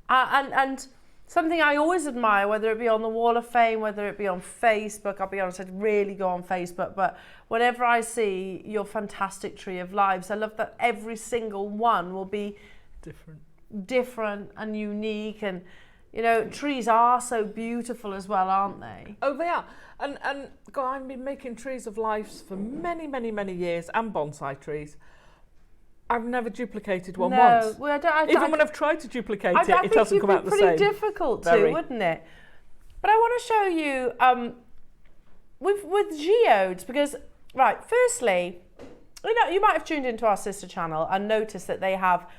And something I always admire, whether it be on the Wall of Fame, whether it be on Facebook, I'll be honest, I'd really go on Facebook, but whenever I see your fantastic Tree of Lives, I love that every single one will be different and unique, and you know, trees are so beautiful as well, aren't they? Oh, they are. And God, I've been making trees of lives for many, many, many years, and bonsai trees. I've never duplicated one once. Well, Even when I've tried to duplicate it, it doesn't come out the same. It would be pretty difficult to, wouldn't it? But I want to show you with geodes, because, right, firstly, you know, you might have tuned into our sister channel and noticed that they have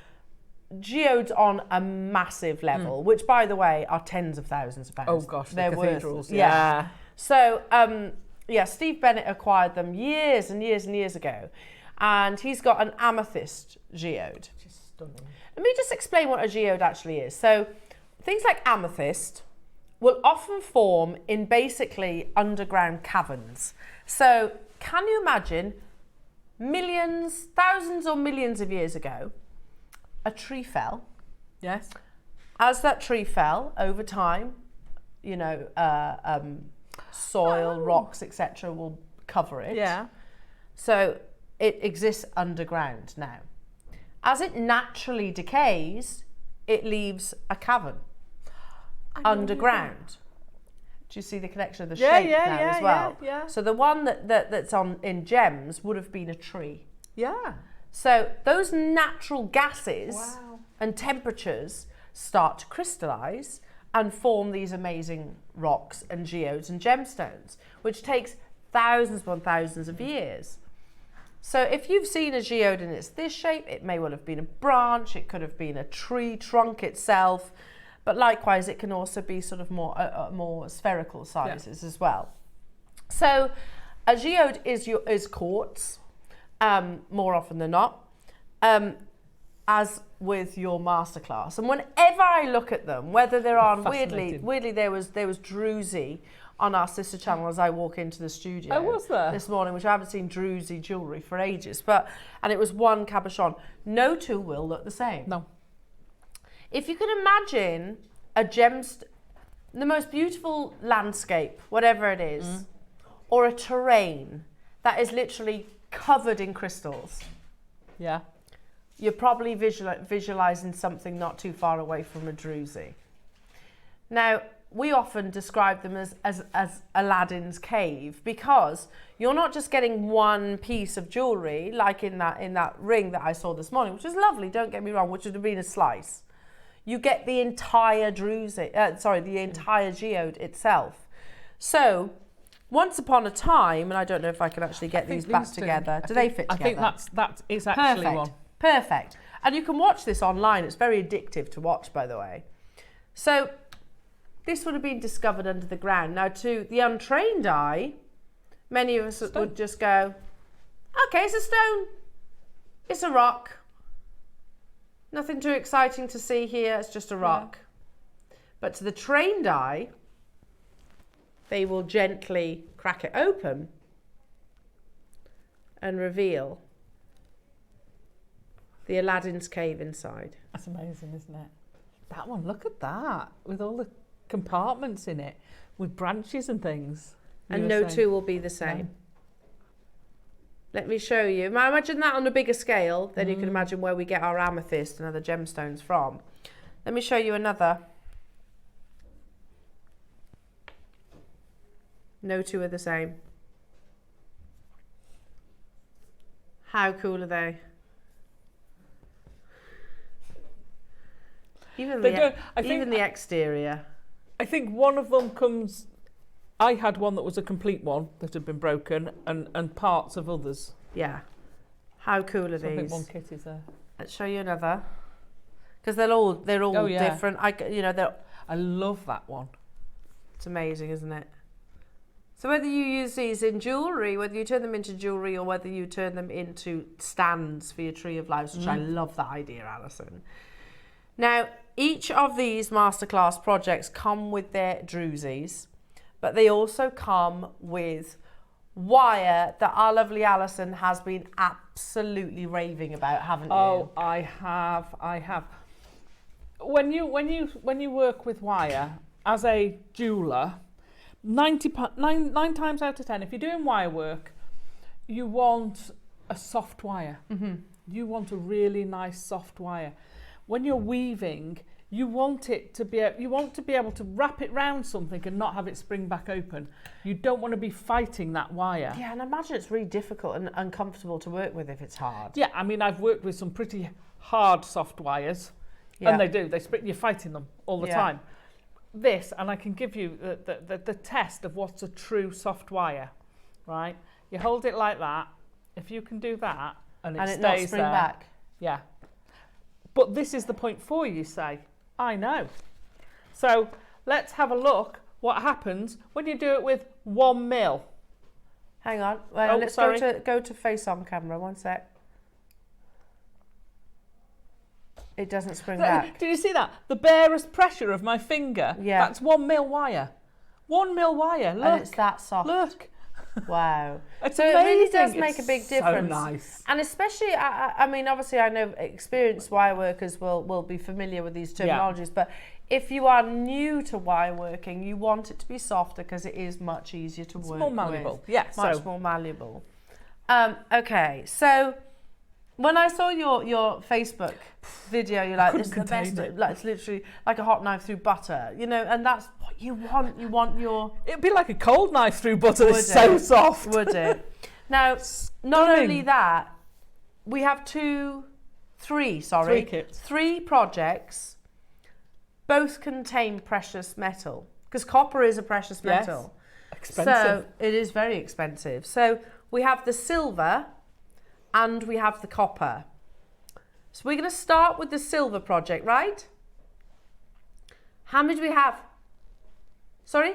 geodes on a massive level, which, by the way, are tens of thousands of pounds. Oh gosh, they're the cathedrals. Yeah. So, Steve Bennett acquired them years and years and years ago. And he's got an amethyst geode. Just stunning. Let me just explain what a geode actually is. So things like amethyst will often form in basically underground caverns. So can you imagine millions, thousands or millions of years ago, a tree fell. Yes. As that tree fell over time, you know, soil, rocks, etc. will cover it. Yeah. So it exists underground now. As it naturally decays, it leaves a cavern underground. Do you see the connection of the shape now as well? Yeah. So the one that's on in gems would have been a tree. Yeah. So those natural gases and temperatures start to crystallize and form these amazing rocks and geodes and gemstones, which takes thousands upon thousands of years. So if you've seen a geode and it's this shape, it may well have been a branch, it could have been a tree trunk itself, but likewise it can also be sort of more spherical sizes as well. So a geode is quartz, more often than not, as with your masterclass. And whenever I look at them, whether they're on weirdly there was Druzy on our sister channel as I walk into the studio. Oh, was there? This morning, which I haven't seen Druzy jewellery for ages, and it was one cabochon. No two will look the same. No. If you can imagine the most beautiful landscape, whatever it is, or a terrain that is literally covered in crystals. Yeah. You're probably visualizing something not too far away from a Druzy. Now, we often describe them as Aladdin's cave, because you're not just getting one piece of jewellery, like in that ring that I saw this morning, which is lovely, don't get me wrong, which would have been a slice. You get the entire the entire geode itself. So, once upon a time, and I don't know if I can actually get these back together. Do they fit together? I think that is actually one. Perfect. And you can watch this online. It's very addictive to watch, by the way. So this would have been discovered under the ground. Now, to the untrained eye, many of us would just go, okay, it's a stone. It's a rock. Nothing too exciting to see here. It's just a rock. Yeah. But to the trained eye, they will gently crack it open and reveal the Aladdin's cave inside. That's amazing, isn't it? That one, look at that, with all the compartments in it, with branches and things. And no two will be the same. No. Let me show you. Now imagine that on a bigger scale, then you can imagine where we get our amethyst and other gemstones from. Let me show you another. No two are the same. How cool are they? Even the exterior. I think one of them comes. I had one that was a complete one that had been broken, and parts of others. Yeah. How cool are these? I think one kit is there. Let's show you another, because they're all different. I love that one. It's amazing, isn't it? So whether you use these in jewellery, whether you turn them into jewellery, or whether you turn them into stands for your tree of lives, which I love that idea, Alison. Now, each of these masterclass projects come with their Druzys, but they also come with wire that our lovely Alison has been absolutely raving about, haven't you? Oh, I have. When you work with wire as a jeweller, 9 times out of 10, if you're doing wire work, you want a soft wire. You want a really nice soft wire. When you're weaving, you want to be able to wrap it round something and not have it spring back open. You don't want to be fighting that wire. Yeah, and I imagine it's really difficult and uncomfortable to work with if it's hard. Yeah, I mean, I've worked with some pretty hard soft wires, and you're fighting them all the time. This, and I can give you the test of what's a true soft wire, right? You hold it like that. If you can do that, and it stays not spring there, back. Yeah. But this is the point for you, say. I know. So let's have a look what happens when you do it with 1 mil. Hang on. Let's go to face on camera. 1 sec. It doesn't spring back. Did you see that? The barest pressure of my finger. Yeah. That's 1 mil wire. 1 mil wire. Look. And it's that soft. Look. Wow. It's so amazing. It really does make a big difference. So nice. And especially, I mean, obviously I know experienced wire workers will be familiar with these terminologies, but if you are new to wire working, you want it to be softer because it is much easier to work with. More malleable. Yeah. Much more malleable. Okay, so when I saw your Facebook video, you're like, this is the best. Like, it's literally like a hot knife through butter, you know, and that's what you want. You want your... It'd be like a cold knife through butter. It's so soft. Would it? Now, not only that, we have three kits. 3 projects, both contain precious metal, because copper is a precious metal. Expensive. So it is very expensive. So we have the silver and we have the copper. So we're going to start with the silver project, right? How many do we have? Sorry?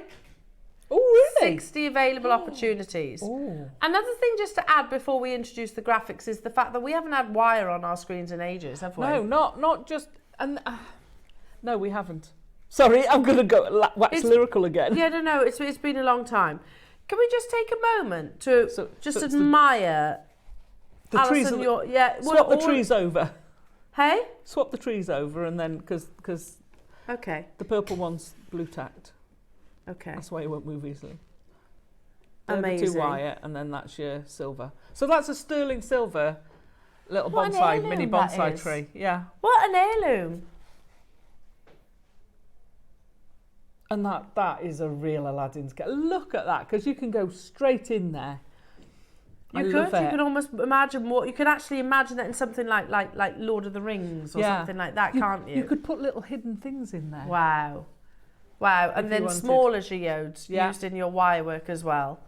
Oh, really? 60 available opportunities. Ooh. Another thing just to add before we introduce the graphics is the fact that we haven't had wire on our screens in ages, have we? No, not just... no, we haven't. Sorry, I'm going to go wax lyrical again. Yeah, no, it's been a long time. Can we just take a moment to admire the trees? Alison, swap the trees over. Hey? Swap the trees over, and then because okay, the purple one's blue tacked. Okay, that's why it won't move easily. Amazing. The 2 wire, and then that's your silver. So that's a sterling silver little bonsai, mini bonsai tree. Yeah. What an heirloom! And that is a real Aladdin's kit. Look at that, because you can go straight in there. You can almost imagine you can actually imagine that in something like Lord of the Rings or something like that, can't you? You could put little hidden things in there. Wow. And then smaller geodes used in your wire work as well.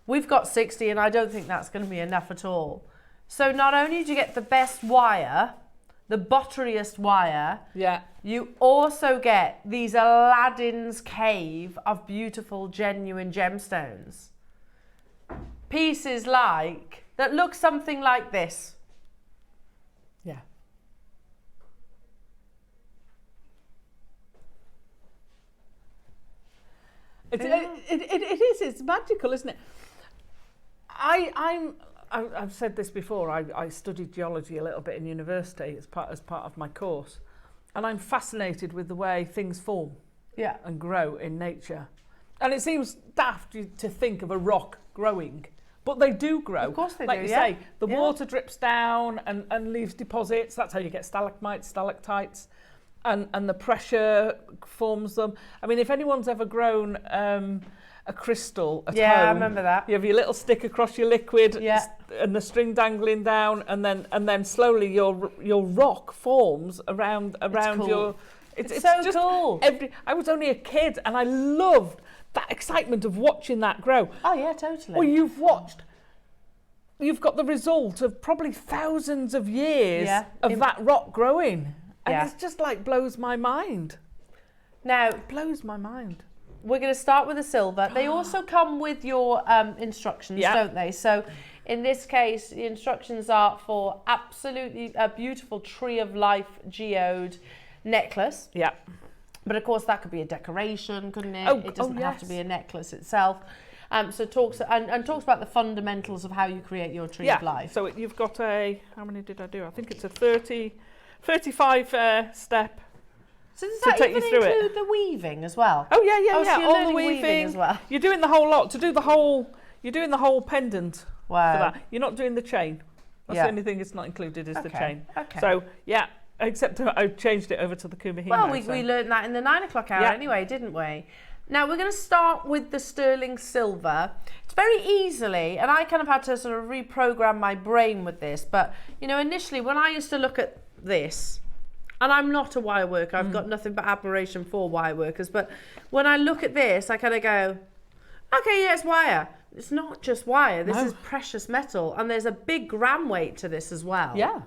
We've got 60, and I don't think that's going to be enough at all. So not only do you get the best wire, the butteriest wire, you also get these Aladdin's cave of beautiful, genuine gemstones. Pieces that look something like this. Yeah. It is. It's magical, isn't it? I've said this before. I studied geology a little bit in university as part of my course, and I'm fascinated with the way things form, and grow in nature. And it seems daft to think of a rock growing, but they do grow. Of course they do. Like you say, the water drips down and leaves deposits. That's how you get stalagmites, stalactites. And the pressure forms them. I mean, if anyone's ever grown a crystal at home, I remember that. You have your little stick across your liquid, and the string dangling down, and then slowly your rock forms around cool. your. It's so just cool. I was only a kid, and I loved that excitement of watching that grow. Oh yeah, totally. Well, you've got the result of probably thousands of years of that rock growing. And it's just like blows my mind. Now, it blows my mind. We're going to start with the silver. They also come with your instructions, don't they? So in this case, the instructions are for absolutely a beautiful tree of life geode necklace. Yeah. But of course, that could be a decoration, couldn't it? It doesn't have to be a necklace itself. So talks about the fundamentals of how you create your tree of life. So you've got how many did I do? I think it's a 35 step. So does that even include the weaving as well? Oh yeah. So you're all learning the weaving as well. You're doing the whole lot. You're doing the whole pendant. Wow. For that. You're not doing the chain. That's the only thing it's not included is the chain. Okay. So except I changed it over to the Kumahimo. Well, we learned that in the 9 o'clock hour anyway, didn't we? Now we're going to start with the sterling silver. It's very easily, and I kind of had to sort of reprogram my brain with this, but initially when I used to look at this, and I'm not a wire worker, I've got nothing but admiration for wire workers, but when I look at this, I kind of go, okay, it's wire. It's not just wire, this is precious metal, and there's a big gram weight to this as well. Yeah.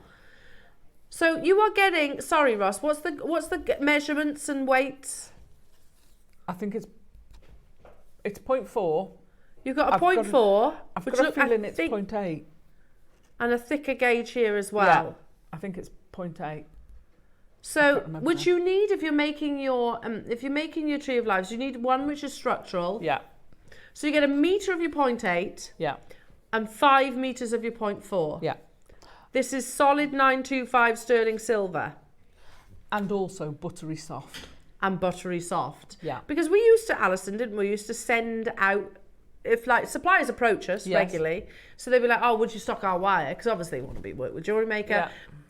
So you are getting, sorry Ross, what's the measurements and weights? I think it's 0.4. You've got a 0.4. I've got a feeling it's 0.8. And a thicker gauge here as well. Yeah, I think it's 0.8. So, which you need if you're making your tree of lives, you need one which is structural. Yeah. So you get 1 metre of your 0.8. Yeah. And 5 metres of your 0.4. Yeah. This is solid 925 sterling silver. And also buttery soft. And buttery soft. Yeah. Because we used to, Alison, didn't we? We used to send out if like suppliers approach us regularly, so they'll be like, oh, would you stock our wire? Because obviously they want to work with JewelleryMaker. Yeah.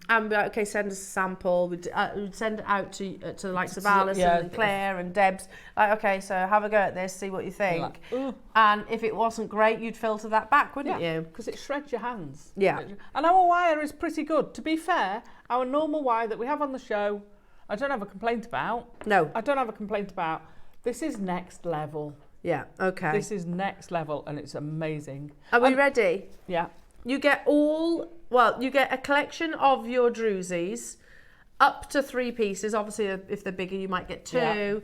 And be like, okay, send us a sample. We'd send it out to the likes of Alison and Claire and Debs. Like, okay, so have a go at this, see what you think. Like, and if it wasn't great, you'd filter that back, wouldn't you? Because it shreds your hands. Yeah. And our wire is pretty good. To be fair, our normal wire that we have on the show, I don't have a complaint about. No. I don't have a complaint about. This is next level. Yeah, okay. This is next level and it's amazing. Are we ready? Yeah. You get you get a collection of your Druzys, up to 3 pieces. Obviously, if they're bigger, you might get 2. Yeah.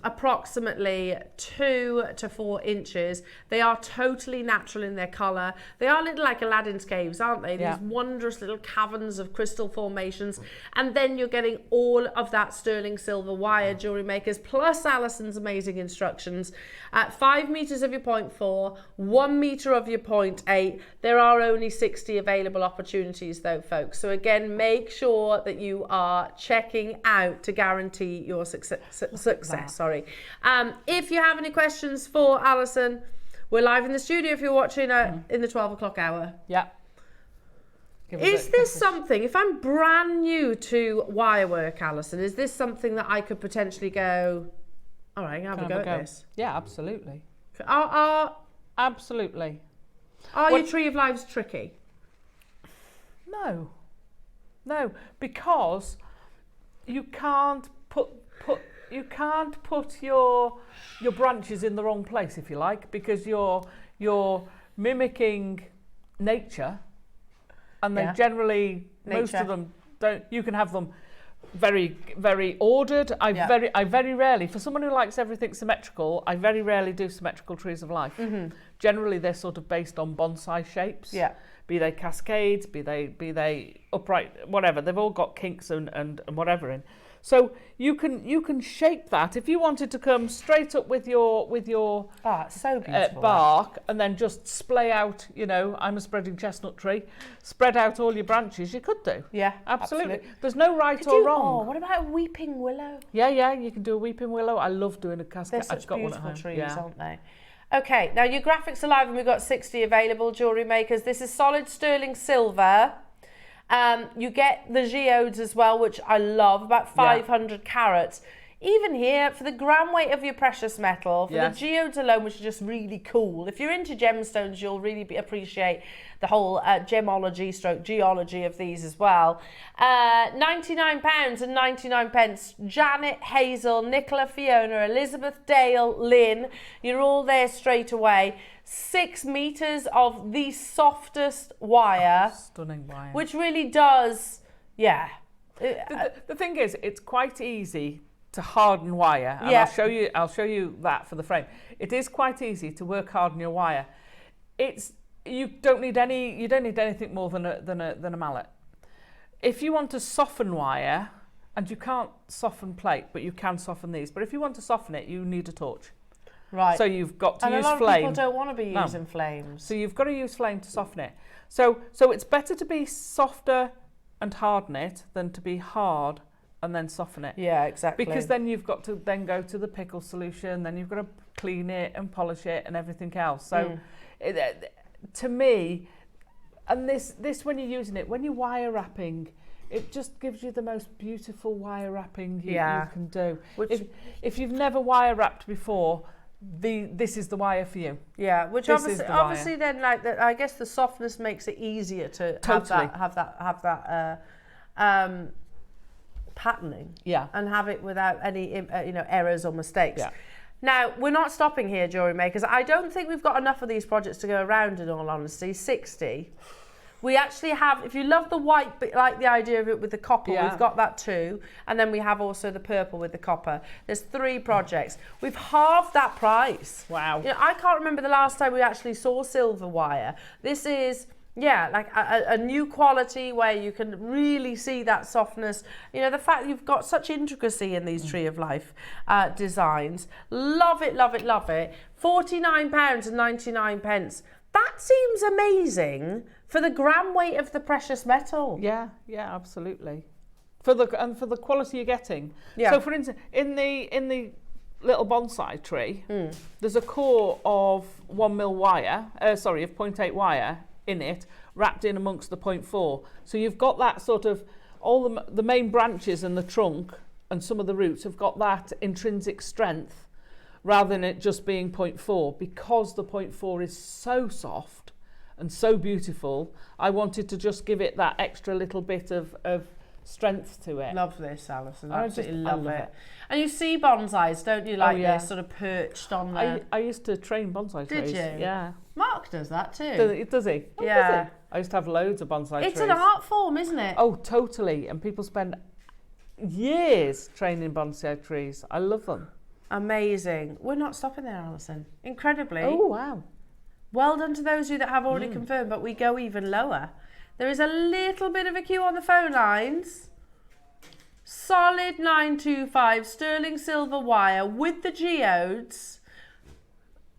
Approximately 2 to 4 inches. They are totally natural in their colour. They are little like Aladdin's caves, aren't they? These wondrous little caverns of crystal formations. And then you're getting all of that sterling silver wire, Jewellery Makers, plus Alison's amazing instructions. At 5 metres of your 0.4, 1 metre of your 0.8. There are only 60 available opportunities though, folks. So again, make sure that you are checking out to guarantee your success. Sorry. If you have any questions for Alison, we're live in the studio if you're watching in the 12 o'clock hour. Yeah. Is this something, if I'm brand new to wire work, Alison, is this something that I could potentially go, all right, have a go at this? Yeah, absolutely. Absolutely. Are your Tree of Lives tricky? No, because you can't put your branches in the wrong place, if you like, because you're mimicking nature, and they generally most of them don't. You can have them very, very ordered. I very rarely, for someone who likes everything symmetrical, I very rarely do symmetrical trees of life. Generally, they're sort of based on bonsai shapes. Yeah. Be they cascades, be they upright, whatever. They've all got kinks and whatever in. So you can shape that if you wanted to come straight up with your it's so beautiful, bark and then just splay out. You know, I'm a spreading chestnut tree. Spread out all your branches. You could do. Yeah, absolutely. There's no right or wrong. Oh, what about a weeping willow? Yeah, you can do a weeping willow. I love doing a cascade. They're such beautiful trees, yeah. aren't they? Okay, now your graphics are live and we've got 60 available, Jewellery Makers. This is solid sterling silver. You get the geodes as well, which I love, about 500 carats. Even here, for the gram weight of your precious metal, for the geodes alone, which are just really cool. If you're into gemstones, you'll really appreciate the whole gemology stroke geology of these as well. £99 and 99 pence. Janet, Hazel, Nicola, Fiona, Elizabeth, Dale, Lynn. You're all there straight away. 6 meters of the softest wire. Stunning wire. Which really does, The thing is, it's quite easy to harden wire, and I'll show you that for the frame. It is quite easy to work harden your wire. You don't need anything more than a mallet. If you want to soften wire, and you can't soften plate, but you can soften these. But if you want to soften it, you need a torch. Right. So you've got to use flame. And a lot of people don't want to be using flames. So you've got to use flame to soften it. So it's better to be softer and harden it than to be hard and then soften it. Yeah, exactly. Because then you've got to then go to the pickle solution, then you've got to clean it and polish it and everything else. So to me, and this when you're using it, when you're wire wrapping, it just gives you the most beautiful wire wrapping you can do. If you've never wire wrapped before, this is the wire for you. Yeah, which obviously then I guess the softness makes it easier to have that patterning. Yeah. And have it without any errors or mistakes. Yeah. Now, we're not stopping here, Jewellery Makers. I don't think we've got enough of these projects to go around, in all honesty. 60. We actually have, if you love the white, but like the idea of it with the copper, we've got that too. And then we have also the purple with the copper. There's 3 projects. We've halved that price. Wow. I can't remember the last time we actually saw silver wire. This is, like a new quality where you can really see that softness. The fact that you've got such intricacy in these Tree of Life designs. Love it, love it, love it. £49 and 99 pence. That seems amazing for the gram weight of the precious metal. Yeah, absolutely. For the quality you're getting. Yeah. So for instance, in the little bonsai tree, there's a core of 1mm wire, of 0.8 wire in it, wrapped in amongst the 0.4. So you've got that sort of, all the main branches and the trunk and some of the roots have got that intrinsic strength rather than it just being 0.4. Because the 0.4 is so soft and so beautiful, I wanted to just give it that extra little bit of strength to it. Love this, Alison. I Absolutely just- love I love it. it. And you see bonsais, don't you? Like yeah. this, sort of perched on the... I used to train bonsai Did trees. you? Yeah. Mark does that too. Does he? Oh, Yeah. Does he? I used to have loads of bonsai trees. It's an art form, isn't it? Oh, totally. And people spend years training bonsai trees. I love them. Amazing. We're not stopping there, Alison. Incredibly. Oh, wow. Well done to those of you that have already confirmed, but we go even lower. There is a little bit of a queue on the phone lines. Solid 925 sterling silver wire with the geodes.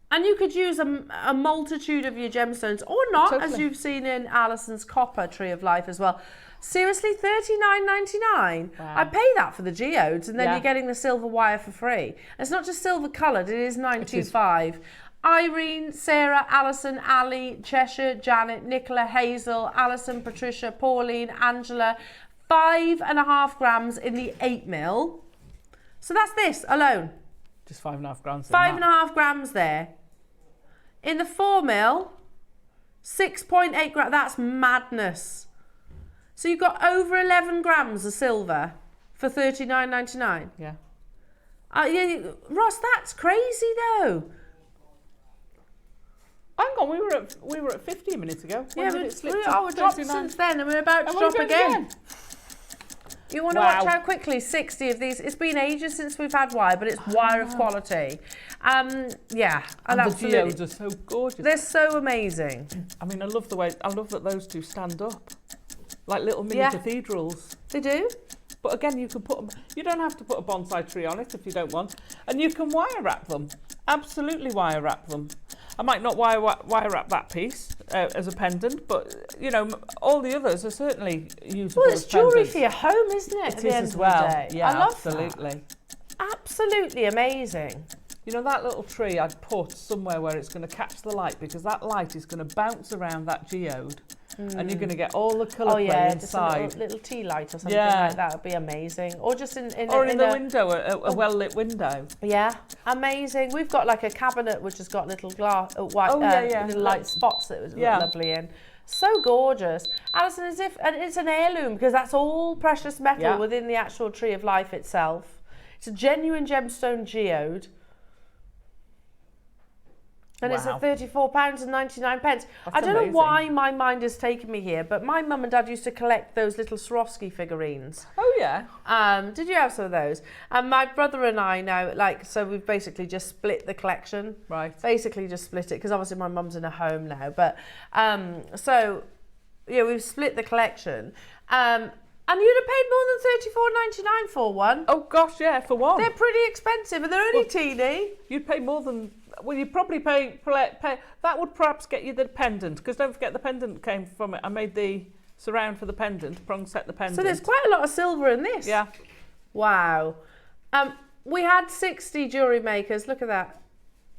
And you could use a multitude of your gemstones or not, as you've seen in Alison's copper tree of life as well. Seriously, $39.99. Wow. I pay that for the geodes, and then Yeah. you're getting the silver wire for free. And it's not just silver coloured, it is 925. Irene, Sarah, Alison, Ali, Cheshire, Janet, Nicola, Hazel, Alison, Patricia, Pauline, Angela, 5.5 grams in the 8mm. So that's this alone. Just 5.5 grams. 5.5 grams there. In the 4mm, 6.8 grams. That's madness. So you've got over 11 grams of silver for $39.99. Yeah. Yeah, Ross, that's crazy though. Hang on, we were at 50 minutes ago. Yeah, When did it slip to we're dropped 39? since then, and we're about to And we're drop going again. You want to Wow. watch how quickly 60 of these. It's been ages since we've had wire, but it's wire of quality. Yeah, And the absolutely. geodes are so gorgeous. They're so amazing. I mean, I love that those two stand up, like little mini Yeah. cathedrals. They do. But again, you can you don't have to put a bonsai tree on it if you don't want, and you can wire wrap them. Absolutely wire wrap them. I might not wire wrap that piece as a pendant, but you know, all the others are certainly usable. Well, it's as jewellery pendants. for your home, isn't it? It at is the end as of well. the day. Yeah, I love absolutely. That. Absolutely amazing. You know, that little tree I'd put somewhere where it's going to catch the light, because that light is going to bounce around that geode, and you're going to get all the colour play Just a inside. little tea light or something Yeah. like that would be amazing. Or just in the a window, a well-lit window. Yeah, amazing. We've got like a cabinet which has got little glass, white, little light spots that was lovely in. So gorgeous. Alison, and it's an heirloom because that's all precious metal within the actual tree of life itself. It's a genuine gemstone geode. And it's at £34.99. I don't know why my mind has taken me here, but my mum and dad used to collect those little Swarovski figurines. Oh yeah. Did you have some of those? And my brother and I now, so we've basically just split the collection. Right. Basically just split it, because obviously my mum's in a home now. But so yeah, we've split the collection. And you'd have paid more than $34.99 for one. Oh gosh, yeah, for one. They're pretty expensive, and they're only teeny. You'd pay more than. Well, you'd probably pay. That would perhaps get you the pendant, because don't forget the pendant came from it. I made the surround for the pendant, prong set the pendant. So there's quite a lot of silver in this. Yeah. Wow. We had 60 jewellery makers. Look at that,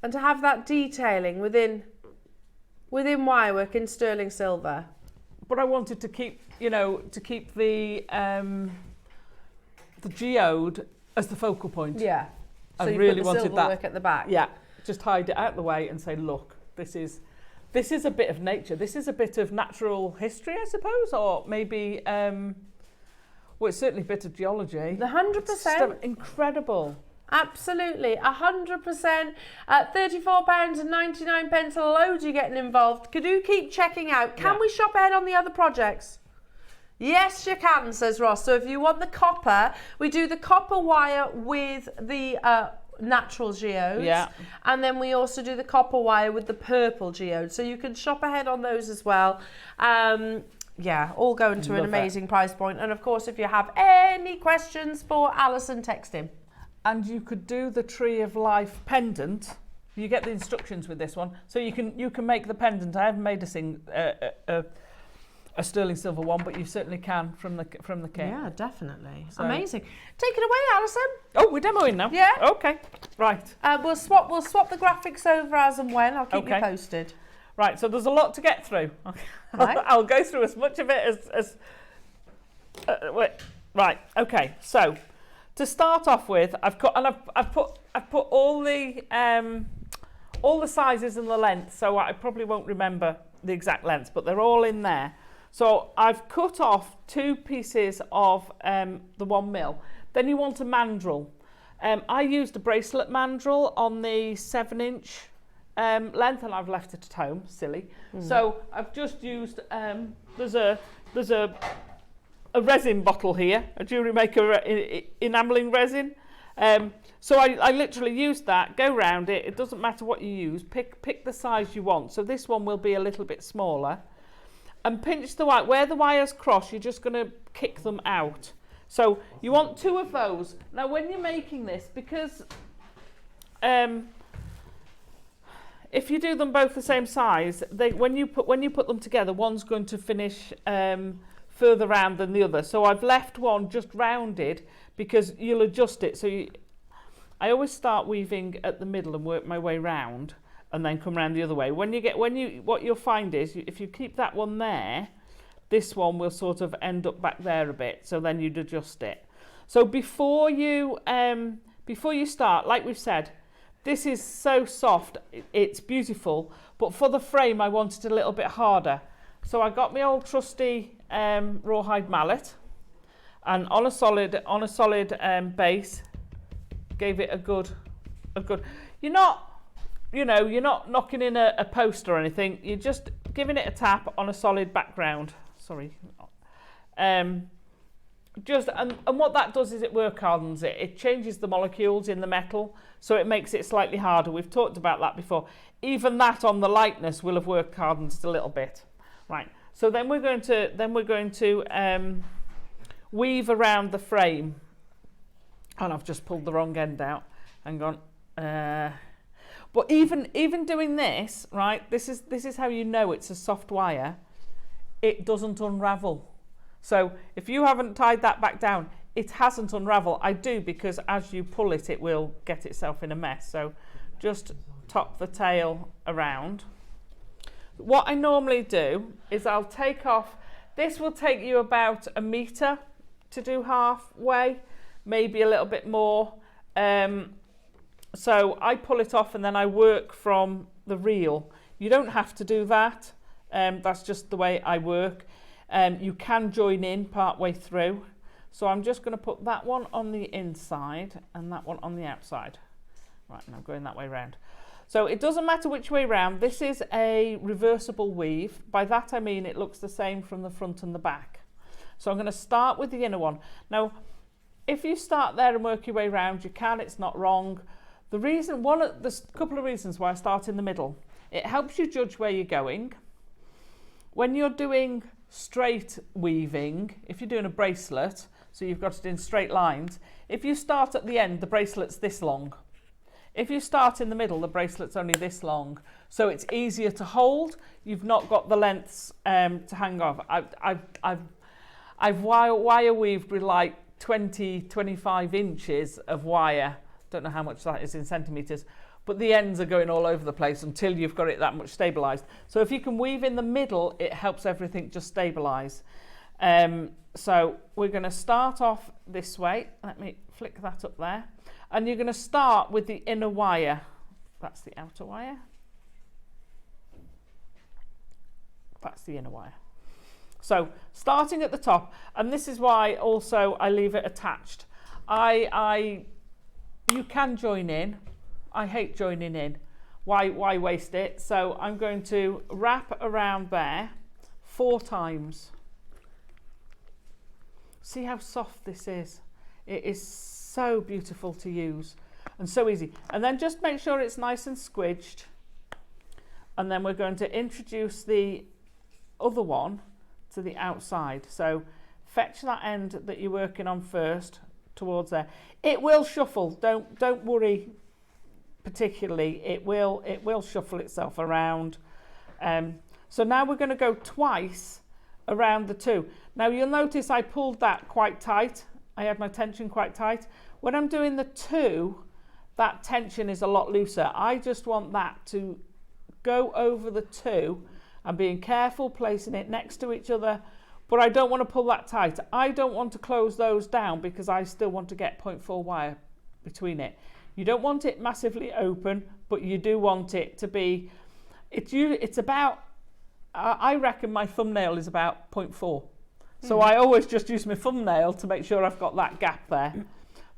and to have that detailing within wirework in sterling silver. But I wanted to keep, the geode as the focal point. Yeah. So I you really put the wanted silver that work at the back. Yeah. Just hide it out the way and say, look, this is a bit of nature. This is a bit of natural history, I suppose, or maybe, it's certainly a bit of geology. The 100%. Incredible. Absolutely, 100%. At £34.99, loads you're getting involved. Could you keep checking out? Can we shop ahead on the other projects? Yes, you can, says Ross. So if you want the copper, we do the copper wire with the natural geodes. Yeah. And then we also do the copper wire with the purple geode. So you can shop ahead on those as well. Yeah, all going to an amazing price point. And of course, if you have any questions for Alison, text him. And you could do the Tree of Life pendant. You get the instructions with this one, so you can make the pendant. I haven't made a sterling silver one, but you certainly can from the kit. Yeah, definitely. So- Amazing. Take it away, Alison. Oh, we're demoing now. Yeah. Okay. Right. We'll swap the graphics over as and when. I'll keep you Okay. posted. Right. So there's a lot to get through. Right. I'll go through as much of it as. Wait. Right. Okay. So to start off with, I've put all the sizes and the length, so I probably won't remember the exact lengths, but they're all in there. So I've cut off 2 pieces of the 1 mil. Then you want a mandrel. I used a bracelet mandrel on the 7-inch length, and I've left it at home. Silly. So I've just used there's a resin bottle here, a JewelleryMaker enamelling resin. So I literally used that, go round it, it doesn't matter what you use, pick the size you want. So this one will be a little bit smaller. And pinch the wire, where the wires cross, you're just going to kick them out. So you want 2 of those. Now when you're making this, because if you do them both the same size, when you put them together, one's going to finish further round than the other. So I've left one just rounded because you'll adjust it. So I always start weaving at the middle and work my way round and then come round the other way. What you'll find is if you keep that one there, this one will sort of end up back there a bit. So then you'd adjust it. So before you start, like we've said, this is so soft, it's beautiful, but for the frame I want it a little bit harder. So I got my old trusty rawhide mallet, and on a solid base, gave it a good. You're not knocking in a post or anything. You're just giving it a tap on a solid background. Sorry. And what that does is it work hardens it. It changes the molecules in the metal, so it makes it slightly harder. We've talked about that before. Even that on the lightness will have work hardened just a little bit. Right. So then we're going to weave around the frame. And I've just pulled the wrong end out and gone. But even doing this, right? This is how you know it's a soft wire. It doesn't unravel. So if you haven't tied that back down, it hasn't unraveled. I do, because as you pull it, it will get itself in a mess. So just top the tail around. What I normally do is I'll take off, this will take you about 1 metre to do halfway, maybe a little bit more. So I pull it off and then I work from the reel. You don't have to do that. That's just the way I work. You can join in part way through. So I'm just going to put that one on the inside and that one on the outside. Right, and I'm going that way round. So it doesn't matter which way round. This is a reversible weave. By that I mean it looks the same from the front and the back. So I'm going to start with the inner one. Now, if you start there and work your way round, you can, it's not wrong. There's a couple of reasons why I start in the middle. It helps you judge where you're going. When you're doing straight weaving, if you're doing a bracelet, so you've got it in straight lines, if you start at the end, the bracelet's this long. If you start in the middle, the bracelet's only this long. So it's easier to hold. You've not got the lengths to hang off. I've wire weaved with like 25 inches of wire. Don't know how much that is in centimetres, but the ends are going all over the place until you've got it that much stabilised. So if you can weave in the middle, it helps everything just stabilise. So we're going to start off this way. Let me flick that up there. And you're going to start with the inner wire. That's the outer wire. That's the inner wire. So starting at the top, and this is why also I leave it attached. You can join in. I hate joining in. Why waste it? So I'm going to wrap around there 4 times. See how soft this is? It is so beautiful to use and so easy. And then just make sure it's nice and squidged. And then we're going to introduce the other one to the outside. So fetch that end that you're working on first towards there. It will shuffle. Don't worry particularly. It will shuffle itself around. So now we're going to go twice around the 2. Now you'll notice I pulled that quite tight. I had my tension quite tight. When I'm doing the 2, that tension is a lot looser. I just want that to go over the 2 and being careful placing it next to each other, but I don't want to pull that tight. I don't want to close those down because I still want to get 0.4 wire between it. You don't want it massively open, but you do want it to be, it's about, I reckon my thumbnail is about 0.4. So I always just use my thumbnail to make sure I've got that gap there.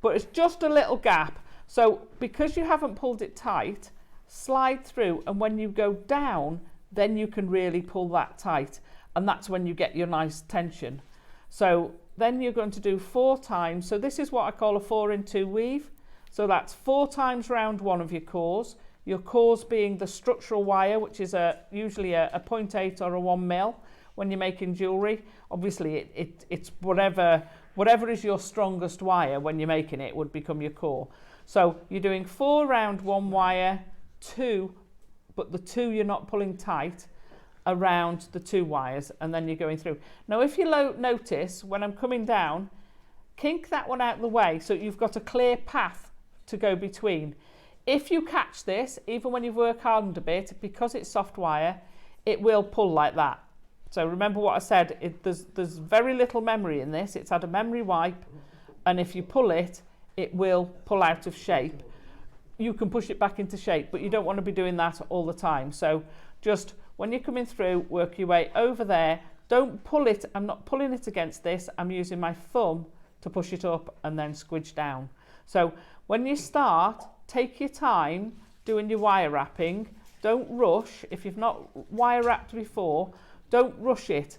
But it's just a little gap. So because you haven't pulled it tight, slide through, and when you go down, then you can really pull that tight. And that's when you get your nice tension. So then you're going to do 4 times. So this is what I call a 4 in 2 weave. So that's 4 times round one of your cores. Your cores being the structural wire, which is usually a 0.8 or a 1 mil when you're making jewellery. Obviously, it's whatever is your strongest wire when you're making it would become your core. So you're doing 4 round 1 wire, 2, but the 2 you're not pulling tight around the 2 wires, and then you're going through. Now, if you notice, when I'm coming down, kink that one out of the way so you've got a clear path to go between. If you catch this, even when you've worked hard a bit, because it's soft wire, it will pull like that. So remember what I said, there's very little memory in this. It's had a memory wipe, and if you pull it, it will pull out of shape. You can push it back into shape, but you don't want to be doing that all the time. So just when you're coming through, work your way over there. Don't pull it. I'm not pulling it against this. I'm using my thumb to push it up and then squidge down. So when you start, take your time doing your wire wrapping. Don't rush. If you've not wire wrapped before, don't rush it,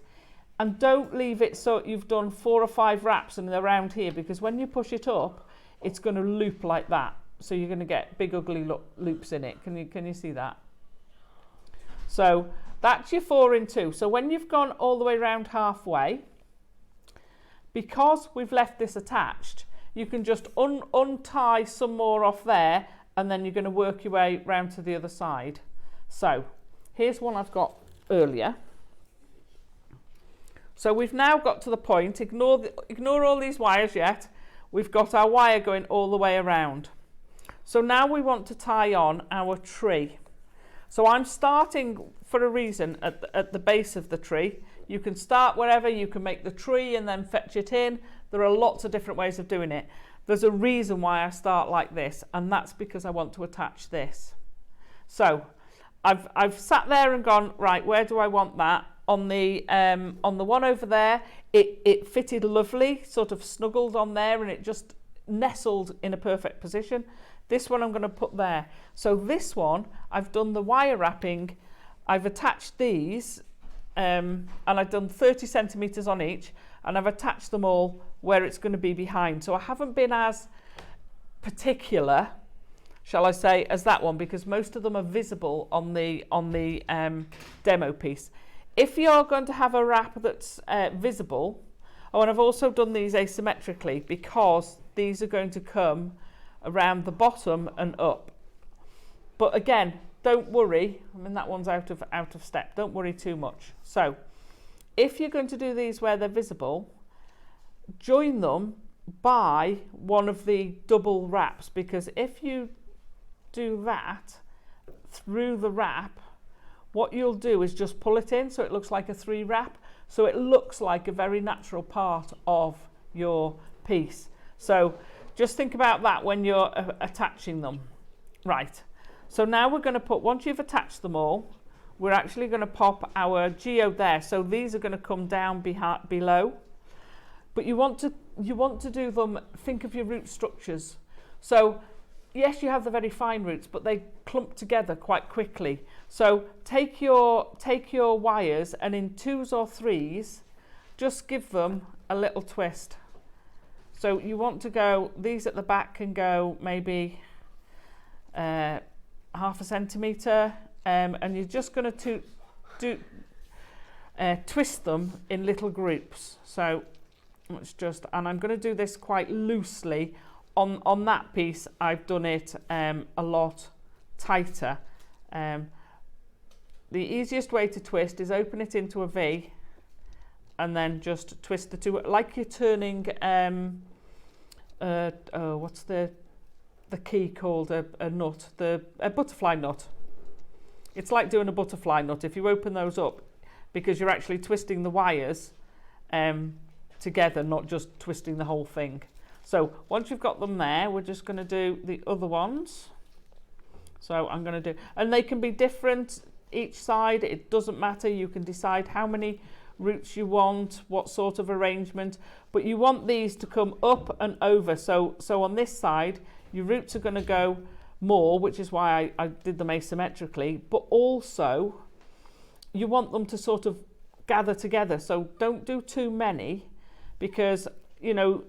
and don't leave it so you've done 4 or 5 wraps and around here, because when you push it up, it's going to loop like that. So you're going to get big ugly loops in it. Can you see that? So that's your 4 in 2. So when you've gone all the way around halfway, because we've left this attached, you can just untie some more off there, and then you're going to work your way round to the other side. So here's one I've got earlier. So we've now got to the point, ignore all these wires yet, we've got our wire going all the way around. So now we want to tie on our tree. So I'm starting for a reason at the base of the tree. You can start wherever, you can make the tree and then fetch it in. There are lots of different ways of doing it. There's a reason why I start like this, and that's because I want to attach this. So I've sat there and gone, right, where do I want that? On the one over there, it fitted lovely, sort of snuggled on there, and it just nestled in a perfect position. This one I'm going to put there. So this one, I've done the wire wrapping, I've attached these, and I've done 30 centimetres on each, and I've attached them all where it's going to be behind. So I haven't been as particular, shall I say, as that one, because most of them are visible on the demo piece. If you're going to have a wrap that's visible, and I've also done these asymmetrically because these are going to come around the bottom and up. But again, don't worry. I mean, that one's out of step. Don't worry too much. So if you're going to do these where they're visible, join them by one of the double wraps, because if you do that through the wrap, what you'll do is just pull it in so it looks like a 3 wrap, so it looks like a very natural part of your piece. So just think about that when you're attaching them. Right, so now we're going to put, once you've attached them all, we're actually going to pop our geo there. So these are going to come down below, but you want to do them, think of your root structures. So yes, you have the very fine roots, but they clump together quite quickly. So take your wires, and in 2s or 3s, just give them a little twist. So you want to go, these at the back can go maybe ½ a centimetre, and you're just going to twist them in little groups. So let's just, and I'm going to do this quite loosely. On that piece, I've done it a lot tighter. The easiest way to twist is open it into a V, and then just twist the two, like you're turning, what's the key called, a nut, a butterfly nut. It's like doing a butterfly nut. If you open those up, because you're actually twisting the wires together, not just twisting the whole thing. So once you've got them there, we're just going to do the other ones. So I'm going to do, and they can be different each side, it doesn't matter. You can decide how many roots you want, what sort of arrangement, but you want these to come up and over. So on this side, your roots are going to go more, which is why I did them asymmetrically, but also you want them to sort of gather together. So don't do too many, because, you know,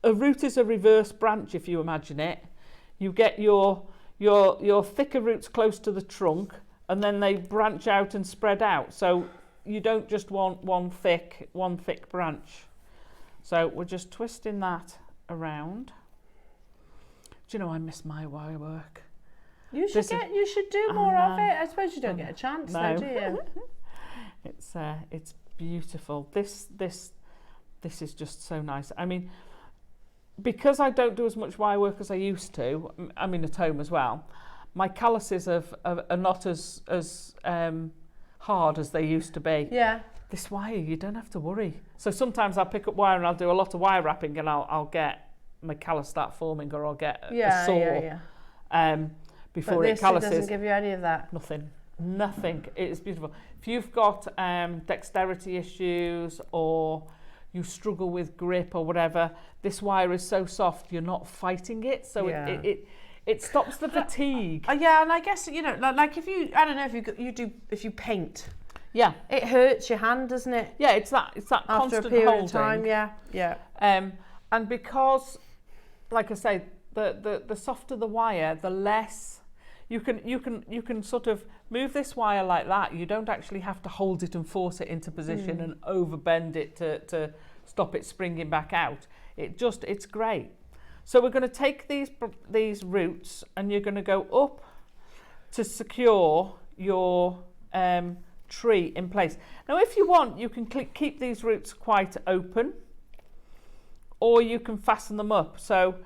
a root is a reverse branch, if you imagine it. You get your thicker roots close to the trunk, and then they branch out and spread out. So you don't just want one thick branch. So we're just twisting that around. Do you know, I miss my wire work. You should do more of it. I suppose you don't get a chance, though, do you? It's beautiful. This is just so nice. I mean, because I don't do as much wire work as I used to, I mean at home as well, my calluses are not as hard as they used to be. Yeah. This wire, you don't have to worry. So sometimes I'll pick up wire and I'll do a lot of wire wrapping, and I'll get my callus start forming, or I'll get a sore before it calluses. It doesn't give you any of that. Nothing. It's beautiful. If you've got dexterity issues, or you struggle with grip or whatever, this wire is so soft you're not fighting it, so it stops the fatigue. Yeah, and I guess, you know, like if you, I don't know, if you paint, yeah, it hurts your hand, doesn't it? Yeah, it's that after constant a period holding. of time. Yeah. And because, like I say, the softer the wire, the less you can sort of move this wire like that. You don't actually have to hold it and force it into position and overbend it to stop it springing back out. It's great. So we're going to take these roots, and you're going to go up to secure your tree in place. Now, if you want, you can keep these roots quite open, or you can fasten them up. So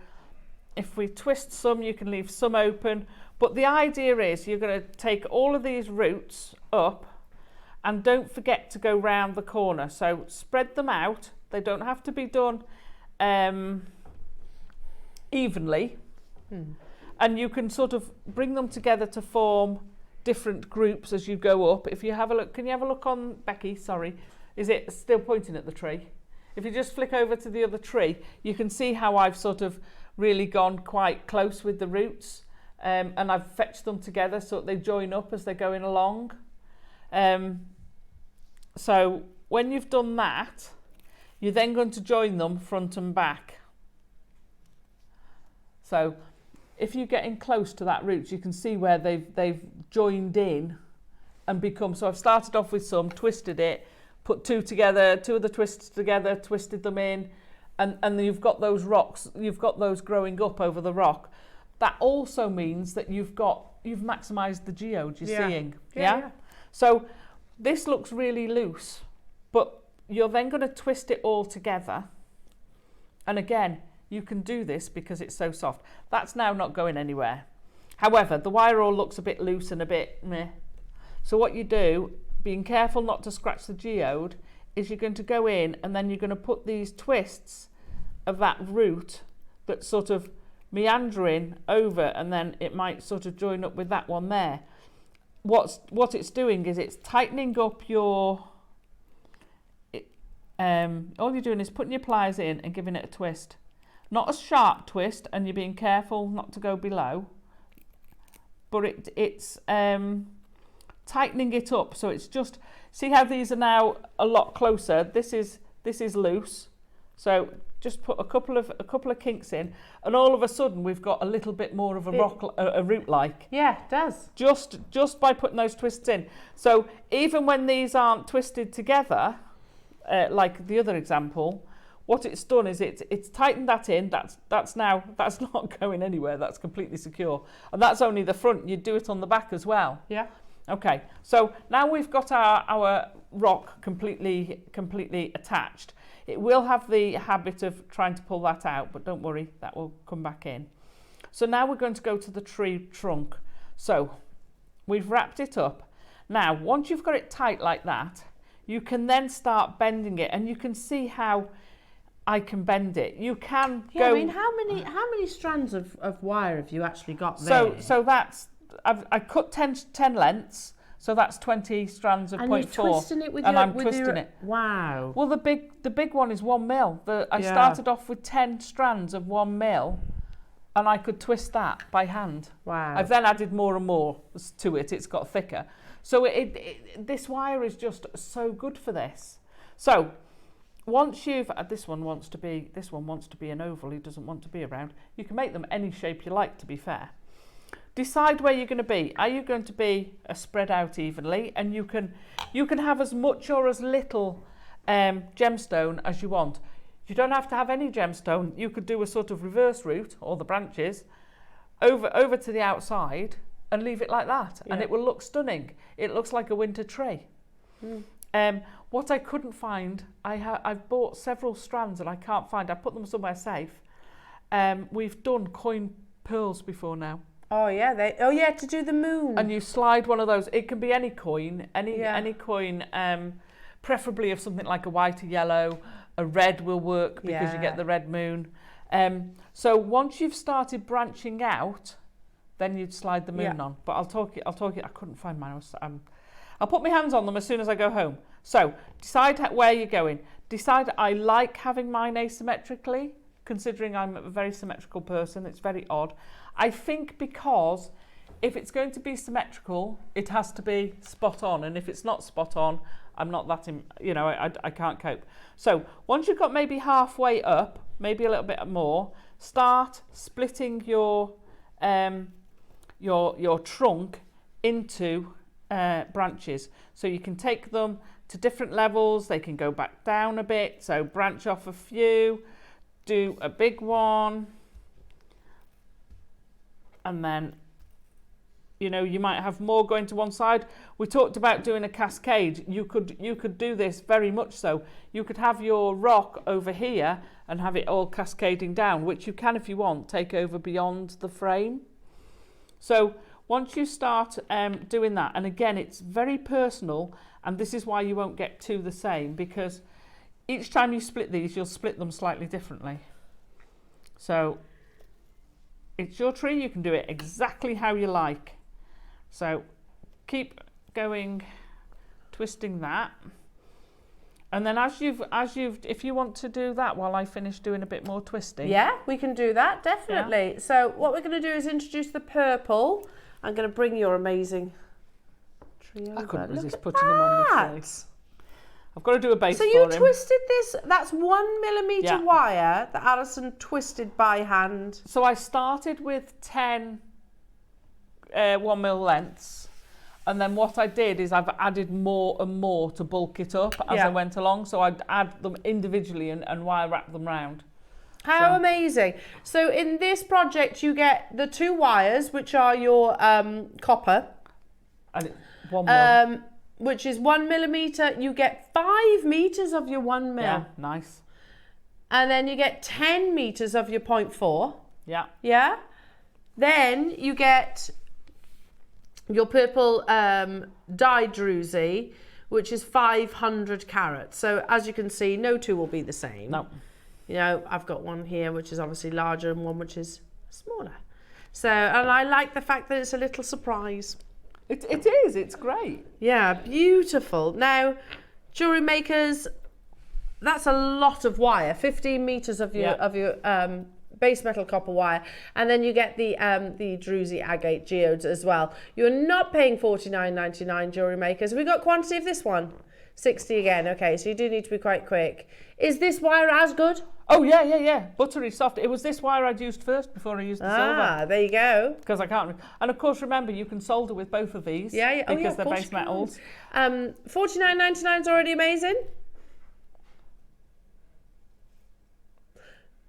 if we twist some, you can leave some open. But the idea is you're going to take all of these roots up, and don't forget to go round the corner. So spread them out. They don't have to be done evenly. And you can sort of bring them together to form different groups as you go up. If you have a look, can you have a look on, Becky, sorry, is it still pointing at the tree? If you just flick over to the other tree, you can see how I've sort of really gone quite close with the roots, and I've fetched them together so that they join up as they're going along. So when you've done that, you're then going to join them front and back. So if you get in close to that root, you can see where they've joined in and become. So I've started off with some, twisted it, put two of the twists together, twisted them in, and you've got those rocks, you've got those growing up over the rock. That also means that you've maximised the geode you're seeing. Yeah? So this looks really loose, but you're then going to twist it all together. And again, you can do this because it's so soft. That's now not going anywhere. However, the wire all looks a bit loose and a bit meh. So what you do, being careful not to scratch the geode, is you're going to go in, and then you're going to put these twists of that root that's sort of meandering over, and then it might sort of join up with that one there. What it's doing is it's tightening up your... all you're doing is putting your pliers in and giving it a twist. Not a sharp twist, and you're being careful not to go below, but it's tightening it up. So it's just, see how these are now a lot closer. This is loose, so just put a couple of kinks in, and all of a sudden we've got a little bit more of a root like. Yeah, it does. Just by putting those twists in. So even when these aren't twisted together, like the other example, what it's done is it's tightened that in. That's not going anywhere. That's completely secure, and that's only the front. You'd do it on the back as well. Yeah. Okay, so now we've got our rock completely attached. It will have the habit of trying to pull that out, but don't worry, that will come back in. So now we're going to go to the tree trunk. So we've wrapped it up. Now, once you've got it tight like that, you can then start bending it, and you can see how I can bend it. You can go... I mean, how many strands of wire have you actually got there? So that's... I cut 10 lengths, so that's 20 strands of 0.4. And you're twisting it with I'm twisting it. Wow. Well, the big one is 1 mil. I started off with 10 strands of 1 mil, and I could twist that by hand. Wow. I've then added more and more to it. It's got thicker. So this wire is just so good for this. So once you've this one wants to be an oval. He doesn't want to be a round. You can make them any shape you like, to be fair. Decide where you're going to be. Are you going to be spread out evenly? And you can have as much or as little gemstone as you want. You don't have to have any gemstone. You could do a sort of reverse route, or the branches, over to the outside and leave it like that, and it will look stunning. It looks like a winter tree. What I couldn't find, I've bought several strands and I can't find. I put them somewhere safe. We've done coin pearls before now. Oh yeah, to do the moon. And you slide one of those. It can be any coin, any coin, preferably of something like a white or yellow. A red will work because you get the red moon. So once you've started branching out, then you'd slide the moon on. But I'll talk it. I couldn't find mine. I'll put my hands on them as soon as I go home. So decide where you're going. Decide I like having mine asymmetrically, considering I'm a very symmetrical person. It's very odd. I think because if it's going to be symmetrical, it has to be spot on. And if it's not spot on, I'm not that, I can't cope. So once you've got maybe halfway up, maybe a little bit more, start splitting your trunk into branches. So you can take them to different levels. They can go back down a bit. So branch off a few, do a big one, and then you might have more going to one side. We talked about doing a cascade. You could do this very much so. You could have your rock over here and have it all cascading down, which you can, if you want, take over beyond the frame. So once you start doing that, and again, it's very personal, and this is why you won't get two the same, because each time you split these, you'll split them slightly differently. So it's your tree. You can do it exactly how you like. So keep going, twisting that. And then if you want to do that while I finish doing a bit more twisting. Yeah, we can do that, definitely. Yeah. So what we're going to do is introduce the purple. I'm going to bring your amazing tree over. I couldn't resist putting them on my face. I've got to do a base for him. So you twisted this, that's 1 millimetre wire that Alison twisted by hand. So I started with 10 1 mil lengths, and then what I did is I've added more and more to bulk it up as I went along. So I'd add them individually and wire wrap them round. How amazing. So in this project you get the 2 wires, which are your copper. And it's 1 mil. Which is 1 millimetre. You get 5 metres of your 1 mil. Yeah, nice. And then you get 10 metres of your 0.4. Yeah. Yeah? Then you get your purple dye Druzy, which is 500 carats. So as you can see, no two will be the same. No. I've got one here which is obviously larger and one which is smaller. So, and I like the fact that it's a little surprise. It is, it's great. Yeah, beautiful. Now, jewellery makers, that's a lot of wire, 15 metres of your base metal copper wire, and then you get the Druzy agate geodes as well. You're not paying $49.99, jewellery makers. Have we got quantity of this one? 60 again. Okay, so you do need to be quite quick. Is this wire as good? Oh yeah. Buttery soft. It was this wire I'd used first before I used the silver. Ah, there you go. Because I can't. And of course, remember you can solder with both of these. Yeah. Because they're base metals. $49.99 is already amazing.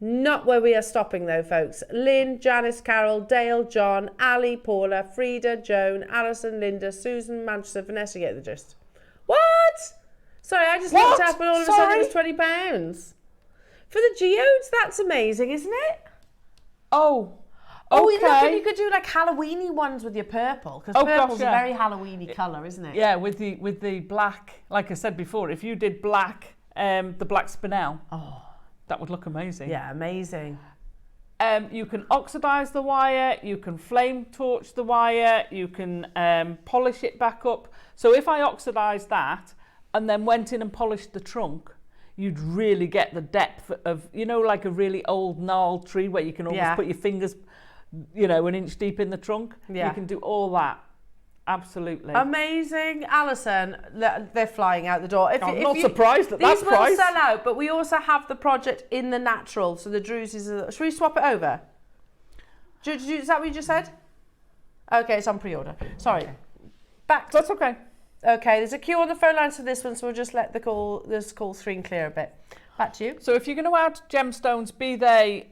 Not where we are stopping though, folks. Lynn, Janice, Carol, Dale, John, Ali, Paula, Frida, Joan, Alison, Linda, Susan, Manchester, Vanessa, get the gist. What? Sorry, I just looked up and all of a sudden it was £20. For the geodes, that's amazing, isn't it? Oh, Oh, okay. look, and you could do like Halloweeny ones with your purple, because purple's a very Halloweeny colour, isn't it? Yeah, with the black, like I said before, if you did black, the black spinel, that would look amazing. Yeah, amazing. You can oxidise the wire, you can flame torch the wire, you can polish it back up. So if I oxidised that and then went in and polished the trunk, you'd really get the depth of, you know, like a really old gnarled tree where you can almost put your fingers, you know, an inch deep in the trunk. Yeah. You can do all that. Absolutely. Amazing. Alison, they're flying out the door. I'm not surprised at that price. These will sell out, but we also have the project in the natural, so the Druzys are... Should we swap it over? Is that what you just said? Okay, it's on pre-order. Sorry. Back. That's okay. Okay, there's a queue on the phone lines for this one, so we'll just let this call screen clear a bit. Back to you. So if you're going to add gemstones, be they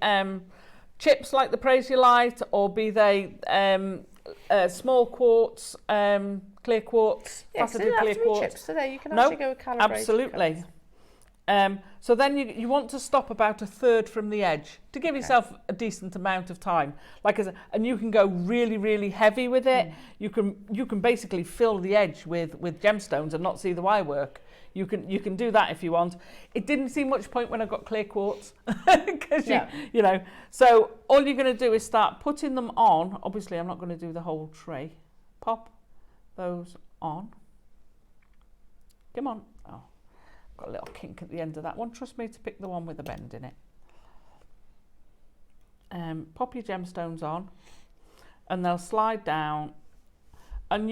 chips like the Praise Your Light, or be they small quartz, clear quartz, faceted clear quartz. Chips today. You can actually go with calibrated. Absolutely. So then you want to stop about a third from the edge to give yourself a decent amount of time. And you can go really, really heavy with it. You can basically fill the edge with gemstones and not see the wire work. You can do that if you want. It didn't seem much point when I got clear quartz, because you know. So all you're going to do is start putting them on. Obviously, I'm not going to do the whole tray. Pop those on. Come on. Oh, got a little kink at the end of that one. Trust me to pick the one with a bend in it. Pop your gemstones on, and they'll slide down. And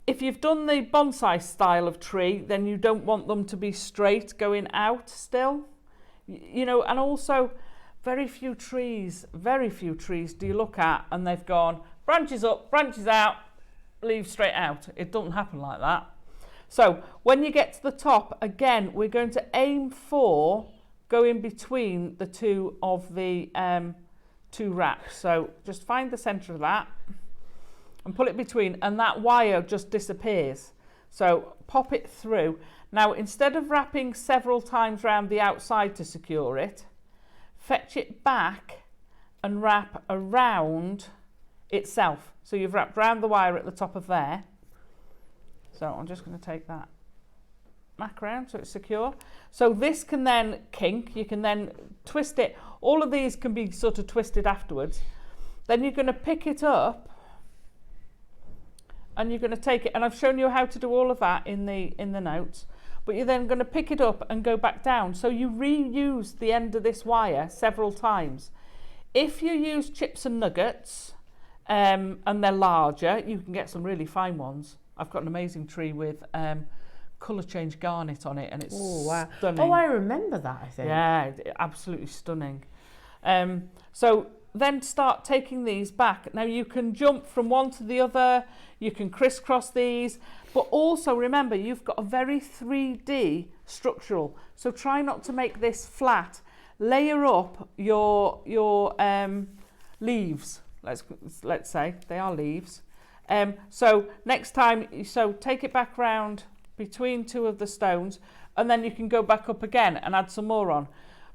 if you've done the bonsai style of tree, then you don't want them to be straight going out still. You know, and also very few trees do you look at and they've gone branches up, branches out, leaves straight out. It doesn't happen like that. So when you get to the top, again, we're going to aim for going between the two of the two wraps. So just find the centre of that and pull it between, and that wire just disappears. So pop it through. Now, instead of wrapping several times around the outside to secure it, fetch it back and wrap around itself. So you've wrapped around the wire at the top of there. So I'm just going to take that back around so it's secure. So this can then kink, you can then twist it. All of these can be sort of twisted afterwards. Then you're going to pick it up and you're going to take it, and I've shown you how to do all of that in the notes, but you're then going to pick it up and go back down. So you reuse the end of this wire several times. If you use chips and nuggets and they're larger, you can get some really fine ones. I've got an amazing tree with colour change garnet on it, and it's stunning. Oh, I remember that, I think. Yeah, absolutely stunning. So then start taking these back. Now you can jump from one to the other, you can crisscross these, but also remember you've got a very 3D structural, so try not to make this flat. Layer up your leaves, let's say, they are leaves. So next time, take it back round between two of the stones, and then you can go back up again and add some more on.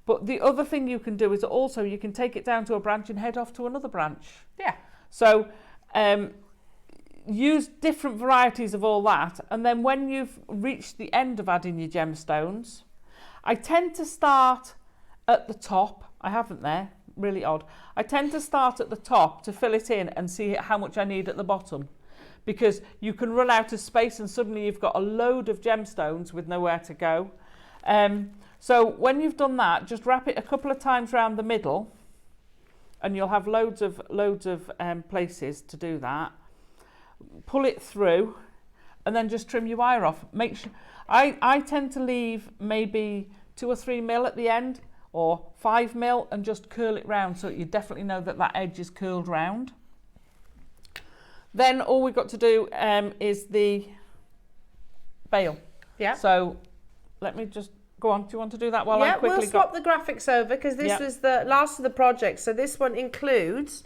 But the other thing you can do is also you can take it down to a branch and head off to another branch. Yeah. So use different varieties of all that, and then when you've reached the end of adding your gemstones, I tend to start at the top. I haven't there, really odd. I tend to start at the top to fill it in and see how much I need at the bottom, because you can run out of space and suddenly you've got a load of gemstones with nowhere to go. So when you've done that, just wrap it a couple of times around the middle, and you'll have loads of places to do that. Pull it through, and then just trim your wire off. Make sure I tend to leave maybe 2 or 3 mil at the end, or 5 mil, and just curl it round so that you definitely know that that edge is curled round. Then all we've got to do is the bail. Yeah. So let me just Go on, do you want to do that while I Yeah, quickly we'll swap the graphics over because this was the last of the project. So this one includes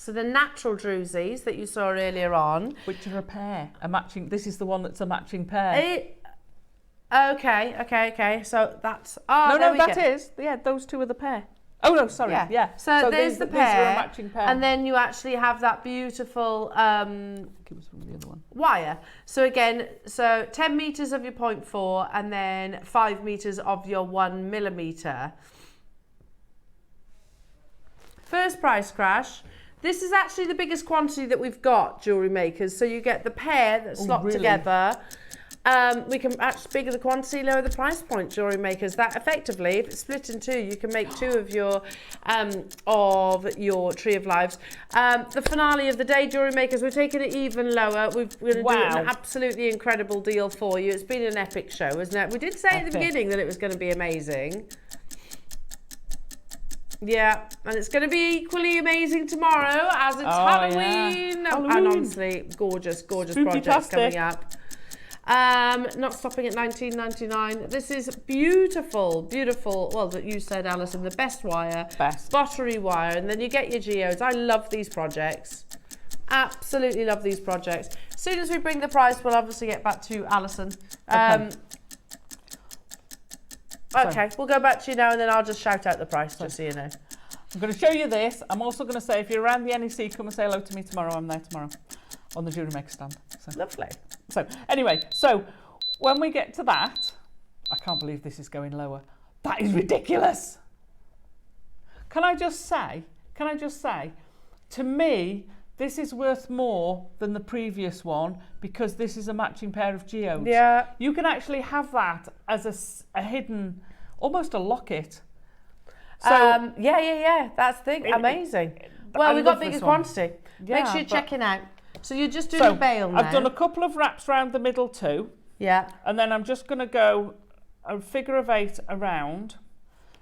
the natural Druzys that you saw earlier on. Which are a pair, a matching. This is the one that's a matching pair. Okay. So that's those two are the pair. Oh no, sorry. Yeah. So there's the pair. These are a matching pair. And then you actually have that beautiful I think it was from the other one. wire. So again, 10 meters of your 0.4 and then 5 meters of your 1 millimeter. First price crash. This is actually the biggest quantity that we've got, jewellery makers. So you get the pair that's slopped together. We can actually bigger the quantity, lower the price point, jewellery makers. That effectively, if it's split in two, you can make two of your Tree of Lives. The finale of the day, jewellery makers, we're taking it even lower. We're going to do an absolutely incredible deal for you. It's been an epic show, isn't it? We did say at the beginning that it was going to be amazing. Yeah, and it's going to be equally amazing tomorrow as it's Halloween. Yeah. And honestly, gorgeous projects coming up. Not stopping at $19.99. This is beautiful. Well, that you said, Alison, the best wire, buttery wire, and then you get your geodes. I love these projects. Absolutely love these projects. As soon as we bring the price, we'll obviously get back to Alison. Okay, we'll go back to you now, and then I'll just shout out the price, just so you know. I'm going to show you this. I'm also going to say, if you're around the NEC, come and say hello to me tomorrow. I'm there tomorrow on the JewelleryMaker stand. So. Lovely. So anyway, when we get to that, I can't believe this is going lower. That is ridiculous. Can I just say, to me, this is worth more than the previous one because this is a matching pair of geodes. Yeah. You can actually have that as a hidden, almost a locket. So, yeah. That's the thing. Amazing. Well, we've got bigger quantity. Yeah, make sure you're checking out. So you're just doing a bail now. I've done a couple of wraps around the middle too. Yeah. And then I'm just going to go a figure of 8 around.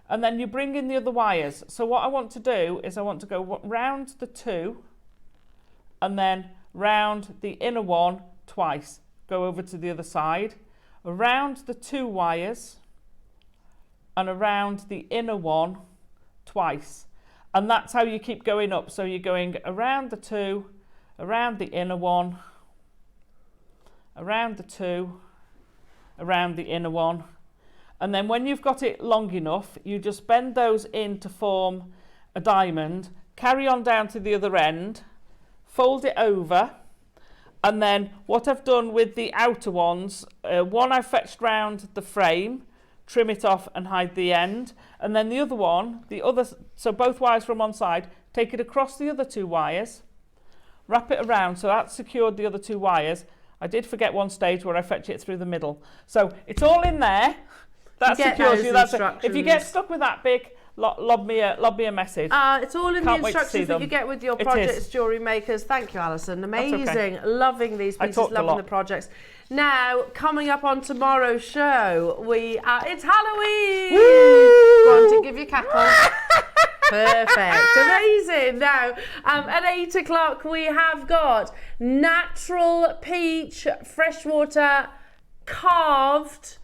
And then you bring in the other wires. So what I want to do is I want to go round the 2 and then round the inner one twice. Go over to the other side. Around the 2 wires and around the inner one twice. And that's how you keep going up. So you're going around the 2, around the inner one, around the 2, around the inner one. And then when you've got it long enough, you just bend those in to form a diamond, carry on down to the other end, fold it over, and then what I've done with the outer ones, one I fetched round the frame, trim it off and hide the end, and then the other one, so both wires from one side, take it across the other 2 wires, wrap it around, so that's secured the other 2 wires. I did forget one stage where I fetch it through the middle. So it's all in there. That secures you. That's it. If you get stuck with that big, lob me a message. It's all in the instructions that you get with your projects, jewellery makers. Thank you, Alison. Amazing. Okay. Loving these pieces, loving the projects. Now, coming up on tomorrow's show, it's Halloween. Woo! Go on to give your cackle. Perfect. Amazing. Now, at 8 o'clock, we have got natural peach freshwater carved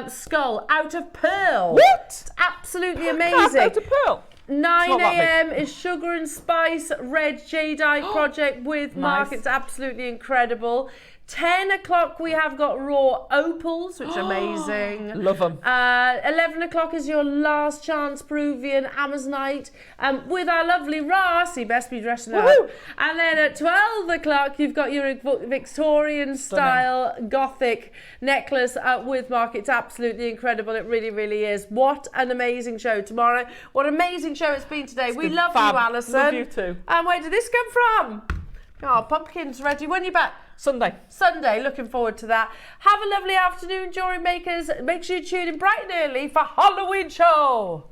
skull out of pearl. What? It's absolutely amazing. Out of pearl. 9 a.m. is Sugar and Spice Red Jadeite project with Mark. It's absolutely incredible. 10 o'clock we have got raw opals, which are amazing. Love them. 11 o'clock is your last chance Peruvian Amazonite with our lovely Ross. He best be dressing up. And then at 12 o'clock you've got your Victorian style Gothic necklace with Mark. It's absolutely incredible. It really, really is. What an amazing show tomorrow. What an amazing show it's been today. We love you, Alison. Love you too. And where did this come from? Oh, pumpkins ready. When are you back? Sunday, looking forward to that. Have a lovely afternoon, jewellery makers. Make sure you tune in bright and early for Halloween show.